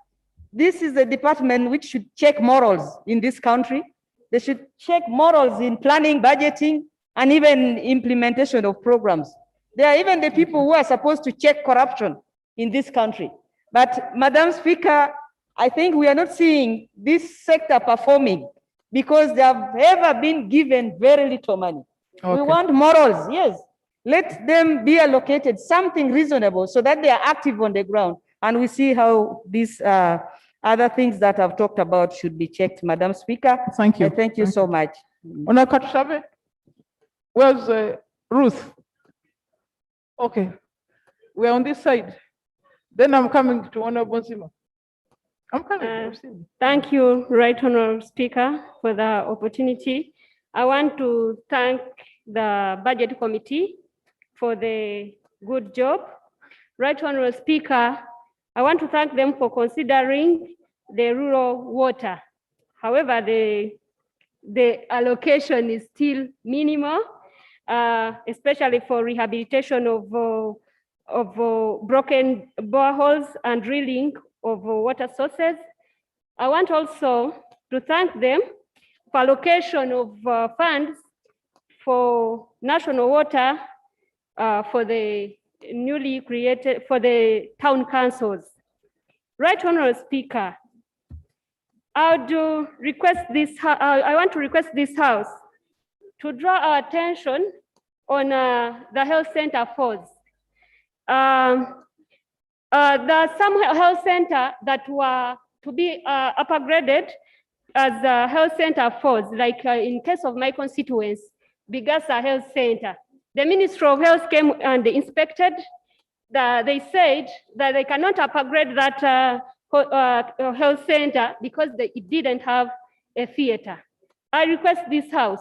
I: this is a department which should check morals in this country. They should check morals in planning, budgeting, and even implementation of programs. They are even the people who are supposed to check corruption in this country. But Madam Speaker, I think we are not seeing this sector performing because they have ever been given very little money.
C: Okay.
I: We want morals, yes. Let them be allocated something reasonable so that they are active on the ground. And we see how these other things that I've talked about should be checked, Madam Speaker.
C: Thank you.
I: Thank you so much.
C: Honorable Katushave, where's Ruth. Okay, we are on this side. Then I'm coming to Honorable Nsima. I'm coming.
N: Thank you, Right Honorable Speaker, for the opportunity. I want to thank the Budget Committee for the good job. Right Honorable Speaker, I want to thank them for considering the rural water. However, the allocation is still minimal, especially for rehabilitation of broken boreholes and drilling of water sources. I want also to thank them for allocation of funds for national water for the newly created, for the town councils. Right Honorable Speaker, I want to request this House to draw our attention on the health center funds. There are some health centers that were to be upgraded as health center funds, like in case of my constituents, Bigasa Health Center. The Ministry of Health came and inspected. They said that they cannot upgrade that health center because it didn't have a theater. I request this House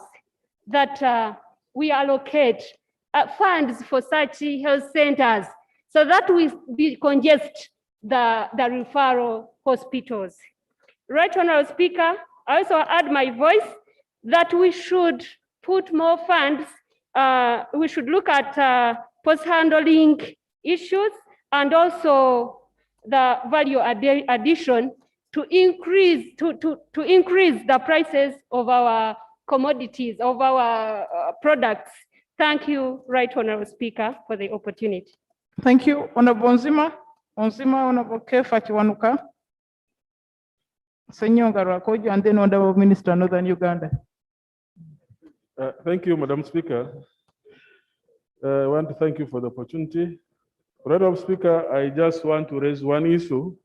N: that we allocate funds for such health centers so that we decongest the referral hospitals. Right Honorable Speaker, I also add my voice that we should put more funds. We should look at post-handling issues and also the value addition to increase the prices of our commodities, of our products. Thank you, Right Honorable Speaker, for the opportunity.
C: Thank you, Honorable Nsima. Honorable Kefa Kiwanuka. Senyonga Rakojo, and then Honorable Minister, Northern Uganda.
V: Thank you, Madam Speaker. I want to thank you for the opportunity. Madam Speaker, I just want to raise one issue.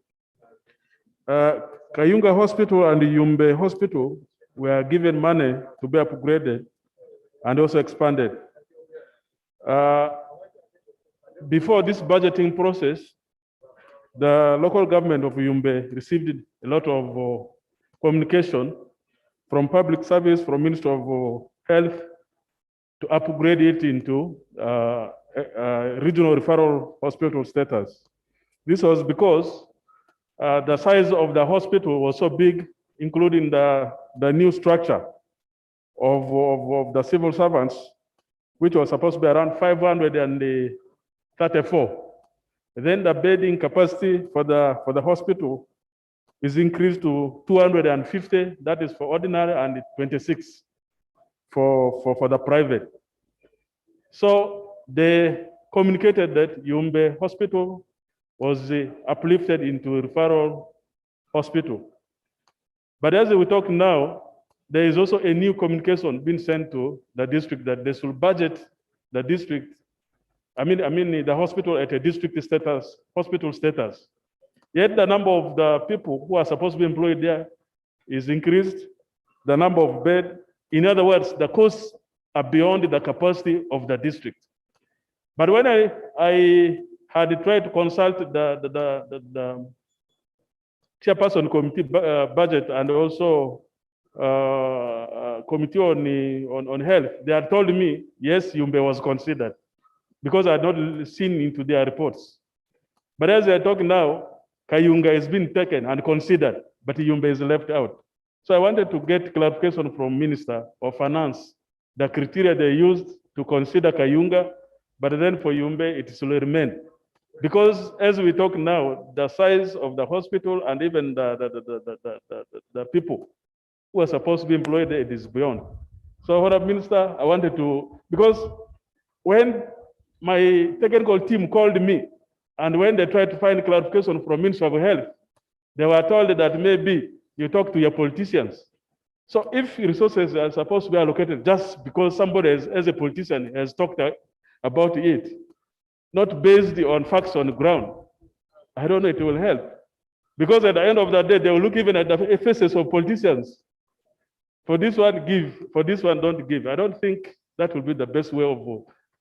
V: Kayunga Hospital and Yumbe Hospital were given money to be upgraded and also expanded. Before this budgeting process, the local government of Yumbe received a lot of communication from public service, from Ministry of Health, to upgrade it into regional referral hospital status. This was because the size of the hospital was so big, including the new structure of the civil servants, which was supposed to be around 534. Then the bedding capacity for the hospital is increased to 250. That is for ordinary, and 26 for the private. So they communicated that Yumbe Hospital was uplifted into referral hospital. But as we talk now, there is also a new communication being sent to the district that they should budget the district, the hospital at a district status, hospital status. Yet the number of the people who are supposed to be employed there is increased, the number of beds. In other words, the costs are beyond the capacity of the district. But when I had tried to consult the chairperson committee budget and also committee on health, they had told me, yes, Yumbe was considered, because I had not seen into their reports. But as I talk now, Kayunga is being taken and considered, but Yumbe is left out. So I wanted to get clarification from Minister of Finance, the criteria they used to consider Kayunga, but then for Yumbe, it will remain. Because as we talk now, the size of the hospital and even the people who are supposed to be employed, it is beyond. So, Honorable Minister, I wanted to, because when my technical team called me, and when they tried to find clarification from Ministry of Health, they were told that maybe you talk to your politicians. So if resources are supposed to be allocated just because somebody as a politician has talked about it, not based on facts on the ground, I don't know if it will help. Because at the end of the day, they will look even at the faces of politicians. For this one, give. For this one, don't give. I don't think that will be the best way of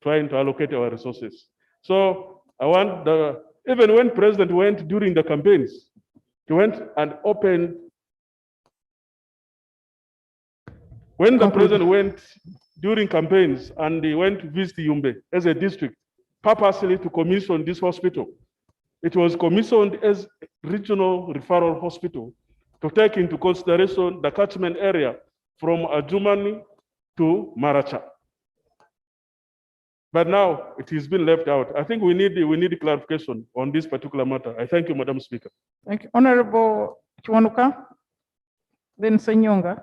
O: trying to allocate our resources. So I want even when President went during the campaigns, he went and opened. When the president went during campaigns and he went to visit Yumbe as a district, purposely to commission this hospital, it was commissioned as regional referral hospital to take into consideration the catchment area from Adjumani to Maracha. But now it has been left out. I think we need clarification on this particular matter. I thank you, Madam Speaker.
C: Thank you. Honorable Chwanuka, then Senyonga,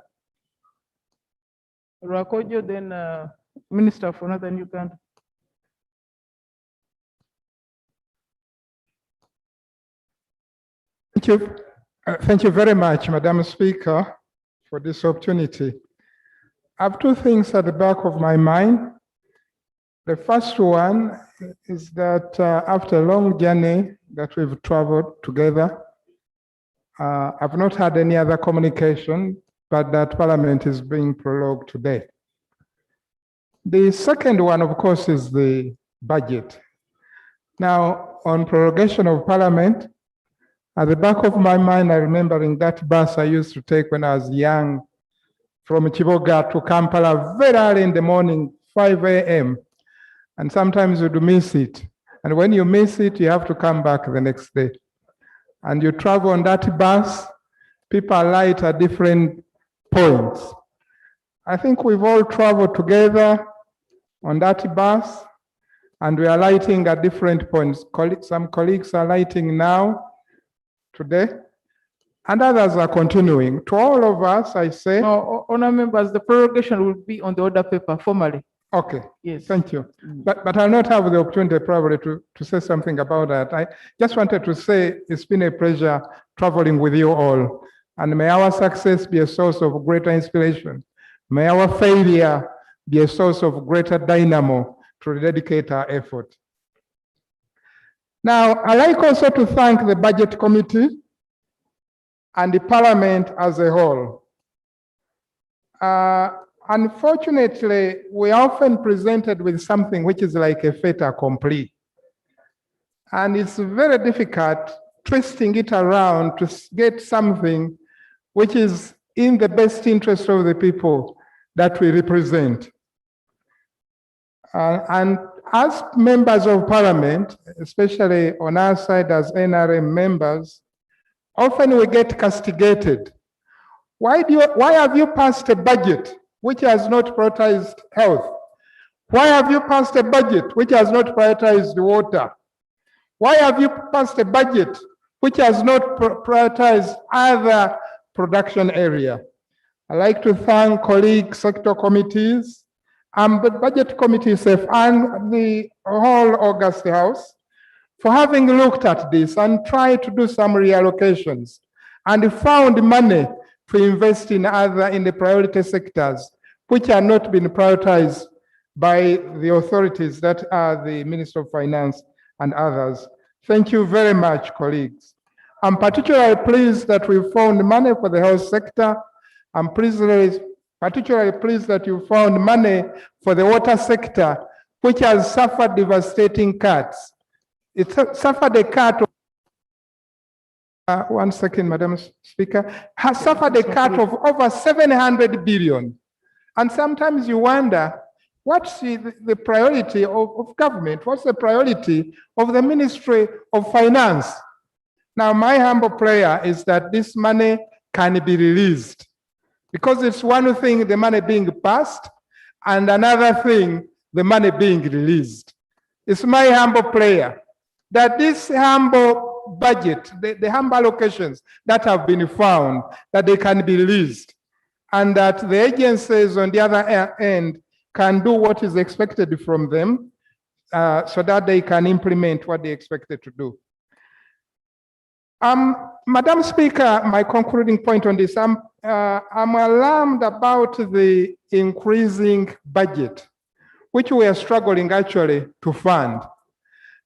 C: Rakojo, then Minister for Northern Uganda.
P: Thank you very much, Madam Speaker, for this opportunity. I have two things at the back of my mind. The first one is that after a long journey that we've traveled together, I've not had any other communication, but that Parliament is being prorogued today. The second one, of course, is the budget. Now, on prorogation of Parliament, at the back of my mind, I'm remembering that bus I used to take when I was young from Chiboga to Kampala very early in the morning, 5 a.m. And sometimes you'd miss it. And when you miss it, you have to come back the next day. And you travel on that bus, people alight at different points. I think we've all traveled together on that bus, and we are lighting at different points. Some colleagues are lighting now, today, and others are continuing. To all of us, I say.
C: No, honor members, the prorogation will be on the order paper formally.
P: Okay.
C: Yes.
P: Thank you. But I'll not have the opportunity probably to say something about that. I just wanted to say it's been a pleasure traveling with you all. And may our success be a source of greater inspiration. May our failure be a source of greater dynamo to dedicate our effort. Now, I'd like also to thank the Budget Committee and the Parliament as a whole. Unfortunately, we're often presented with something which is like a fait accompli. And it's very difficult twisting it around to get something which is in the best interest of the people that we represent. And as members of Parliament, especially on our side as NRM members, often we get castigated. Why have you passed a budget which has not prioritized health? Why have you passed a budget which has not prioritized water? Why have you passed a budget which has not prioritized other production area? I'd like to thank colleague sector committees, the budget committee itself, and the whole August House for having looked at this and tried to do some reallocations and found money to invest in the priority sectors which are not being prioritized by the authorities that are the Minister of Finance and others. Thank you very much, colleagues. I'm particularly pleased that we found money for the health sector. I'm particularly pleased that you found money for the water sector, which has suffered devastating cuts. It suffered a cut of, one second, Madam Speaker, has suffered a cut of over 700 billion. And sometimes you wonder, what's the priority of government? What's the priority of the Ministry of Finance? Now, my humble prayer is that this money can be released, because it's one thing, the money being passed, and another thing, the money being released. It's my humble prayer that this humble budget, the humble allocations that have been found, that they can be released, and that the agencies on the other end can do what is expected from them, so that they can implement what they expected to do. Madam Speaker, my concluding point on this, I'm alarmed about the increasing budget, which we are struggling actually to fund.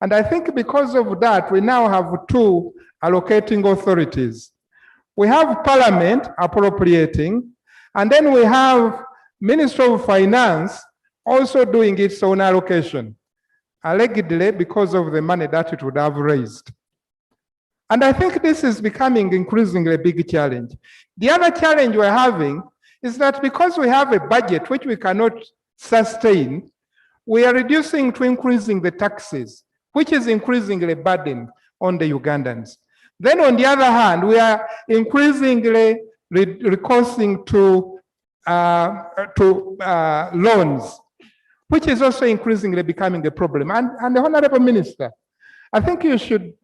P: And I think because of that, we now have two allocating authorities. We have Parliament appropriating, and then we have Minister of Finance, also doing its own allocation, allegedly because of the money that it would have raised. And I think this is becoming increasingly a big challenge. The other challenge we're having is that because we have a budget which we cannot sustain, we are reducing to increasing the taxes, which is increasingly burden on the Ugandans. Then on the other hand, we are increasingly recourse to loans, which is also increasingly becoming a problem. And the Honorable Minister, I think you should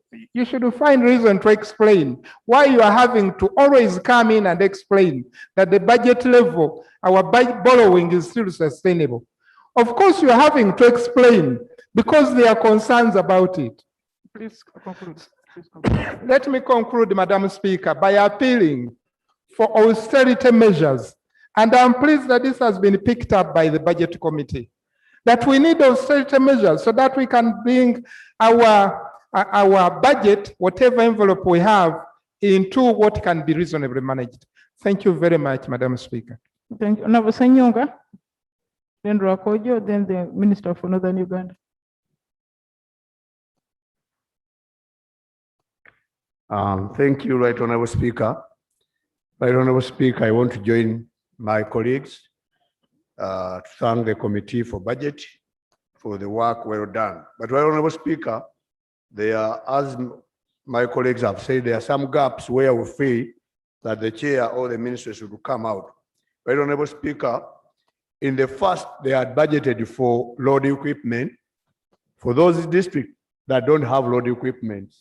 P: find reason to explain why you are having to always come in and explain that the budget level, our borrowing is still sustainable. Of course, you are having to explain because there are concerns about it. Please conclude. Let me conclude, Madam Speaker, by appealing for austerity measures. And I'm pleased that this has been picked up by the Budget Committee, that we need austerity measures so that we can bring our budget, whatever envelope we have, into what can be reasonably managed. Thank you very much, Madam Speaker.
C: Thank you. Honorable Sanyonga, then Rakojo, then the Minister for Northern Uganda.
Q: Thank you, Right Honorable Speaker. Right Honorable Speaker, I want to join my colleagues to thank the Committee for Budget for the work well done. But Right Honorable Speaker, there are, as my colleagues have said, there are some gaps where we feel that the chair or the minister should come out. Right Honorable Speaker, in the first, they had budgeted for road equipment for those districts that don't have road equipment.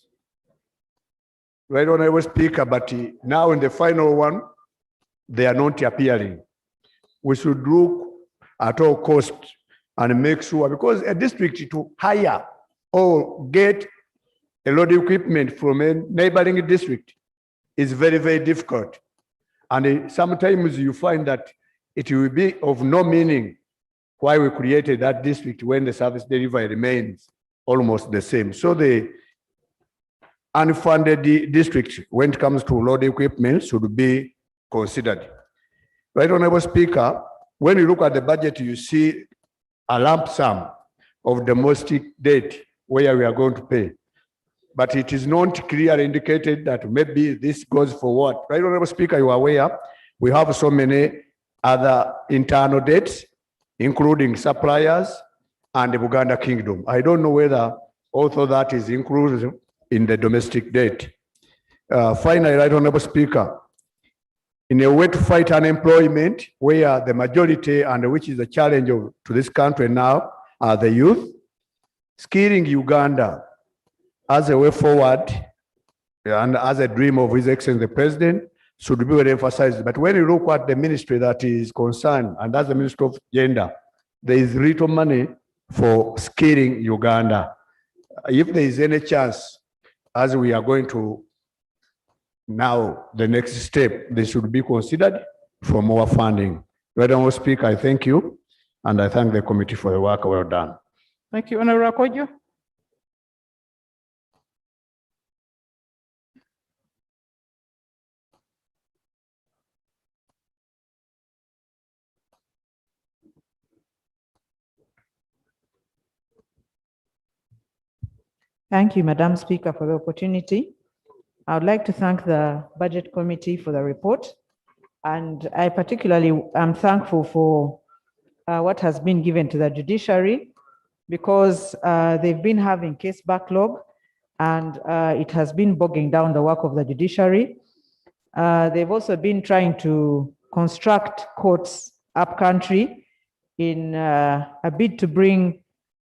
Q: Right Honorable Speaker, but now in the final one, they are not appearing. We should look at all costs and make sure, because a district to hire or get a road equipment from a neighboring district is very, very difficult. And sometimes you find that it will be of no meaning why we created that district when the service delivery remains almost the same. So the unfunded districts, when it comes to road equipment, should be considered. Right Honorable Speaker, when you look at the budget, you see a lump sum of domestic debt where we are going to pay. But it is not clearly indicated that maybe this goes for what. Right Honorable Speaker, you are aware, we have so many other internal debts, including suppliers and the Uganda Kingdom. I don't know whether also that is included in the domestic debt. Finally, Right Honorable Speaker, in a way to fight unemployment, where the majority and which is a challenge to this country now are the youth, skilling Uganda as a way forward and as a dream of His Excellency the President should be very emphasized. But when you look at the ministry that is concerned, and that's the Ministry of Gender, there is little money for skilling Uganda. If there is any chance, as we are going to now, the next step, they should be considered for more funding. Madam Speaker, I thank you, and I thank the committee for the work well done.
C: Thank you. Honorable Rakojo.
R: Thank you, Madam Speaker, for the opportunity. I would like to thank the Budget Committee for the report. And I particularly am thankful for what has been given to the judiciary, because they've been having case backlog and it has been bogging down the work of the judiciary. They've also been trying to construct courts up country in a bid to bring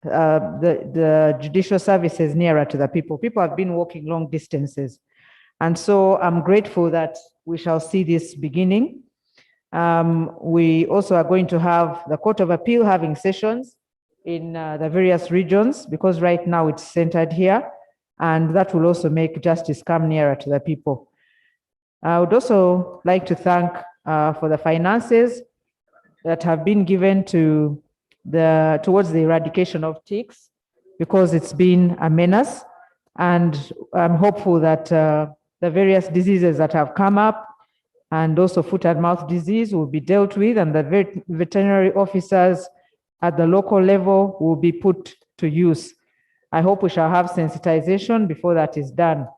R: the judicial services nearer to the people. People have been walking long distances. And so I'm grateful that we shall see this beginning. We also are going to have the Court of Appeal having sessions in the various regions, because right now it's centered here, and that will also make justice come nearer to the people. I would also like to thank for the finances that have been given to towards the eradication of ticks, because it's been a menace, and I'm hopeful that the various diseases that have come up, and also foot and mouth disease, will be dealt with, and the veterinary officers at the local level will be put to use. I hope we shall have sensitization before that is done.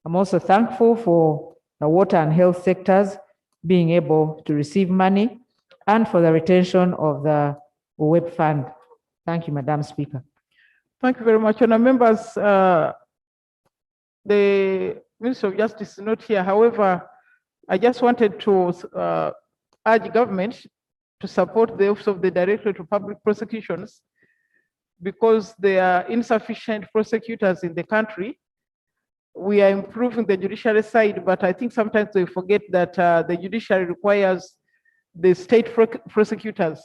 R: I'm also thankful for the water and health sectors being able to receive money and for the retention of the WEB fund. Thank you, Madam Speaker.
C: Thank you very much. Honourable members, the Minister of Justice is not here. However, I just wanted to urge government to support the Office of the Directorate of Public Prosecutions because there are insufficient prosecutors in the country. We are improving the judiciary side, but I think sometimes we forget that the judiciary requires the state prosecutors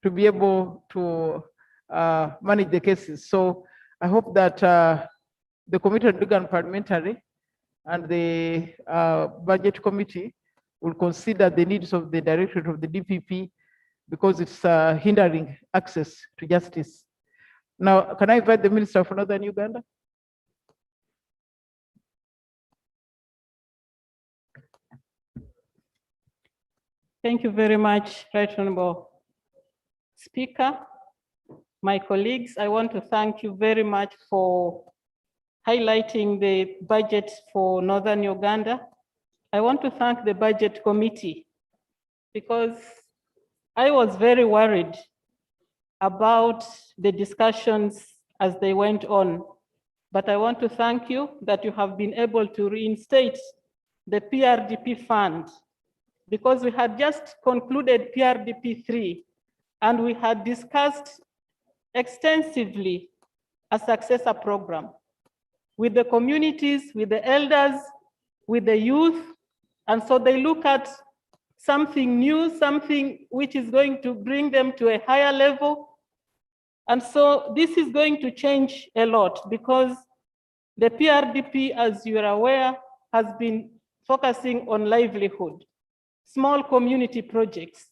C: to be able to manage the cases. So I hope that the Committee on Legal and Parliamentary and the Budget Committee will consider the needs of the Directorate of the DPP because it's hindering access to justice. Now, can I invite the Minister of Northern Uganda?
S: Thank you very much, Right Honorable Speaker. My colleagues, I want to thank you very much for highlighting the budget for Northern Uganda. I want to thank the Budget Committee because I was very worried about the discussions as they went on. But I want to thank you that you have been able to reinstate the PRDP fund because we had just concluded PRDP 3 and we had discussed extensively a successor program with the communities, with the elders, with the youth. And so they look at something new, something which is going to bring them to a higher level. And so this is going to change a lot because the PRDP, as you are aware, has been focusing on livelihood, small community projects.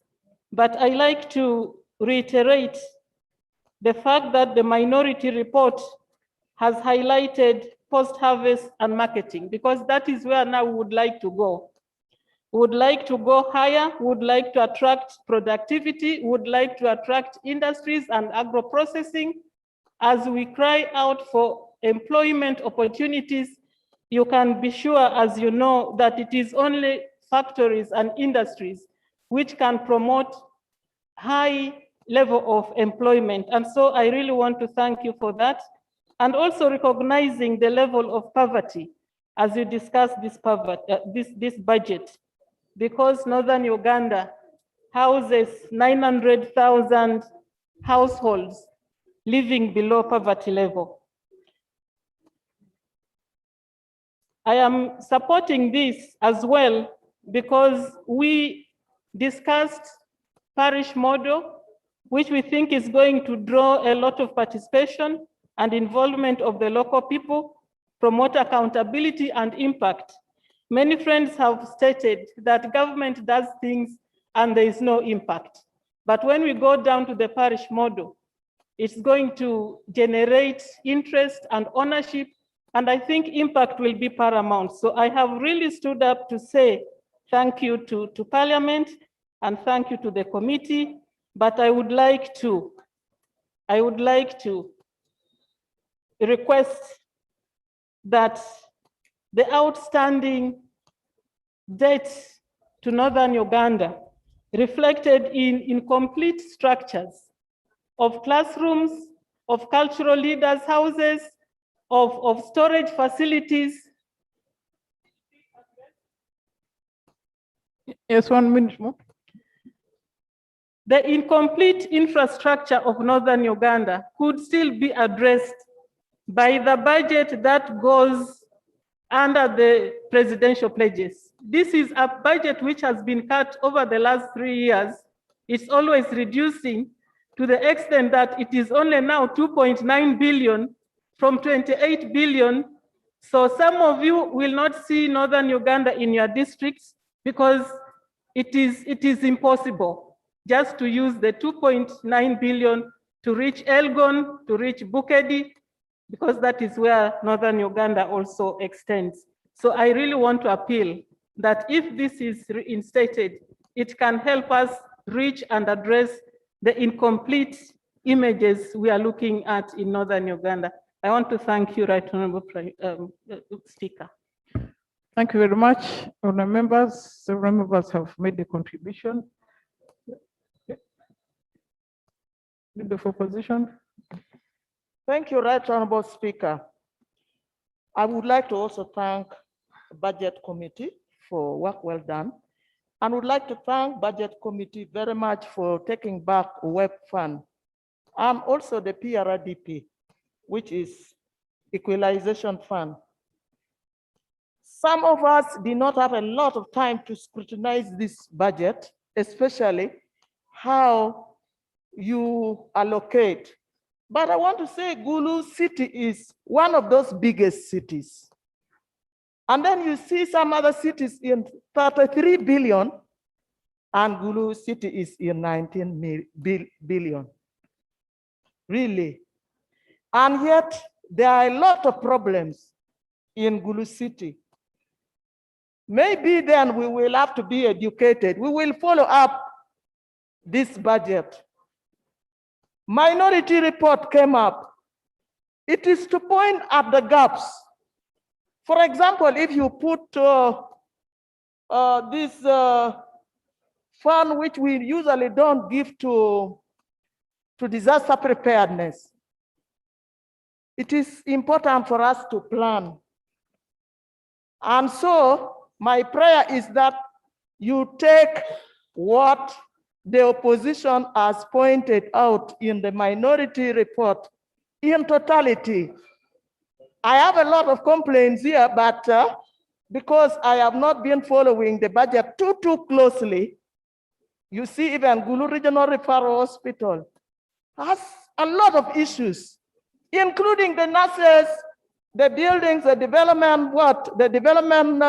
S: But I like to reiterate the fact that the minority report has highlighted post-harvest and marketing because that is where now we would like to go. We would like to go higher, we would like to attract productivity, we would like to attract industries and agro-processing. As we cry out for employment opportunities, you can be sure, as you know, that it is only factories and industries which can promote high level of employment. And so I really want to thank you for that. And also recognizing the level of poverty as you discuss this budget, because Northern Uganda houses 900,000 households living below poverty level. I am supporting this as well because we discussed parish model, which we think is going to draw a lot of participation and involvement of the local people, promote accountability and impact. Many friends have stated that government does things and there is no impact. But when we go down to the parish model, it's going to generate interest and ownership, and I think impact will be paramount. So I have really stood up to say thank you to Parliament and thank you to the committee, but I would like to request that the outstanding debt to Northern Uganda reflected in incomplete structures of classrooms, of cultural leaders' houses, of storage facilities.
C: Yes, 1 minute more.
S: The incomplete infrastructure of Northern Uganda could still be addressed by the budget that goes under the presidential pledges. This is a budget which has been cut over the last 3 years. It's always reducing to the extent that it is only now 2.9 billion from 28 billion. So some of you will not see Northern Uganda in your districts because it is impossible just to use the 2.9 billion to reach Elgon, to reach Bukedi, because that is where Northern Uganda also extends. So I really want to appeal that if this is reinstated, it can help us reach and address the incomplete images we are looking at in northern Uganda. I want to thank you, Right Honorable Speaker.
C: Thank you very much, honourable members. Several members have made a contribution. Leader of opposition.
T: Thank you, Right Honorable Speaker. I would like to also thank the Budget Committee for work well done. And would like to thank Budget Committee very much for taking back WEP Fund and also the PRDP, which is Equalization Fund. Some of us did not have a lot of time to scrutinize this budget, especially how you allocate. But I want to say Gulu City is one of those biggest cities. And then you see some other cities in 33 billion, and Gulu City is in 19 billion. Really. And yet, there are a lot of problems in Gulu City. Maybe then we will have to be educated. We will follow up this budget. Minority report came up. It is to point at the gaps. For example, if you put this fund, which we usually don't give to disaster preparedness, it is important for us to plan. And so my prayer is that you take what the opposition has pointed out in the minority report in totality. I have a lot of complaints here, but because I have not been following the budget too closely, you see even Gulu Regional Referral Hospital has a lot of issues, including the nurses, the buildings, the development, the development,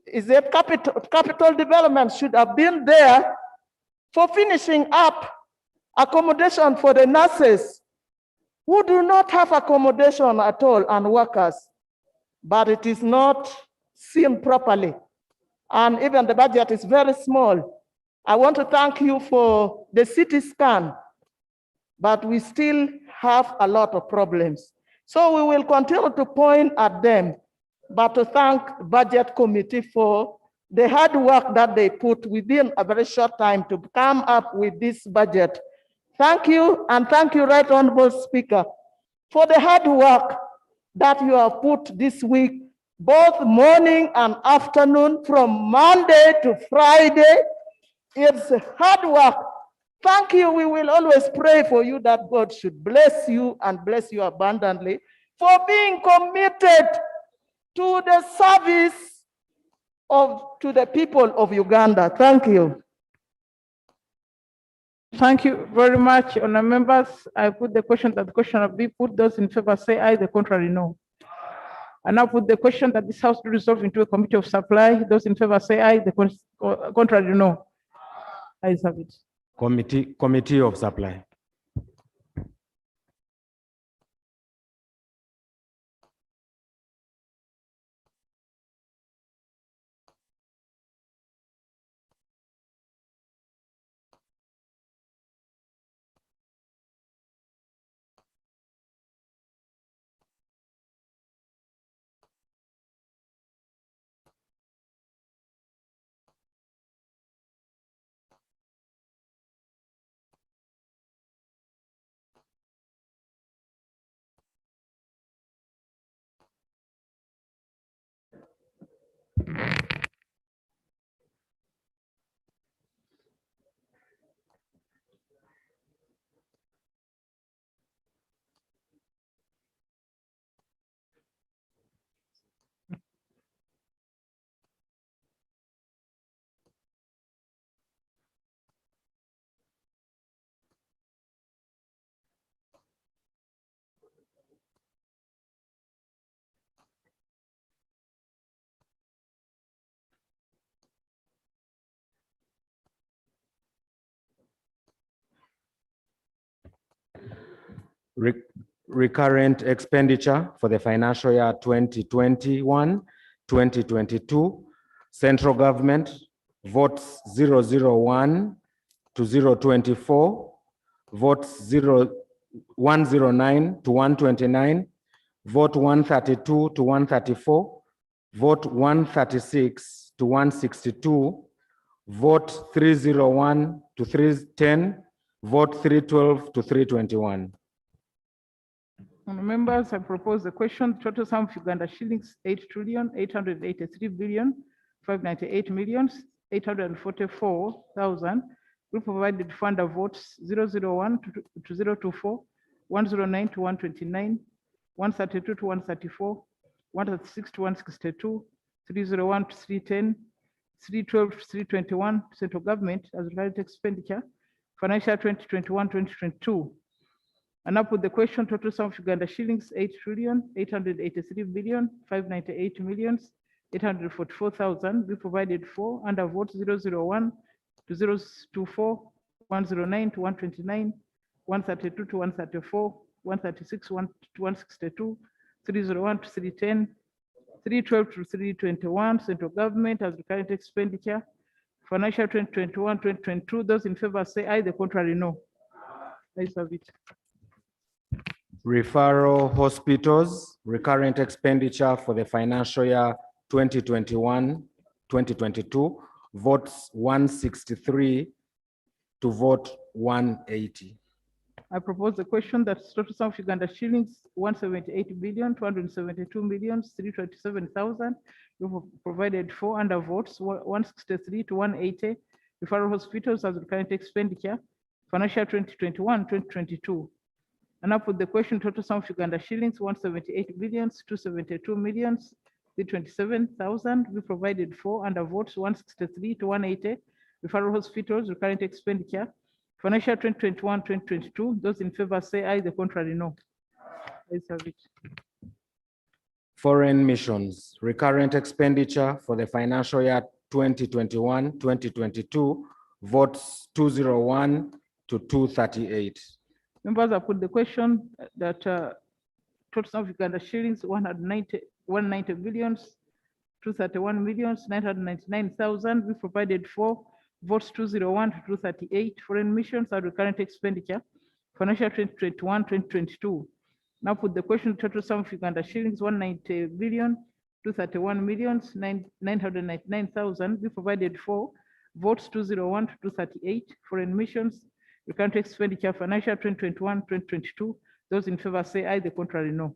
T: is it capital development should have been there for finishing up accommodation for the nurses who do not have accommodation at all and workers, but it is not seen properly. And even the budget is very small. I want to thank you for the CT scan, but we still have a lot of problems. So we will continue to point at them, but to thank Budget Committee for the hard work that they put within a very short time to come up with this budget. Thank you, and thank you, Right Honorable Speaker, for the hard work that you have put this week, both morning and afternoon, from Monday to Friday. It's hard work. Thank you. We will always pray for you that God should bless you and bless you abundantly for being committed to the service to the people of Uganda. Thank you.
C: Thank you very much, honourable members. I put the question that the question will be put. Those in favor say aye, the contrary no. I now put the question that this House be resolved into a committee of supply. Those in favor say aye, the contrary no. Ayes have it.
U: Committee of Supply. Recurrent expenditure for the financial year 2021-2022, central government, votes 001 to 024, votes 109 to 129, vote 132 to 134, vote 136 to 162, vote 301 to 310, vote 312 to 321.
C: Honourable members, I propose the question, total sum of Uganda shillings 8,883,598,844,000 will provided fund of votes 001 to 024, 109 to 129, 132 to 134, 136 to 162, 301 to 310, 312 to 321, central government as regarded expenditure, financial 2021-2022. And up with the question, total sum of Uganda shillings 8,883,598,844,000 be provided for under vote 001 to 024, 109 to 129, 132 to 134, 136 to 162, 301 to 310, 312 to 321, central government as recurrent expenditure, financial 2021-2022. Those in favor say aye, the contrary no. Ayes have it.
U: Referral hospitals, recurrent expenditure for the financial year 2021-2022, votes 163 to vote 180.
C: I propose the question that total sum of Uganda shillings 178,272,327,000 provided for under votes 163 to 180 referral hospitals as recurrent expenditure financial 2021-2022. And up with the question, total sum of Uganda shillings 178,272,327,000 be provided for under votes 163 to 180 referral hospitals recurrent expenditure financial 2021-2022. Those in favor say aye, the contrary no. Ayes have it.
U: Foreign missions, recurrent expenditure for the financial year 2021-2022, votes 201 to 238.
C: Members, I put the question that total sum of Uganda shillings 190 billions 231,999,000 we provided for votes 201 to 238 foreign missions are recurrent expenditure financial 2021-2022. Now put the question, total sum of Uganda shillings 190 billion 231,999,000 we provided for votes 201 to 238 foreign missions recurrent expenditure financial 2021-2022. Those in favor say aye, the contrary no.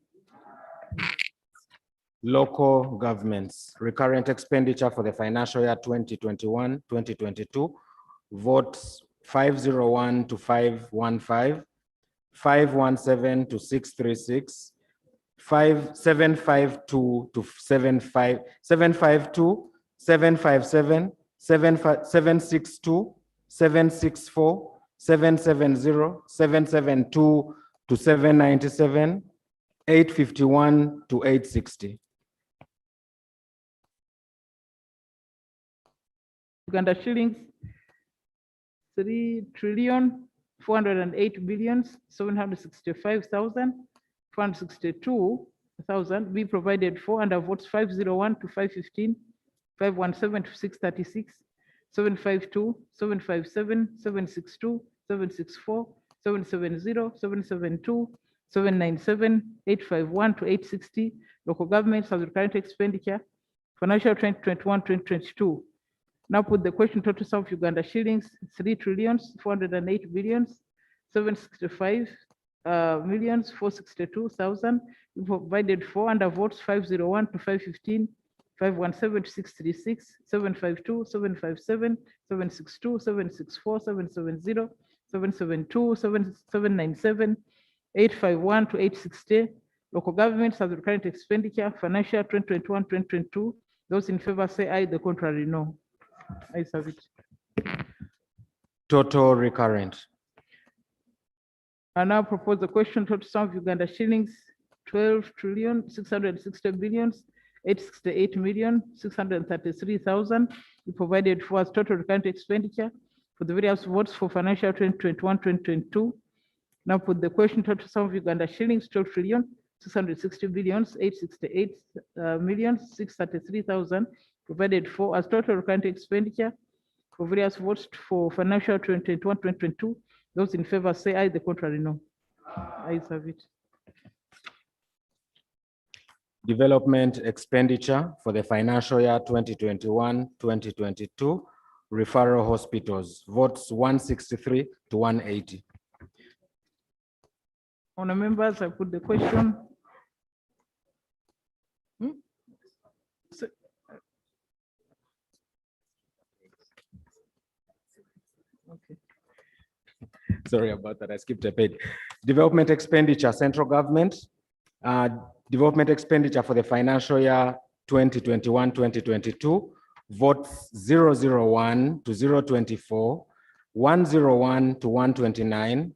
U: Local governments, recurrent expenditure for the financial year 2021-2022, votes 501 to 515, 517 to 636, 752 to 752, 757, 762, 764, 770, 772 to 797, 851 to 860.
C: Uganda shillings 3,408,765,462,000 be provided for under votes 501 to 515, 517 to 636, 752, 757, 762, 764, 770, 772, 797, 851 to 860, local governments as recurrent expenditure, financial 2021-2022. Now put the question, total sum of Uganda shillings 3,408,765,462,000 provided for under votes 501 to 515, 517 to 636, 752, 757, 762, 764, 770, 772, 797, 851 to 860. Local governments as recurrent expenditure, financial 2021-2022. Those in favor say aye, the contrary no. Ayes have it.
U: Total recurrent.
C: I now propose the question, total sum of Uganda shillings 12,660,868,633,000 be provided for as total recurrent expenditure for the various votes for financial 2021-2022. Now put the question, total sum of Uganda shillings 12,660,868,633,000 provided for as total recurrent expenditure for various votes for financial 2021-2022. Those in favor say aye, the contrary no. Ayes have it.
U: Development expenditure for the financial year 2021-2022, referral hospitals, votes 163 to 180.
C: Honour members, I put the question. So- Okay.
U: Sorry about that, I skipped a page. Development expenditure, central government. Development expenditure for the financial year 2021-2022, votes 001 to 024, 101 to 129,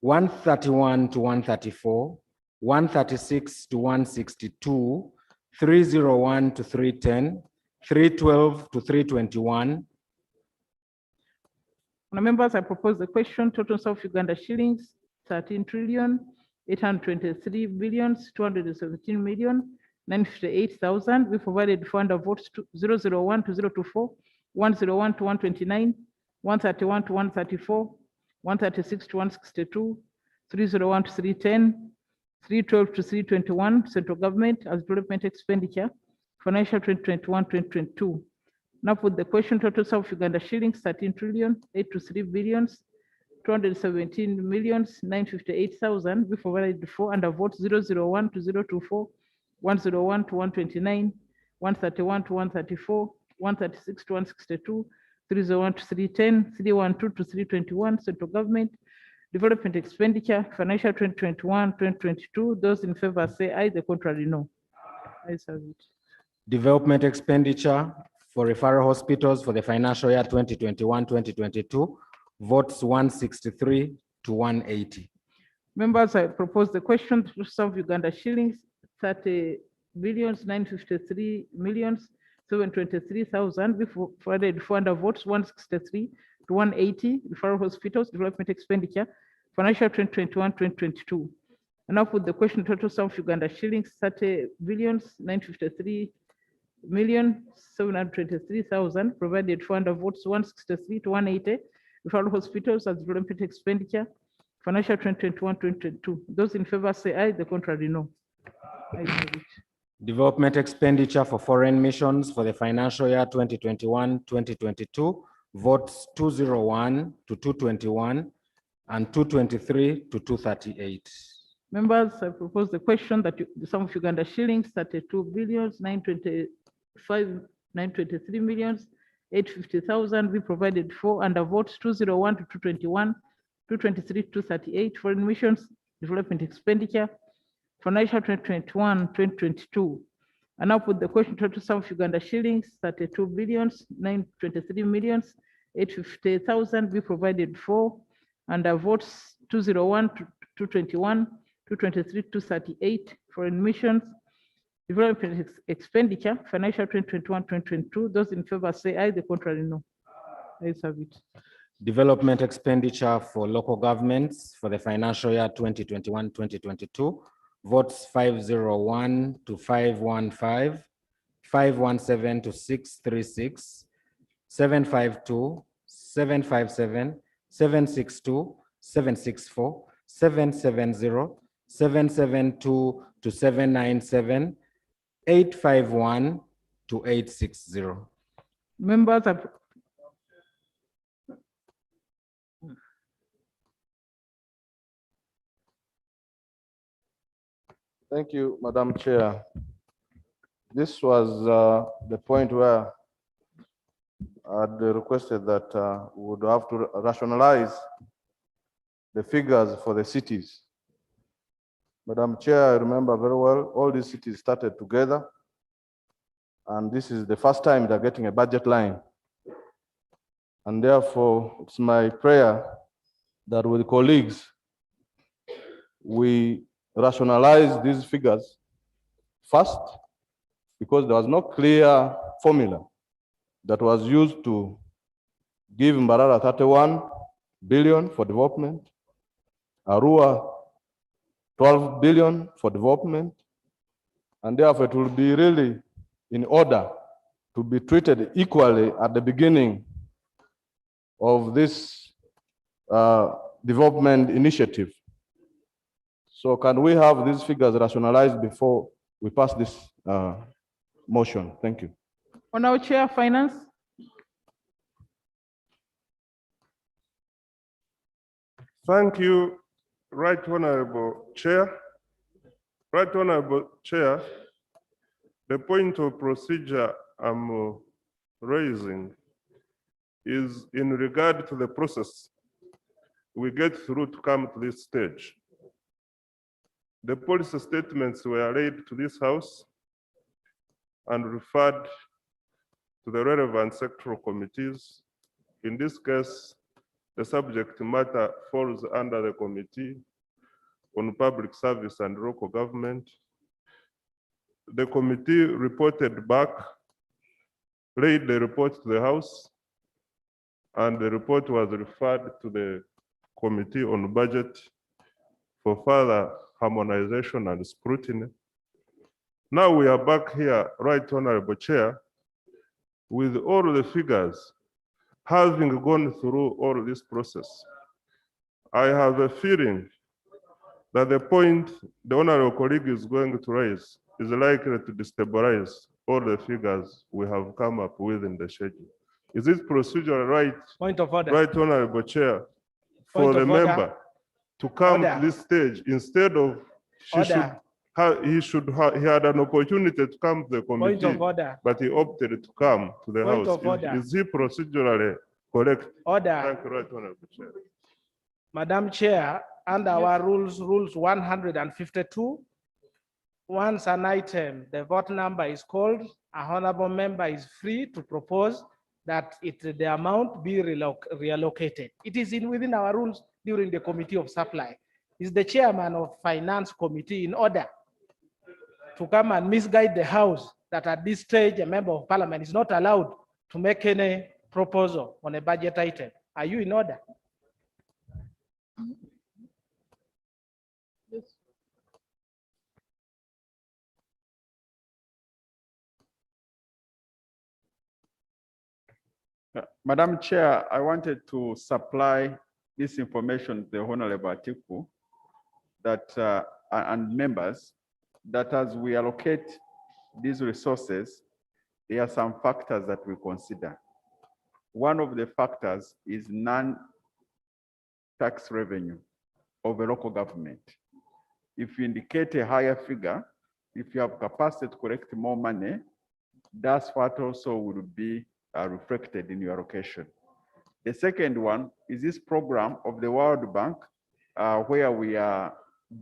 U: 131 to 134, 136 to 162, 301 to 310, 312 to 321.
C: Honour members, I propose the question, total South Uganda shillings, 13,823,217,958,000. We provided for under votes 001 to 024, 101 to 129, 131 to 134, 136 to 162, 301 to 310, 312 to 321, central government as development expenditure, financial 2021-2022. Now put the question, total South Uganda shillings, 13,823,217,958,000. We provided for under votes 001 to 024, 101 to 129, 131 to 134, 136 to 162, 301 to 310, 312 to 321, central government, development expenditure, financial 2021-2022. Those in favor say aye, the contrary no. Ayes have it.
U: Development expenditure for referral hospitals for the financial year 2021-2022, votes 163 to 180.
C: Members, I propose the question to South Uganda shillings, 30,953,723,000. We provided for under votes 163 to 180, referral hospitals, development expenditure, financial 2021-2022. And now put the question, total South Uganda shillings, 30,953,723,000, provided for under votes 163 to 180, referral hospitals as development expenditure, financial 2021-2022. Those in favor say aye, the contrary no. Ayes have it.
U: Development expenditure for foreign missions for the financial year 2021-2022, votes 201 to 221 and 223 to 238.
C: Members, I propose the question that the sum of Uganda shillings, 32,923,850,000 be provided for under votes 201 to 221, 223 to 238, foreign missions, development expenditure, financial 2021-2022. And now put the question, total sum of Uganda shillings, 32,923,850,000 be provided for under votes 201 to 221, 223 to 238, foreign missions, development expenditure, financial 2021-2022. Those in favor say aye, the contrary no. Ayes have it.
U: Development expenditure for local governments for the financial year 2021-2022, votes 501 to 515, 517 to 636, 752, 757, 762, 764, 770, 772 to 797, 851 to 860.
C: Members, I
V: Thank you, Madam Chair. This was the point where I'd requested that we would have to rationalize the figures for the cities. Madam Chair, I remember very well, all these cities started together, and this is the first time they're getting a budget line. And therefore, it's my prayer that with colleagues, we rationalize these figures first, because there was no clear formula that was used to give Mbarara 31 billion for development, Arua 12 billion for development, and therefore it will be really in order to be treated equally at the beginning of this Development Initiative. So can we have these figures rationalized before we pass this motion? Thank you.
C: Honorable Chair, Finance.
A: Thank you, Right Honorable Chair. Right Honorable Chair, the point of procedure I'm raising is in regard to the process we get through to come to this stage. The policy statements were laid to this House and referred to the relevant sectoral committees. In this case, the subject matter falls under the Committee on Public Service and Local Government. The committee reported back, laid the report to the House, and the report was referred to the Committee on Budget for further harmonization and scrutiny. Now we are back here, Right Honorable Chair, with all the figures, having gone through all this process. I have a feeling that the point the honorable colleague is going to raise is likely to destabilize all the figures we have come up with in the schedule. Is it procedural right?
J: Point of order.
A: Right, Honorable Chair, for
J: Point
A: the
J: of order.
A: member to come
J: Order.
A: to this stage instead of
J: Order.
A: he had an opportunity to come to the
J: Point
A: committee,
J: of order.
A: but he opted to come to the
J: Point
A: House.
J: of order.
A: Is he procedurally correct?
J: Order.
A: Thank you, Right Honorable Chair.
J: Madam Chair, under our rules 152, once an item, the vote number is called, a honorable member is free to propose that the amount be reallocated. It is within our rules during the Committee of Supply. Is the chairman of Finance Committee in order to come and misguide the House that at this stage a member of Parliament is not allowed to make any proposal on a budget item? Are you in order?
H: Madam Chair, I wanted to supply this information to the Honorable Atiku that and members that as we allocate these resources, there are some factors that we consider. One of the factors is non-tax revenue of a local government. If you indicate a higher figure, if you have capacity to collect more money, that's what also will be reflected in your allocation. The second one is this program of the World Bank, where we are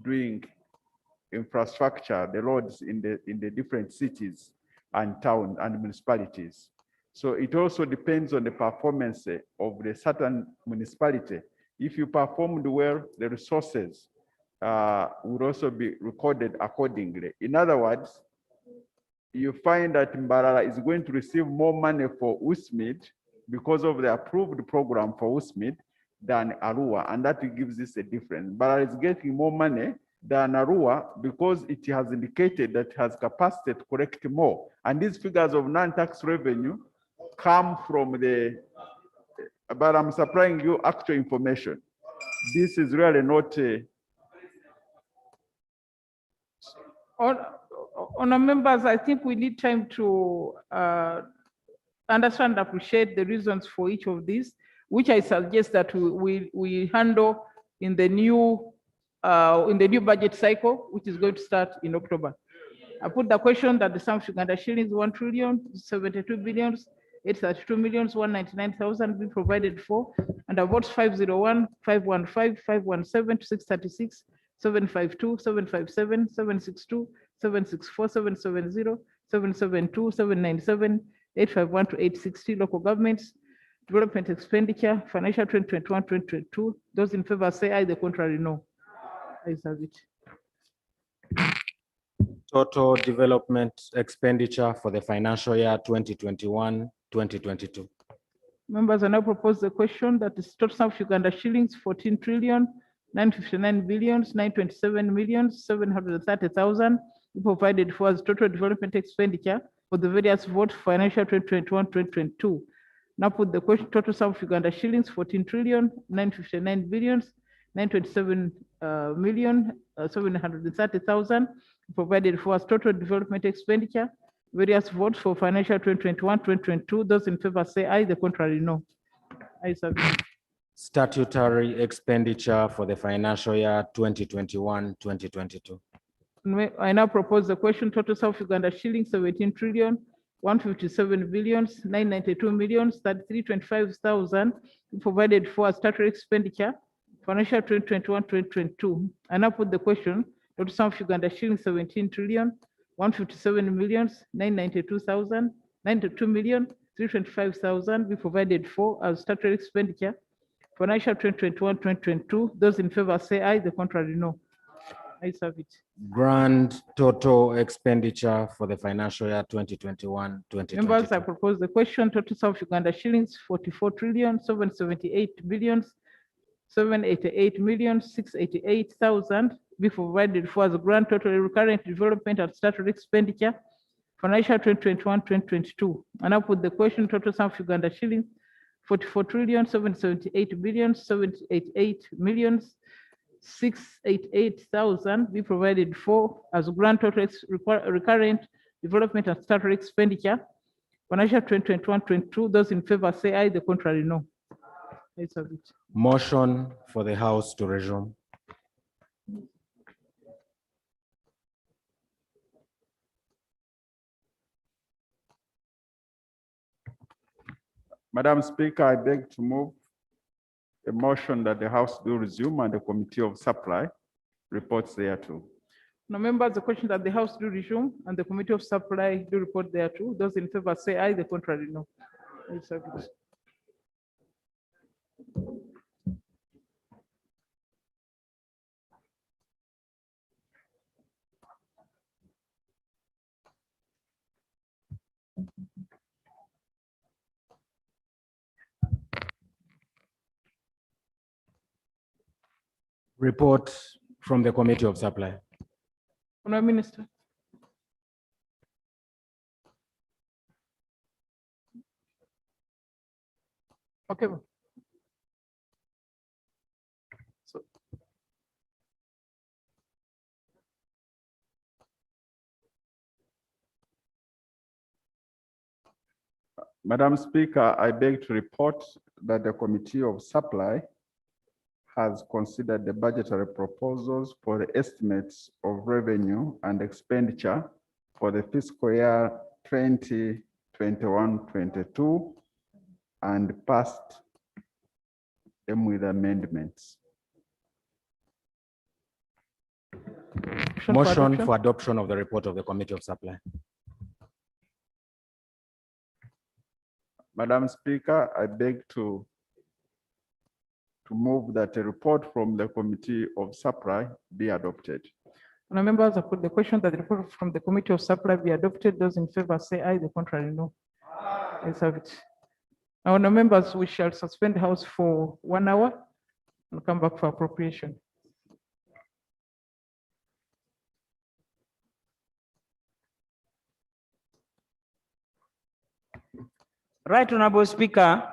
H: doing infrastructure, the roads in the different cities and towns and municipalities. So it also depends on the performance of the certain municipality. If you performed well, the resources would also be recorded accordingly. In other words, you find that Mbarara is going to receive more money for USMID because of the approved program for USMID than Arua, and that gives this a difference. Mbarara is getting more money than Arua because it has indicated that it has capacity to collect more. And these figures of non-tax revenue come from the, but I'm supplying you actual information. This is really not
C: Honour members, I think we need time to understand and appreciate the reasons for each of these, which I suggest that we handle in the new budget cycle, which is going to start in October. I put the question that the sum of Uganda shillings 1,072,832,199,000 be provided for, and the votes 501, 515, 517, 636, 752, 757, 762, 764, 770, 772, 797, 851 to 860 local governments, development expenditure, financial 2021-2022. Those in favor say aye, the contrary no. I have it.
U: Total development expenditure for the financial year 2021-2022.
C: Members, I now propose the question that the total sum of Uganda shillings 14,959,927,730,000 be provided for as total development expenditure for the various vote financial 2021-2022. Now put the question, total sum of Uganda shillings 14,959,927,730,000 927,730,000 provided for as total development expenditure. Various votes for financial 2021-2022. Those in favor say aye, the contrary no. Ayes have it.
U: Statutory expenditure for the financial year 2021-2022.
C: I now propose the question: total South Uganda shillings 17,157,992,033,25,000 provided for as statutory expenditure financial 2021-2022. I now put the question: total South Uganda shillings 17,157,992,000 be provided for as statutory expenditure financial 2021-2022. Those in favor say aye, the contrary no. Ayes have it.
U: Grand total expenditure for the financial year 2021-2022.
C: Members, I propose the question: total South Uganda shillings 44,778,788,688,000 be provided for as a grand total recurrent development and statutory expenditure financial 2021-2022. And I put the question: total South Uganda shillings 44,778,688,000 be provided for as grand total recurrent development and statutory expenditure financial 2021-2022. Those in favor say aye, the contrary no. Ayes have it.
U: Motion for the House to resume.
H: Madam Speaker, I beg to move a motion that the House do resume and the Committee of Supply reports thereto.
C: Now, members, the question that the House do resume and the Committee of Supply do report thereto. Those in favor say aye, the contrary no. Ayes have it.
U: Report from the Committee of Supply.
C: Honourable Minister. Okay.
H: Madam Speaker, I beg to report that the Committee of Supply has considered the budgetary proposals for the estimates of revenue and expenditure for the fiscal year 2021-22 and passed them with amendments.
U: Motion for adoption of the report of the Committee of Supply.
H: Madam Speaker, I beg to move that a report from the Committee of Supply be adopted.
C: Now, members, I put the question that the report from the Committee of Supply be adopted. Those in favor say aye, the contrary no. Ayes have it. Now, members, we shall suspend the House for 1 hour and come back for appropriation.
D: Right, Honorable Speaker,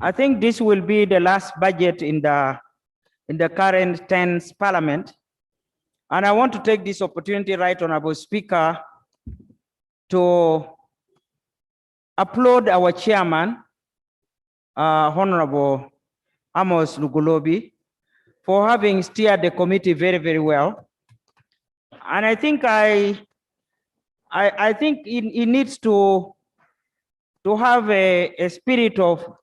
D: I think this will be the last budget in the current 10th Parliament. And I want to take this opportunity, Right, Honorable Speaker, to applaud our chairman, Honorable Amos Lugulobi, for having steered the committee very, very well. And I think I think it needs to have a spirit of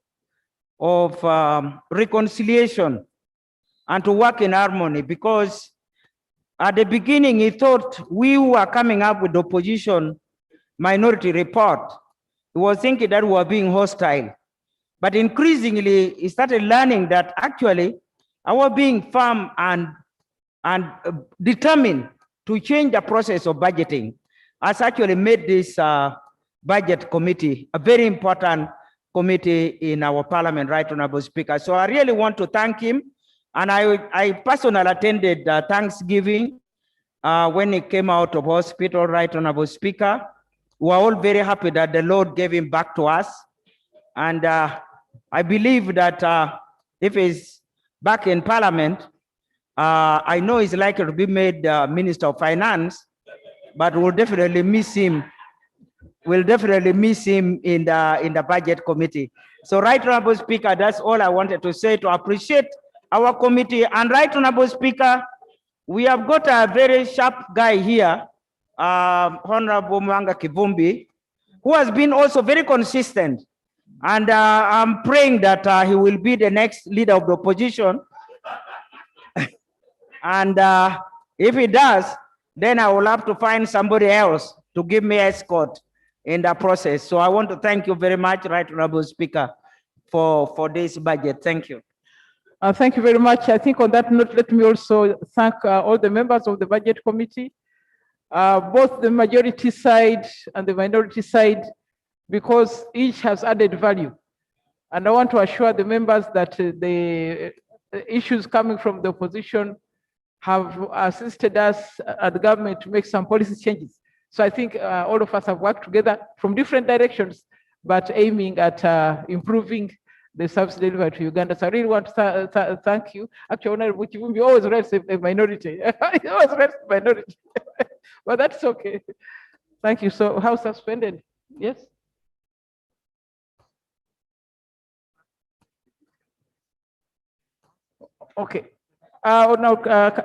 D: reconciliation and to work in harmony, because at the beginning he thought we were coming up with the opposition minority report. He was thinking that we were being hostile, but increasingly he started learning that actually our being firm and determined to change the process of budgeting has actually made this budget committee a very important committee in our parliament, Right, Honorable Speaker. So I really want to thank him. And I personally attended Thanksgiving when he came out of hospital, Right, Honorable Speaker. We are all very happy that the Lord gave him back to us. And I believe that if he's back in Parliament. I know he's likely to be made Minister of Finance, but we'll definitely miss him. We'll definitely miss him in the Budget Committee. So, Right Honorable Speaker, that's all I wanted to say to appreciate our committee. And Right Honorable Speaker, we have got a very sharp guy here, Honorable Mwanga Kivumbi, who has been also very consistent. And I'm praying that he will be the next leader of the opposition. And if he does, then I will have to find somebody else to give me escort in the process. So I want to thank you very much, Right Honorable Speaker, for this budget. Thank you.
C: Thank you very much. I think on that note, let me also thank all the members of the Budget Committee, both the majority side and the minority side, because each has added value. And I want to assure the members that the issues coming from the opposition have assisted us at the government to make some policy changes. So I think all of us have worked together from different directions, but aiming at improving the service delivered to Uganda. So I really want to thank you. Actually, Honorable Kivumbi always writes a minority. He always writes a minority. But that's okay. Thank you. So House suspended. Yes? Okay. Now,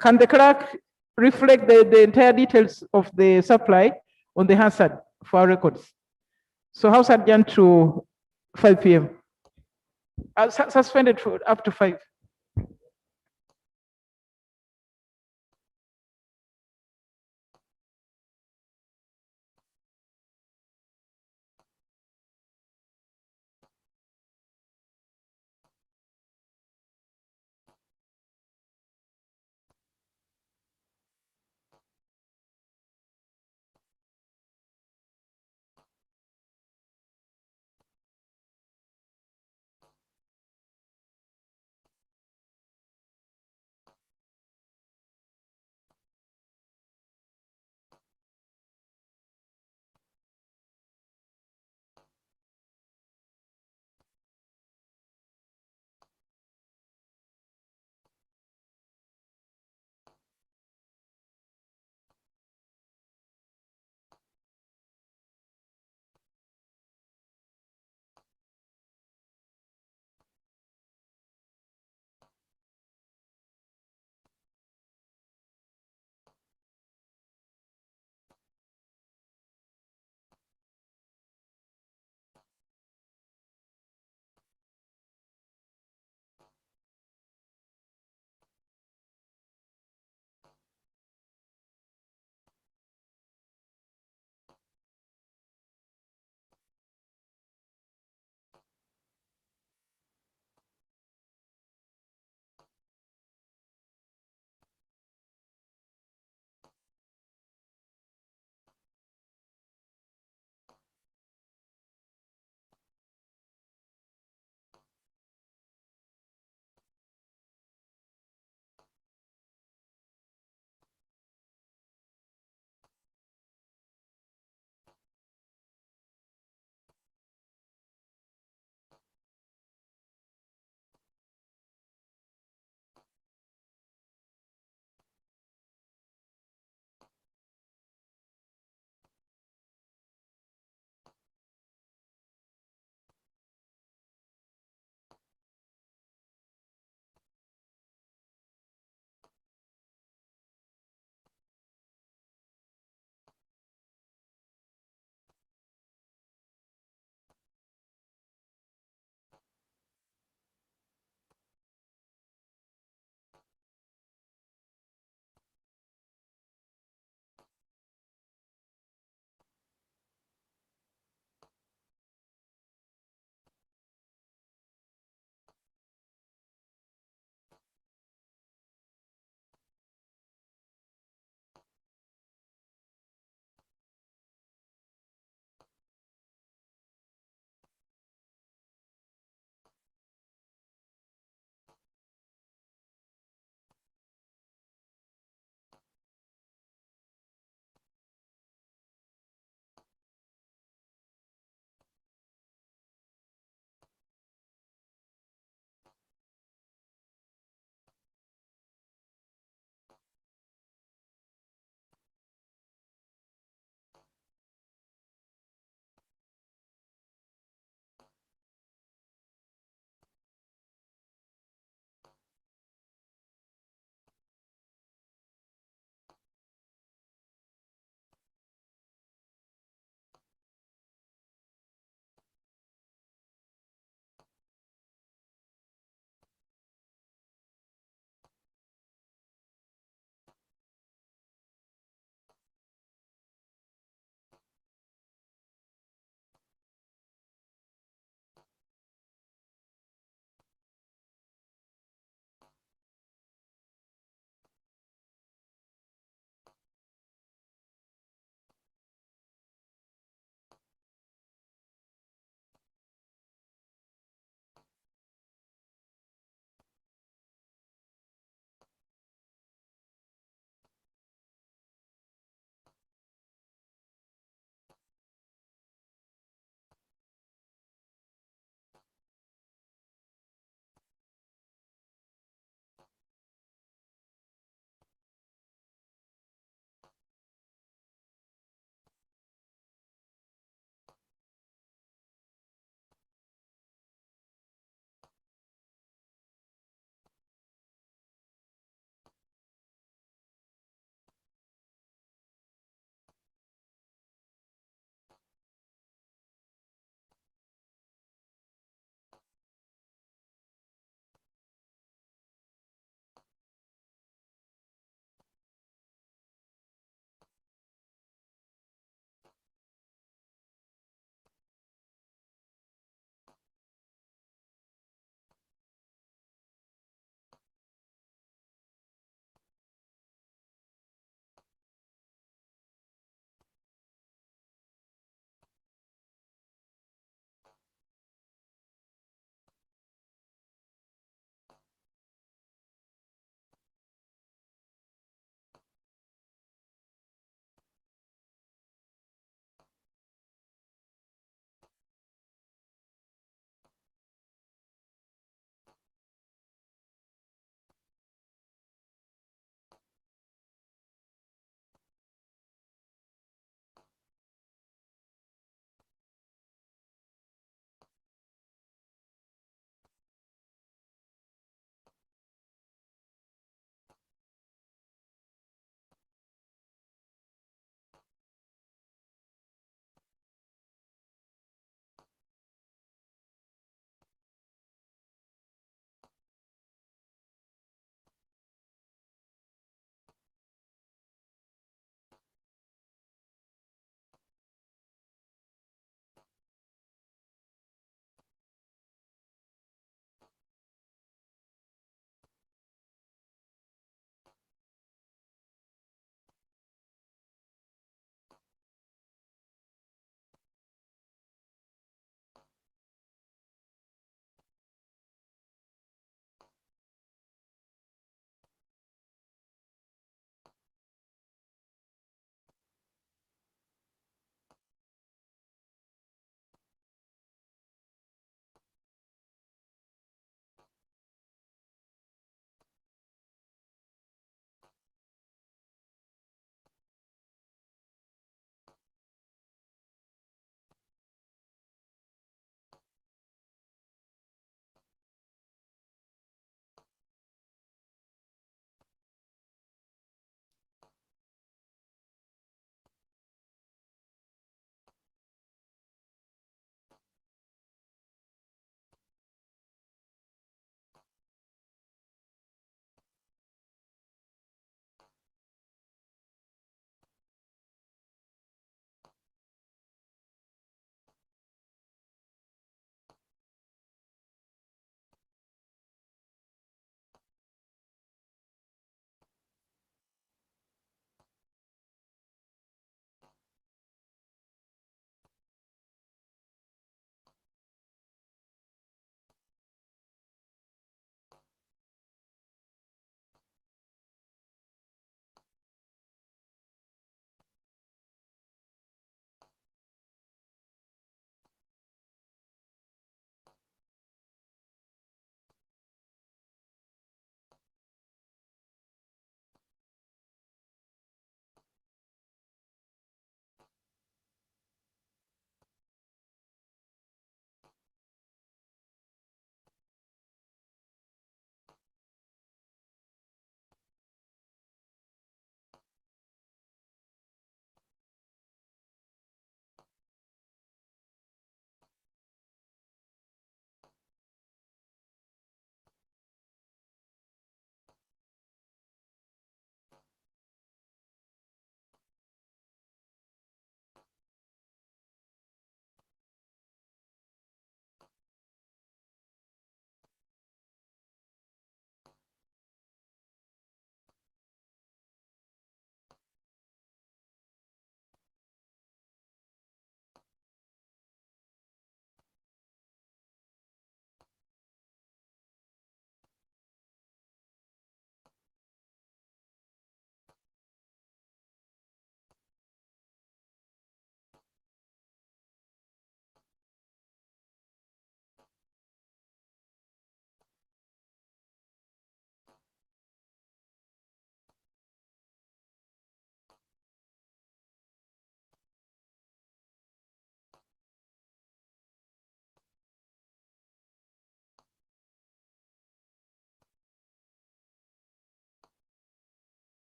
C: can the clerk reflect the entire details of the supply on the Hansard for our records? So House adjourned to 5 p.m. Suspended for up to 5.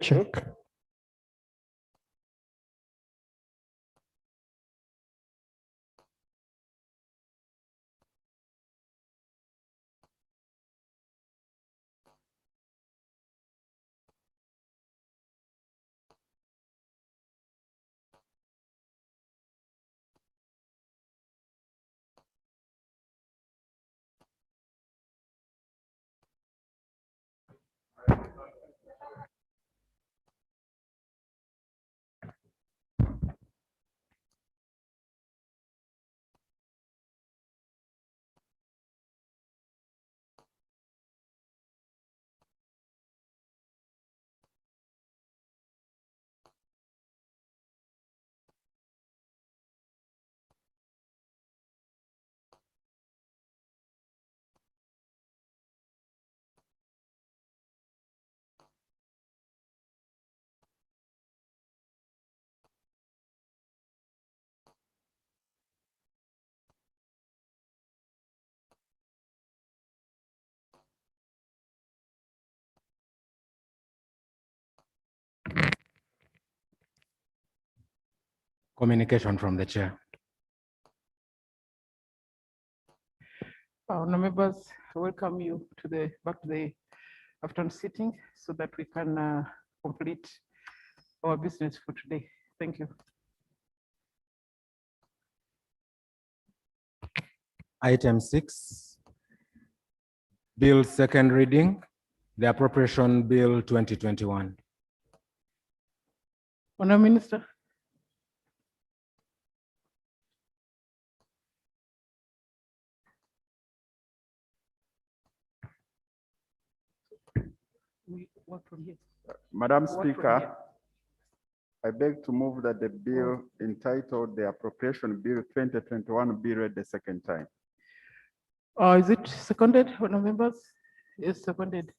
P: Check.
U: Communication from the chair.
C: Honourable members, I welcome you to back to the afternoon sitting so that we can complete our business for today. Thank you.
U: Item 6, Bill second reading, the Appropriation Bill 2021.
C: Honourable Minister. We work from here.
H: Madam
C: Work from
H: Speaker,
C: here.
H: I beg to move that the bill entitled the Appropriation Bill 2021 be read the second time.
C: Is it seconded, honourable members? Yes, seconded.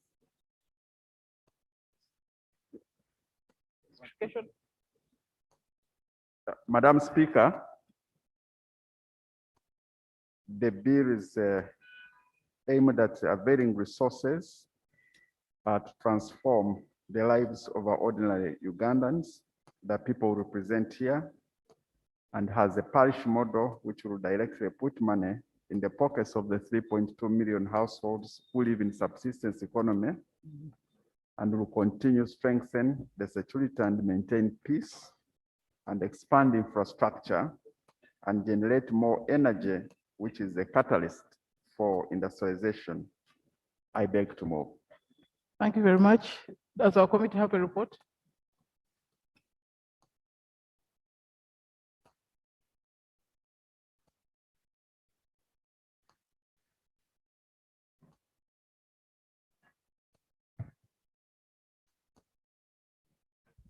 H: Madam Speaker, the bill is aimed at availing resources to transform the lives of our ordinary Ugandans that people represent here, and has a parish model which will directly put money in the pockets of the 3.2 million households who live in subsistence economy, and will continue to strengthen the security and maintain peace and expand infrastructure and generate more energy, which is a catalyst for industrialization. I beg to move.
C: Thank you very much. Does our committee have a report?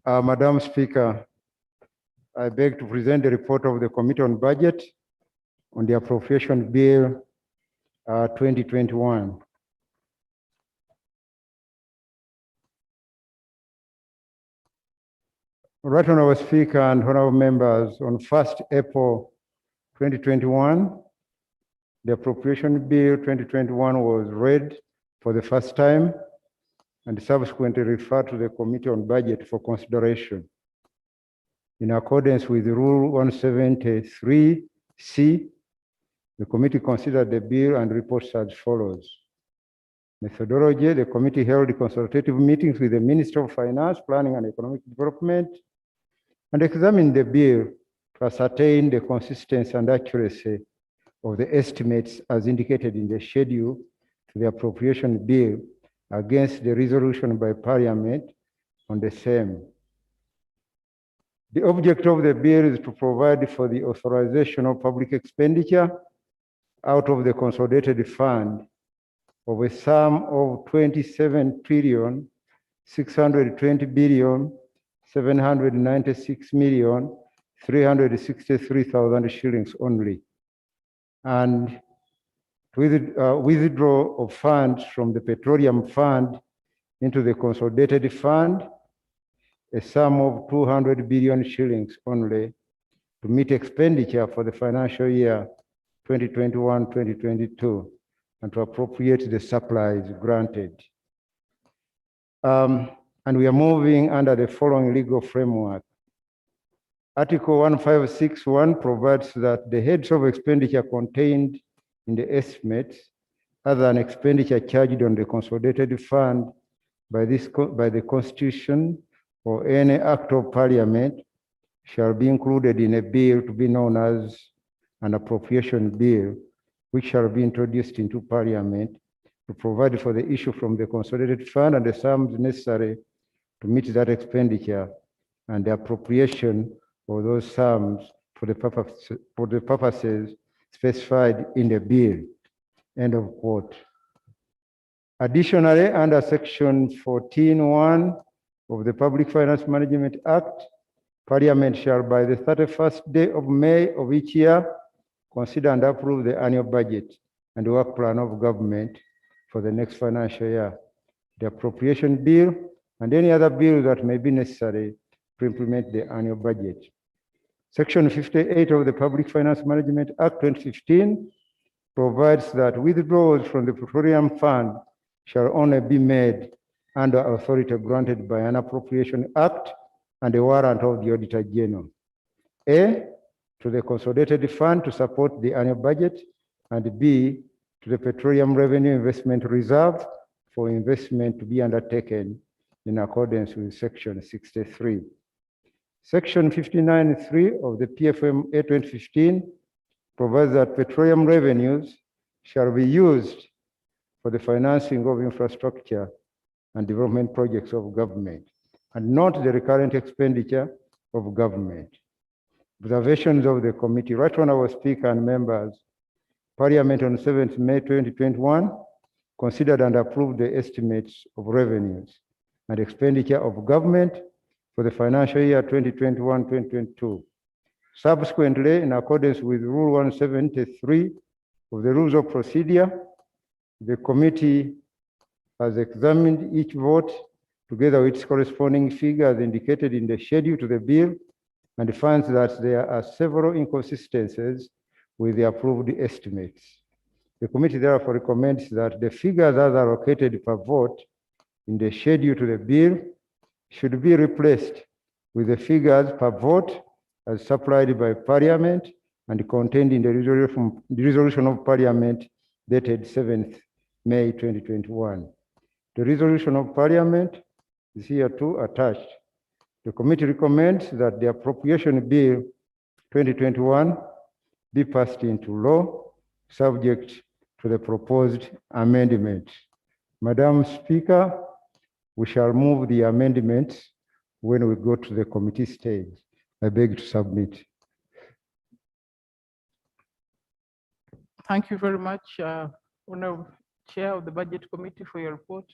F: Madam Speaker, I beg to present the report of the Committee on Budget on the Appropriation Bill 2021. Right, Honourable Speaker and honourable members, on 1st April 2021, the Appropriation Bill 2021 was read for the first time and subsequently referred to the Committee on Budget for consideration. In accordance with Rule 173C, the committee considered the bill and reports as follows. Methodology: the committee held consultative meetings with the Minister of Finance, Planning and Economic Development and examined the bill to ascertain the consistency and accuracy of the estimates as indicated in the schedule to the appropriation bill against the resolution by Parliament on the same. The object of the bill is to provide for the authorization of public expenditure out of the consolidated fund of a sum of 27,620,796,363,000 shillings only, and withdrawal of funds from the petroleum fund into the consolidated fund, a sum of 200 billion shillings only, to meet expenditure for the financial year 2021-2022, and to appropriate the supplies granted.
G: and we are moving under the following legal framework. Article 1561 provides that the heads of expenditure contained in the estimates, other than expenditure charged on the consolidated fund by the Constitution or any act of Parliament, shall be included in a bill to be known as an appropriation bill, which shall be introduced into Parliament to provide for the issue from the consolidated fund and the sums necessary to meet that expenditure and the appropriation of those sums for the purposes specified in the bill. End of quote. Additionally, under Section 14(1) of the Public Finance Management Act, Parliament shall by the 31st day of May of each year consider and approve the annual budget and work plan of government for the next financial year, the appropriation bill, and any other bill that may be necessary to implement the annual budget. Section 58 of the Public Finance Management Act 2015 provides that withdrawals from the Petroleum Fund shall only be made under authority granted by an Appropriation Act and a warrant of the Auditor General. A, to the Consolidated Fund to support the annual budget, and B, to the Petroleum Revenue Investment Reserve for investment to be undertaken in accordance with Section 63. Section 59(3) of the PFMA 2015 provides that petroleum revenues shall be used for the financing of infrastructure and development projects of government, and not the recurrent expenditure of government. Observations of the committee. Right Honorable Speaker and members, Parliament on 7th May 2021 considered and approved the estimates of revenues and expenditure of government for the financial year 2021-2022. Subsequently, in accordance with Rule 173 of the Rules of Procedure, the committee has examined each vote together with its corresponding figures indicated in the schedule to the bill and finds that there are several inconsistencies with the approved estimates. The committee therefore recommends that the figures as allocated per vote in the schedule to the bill should be replaced with the figures per vote as supplied by Parliament and contained in the resolution of Parliament dated 7th May 2021. The resolution of Parliament is here too attached. The committee recommends that the Appropriation Bill 2021 be passed into law, subject to the proposed amendment. Madam Speaker, we shall move the amendments when we go to the committee stage. I beg to submit.
C: Thank you very much, Honorable Chair of the Budget Committee, for your report.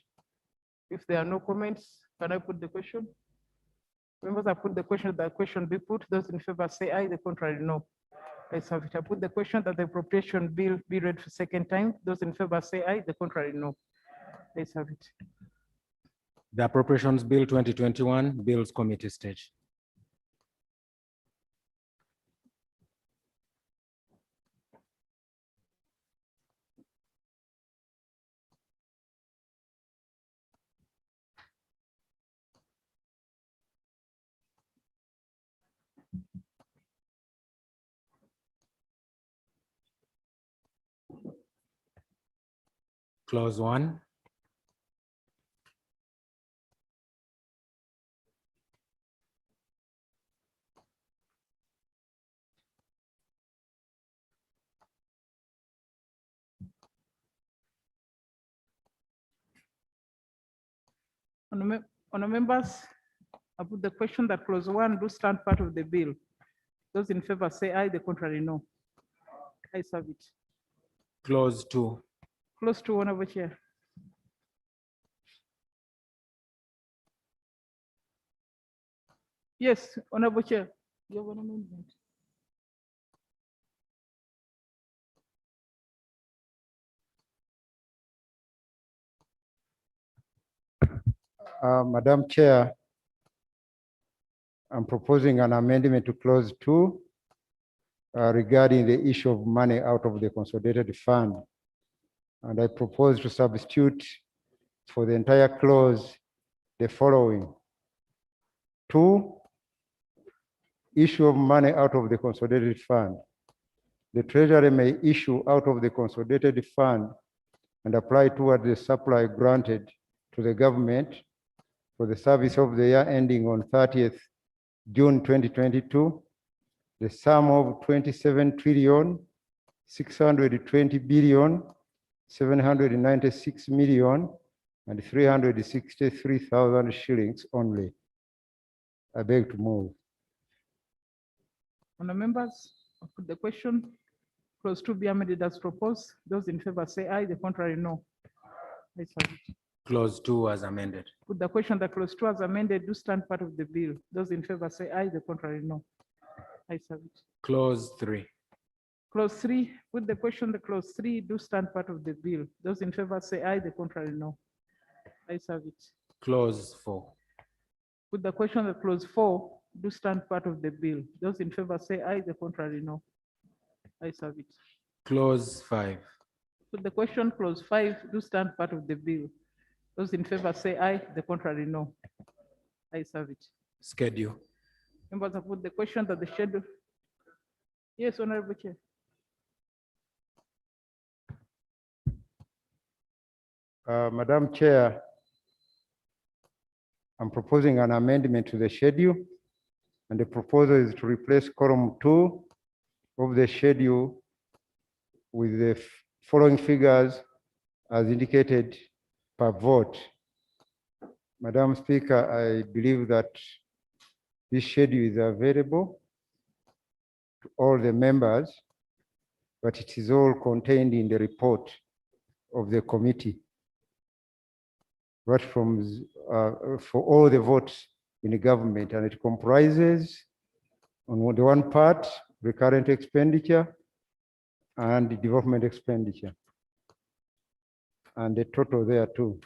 C: If there are no comments, can I put the question? Members, I put the question, that question be put. Those in favor say aye, the contrary no. Let's have it. I put the question that the appropriation bill be read for second time. Those in favor say aye, the contrary no. Let's have it.
U: The Appropriations Bill 2021, Bills Committee stage. Clause 1.
C: Honourable members, I put the question that clause 1 do stand part of the bill. Those in favor say aye, the contrary no. I have it.
U: Clause 2.
C: Clause 2, Honourable Chair. Yes, Honourable Chair. You have an amendment.
G: Madam Chair, I'm proposing an amendment to clause 2 regarding the issue of money out of the consolidated fund. And I propose to substitute for the entire clause the following. 2, issue of money out of the consolidated fund. The Treasury may issue out of the consolidated fund and apply toward the supply granted to the government for the service of the year ending on 30th June 2022, the sum of 27,620,796,363,000 shillings only. I beg to move.
C: Honourable members, I put the question. Clause 2 be amended as proposed. Those in favor say aye, the contrary no. Ayes have it.
U: Clause 2 as amended.
C: Put the question that clause 2 as amended do stand part of the bill. Those in favor say aye, the contrary no. Ayes have it.
U: Clause 3.
C: Clause 3, put the question that clause 3 do stand part of the bill. Those in favor say aye, the contrary no. Ayes have it.
U: Clause 4.
C: Put the question that clause 4 do stand part of the bill. Those in favor say aye, the contrary no. Ayes have it.
U: Clause 5.
C: Put the question clause 5 do stand part of the bill. Those in favor say aye, the contrary no. Ayes have it.
U: Schedule.
C: Members have put the question that the schedule. Yes, Honorable Chair.
G: Madam Chair, I'm proposing an amendment to the schedule, and the proposal is to replace column 2 of the schedule with the following figures as indicated per vote. Madam Speaker, I believe that this schedule is available to all the members, but it is all contained in the report of the committee. Right from for all the votes in the government, and it comprises on the one part recurrent expenditure and development expenditure, and the total there too.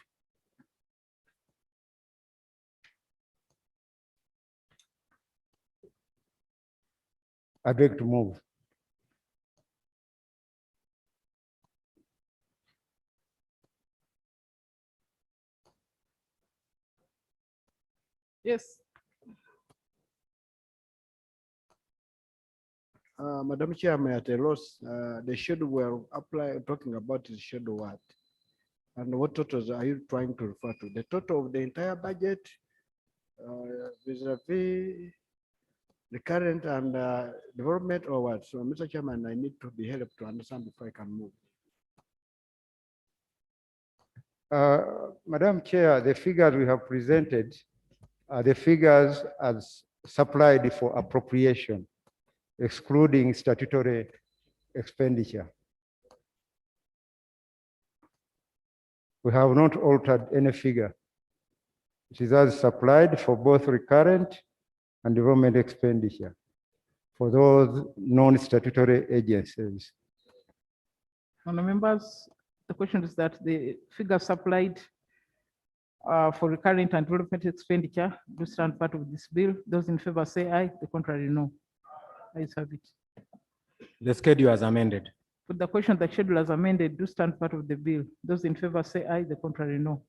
G: I beg to move.
C: Yes.
L: Madam Chair, I'm at a loss. The schedule we're talking about is schedule what? And what totals are you trying to refer to? The total of the entire budget, vis-a-vis the current and development, or what? So, Mr. Chairman, I need to be helped to understand before I can move.
G: Madam Chair, the figures we have presented are the figures as supplied for appropriation, excluding statutory expenditure. We have not altered any figure. It is as supplied for both recurrent and development expenditure for those non-statutory agencies.
C: Honourable members, the question is that the figure supplied for recurrent and development expenditure do stand part of this bill. Those in favor say aye, the contrary no. Ayes have it.
U: The schedule as amended.
C: Put the question that schedule as amended do stand part of the bill. Those in favor say aye, the contrary no.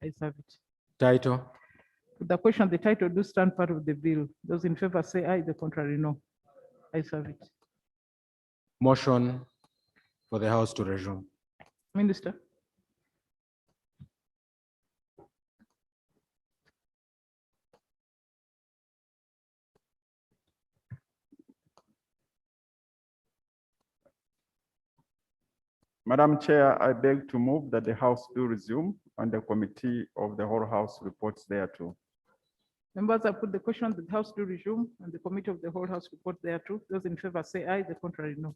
C: Ayes have it.
U: Title.
C: Put the question the title do stand part of the bill. Those in favor say aye, the contrary no. Ayes have it.
U: Motion for the House to resume.
C: Minister.
H: Madam Chair, I beg to move that the House do resume and the committee of the whole House reports thereto.
C: Members, I put the question that the House do resume and the committee of the whole House report thereto. Those in favor say aye, the contrary no.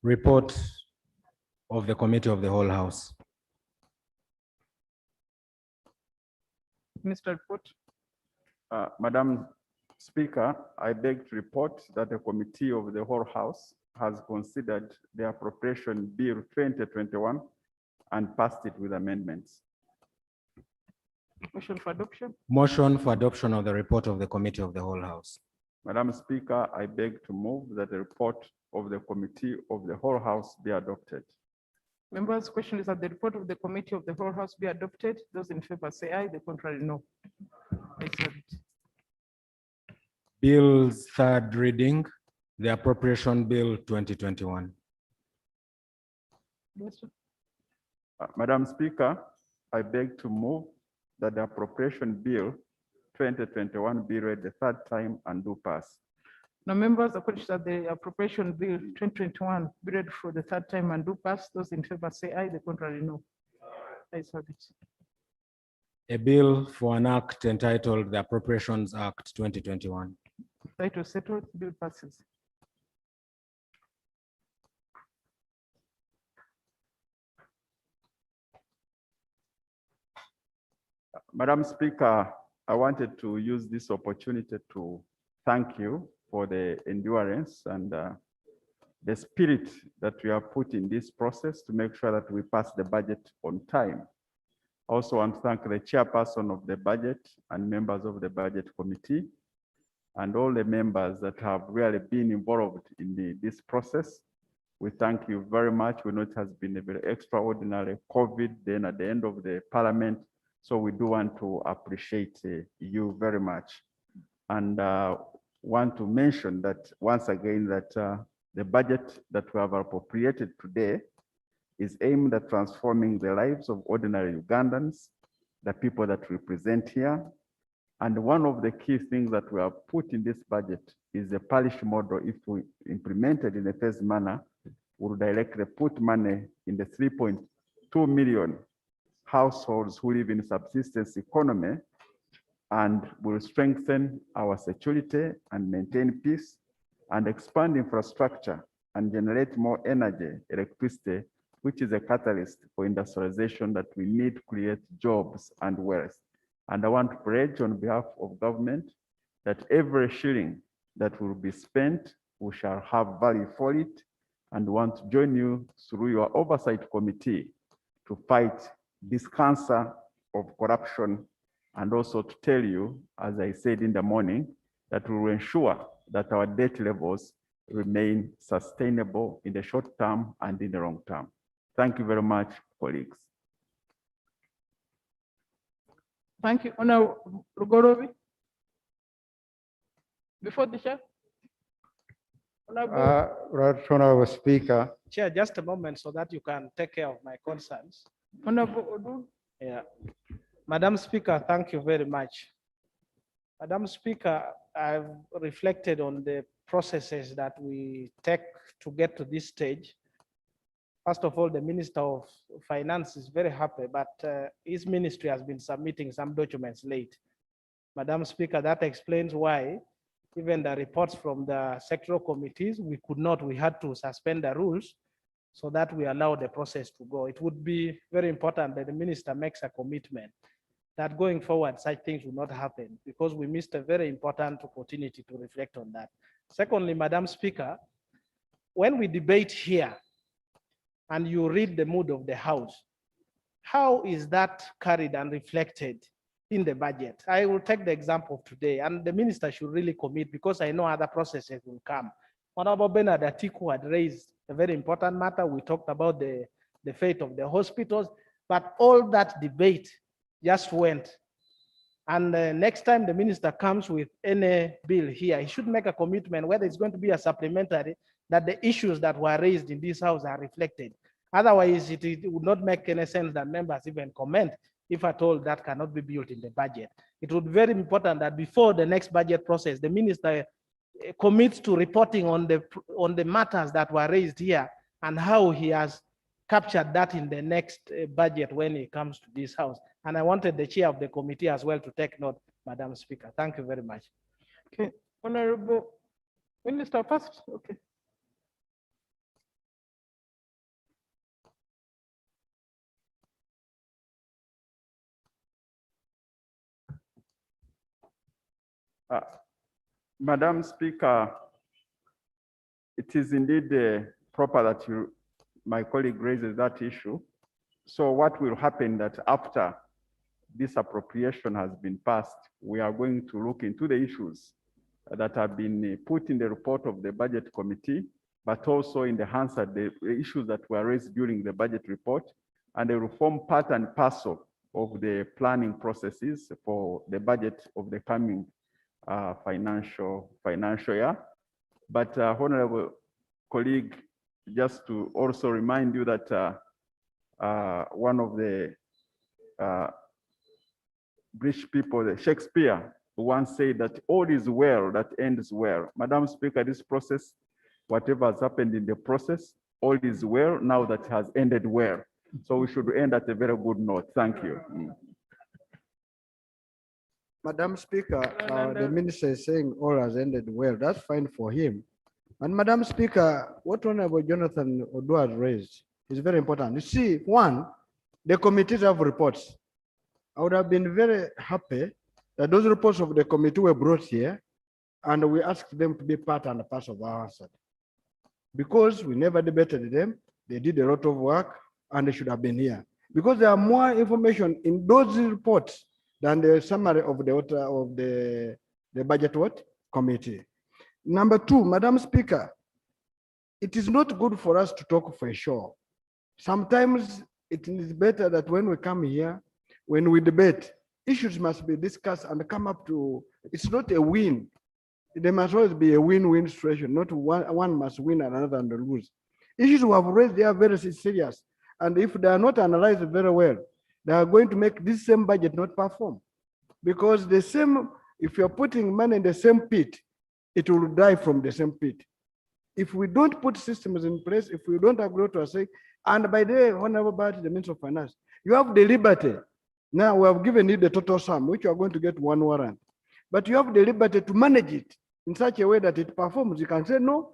U: Report of the committee of the whole House.
C: Minister report.
H: Madam Speaker, I beg to report that the committee of the whole House has considered the appropriation bill 2021 and passed it with amendments.
C: Motion for adoption.
U: Motion for adoption of the report of the Committee of the Whole House.
H: Madam Speaker, I beg to move that the report of the committee of the whole House be adopted.
C: Members, question is that the report of the committee of the whole House be adopted. Those in favor say aye, the contrary no. Ayes have it.
U: Bill's third reading, the Appropriation Bill 2021.
H: Madam Speaker, I beg to move that the appropriation bill 2021 be read the third time and do pass.
C: Now, members, the question is that the appropriation bill 2021 be read for the third time and do pass. Those in favor say aye, the contrary no. Ayes have it.
U: A bill for an act entitled the Appropriations Act 2021.
C: Title settled, bill passes.
H: Madam Speaker, I wanted to use this opportunity to thank you for the endurance and the spirit that we have put in this process to make sure that we pass the budget on time. Also want to thank the chairperson of the budget and members of the budget committee and all the members that have really been involved in this process. We thank you very much. We know it has been a very extraordinary COVID then at the end of the parliament. So we do want to appreciate you very much. And want to mention that once again that the budget that we have appropriated today is aimed at transforming the lives of ordinary Ugandans, the people that we represent here. And one of the key things that we have put in this budget is the parish model. If we implemented in a phased manner, we would directly put money in the 3.2 million households who live in subsistence economy and will strengthen our security and maintain peace and expand infrastructure and generate more energy, electricity, which is a catalyst for industrialization that we need to create jobs and wealth. And I want to pledge on behalf of government that every shilling that will be spent, we shall have value for it, and want to join you through your oversight committee to fight this cancer of corruption, and also to tell you, as I said in the morning, that we will ensure that our debt levels remain sustainable in the short term and in the long term. Thank you very much, colleagues.
C: Thank you. Honorable Rugorovi. Before the chair.
G: Right, Honorable Speaker.
B: Chair, just a moment so that you can take care of my concerns.
C: Honorable Odu.
B: Yeah. Madam Speaker, thank you very much. Madam Speaker, I've reflected on the processes that we take to get to this stage. First of all, the Minister of Finance is very happy, but his ministry has been submitting some documents late. Madam Speaker, that explains why even the reports from the sectoral committees, we had to suspend the rules so that we allow the process to go. It would be very important that the minister makes a commitment that going forward, such things will not happen, because we missed a very important opportunity to reflect on that. Secondly, Madam Speaker, when we debate here and you read the mood of the House, how is that carried and reflected in the budget? I will take the example of today, and the minister should really commit, because I know other processes will come. Honorable Bernard Atiku had raised a very important matter. We talked about the fate of the hospitals, but all that debate just went. And next time the minister comes with any bill here, he should make a commitment whether it's going to be a supplementary, that the issues that were raised in this House are reflected. Otherwise, it would not make any sense that members even comment if at all that cannot be built in the budget. It would be very important that before the next budget process, the minister commits to reporting on the matters that were raised here and how he has captured that in the next budget when it comes to this House. And I wanted the chair of the committee as well to take note, Madam Speaker. Thank you very much.
C: Okay, Honorable Minister first. Okay.
H: Madam Speaker, it is indeed proper that my colleague raises that issue. So what will happen that after this appropriation has been passed, we are going to look into the issues that have been put in the report of the budget committee, but also in the answer, the issues that were raised during the budget report, and they will form part and parcel of the planning processes for the budget of the coming financial year. But honorable colleague, just to also remind you that one of the British people, Shakespeare, once said that all is well that ends well. Madam Speaker, this process, whatever has happened in the process, all is well now that it has ended well. So we should end at a very good note. Thank you.
L: Madam Speaker, the minister is saying all has ended well. That's fine for him. And Madam Speaker, what Honorable Jonathan Odua has raised is very important. You see, one, the committees have reports. I would have been very happy that those reports of the committee were brought here and we asked them to be part and parcel of our answer. Because we never debated them, they did a lot of work and they should have been here. Because there are more information in those reports than the summary of the budget committee. Number two, Madam Speaker, it is not good for us to talk for sure. Sometimes it is better that when we come here, when we debate, issues must be discussed and come up to, it's not a win. There must always be a win-win situation, not one must win and another and lose. Issues we have raised, they are very serious. And if they are not analyzed very well, they are going to make this same budget not perform. Because the same, if you're putting money in the same pit, it will die from the same pit. If we don't put systems in place, if we don't agree to say, and by the way, Honorable Bart, the Minister of Finance, you have the liberty. Now we have given you the total sum, which you are going to get one warrant. But you have the liberty to manage it in such a way that it performs. You can say, no,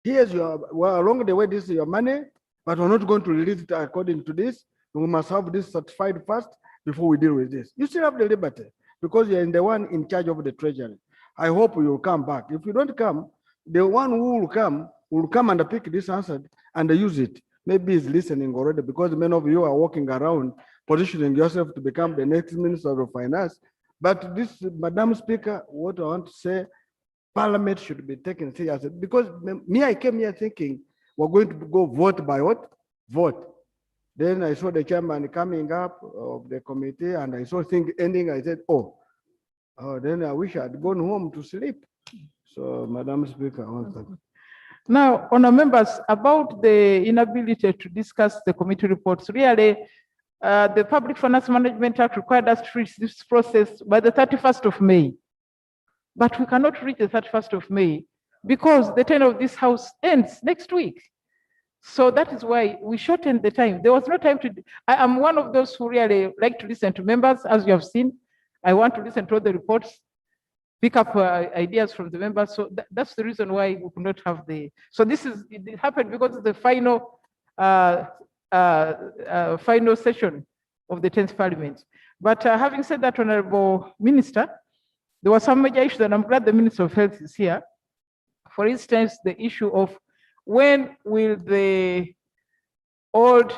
L: here's your, well, along the way, this is your money, but we're not going to release it according to this. We must have this certified first before we deal with this. You still have the liberty because you're the one in charge of the treasury. I hope you will come back. If you don't come, the one who will come and pick this answer and use it. Maybe he's listening already because many of you are walking around positioning yourself to become the next Minister of Finance. But this, Madam Speaker, what I want to say, Parliament should be taken seriously because I came here thinking we're going to go vote by what? Vote. Then I saw the chairman coming up of the committee and I saw things ending. I said, oh, then I wish I'd gone home to sleep. So, Madam Speaker,
C: Now, honour members, about the inability to discuss the committee reports, really, the Public Finance Management Act required us to reach this process by the 31st of May. But we cannot reach the 31st of May because the tenure of this House ends next week. So that is why we shortened the time. There was no time to, I am one of those who really like to listen to members, as you have seen. I want to listen to all the reports, pick up ideas from the members. So that's the reason why we could not have the, so this is, it happened because of the final final session of the 10th Parliament. But having said that, Honorable Minister, there were some major issues and I'm glad the Minister of Health is here. For instance, the issue of when will the old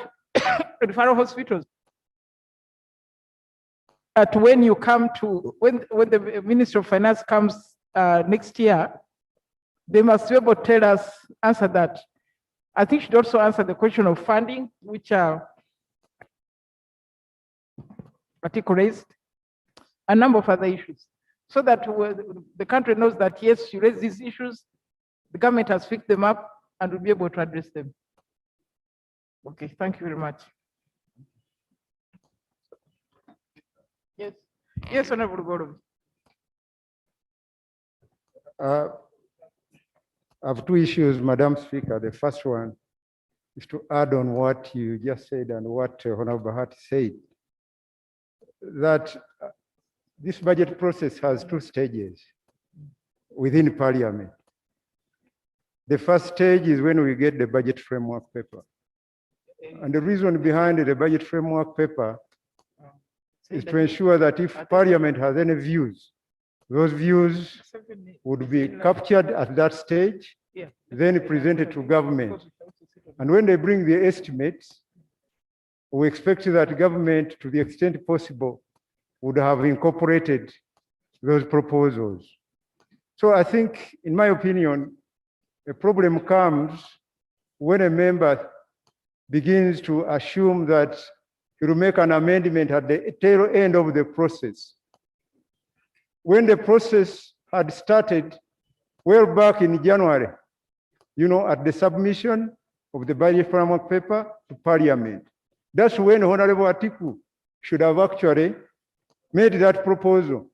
C: referral hospitals, when you come to, when the Minister of Finance comes next year, they must be able to tell us, answer that. I think she'd also answer the question of funding, which article raised, a number of other issues, so that the country knows that yes, you raise these issues, the government has picked them up and will be able to address them. Okay, thank you very much. Yes, yes, Honorable Gordon.
G: I have two issues, Madam Speaker. The first one is to add on what you just said and what Honorable Bahati said, that this budget process has two stages within Parliament. The first stage is when we get the budget framework paper. And the reason behind the budget framework paper is to ensure that if Parliament has any views Those views would be captured at that stage, then presented to government. And when they bring the estimates, we expect that government, to the extent possible, would have incorporated those proposals. So I think, in my opinion, a problem comes when a member begins to assume that he will make an amendment at the tail end of the process. When the process had started well back in January, at the submission of the budget framework paper to Parliament. That's when Honorable Atiku should have actually made that proposal.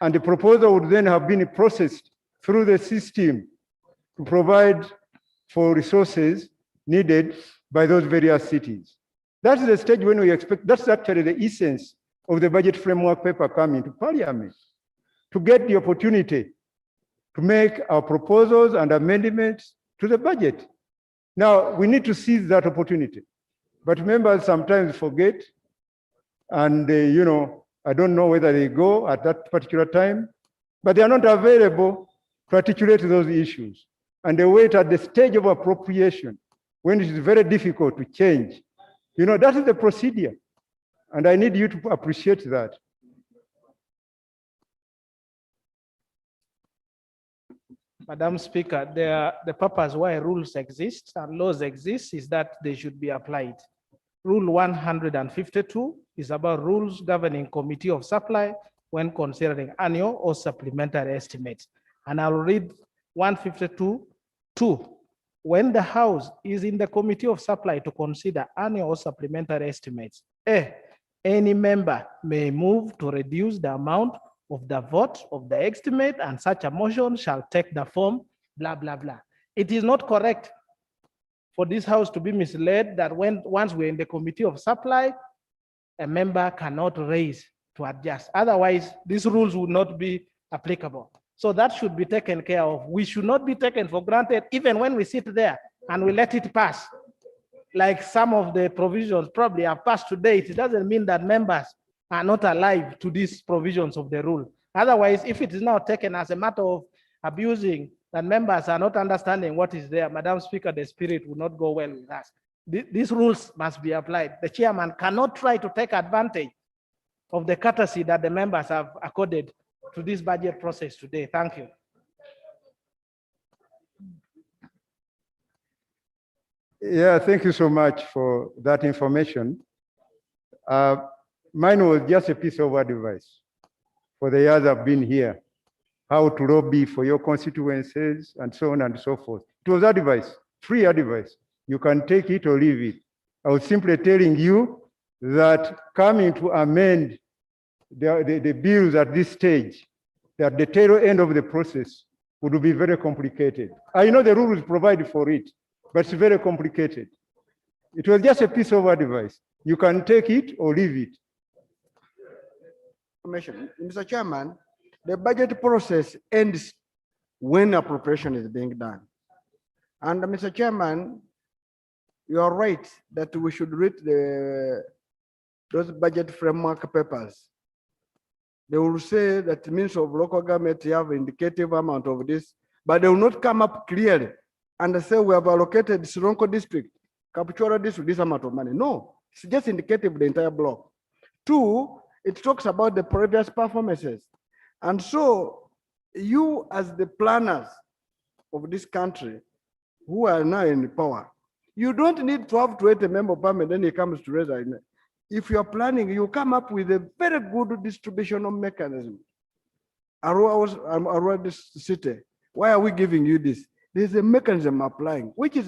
G: And the proposal would then have been processed through the system to provide for resources needed by those various cities. That's the stage when we expect, that's actually the essence of the budget framework paper coming to Parliament, to get the opportunity to make our proposals and amendments to the budget. Now, we need to seize that opportunity. But members sometimes forget, and I don't know whether they go at that particular time, but they are not available to articulate those issues. And they wait at the stage of appropriation when it is very difficult to change. That is the procedure. And I need you to appreciate that.
B: Madam Speaker, the purpose why rules exist and laws exist is that they should be applied. Rule 152 is about rules governing committee of supply when considering annual or supplementary estimates. And I'll read 152(2). When the House is in the committee of supply to consider annual or supplementary estimates, any member may move to reduce the amount of the vote of the estimate, and such a motion shall take the form, blah, blah, blah. It is not correct for this House to be misled that once we're in the committee of supply, a member cannot raise to adjust. Otherwise, these rules would not be applicable. So that should be taken care of. We should not be taken for granted, even when we sit there and we let it pass. Like some of the provisions probably have passed today, it doesn't mean that members are not alive to these provisions of the rule. Otherwise, if it is now taken as a matter of abusing, that members are not understanding what is there, Madam Speaker, the spirit will not go well with us. These rules must be applied. The chairman cannot try to take advantage of the courtesy that the members have accorded to this budget process today. Thank you.
G: Yeah, thank you so much for that information. Mine was just a piece of advice for the years I've been here, how to lobby for your constituencies and so on and so forth. It was advice, free advice. You can take it or leave it. I was simply telling you that coming to amend the bills at this stage, at the tail end of the process, would be very complicated. I know the rules provide for it, but it's very complicated. It was just a piece of advice. You can take it or leave it.
L: Mr. Chairman, the budget process ends when appropriation is being done. And Mr. Chairman, you are right that we should read those budget framework papers. They will say that means of local government have indicative amount of this, but they will not come up clearly and say we have allocated Sironko district, Kapchora district, this amount of money. No, it's just indicative of the entire block. Two, it talks about the previous performances. And so you as the planners of this country who are now in power, you don't need to have to wait a member of parliament, then he comes to raise it. If you're planning, you come up with a very good distributional mechanism. Arua this city, why are we giving you this? There's a mechanism applying, which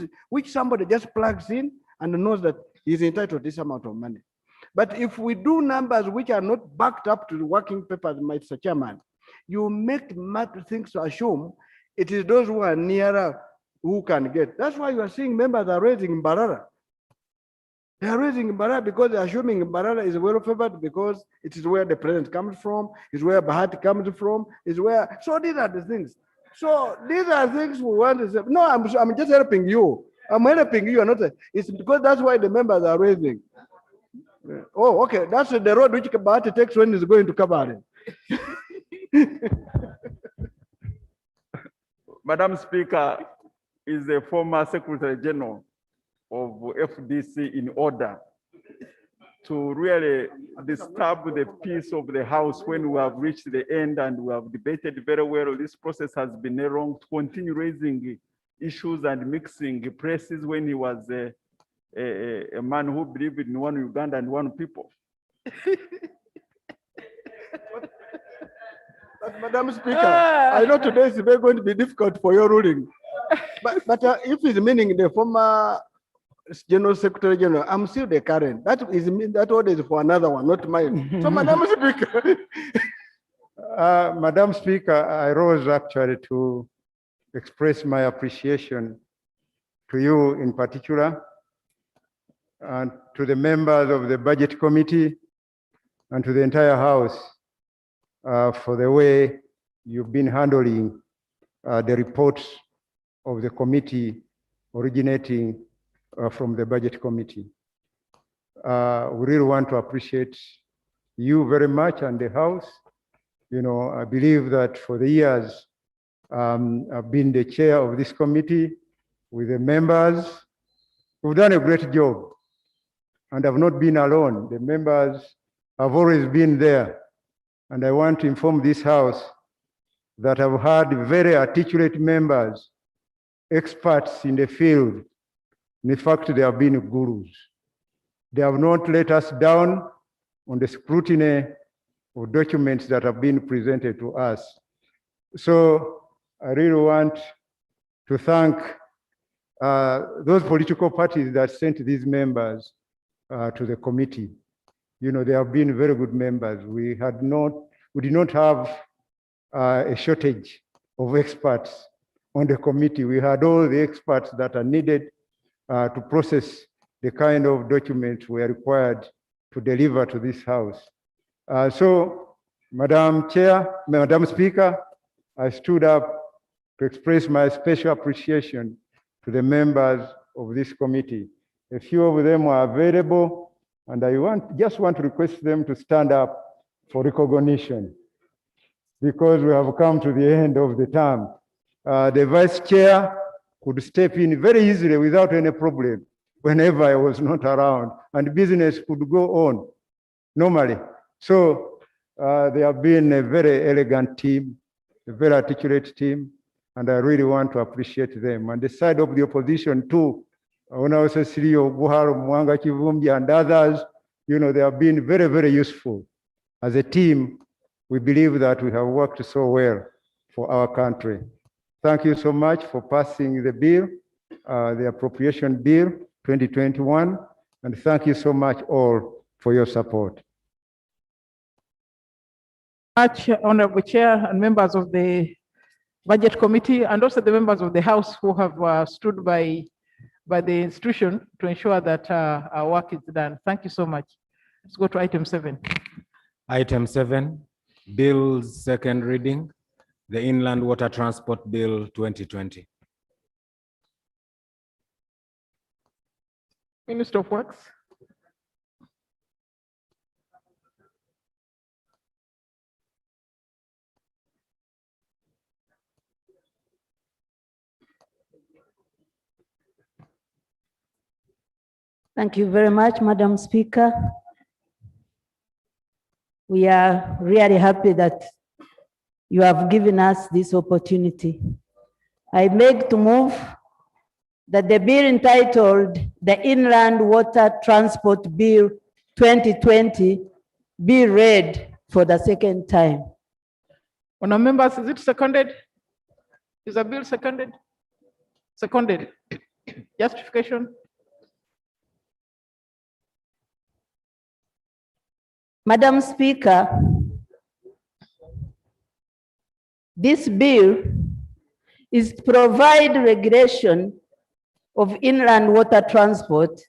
L: somebody just plugs in and knows that he's entitled to this amount of money. But if we do numbers which are not backed up to the working papers, Mr. Chairman, you make things to assume it is those who are nearer who can get. That's why you are seeing members are raising in Mbarara. They are raising in Mbarara because they are assuming Mbarara is well favored because it is where the president comes from, is where Bahati comes from, is where. So these are the things. So these are things we want to say. No, I'm just helping you. I'm helping you. Not. It's because that's why the members are raising. Oh, okay. That's the road which Bahati takes when he's going to Kabale.
H: Madam Speaker is the former Secretary General of FDC in order to really disturb the peace of the House when we have reached the end and we have debated very well. This process has been long to continue raising issues and mixing places when he was a man who believed in one Uganda and one people.
L: But Madam Speaker, I know today is very going to be difficult for your ruling. But if it's meaning the former General Secretary General, I'm still the current. That order is for another one, not mine. So, Madam Speaker.
G: Madam Speaker, I rose actually to express my appreciation to you in particular, and to the members of the Budget Committee, and to the entire House for the way you've been handling the reports of the committee originating from the Budget Committee. We really want to appreciate you very much and the House. You know, I believe that for the years I've been the chair of this committee with the members. We've done a great job and I've not been alone. The members have always been there. And I want to inform this House that I've had very articulate members, experts in the field. In fact, they have been gurus. They have not let us down on the scrutiny of documents that have been presented to us. So I really want to thank those political parties that sent these members to the committee. You know, they have been very good members. We did not have a shortage of experts on the committee. We had all the experts that are needed to process the kind of documents we are required to deliver to this House. So, Madam Chair, Madam Speaker, I stood up to express my special appreciation to the members of this committee. A few of them are available, and I just want to request them to stand up for recognition because we have come to the end of the term. The Vice Chair could step in very easily without any problem whenever I was not around, and business could go on normally. So they have been a very elegant team, a very articulate team, and I really want to appreciate them. On the side of the opposition too, when I also see Buharo, Mwanga Kivumbi, and others, you know, they have been very, very useful. As a team, we believe that we have worked so well for our country. Thank you so much for passing the bill, the appropriation bill 2021, and thank you so much all for your support.
C: Much, Honorable Chair and members of the Budget Committee, and also the members of the House who have stood by the institution to ensure that our work is done. Thank you so much. Let's go to item 7.
U: Item 7, Bill's second reading, the Inland Water Transport Bill 2020.
C: Minister of Works.
E: Thank you very much, Madam Speaker. We are really happy that you have given us this opportunity. I beg to move that the bill entitled the Inland Water Transport Bill 2020 be read for the second time.
C: Honourable members, is it seconded? Is the bill seconded? Seconded. Justification?
E: Madam Speaker, this bill is to provide regulation of inland water transport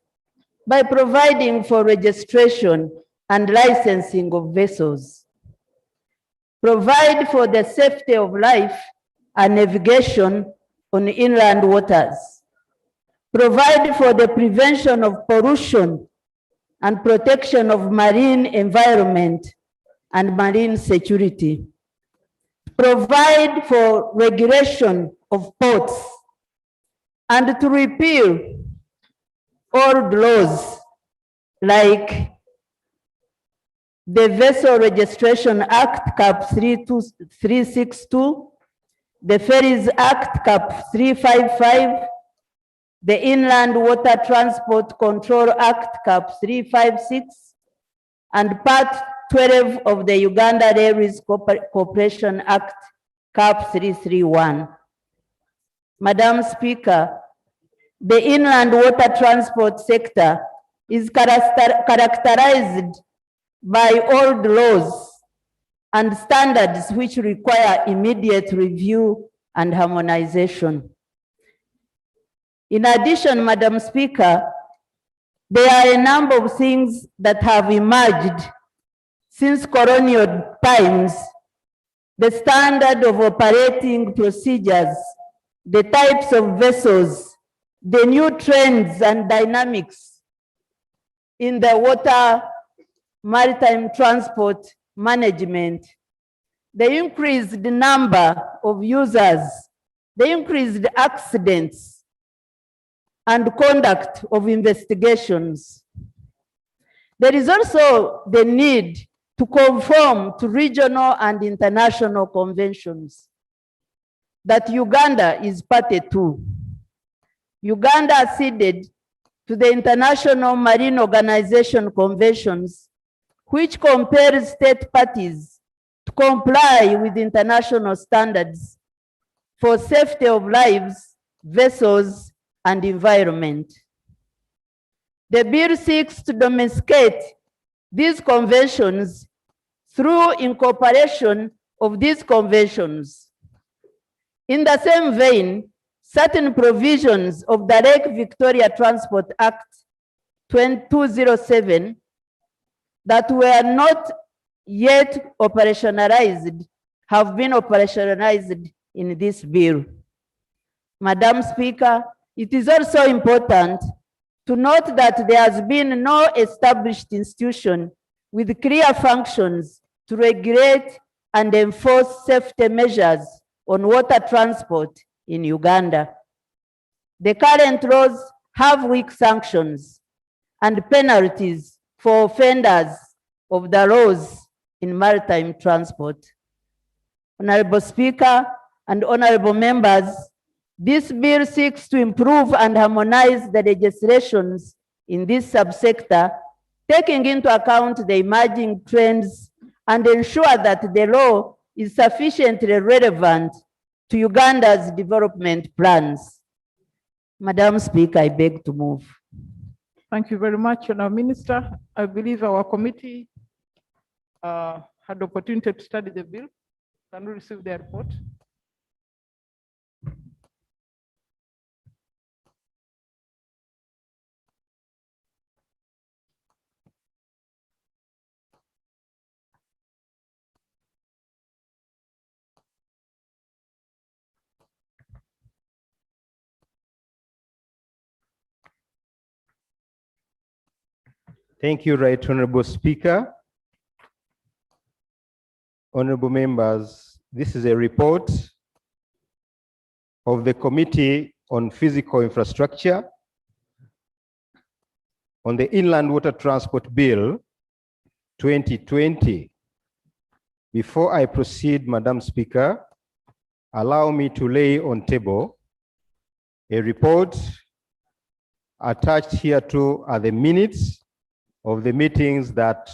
E: by providing for registration and licensing of vessels, provide for the safety of life and navigation on inland waters, provide for the prevention of pollution and protection of marine environment and marine security, provide for regulation of ports, and to repeal old laws like the Vessel Registration Act Cap 362, the Ferries Act Cap 355, the Inland Water Transport Control Act Cap 356, and Part 12 of the Uganda Railways Corporation Act Cap 331. Madam Speaker, the inland water transport sector is characterized by old laws and standards which require immediate review and harmonization. In addition, Madam Speaker, there are a number of things that have emerged since colonial times: the standard of operating procedures, the types of vessels, the new trends and dynamics in the water maritime transport management, the increased number of users, the increased accidents, and conduct of investigations. There is also the need to conform to regional and international conventions that Uganda is party to. Uganda acceded to the International Marine Organization conventions, which compels state parties to comply with international standards for safety of lives, vessels, and environment. The bill seeks to domesticate these conventions through incorporation of these conventions. In the same vein, certain provisions of the Lake Victoria Transport Act 207 that were not yet operationalized have been operationalized in this bill. Madam Speaker, it is also important to note that there has been no established institution with clear functions to regulate and enforce safety measures on water transport in Uganda. The current laws have weak sanctions and penalties for offenders of the laws in maritime transport. Honorable Speaker and honorable members, this bill seeks to improve and harmonize the legislations in this subsector, taking into account the emerging trends and ensure that the law is sufficiently relevant to Uganda's development plans. Madam Speaker, I beg to move.
C: Thank you very much, Honourable Minister. I believe our committee had the opportunity to study the bill. Can we receive their report?
G: Thank you, Right Honorable Speaker. Honorable members, this is a report of the Committee on Physical Infrastructure on the Inland Water Transport Bill 2020. Before I proceed, Madam Speaker, allow me to lay on table a report. Attached here to are the minutes of the meetings that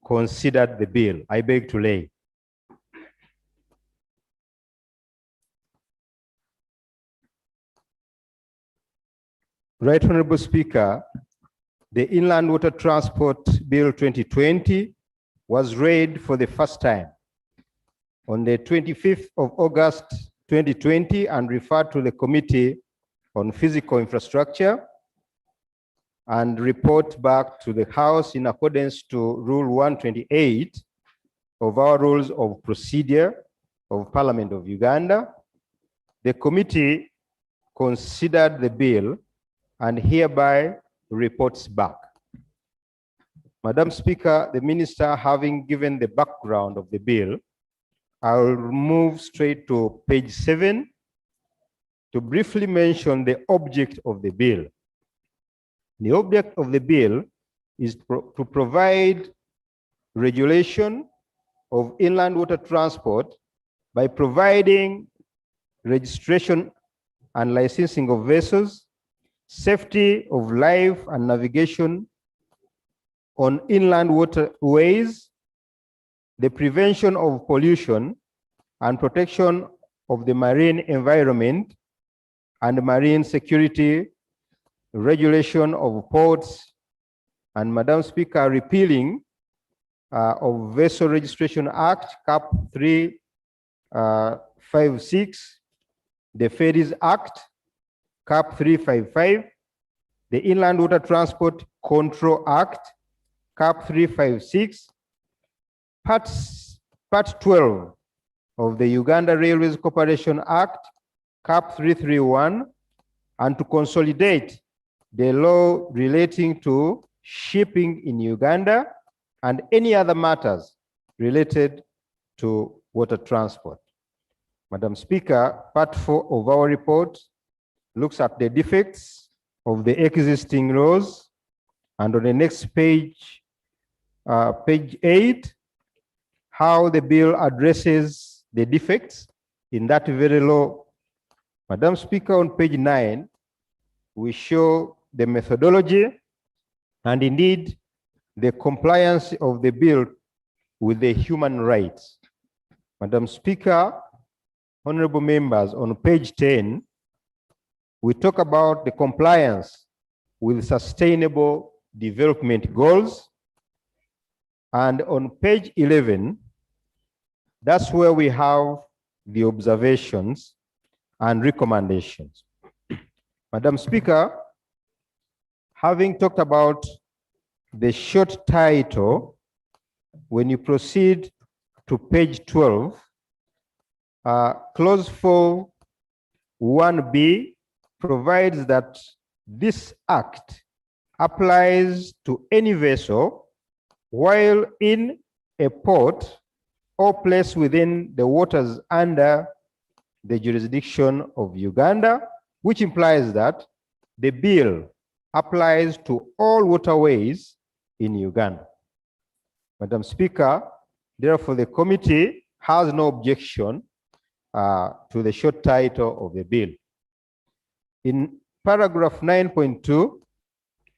G: considered the bill. I beg to lay. Right Honorable Speaker, the Inland Water Transport Bill 2020 was read for the first time on the 25th of August 2020 and referred to the Committee on Physical Infrastructure and report back to the House in accordance to Rule 128 of our Rules of Procedure of Parliament of Uganda. The committee considered the bill and hereby reports back. Madam Speaker, the Minister, having given the background of the bill, I'll move straight to page 7 to briefly mention the object of the bill. The object of the bill is to provide regulation of inland water transport by providing registration and licensing of vessels, safety of life and navigation on inland waterways, the prevention of pollution and protection of the marine environment and marine security, regulation of ports, and Madam Speaker, repealing of Vessel Registration Act, Cap 356, the Ferries Act, Cap 355, the Inland Water Transport Control Act, Cap 356, Part 12 of the Uganda Railways Corporation Act, Cap 331, and to consolidate the law relating to shipping in Uganda and any other matters related to water transport. Madam Speaker, Part 4 of our report looks at the defects of the existing laws, and on the next page, page 8, how the bill addresses the defects in that very law. Madam Speaker, on page 9, we show the methodology and indeed the compliance of the bill with the human rights. Madam Speaker, honorable members, on page 10, we talk about the compliance with sustainable development goals. And on page 11, that's where we have the observations and recommendations. Madam Speaker, having talked about the short title, when you proceed to page 12, clause 4, 1B provides that this act applies to any vessel while in a port or place within the waters under the jurisdiction of Uganda, which implies that the bill applies to all waterways in Uganda. Madam Speaker, therefore the committee has no objection to the short title of the bill. In paragraph 9.2,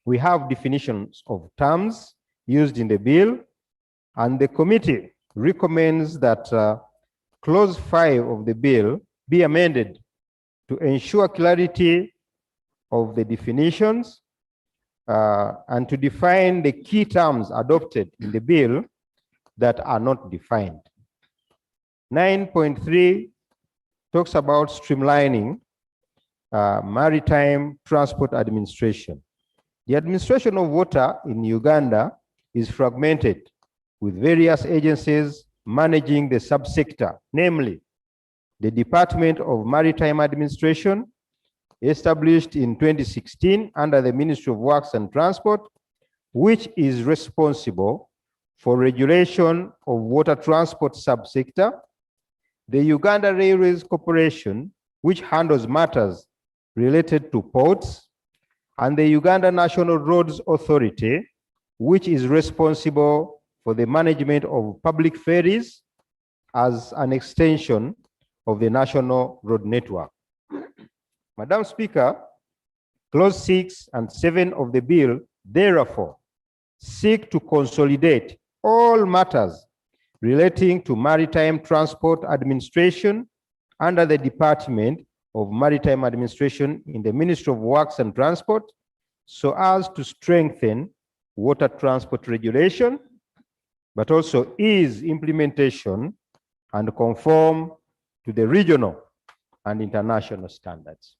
G: we have definitions of terms used in the bill, and the committee recommends that clause 5 of the bill be amended to ensure clarity of the definitions and to define the key terms adopted in the bill that are not defined. 9.3 talks about streamlining maritime transport administration. The administration of water in Uganda is fragmented, with various agencies managing the subsector, namely the Department of Maritime Administration, established in 2016 under the Ministry of Works and Transport, which is responsible for regulation of water transport subsector, the Uganda Railways Corporation, which handles matters related to ports, and the Uganda National Roads Authority, which is responsible for the management of public ferries as an extension of the national road network. Madam Speaker, clause 6 and 7 of the bill therefore seek to consolidate all matters relating to maritime transport administration under the Department of Maritime Administration in the Ministry of Works and Transport, so as to strengthen water transport regulation, but also ease implementation and conform to the regional and international standards.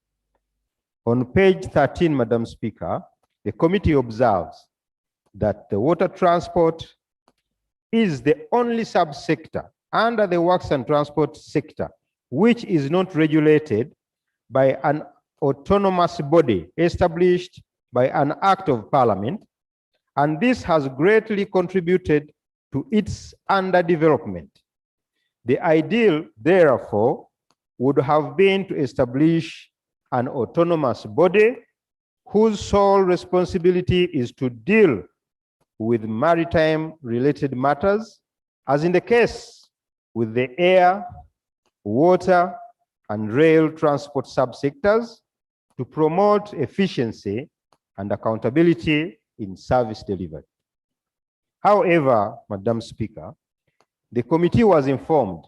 G: On page 13, Madam Speaker, the committee observes that the water transport is the only subsector under the works and transport sector which is not regulated by an autonomous body established by an act of parliament, and this has greatly contributed to its underdevelopment. The ideal, therefore, would have been to establish an autonomous body whose sole responsibility is to deal with maritime-related matters, as in the case with the air, water, and rail transport subsectors, to promote efficiency and accountability in service delivery. However, Madam Speaker, the committee was informed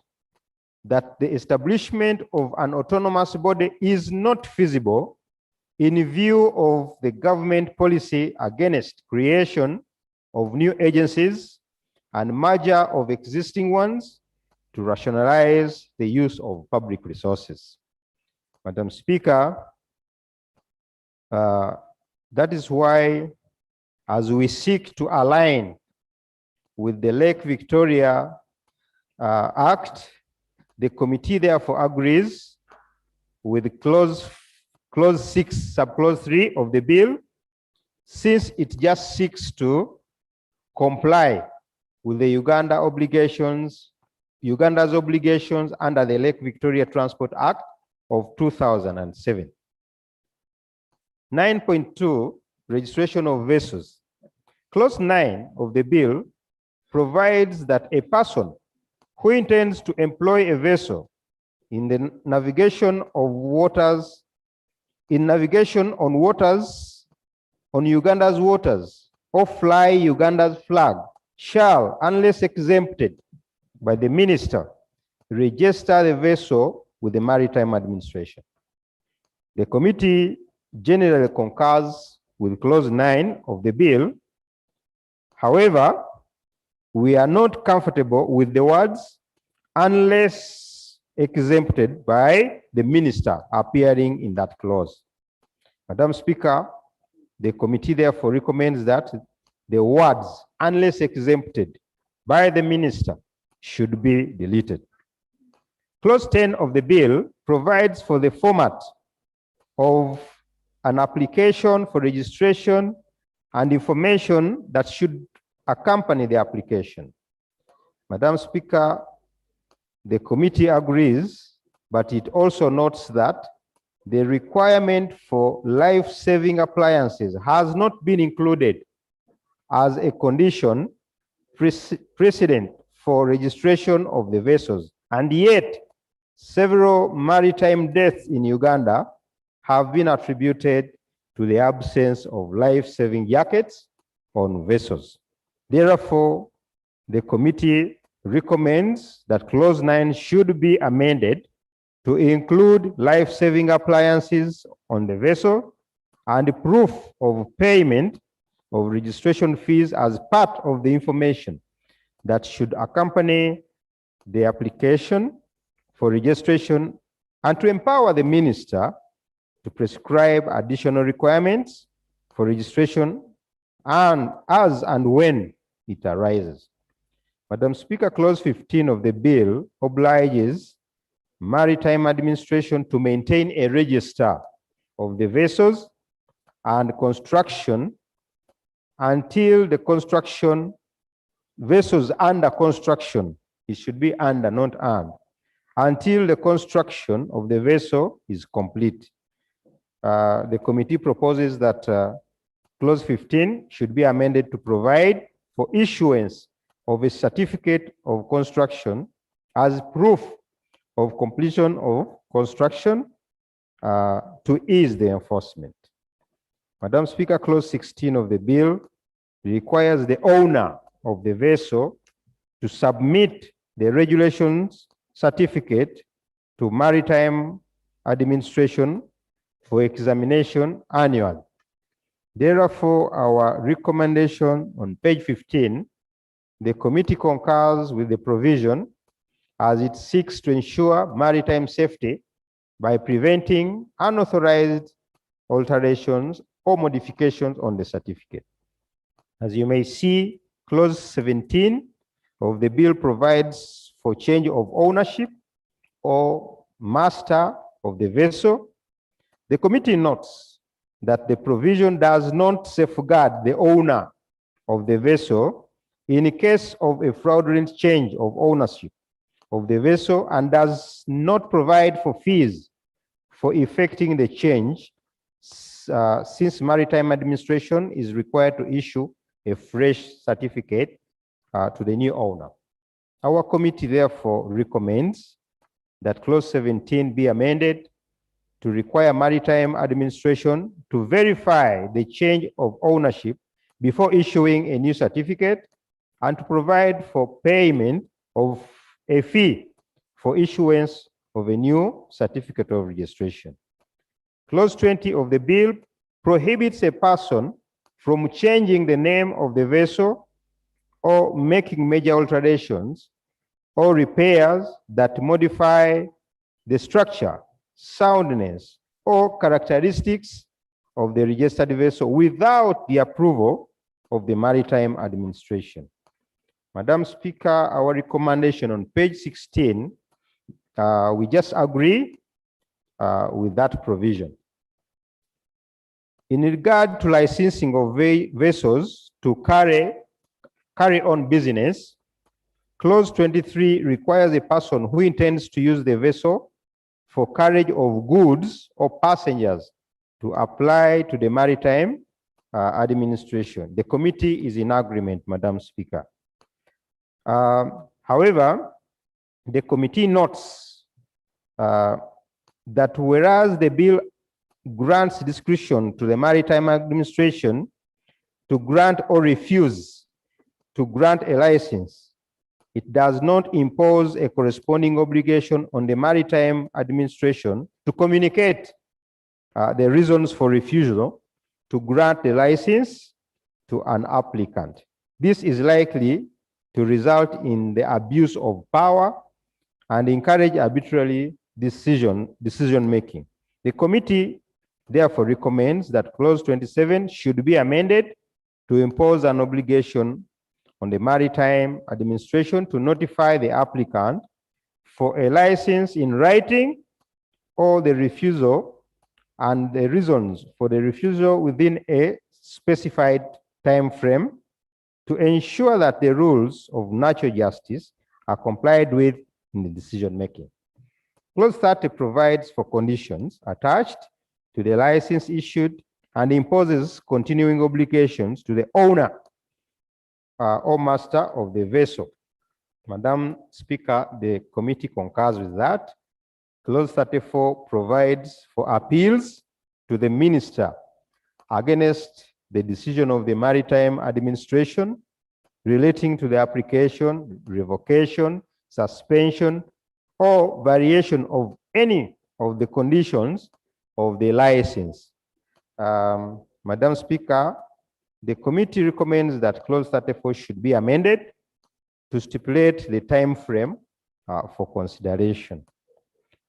G: that the establishment of an autonomous body is not feasible in view of the government policy against creation of new agencies and merger of existing ones to rationalize the use of public resources. Madam Speaker, that is why, as we seek to align with the Lake Victoria Act, the committee therefore agrees with clause 6, subclause 3 of the bill, since it just seeks to comply with the Uganda's obligations under the Lake Victoria Transport Act of 2007. 9.2, registration of vessels. Clause 9 of the bill provides that a person who intends to employ a vessel in the navigation of waters, on Uganda's waters, or fly Uganda's flag, shall, unless exempted by the minister, register the vessel with the Maritime Administration. The committee generally concurs with clause 9 of the bill. However, we are not comfortable with the words unless exempted by the minister appearing in that clause. Madam Speaker, the committee therefore recommends that the words unless exempted by the minister should be deleted. Clause 10 of the bill provides for the format of an application for registration and information that should accompany the application. Madam Speaker, the committee agrees, but it also notes that the requirement for life-saving appliances has not been included as a condition precedent for registration of the vessels, and yet several maritime deaths in Uganda have been attributed to the absence of life-saving jackets on vessels. Therefore, the committee recommends that clause 9 should be amended to include life-saving appliances on the vessel and proof of payment of registration fees as part of the information that should accompany the application for registration, and to empower the minister to prescribe additional requirements for registration and as and when it arises. Madam Speaker, clause 15 of the bill obliges Maritime Administration to maintain a register of the vessels and construction until the vessels under construction, it should be under, not and, until the construction of the vessel is complete. The committee proposes that clause 15 should be amended to provide for issuance of a certificate of construction as proof of completion of construction to ease the enforcement. Madam Speaker, clause 16 of the bill requires the owner of the vessel to submit the regulations certificate to Maritime Administration for examination annually. Therefore, our recommendation on page 15, the committee concurs with the provision as it seeks to ensure maritime safety by preventing unauthorized alterations or modifications on the certificate. As you may see, clause 17 of the bill provides for change of ownership or master of the vessel. The committee notes that the provision does not safeguard the owner of the vessel in case of a fraudulent change of ownership of the vessel and does not provide for fees for effecting the change, since Maritime Administration is required to issue a fresh certificate to the new owner. Our committee therefore recommends that clause 17 be amended to require Maritime Administration to verify the change of ownership before issuing a new certificate and to provide for payment of a fee for issuance of a new certificate of registration. Clause 20 of the bill prohibits a person from changing the name of the vessel or making major alterations or repairs that modify the structure, soundness, or characteristics of the registered vessel without the approval of the Maritime Administration. Madam Speaker, our recommendation on page 16, we just agree with that provision. In regard to licensing of vessels to carry on business, clause 23 requires a person who intends to use the vessel for carriage of goods or passengers to apply to the Maritime Administration. The committee is in agreement, Madam Speaker. However, the committee notes that whereas the bill grants discretion to the Maritime Administration to grant or refuse to grant a license, it does not impose a corresponding obligation on the Maritime Administration to communicate the reasons for refusal to grant the license to an applicant. This is likely to result in the abuse of power and encourage arbitrary decision-making. The committee therefore recommends that clause 27 should be amended to impose an obligation on the Maritime Administration to notify the applicant for a license in writing or the refusal and the reasons for the refusal within a specified time frame to ensure that the rules of natural justice are complied with in the decision-making. Clause 30 provides for conditions attached to the license issued and imposes continuing obligations to the owner or master of the vessel. Madam Speaker, the committee concurs with that. Clause 34 provides for appeals to the minister against the decision of the Maritime Administration relating to the application, revocation, suspension, or variation of any of the conditions of the license. Madam Speaker, the committee recommends that clause 34 should be amended to stipulate the time frame for consideration.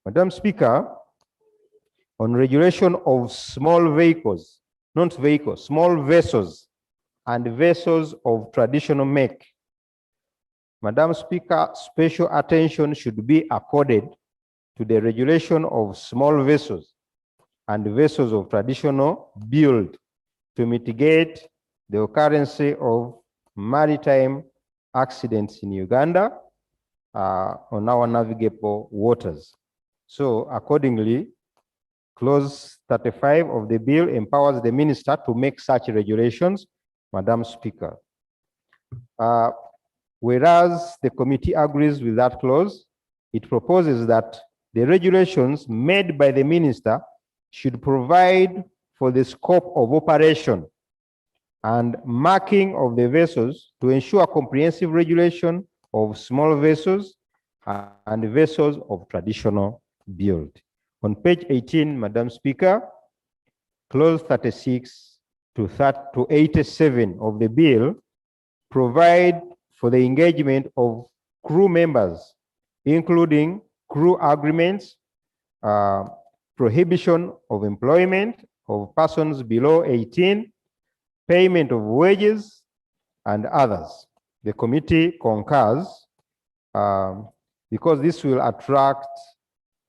G: Madam Speaker, on regulation of small vehicles, not vehicles, small vessels and vessels of traditional make, Madam Speaker, special attention should be accorded to the regulation of small vessels and vessels of traditional build to mitigate the occurrence of maritime accidents in Uganda on our navigable waters. So accordingly, clause 35 of the bill empowers the minister to make such regulations, Madam Speaker. Whereas the committee agrees with that clause, it proposes that the regulations made by the minister should provide for the scope of operation and marking of the vessels to ensure comprehensive regulation of small vessels and vessels of traditional build. On page 18, Madam Speaker, clause 36 to 87 of the bill provide for the engagement of crew members, including crew agreements, prohibition of employment of persons below 18, payment of wages, and others. The committee concurs because this will attract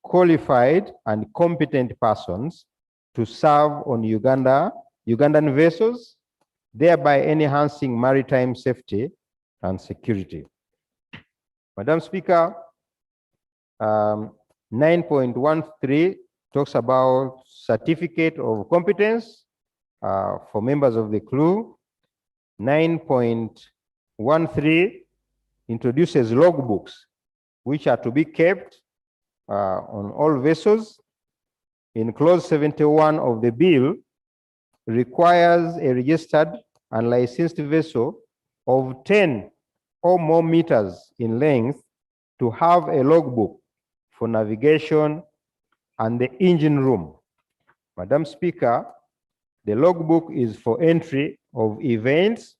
G: qualified and competent persons to serve on Ugandan vessels, thereby enhancing maritime safety and security. Madam Speaker, 9.13 talks about certificate of competence for members of the crew. 9.13 introduces logbooks, which are to be kept on all vessels. In clause 71 of the bill, requires a registered and licensed vessel of 10 or more meters in length to have a logbook for navigation and the engine room. Madam Speaker, the logbook is for entry of events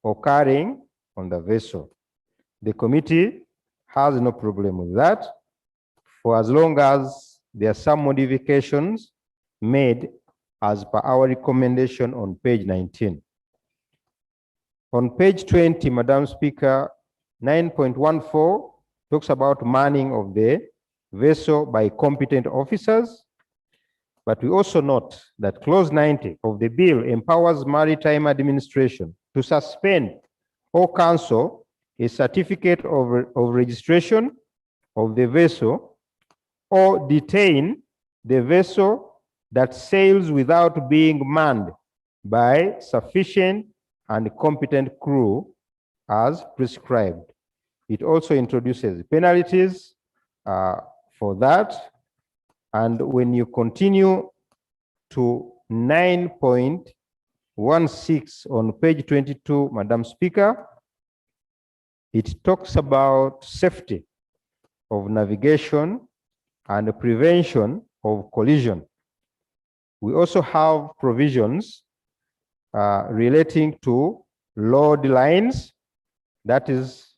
G: occurring on the vessel. The committee has no problem with that, for as long as there are some modifications made as per our recommendation on page 19. On page 20, Madam Speaker, 9.14 talks about manning of the vessel by competent officers. But we also note that clause 90 of the bill empowers maritime administration to suspend or cancel a certificate of registration of the vessel or detain the vessel that sails without being manned by sufficient and competent crew as prescribed. It also introduces penalties for that. And when you continue to 9.16 on page 22, Madam Speaker, it talks about safety of navigation and prevention of collision. We also have provisions relating to load lines. That is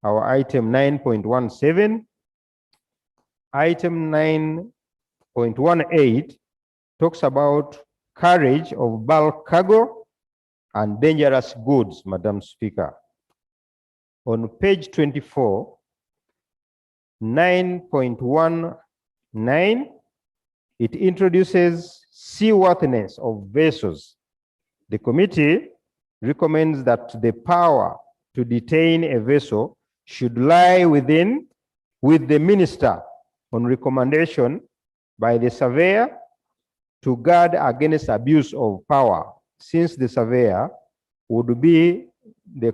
G: our item 9.17. Item 9.18 talks about carriage of bulk cargo and dangerous goods, Madam Speaker. On page 24, 9.19, it introduces seaworthiness of vessels. The committee recommends that the power to detain a vessel should lie with the minister on recommendation by the surveyor to guard against abuse of power, since the surveyor would be the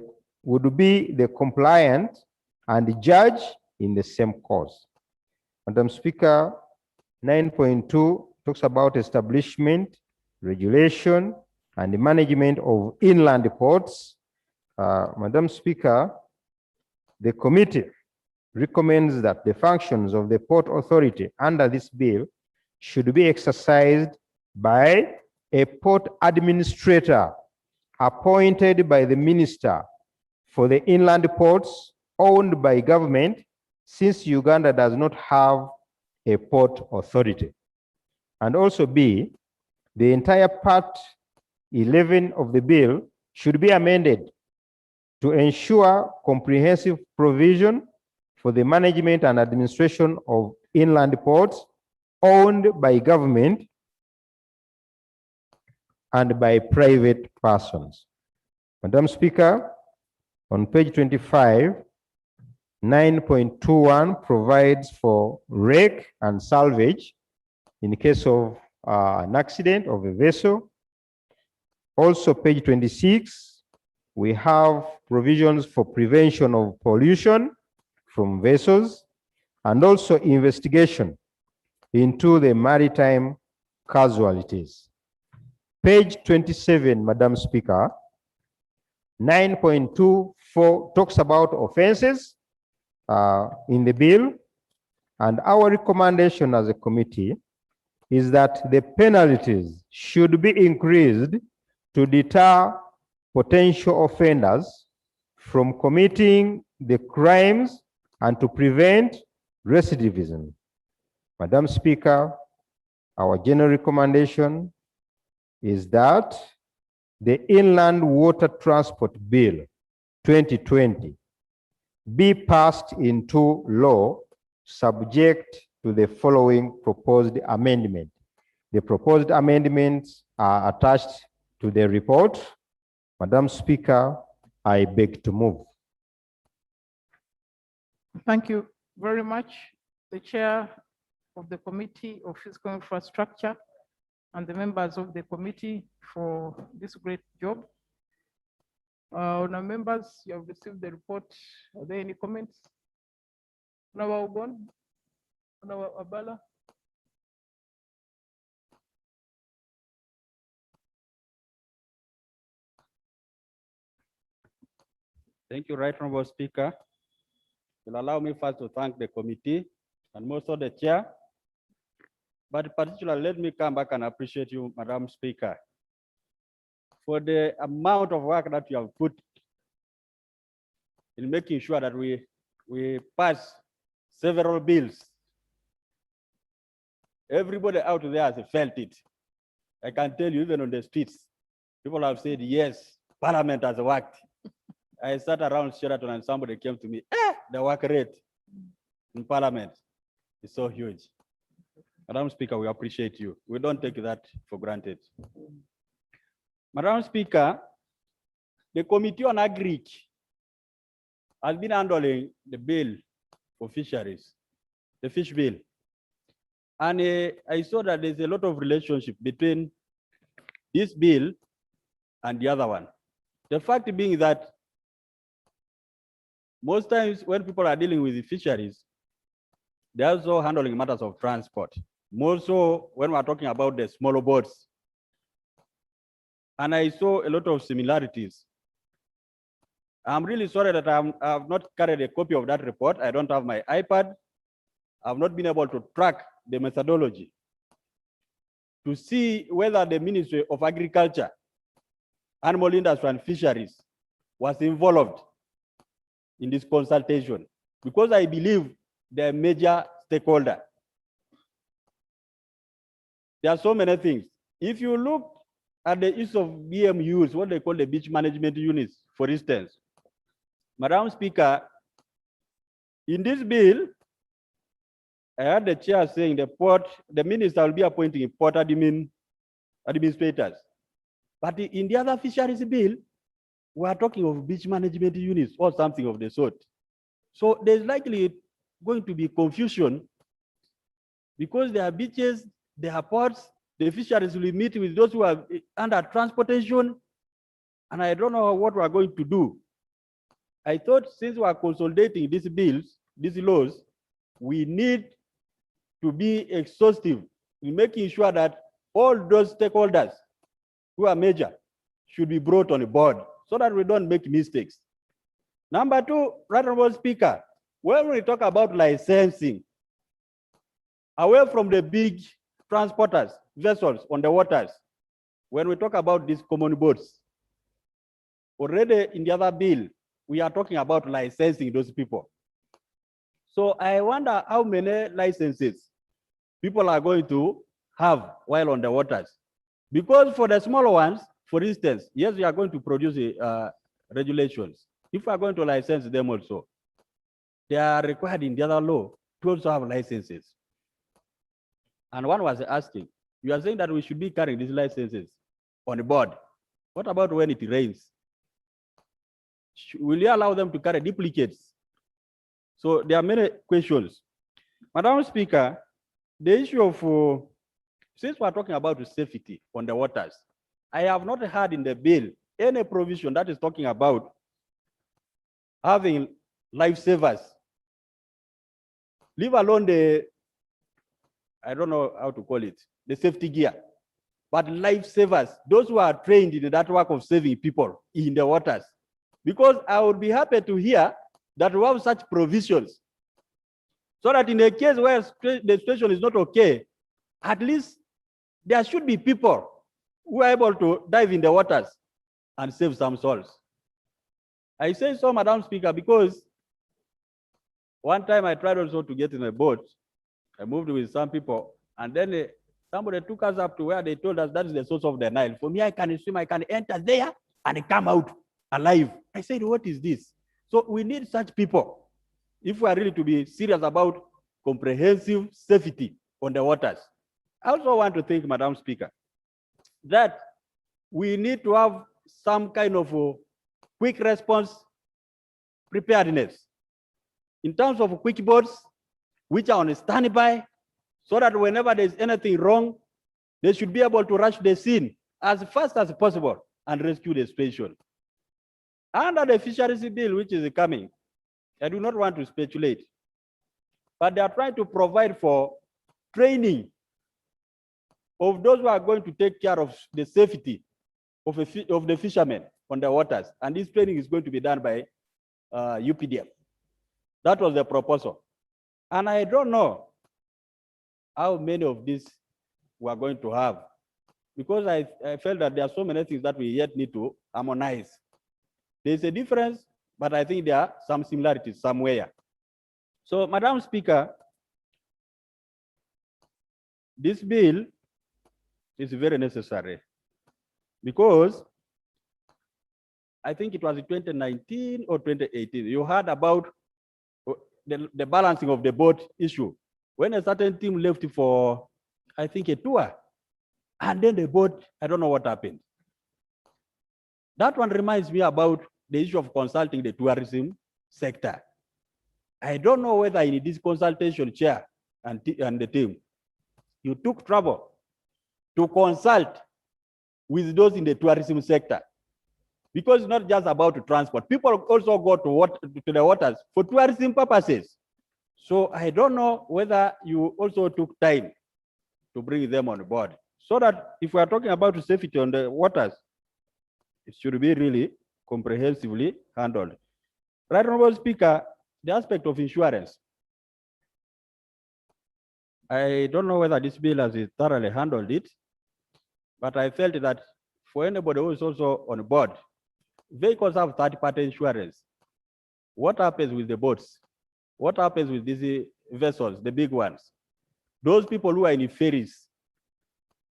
G: compliant and the judge in the same cause. Madam Speaker, 9.2 talks about establishment, regulation, and the management of inland ports. Madam Speaker, the committee recommends that the functions of the Port Authority under this bill should be exercised by a port administrator appointed by the minister for the inland ports owned by government, since Uganda does not have a port authority. And also B, the entire part 11 of the bill should be amended to ensure comprehensive provision for the management and administration of inland ports owned by government and by private persons. Madam Speaker, on page 25, 9.21 provides for wreck and salvage in case of an accident of a vessel. Also, page 26, we have provisions for prevention of pollution from vessels and also investigation into the maritime casualties. Page 27, Madam Speaker, 9.24 talks about offenses in the bill, and our recommendation as a committee is that the penalties should be increased to deter potential offenders from committing the crimes and to prevent recidivism. Madam Speaker, our general recommendation is that the Inland Water Transport Bill 2020 be passed into law subject to the following proposed amendment. The proposed amendments are attached to the report. Madam Speaker, I beg to move.
P: Thank you very much.
C: the chair of the Committee of Physical Infrastructure and the members of the committee for this great job. Honourable members, you have received the report. Are there any comments? Honourable Ogon, Honourable Abala.
K: Thank you, Right Honourable Speaker. Will allow me first to thank the committee and also the chair. But particularly, let me come back and appreciate you, Madam Speaker, for the amount of work that you have put in making sure that we pass several bills. Everybody out there has felt it. I can tell you, even on the streets, people have said, yes, Parliament has worked. I sat around Sheraton and somebody came to me, the work rate in Parliament is so huge. Madam Speaker, we appreciate you. We don't take that for granted. Madam Speaker, the Committee on Agri has been handling the bill for fisheries, the fish bill. And I saw that there's a lot of relationship between this bill and the other one. The fact being that most times when people are dealing with the fisheries, they're also handling matters of transport. More so when we're talking about the smaller boats. And I saw a lot of similarities. I'm really sorry that I have not carried a copy of that report. I don't have my iPad. I've not been able to track the methodology to see whether the Ministry of Agriculture, Animal Industry and Fisheries was involved in this consultation, because I believe they're a major stakeholder. There are so many things. If you look at the use of BMUs, what they call the beach management units, for instance, Madam Speaker, in this bill, I heard the chair saying the minister will be appointing port administrators. But in the other fisheries bill, we are talking of beach management units or something of the sort. So there's likely going to be confusion because there are beaches, there are ports, the fisheries will meet with those who are under transportation, and I don't know what we are going to do. I thought since we are consolidating these bills, these laws, we need to be exhaustive in making sure that all those stakeholders who are major should be brought on board so that we don't make mistakes. Number two, Right Honourable Speaker, when we talk about licensing, away from the big transporters, vessels on the waters, when we talk about these common boats, already in the other bill, we are talking about licensing those people. So I wonder how many licenses people are going to have while on the waters. Because for the smaller ones, for instance, yes, we are going to produce regulations. If we are going to license them also, they are required in the other law to also have licenses. And one was asking, you are saying that we should be carrying these licenses on the board. What about when it rains? Will you allow them to carry duplicates? So there are many questions. Madam Speaker, the issue of, since we're talking about safety on the waters, I have not heard in the bill any provision that is talking about having lifesavers, leave alone the, I don't know how to call it, the safety gear, but lifesavers, those who are trained in that work of saving people in the waters. Because I would be happy to hear that we have such provisions so that in a case where the situation is not okay, at least there should be people who are able to dive in the waters and save some souls. I say so, Madam Speaker, because one time I tried also to get in a boat. I moved with some people, and then somebody took us up to where they told us that is the source of the Nile. For me, I can swim, I can enter there and come out alive. I said, what is this? So we need such people if we are really to be serious about comprehensive safety on the waters. I also want to thank Madam Speaker that we need to have some kind of a quick response preparedness. In terms of quick boats, which are on standby, so that whenever there's anything wrong, they should be able to rush the scene as fast as possible and rescue the situation. Under the fisheries bill, which is coming, I do not want to speculate, but they are trying to provide for training of those who are going to take care of the safety of the fishermen on the waters. And this training is going to be done by UPDF. That was the proposal. And I don't know how many of these we are going to have, because I felt that there are so many things that we yet need to harmonize. There's a difference, but I think there are some similarities somewhere. So, Madam Speaker, this bill is very necessary because I think it was in 2019 or 2018, you heard about the balancing of the boat issue. When a certain team left for, I think, a tour, and then the boat, I don't know what happened. That one reminds me about the issue of consulting the tourism sector. I don't know whether in this consultation chair and the team, you took trouble to consult with those in the tourism sector. Because it's not just about transport. People also go to the waters for tourism purposes. So I don't know whether you also took time to bring them on board, so that if we are talking about safety on the waters, it should be really comprehensively handled. Right, Honorable Speaker, the aspect of insurance. I don't know whether this bill has thoroughly handled it, but I felt that for anybody who is also on board, vehicles have third-party insurance. What happens with the boats? What happens with these vessels, the big ones? Those people who are in ferries,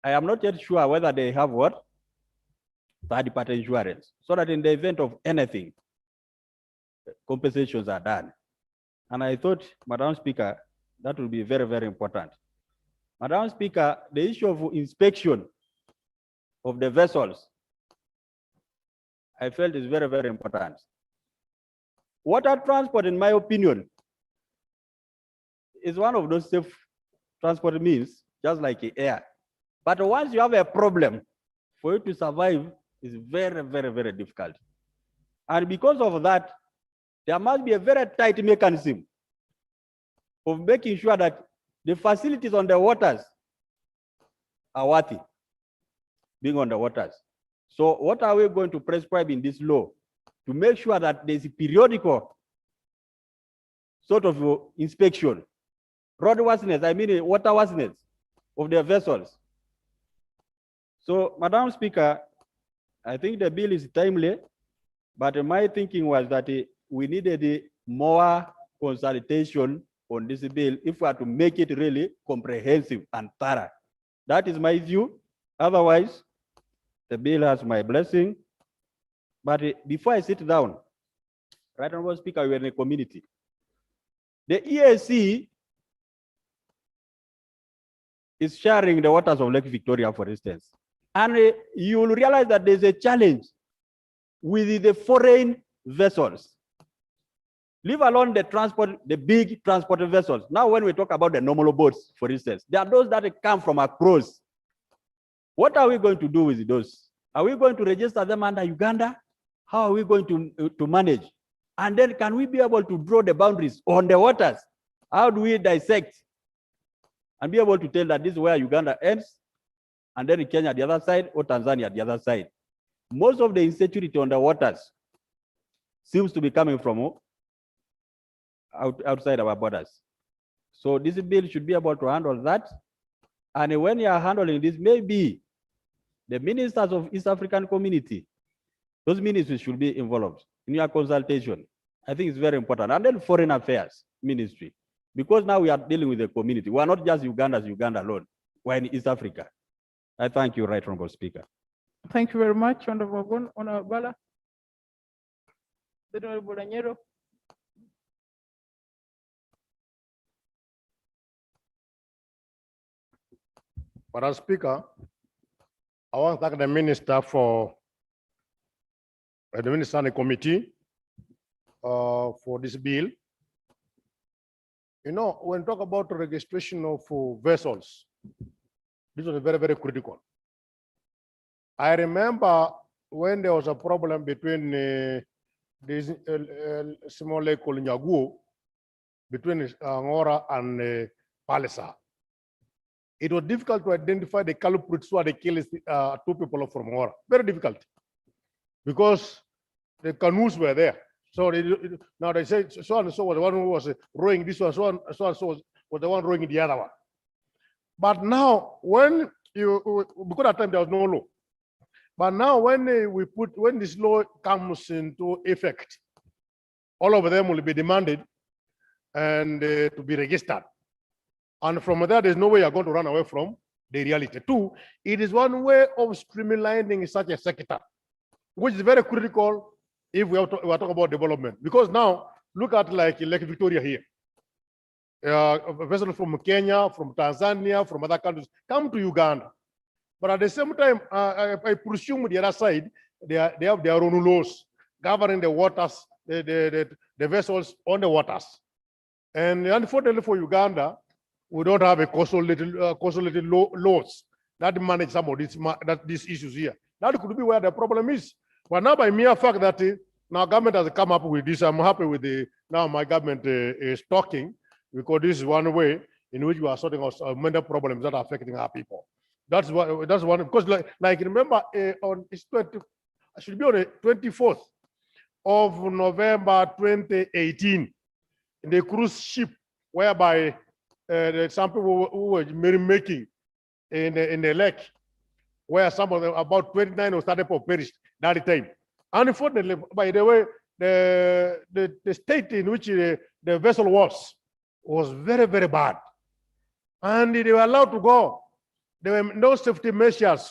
K: I am not yet sure whether they have what? Third-party insurance, so that in the event of anything, compensations are done. And I thought, Madam Speaker, that will be very, very important. Madam Speaker, the issue of inspection of the vessels, I felt is very, very important. Water transport, in my opinion, is one of those safe transport means, just like air. But once you have a problem, for you to survive is very, very, very difficult. And because of that, there must be a very tight mechanism of making sure that the facilities on the waters are worthy being on the waters. So what are we going to prescribe in this law to make sure that there's a periodical sort of inspection, roadworthiness, I mean waterworthiness of the vessels? So, Madam Speaker, I think the bill is timely, but my thinking was that we needed more consultation on this bill if we are to make it really comprehensive and thorough. That is my view. Otherwise, the bill has my blessing. But before I sit down, Right Honorable Speaker, we are in a community. The EAC is sharing the waters of Lake Victoria, for instance. And you will realize that there's a challenge with the foreign vessels. Leave alone the transport, the big transport vessels. Now, when we talk about the normal boats, for instance, there are those that come from across. What are we going to do with those? Are we going to register them under Uganda? How are we going to manage? And then can we be able to draw the boundaries on the waters? How do we dissect and be able to tell that this is where Uganda ends, and then Kenya at the other side, or Tanzania at the other side? Most of the insecurity on the waters seems to be coming from outside our borders. So this bill should be able to handle that. And when you are handling this, maybe the ministers of East African community, those ministries should be involved in your consultation. I think it's very important. And then foreign affairs ministry, because now we are dealing with the community. We are not just Uganda alone. We're in East Africa. I thank you, Right Honorable Speaker.
C: Thank you very much, Honorable Gon, Honorable Bala. Honorable Anyero.
I: Madam Speaker, I want to thank the Minister for the Minister and the committee for this bill. when talk about registration of vessels, this was very, very critical. I remember when there was a problem between this small lake called Nyaguo, between Angora and Palisa. It was difficult to identify the culprits who are the killers, two people from Angora. Very difficult. Because the canoes were there. So now they say so and so was the one who was rowing this one, so and so was the one rowing the other one. But now, when because at that time there was no law. But now when when this law comes into effect, all of them will be demanded and to be registered. And from there, there's no way you're going to run away from the reality. Two, it is one way of streamlining such a sector, which is very critical if we are talking about development. Because now, look at like Lake Victoria here. Vessels from Kenya, from Tanzania, from other countries come to Uganda. But at the same time, I presume the other side, they have their own laws governing the waters, the vessels on the waters. And unfortunately for Uganda, we don't have a consolidated laws that manage some of these issues here. That could be where the problem is. But now, by mere fact that now government has come up with this, I'm happy with now my government is talking, because this is one way in which we are sorting out many problems that are affecting our people. That's one, because like remember on it should be on the 24th of November 2018, in the cruise ship whereby some people who were merrymaking in the lake, where some of them, about 29 or 30 people perished that time. Unfortunately, by the way, the state in which the vessel was very, very bad. And they were allowed to go. There were no safety measures,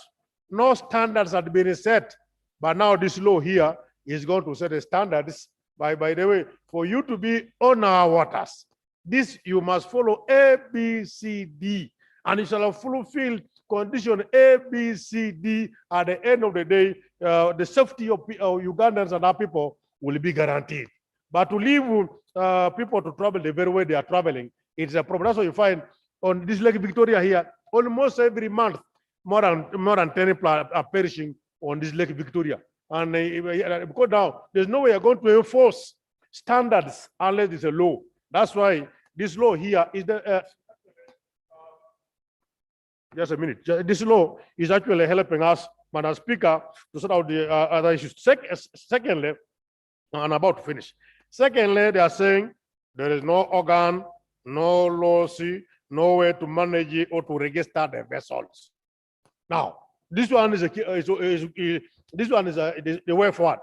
I: no standards had been set. But now this law here is going to set the standards. By the way, for you to be on our waters, this you must follow A, B, C, D. And you shall fulfill condition A, B, C, D. At the end of the day, the safety of Ugandans and our people will be guaranteed. But to leave people to travel the very way they are traveling, it's a problem. That's what you find on this Lake Victoria here. Almost every month, more than 10 people are perishing on this Lake Victoria. And because now there's no way you're going to enforce standards unless it's a law. That's why this law here is the just a minute. This law is actually helping us, Madam Speaker, to sort out the other issues. Secondly, I'm about to finish. Secondly, they are saying there is no organ, no lawsuit, no way to manage it or to register the vessels. Now, this one is the way forward.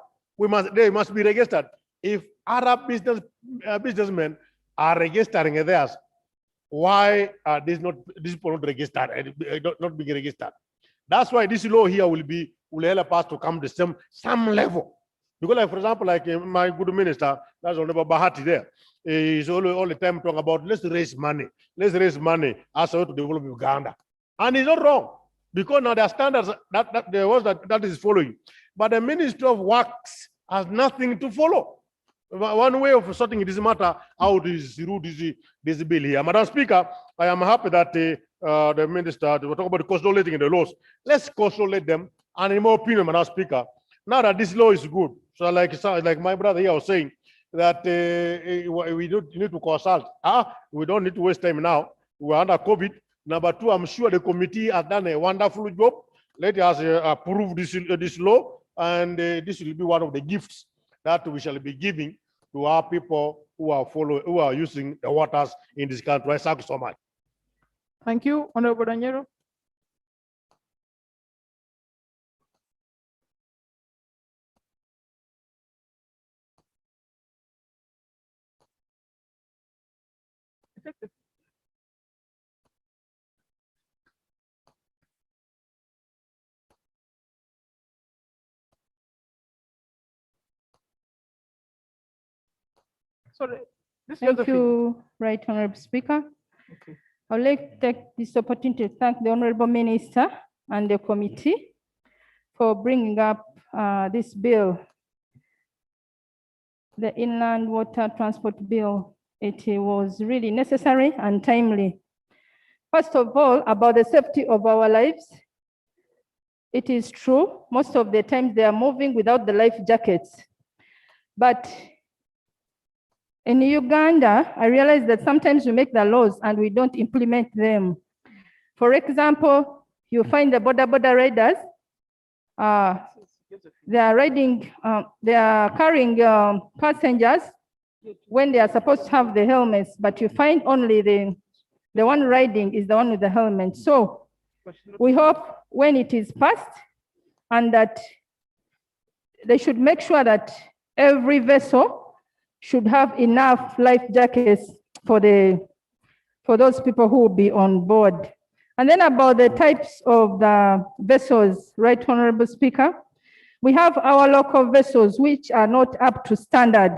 I: They must be registered. If Arab businessmen are registering theirs, why are these people not registered, not being registered? That's why this law here will help us to come to some level. Because, like, for example, like my good minister, that's Honorable Bahati there, he's all the time talking about let's raise money as a way to develop Uganda. And he's not wrong, because now there are standards that is following. But the Ministry of Works has nothing to follow. One way of sorting this matter out is through this bill here. Madam Speaker, I am happy that the minister will talk about consolidating the laws. Let's consolidate them. And in my opinion, Madam Speaker, now that this law is good, so like my brother here was saying, that we need to consult. We don't need to waste time now. We're under COVID. Number two, I'm sure the committee has done a wonderful job. Let us approve this law, and this will be one of the gifts that we shall be giving to our people who are using the waters in this country. Thank you so much.
C: Thank you, Honorable Daniel. Sorry.
M: Thank you, Right Honorable Speaker.
C: Okay.
M: I would like to take this opportunity to thank the Honorable Minister and the committee for bringing up this bill, the Inland Water Transport Bill it was really necessary and timely. First of all, about the safety of our lives. It is true, most of the times they are moving without the life jackets. But in Uganda, I realize that sometimes we make the laws and we don't implement them. For example, you find the border riders, they are riding, they are carrying passengers when they are supposed to have the helmets, but you find only the one riding is the one with the helmet. So we hope when it is passed, and that they should make sure that every vessel should have enough life jackets for those people who will be on board. And then about the types of the vessels, Right Honorable Speaker, we have our local vessels which are not up to standard.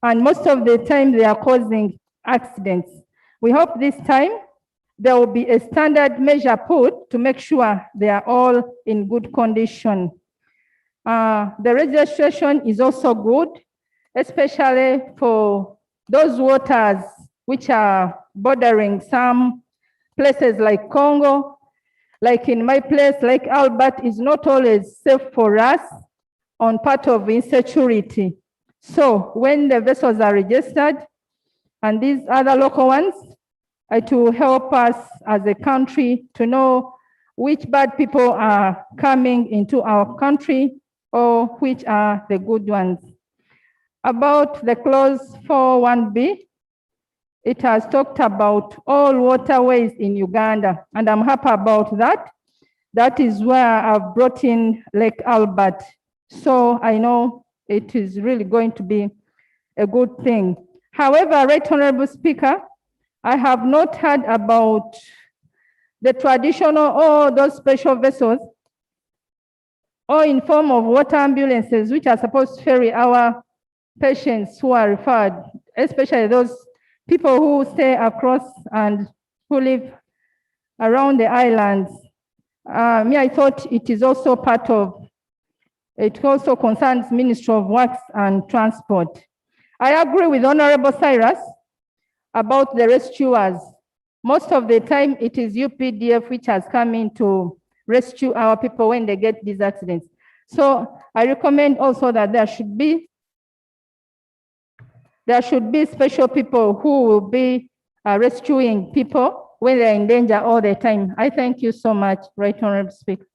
M: And most of the time they are causing accidents. We hope this time there will be a standard measure put to make sure they are all in good condition. The registration is also good, especially for those waters which are bordering some places like Congo. Like in my place, like Albert, is not always safe for us on part of insecurity. So when the vessels are registered and these other local ones, it will help us as a country to know which bad people are coming into our country or which are the good ones. About the clause 4.1b, it has talked about all waterways in Uganda, and I'm happy about that. That is where I've brought in Lake Albert. So I know it is really going to be a good thing. However, Right Honorable Speaker, I have not heard about the traditional or those special vessels or in form of water ambulances, which are supposed to ferry our patients who are referred, especially those people who stay across and who live around the islands. I thought it is also part of, it also concerns Ministry of Works and Transport. I agree with Honorable Cyrus about the rescuers. Most of the time it is UPDF which has come in to rescue our people when they get these accidents. So I recommend also that there should be special people who will be rescuing people when they're in danger all the time. I thank you so much, Right Honorable Speaker.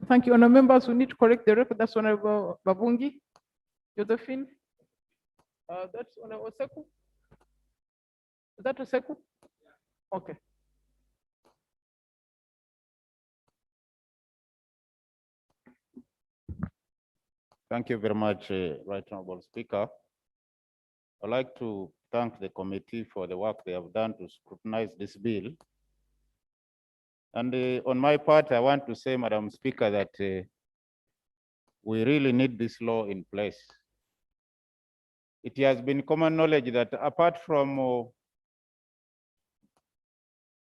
C: Thank you. Honorable members, we need to correct the record. That's Honorable Babungi, Josephine. That's Honorable Seku. Is that Seku? Okay.
N: Thank you very much, Right Honorable Speaker. I'd like to thank the committee for the work they have done to scrutinize this bill. And on my part, I want to say, Madam Speaker, that we really need this law in place. It has been common knowledge that apart from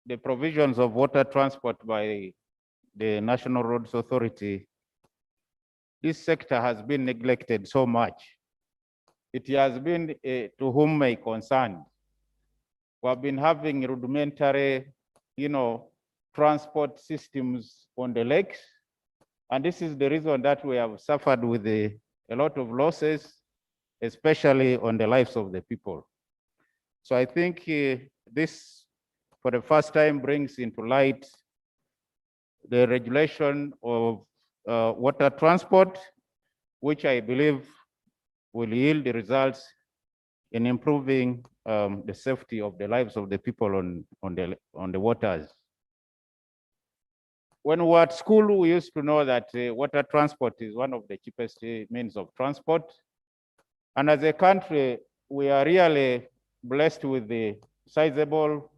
N: the provisions of water transport by the National Roads Authority, this sector has been neglected so much. It has been to whom may concern. We have been having rudimentary, transport systems on the lakes. And this is the reason that we have suffered with a lot of losses, especially on the lives of the people. So I think this, for the first time, brings into light the regulation of water transport, which I believe will yield the results in improving the safety of the lives of the people on the waters. When we were at school, we used to know that water transport is one of the cheapest means of transport. And as a country, we are really blessed with the sizable,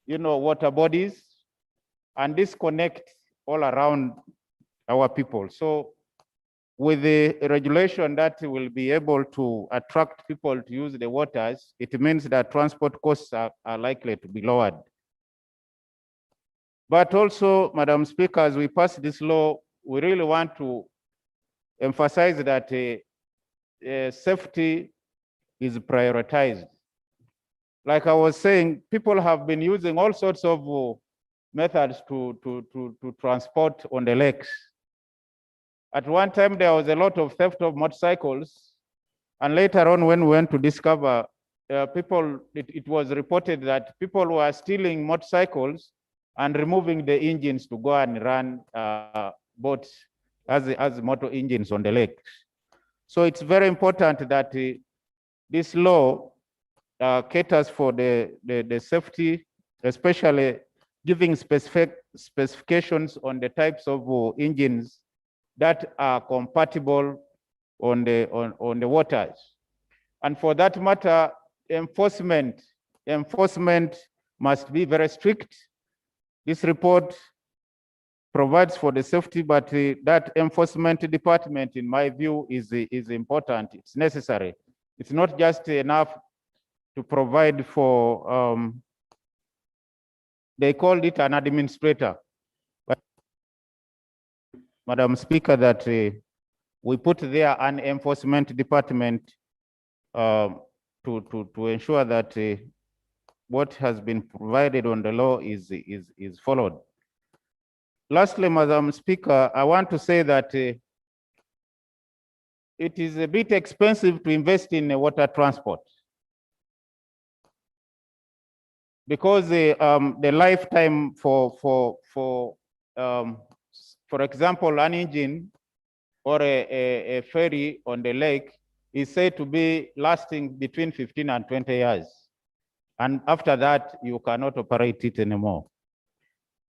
N: water bodies, and this connects all around our people. So with the regulation that will be able to attract people to use the waters, it means that transport costs are likely to be lowered. But also, Madam Speaker, as we pass this law, we really want to emphasize that safety is prioritized. like I was saying, people have been using all sorts of methods to transport on the lakes. At one time, there was a lot of theft of motorcycles. And later on, when we went to discover it was reported that people were stealing motorcycles and removing the engines to go and run boats as motor engines on the lakes. So it's very important that this law caters for the safety, especially giving specifications on the types of engines that are compatible on the waters. And for that matter, enforcement must be very strict. This report provides for the safety, but that enforcement department, in my view, is important. It's necessary. It's not just enough to provide for, they called it an administrator. But Madam Speaker, that we put there an enforcement department to ensure that what has been provided on the law is followed. Lastly, Madam Speaker, I want to say that it is a bit expensive to invest in water transport, because the lifetime for example, an engine or a ferry on the lake is said to be lasting between 15 and 20 years. And after that, you cannot operate it anymore.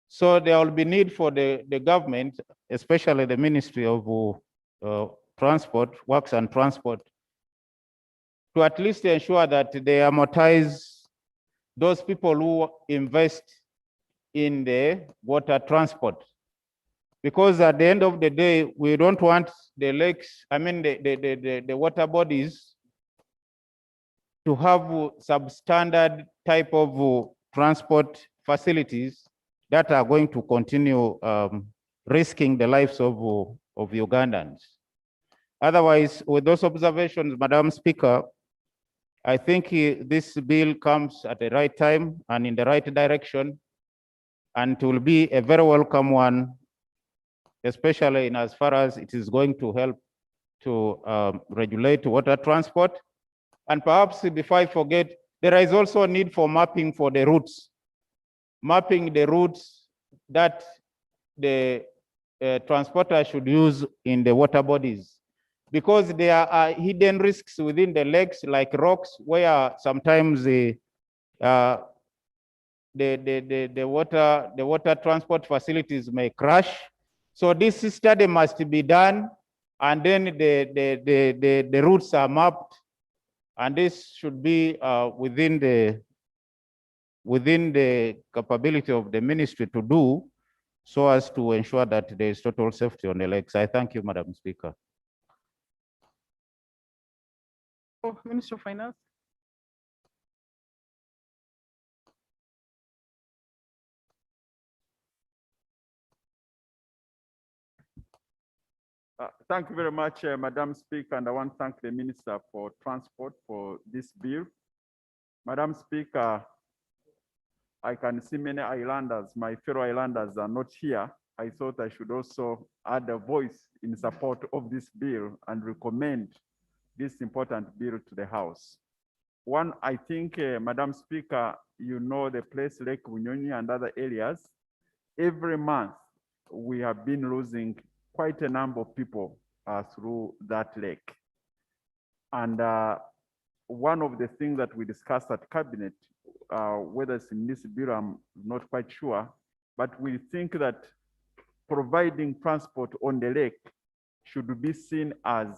N: So there will be need for the government, especially the Ministry of Transport, Works and Transport, to at least ensure that they amortize those people who invest in the water transport. Because at the end of the day, we don't want the lakes, I mean the water bodies, to have substandard type of transport facilities that are going to continue risking the lives of Ugandans. Otherwise, with those observations, Madam Speaker, I think this bill comes at the right time and in the right direction, and it will be a very welcome one, especially in as far as it is going to help to regulate water transport. And perhaps before I forget, there is also a need for mapping for the routes, mapping the routes that the transporter should use in the water bodies, because there are hidden risks within the lakes, like rocks, where sometimes the water transport facilities may crash. So this study must be done, and then the routes are mapped, and this should be within the capability of the ministry to do, so as to ensure that there is total safety on the lakes. I thank you, Madam Speaker.
C: Oh, Minister of Finance.
H: Thank you very much, Madam Speaker, and I want to thank the Minister for Transport for this bill. Madam Speaker, I can see many islanders, my fellow islanders are not here. I thought I should also add a voice in support of this bill and recommend this important bill to the House. One, I think, Madam Speaker, you know the place Lake Bunyonyi and other areas. Every month, we have been losing quite a number of people through that lake. And one of the things that we discussed at Cabinet, whether it's in this bill, I'm not quite sure, but we think that providing transport on the lake should be seen as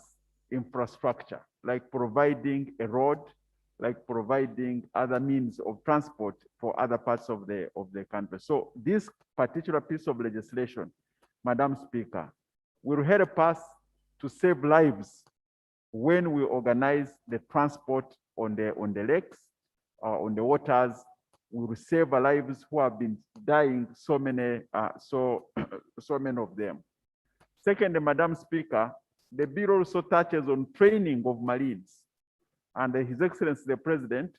H: infrastructure, like providing a road, like providing other means of transport for other parts of the country. So this particular piece of legislation, Madam Speaker, will help us to save lives when we organize the transport on the lakes, on the waters. We will save lives who have been dying, so many of them. Second, Madam Speaker, the bill also touches on training of Marines. And His Excellency the President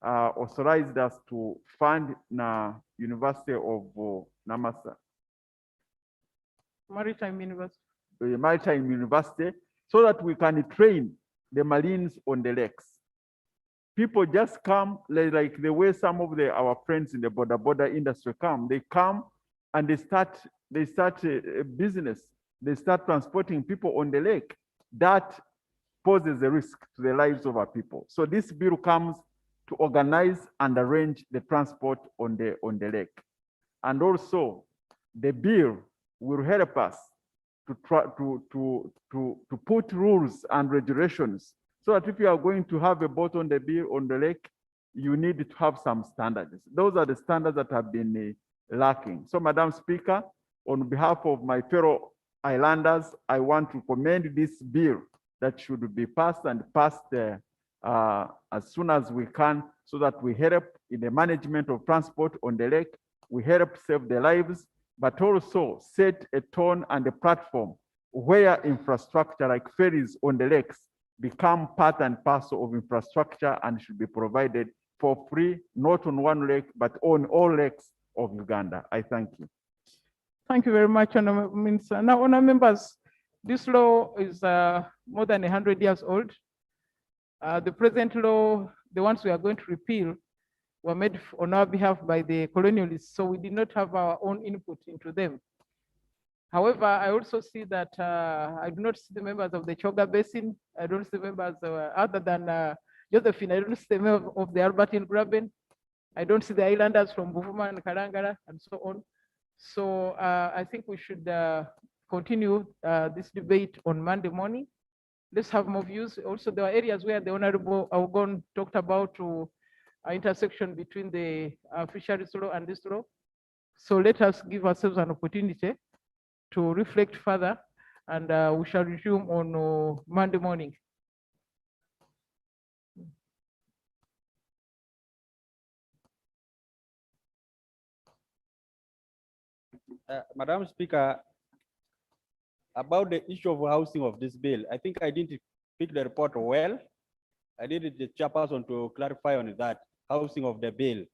H: authorized us to fund na University of Namasa,
C: Maritime University.
H: Maritime University, so that we can train the Marines on the lakes. People just come like the way some of our friends in the border industry come. They come and they start a business. They start transporting people on the lake. That poses a risk to the lives of our people. So this bill comes to organize and arrange the transport on the lake. And also, the bill will help us to try to put rules and regulations so that if you are going to have a boat on the lake, you need to have some standards. Those are the standards that have been lacking. So, Madam Speaker, on behalf of my fellow islanders, I want to commend this bill that should be passed and passed as soon as we can, so that we help in the management of transport on the lake. We help save the lives, but also set a tone and a platform where infrastructure like ferries on the lakes become part and parcel of infrastructure and should be provided for free, not on one lake, but on all lakes of Uganda. I thank you.
C: Thank you very much, Honourable Minister. Now, honourable members, this law is more than 100 years old. The present law, the ones we are going to repeal, were made on our behalf by the colonialists, so we did not have our own input into them. However, I also see that I do not see the members of the Choga Basin. I don't see members other than Josephine. I don't see the members of the Albertine Graben. I don't see the islanders from Buvuma and Karangara and so on. So I think we should continue this debate on Monday morning. Let's have more views. Also, there are areas where the Honorable Augon talked about intersection between the fisheries law and this law. So let us give ourselves an opportunity to reflect further, and we shall resume on Monday morning.
K: Madam Speaker, about the issue of housing of this bill, I think I didn't pick the report well. I needed the chairperson to clarify on that housing of the bill.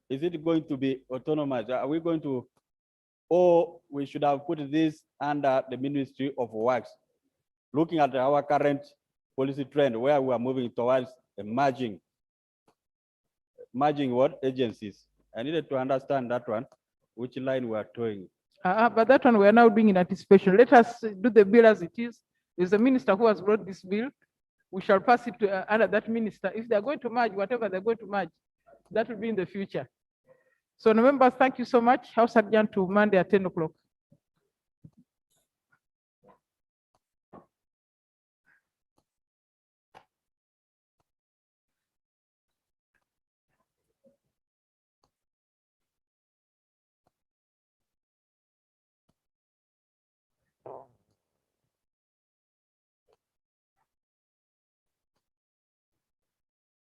K: Is it going to be autonomous? Are we going to, or we should have put this under the Ministry of Works, looking at our current policy trend where we are moving towards a merging what agencies? I needed to understand that one, which line we are towing.
C: But that one we are now doing in anticipation. Let us do the bill as it is. There's a minister who has brought this bill. We shall pass it to under that minister. If they are going to merge, whatever they're going to merge, that will be in the future. So, members, thank you so much. House adjourned to Monday at 10 o'clock.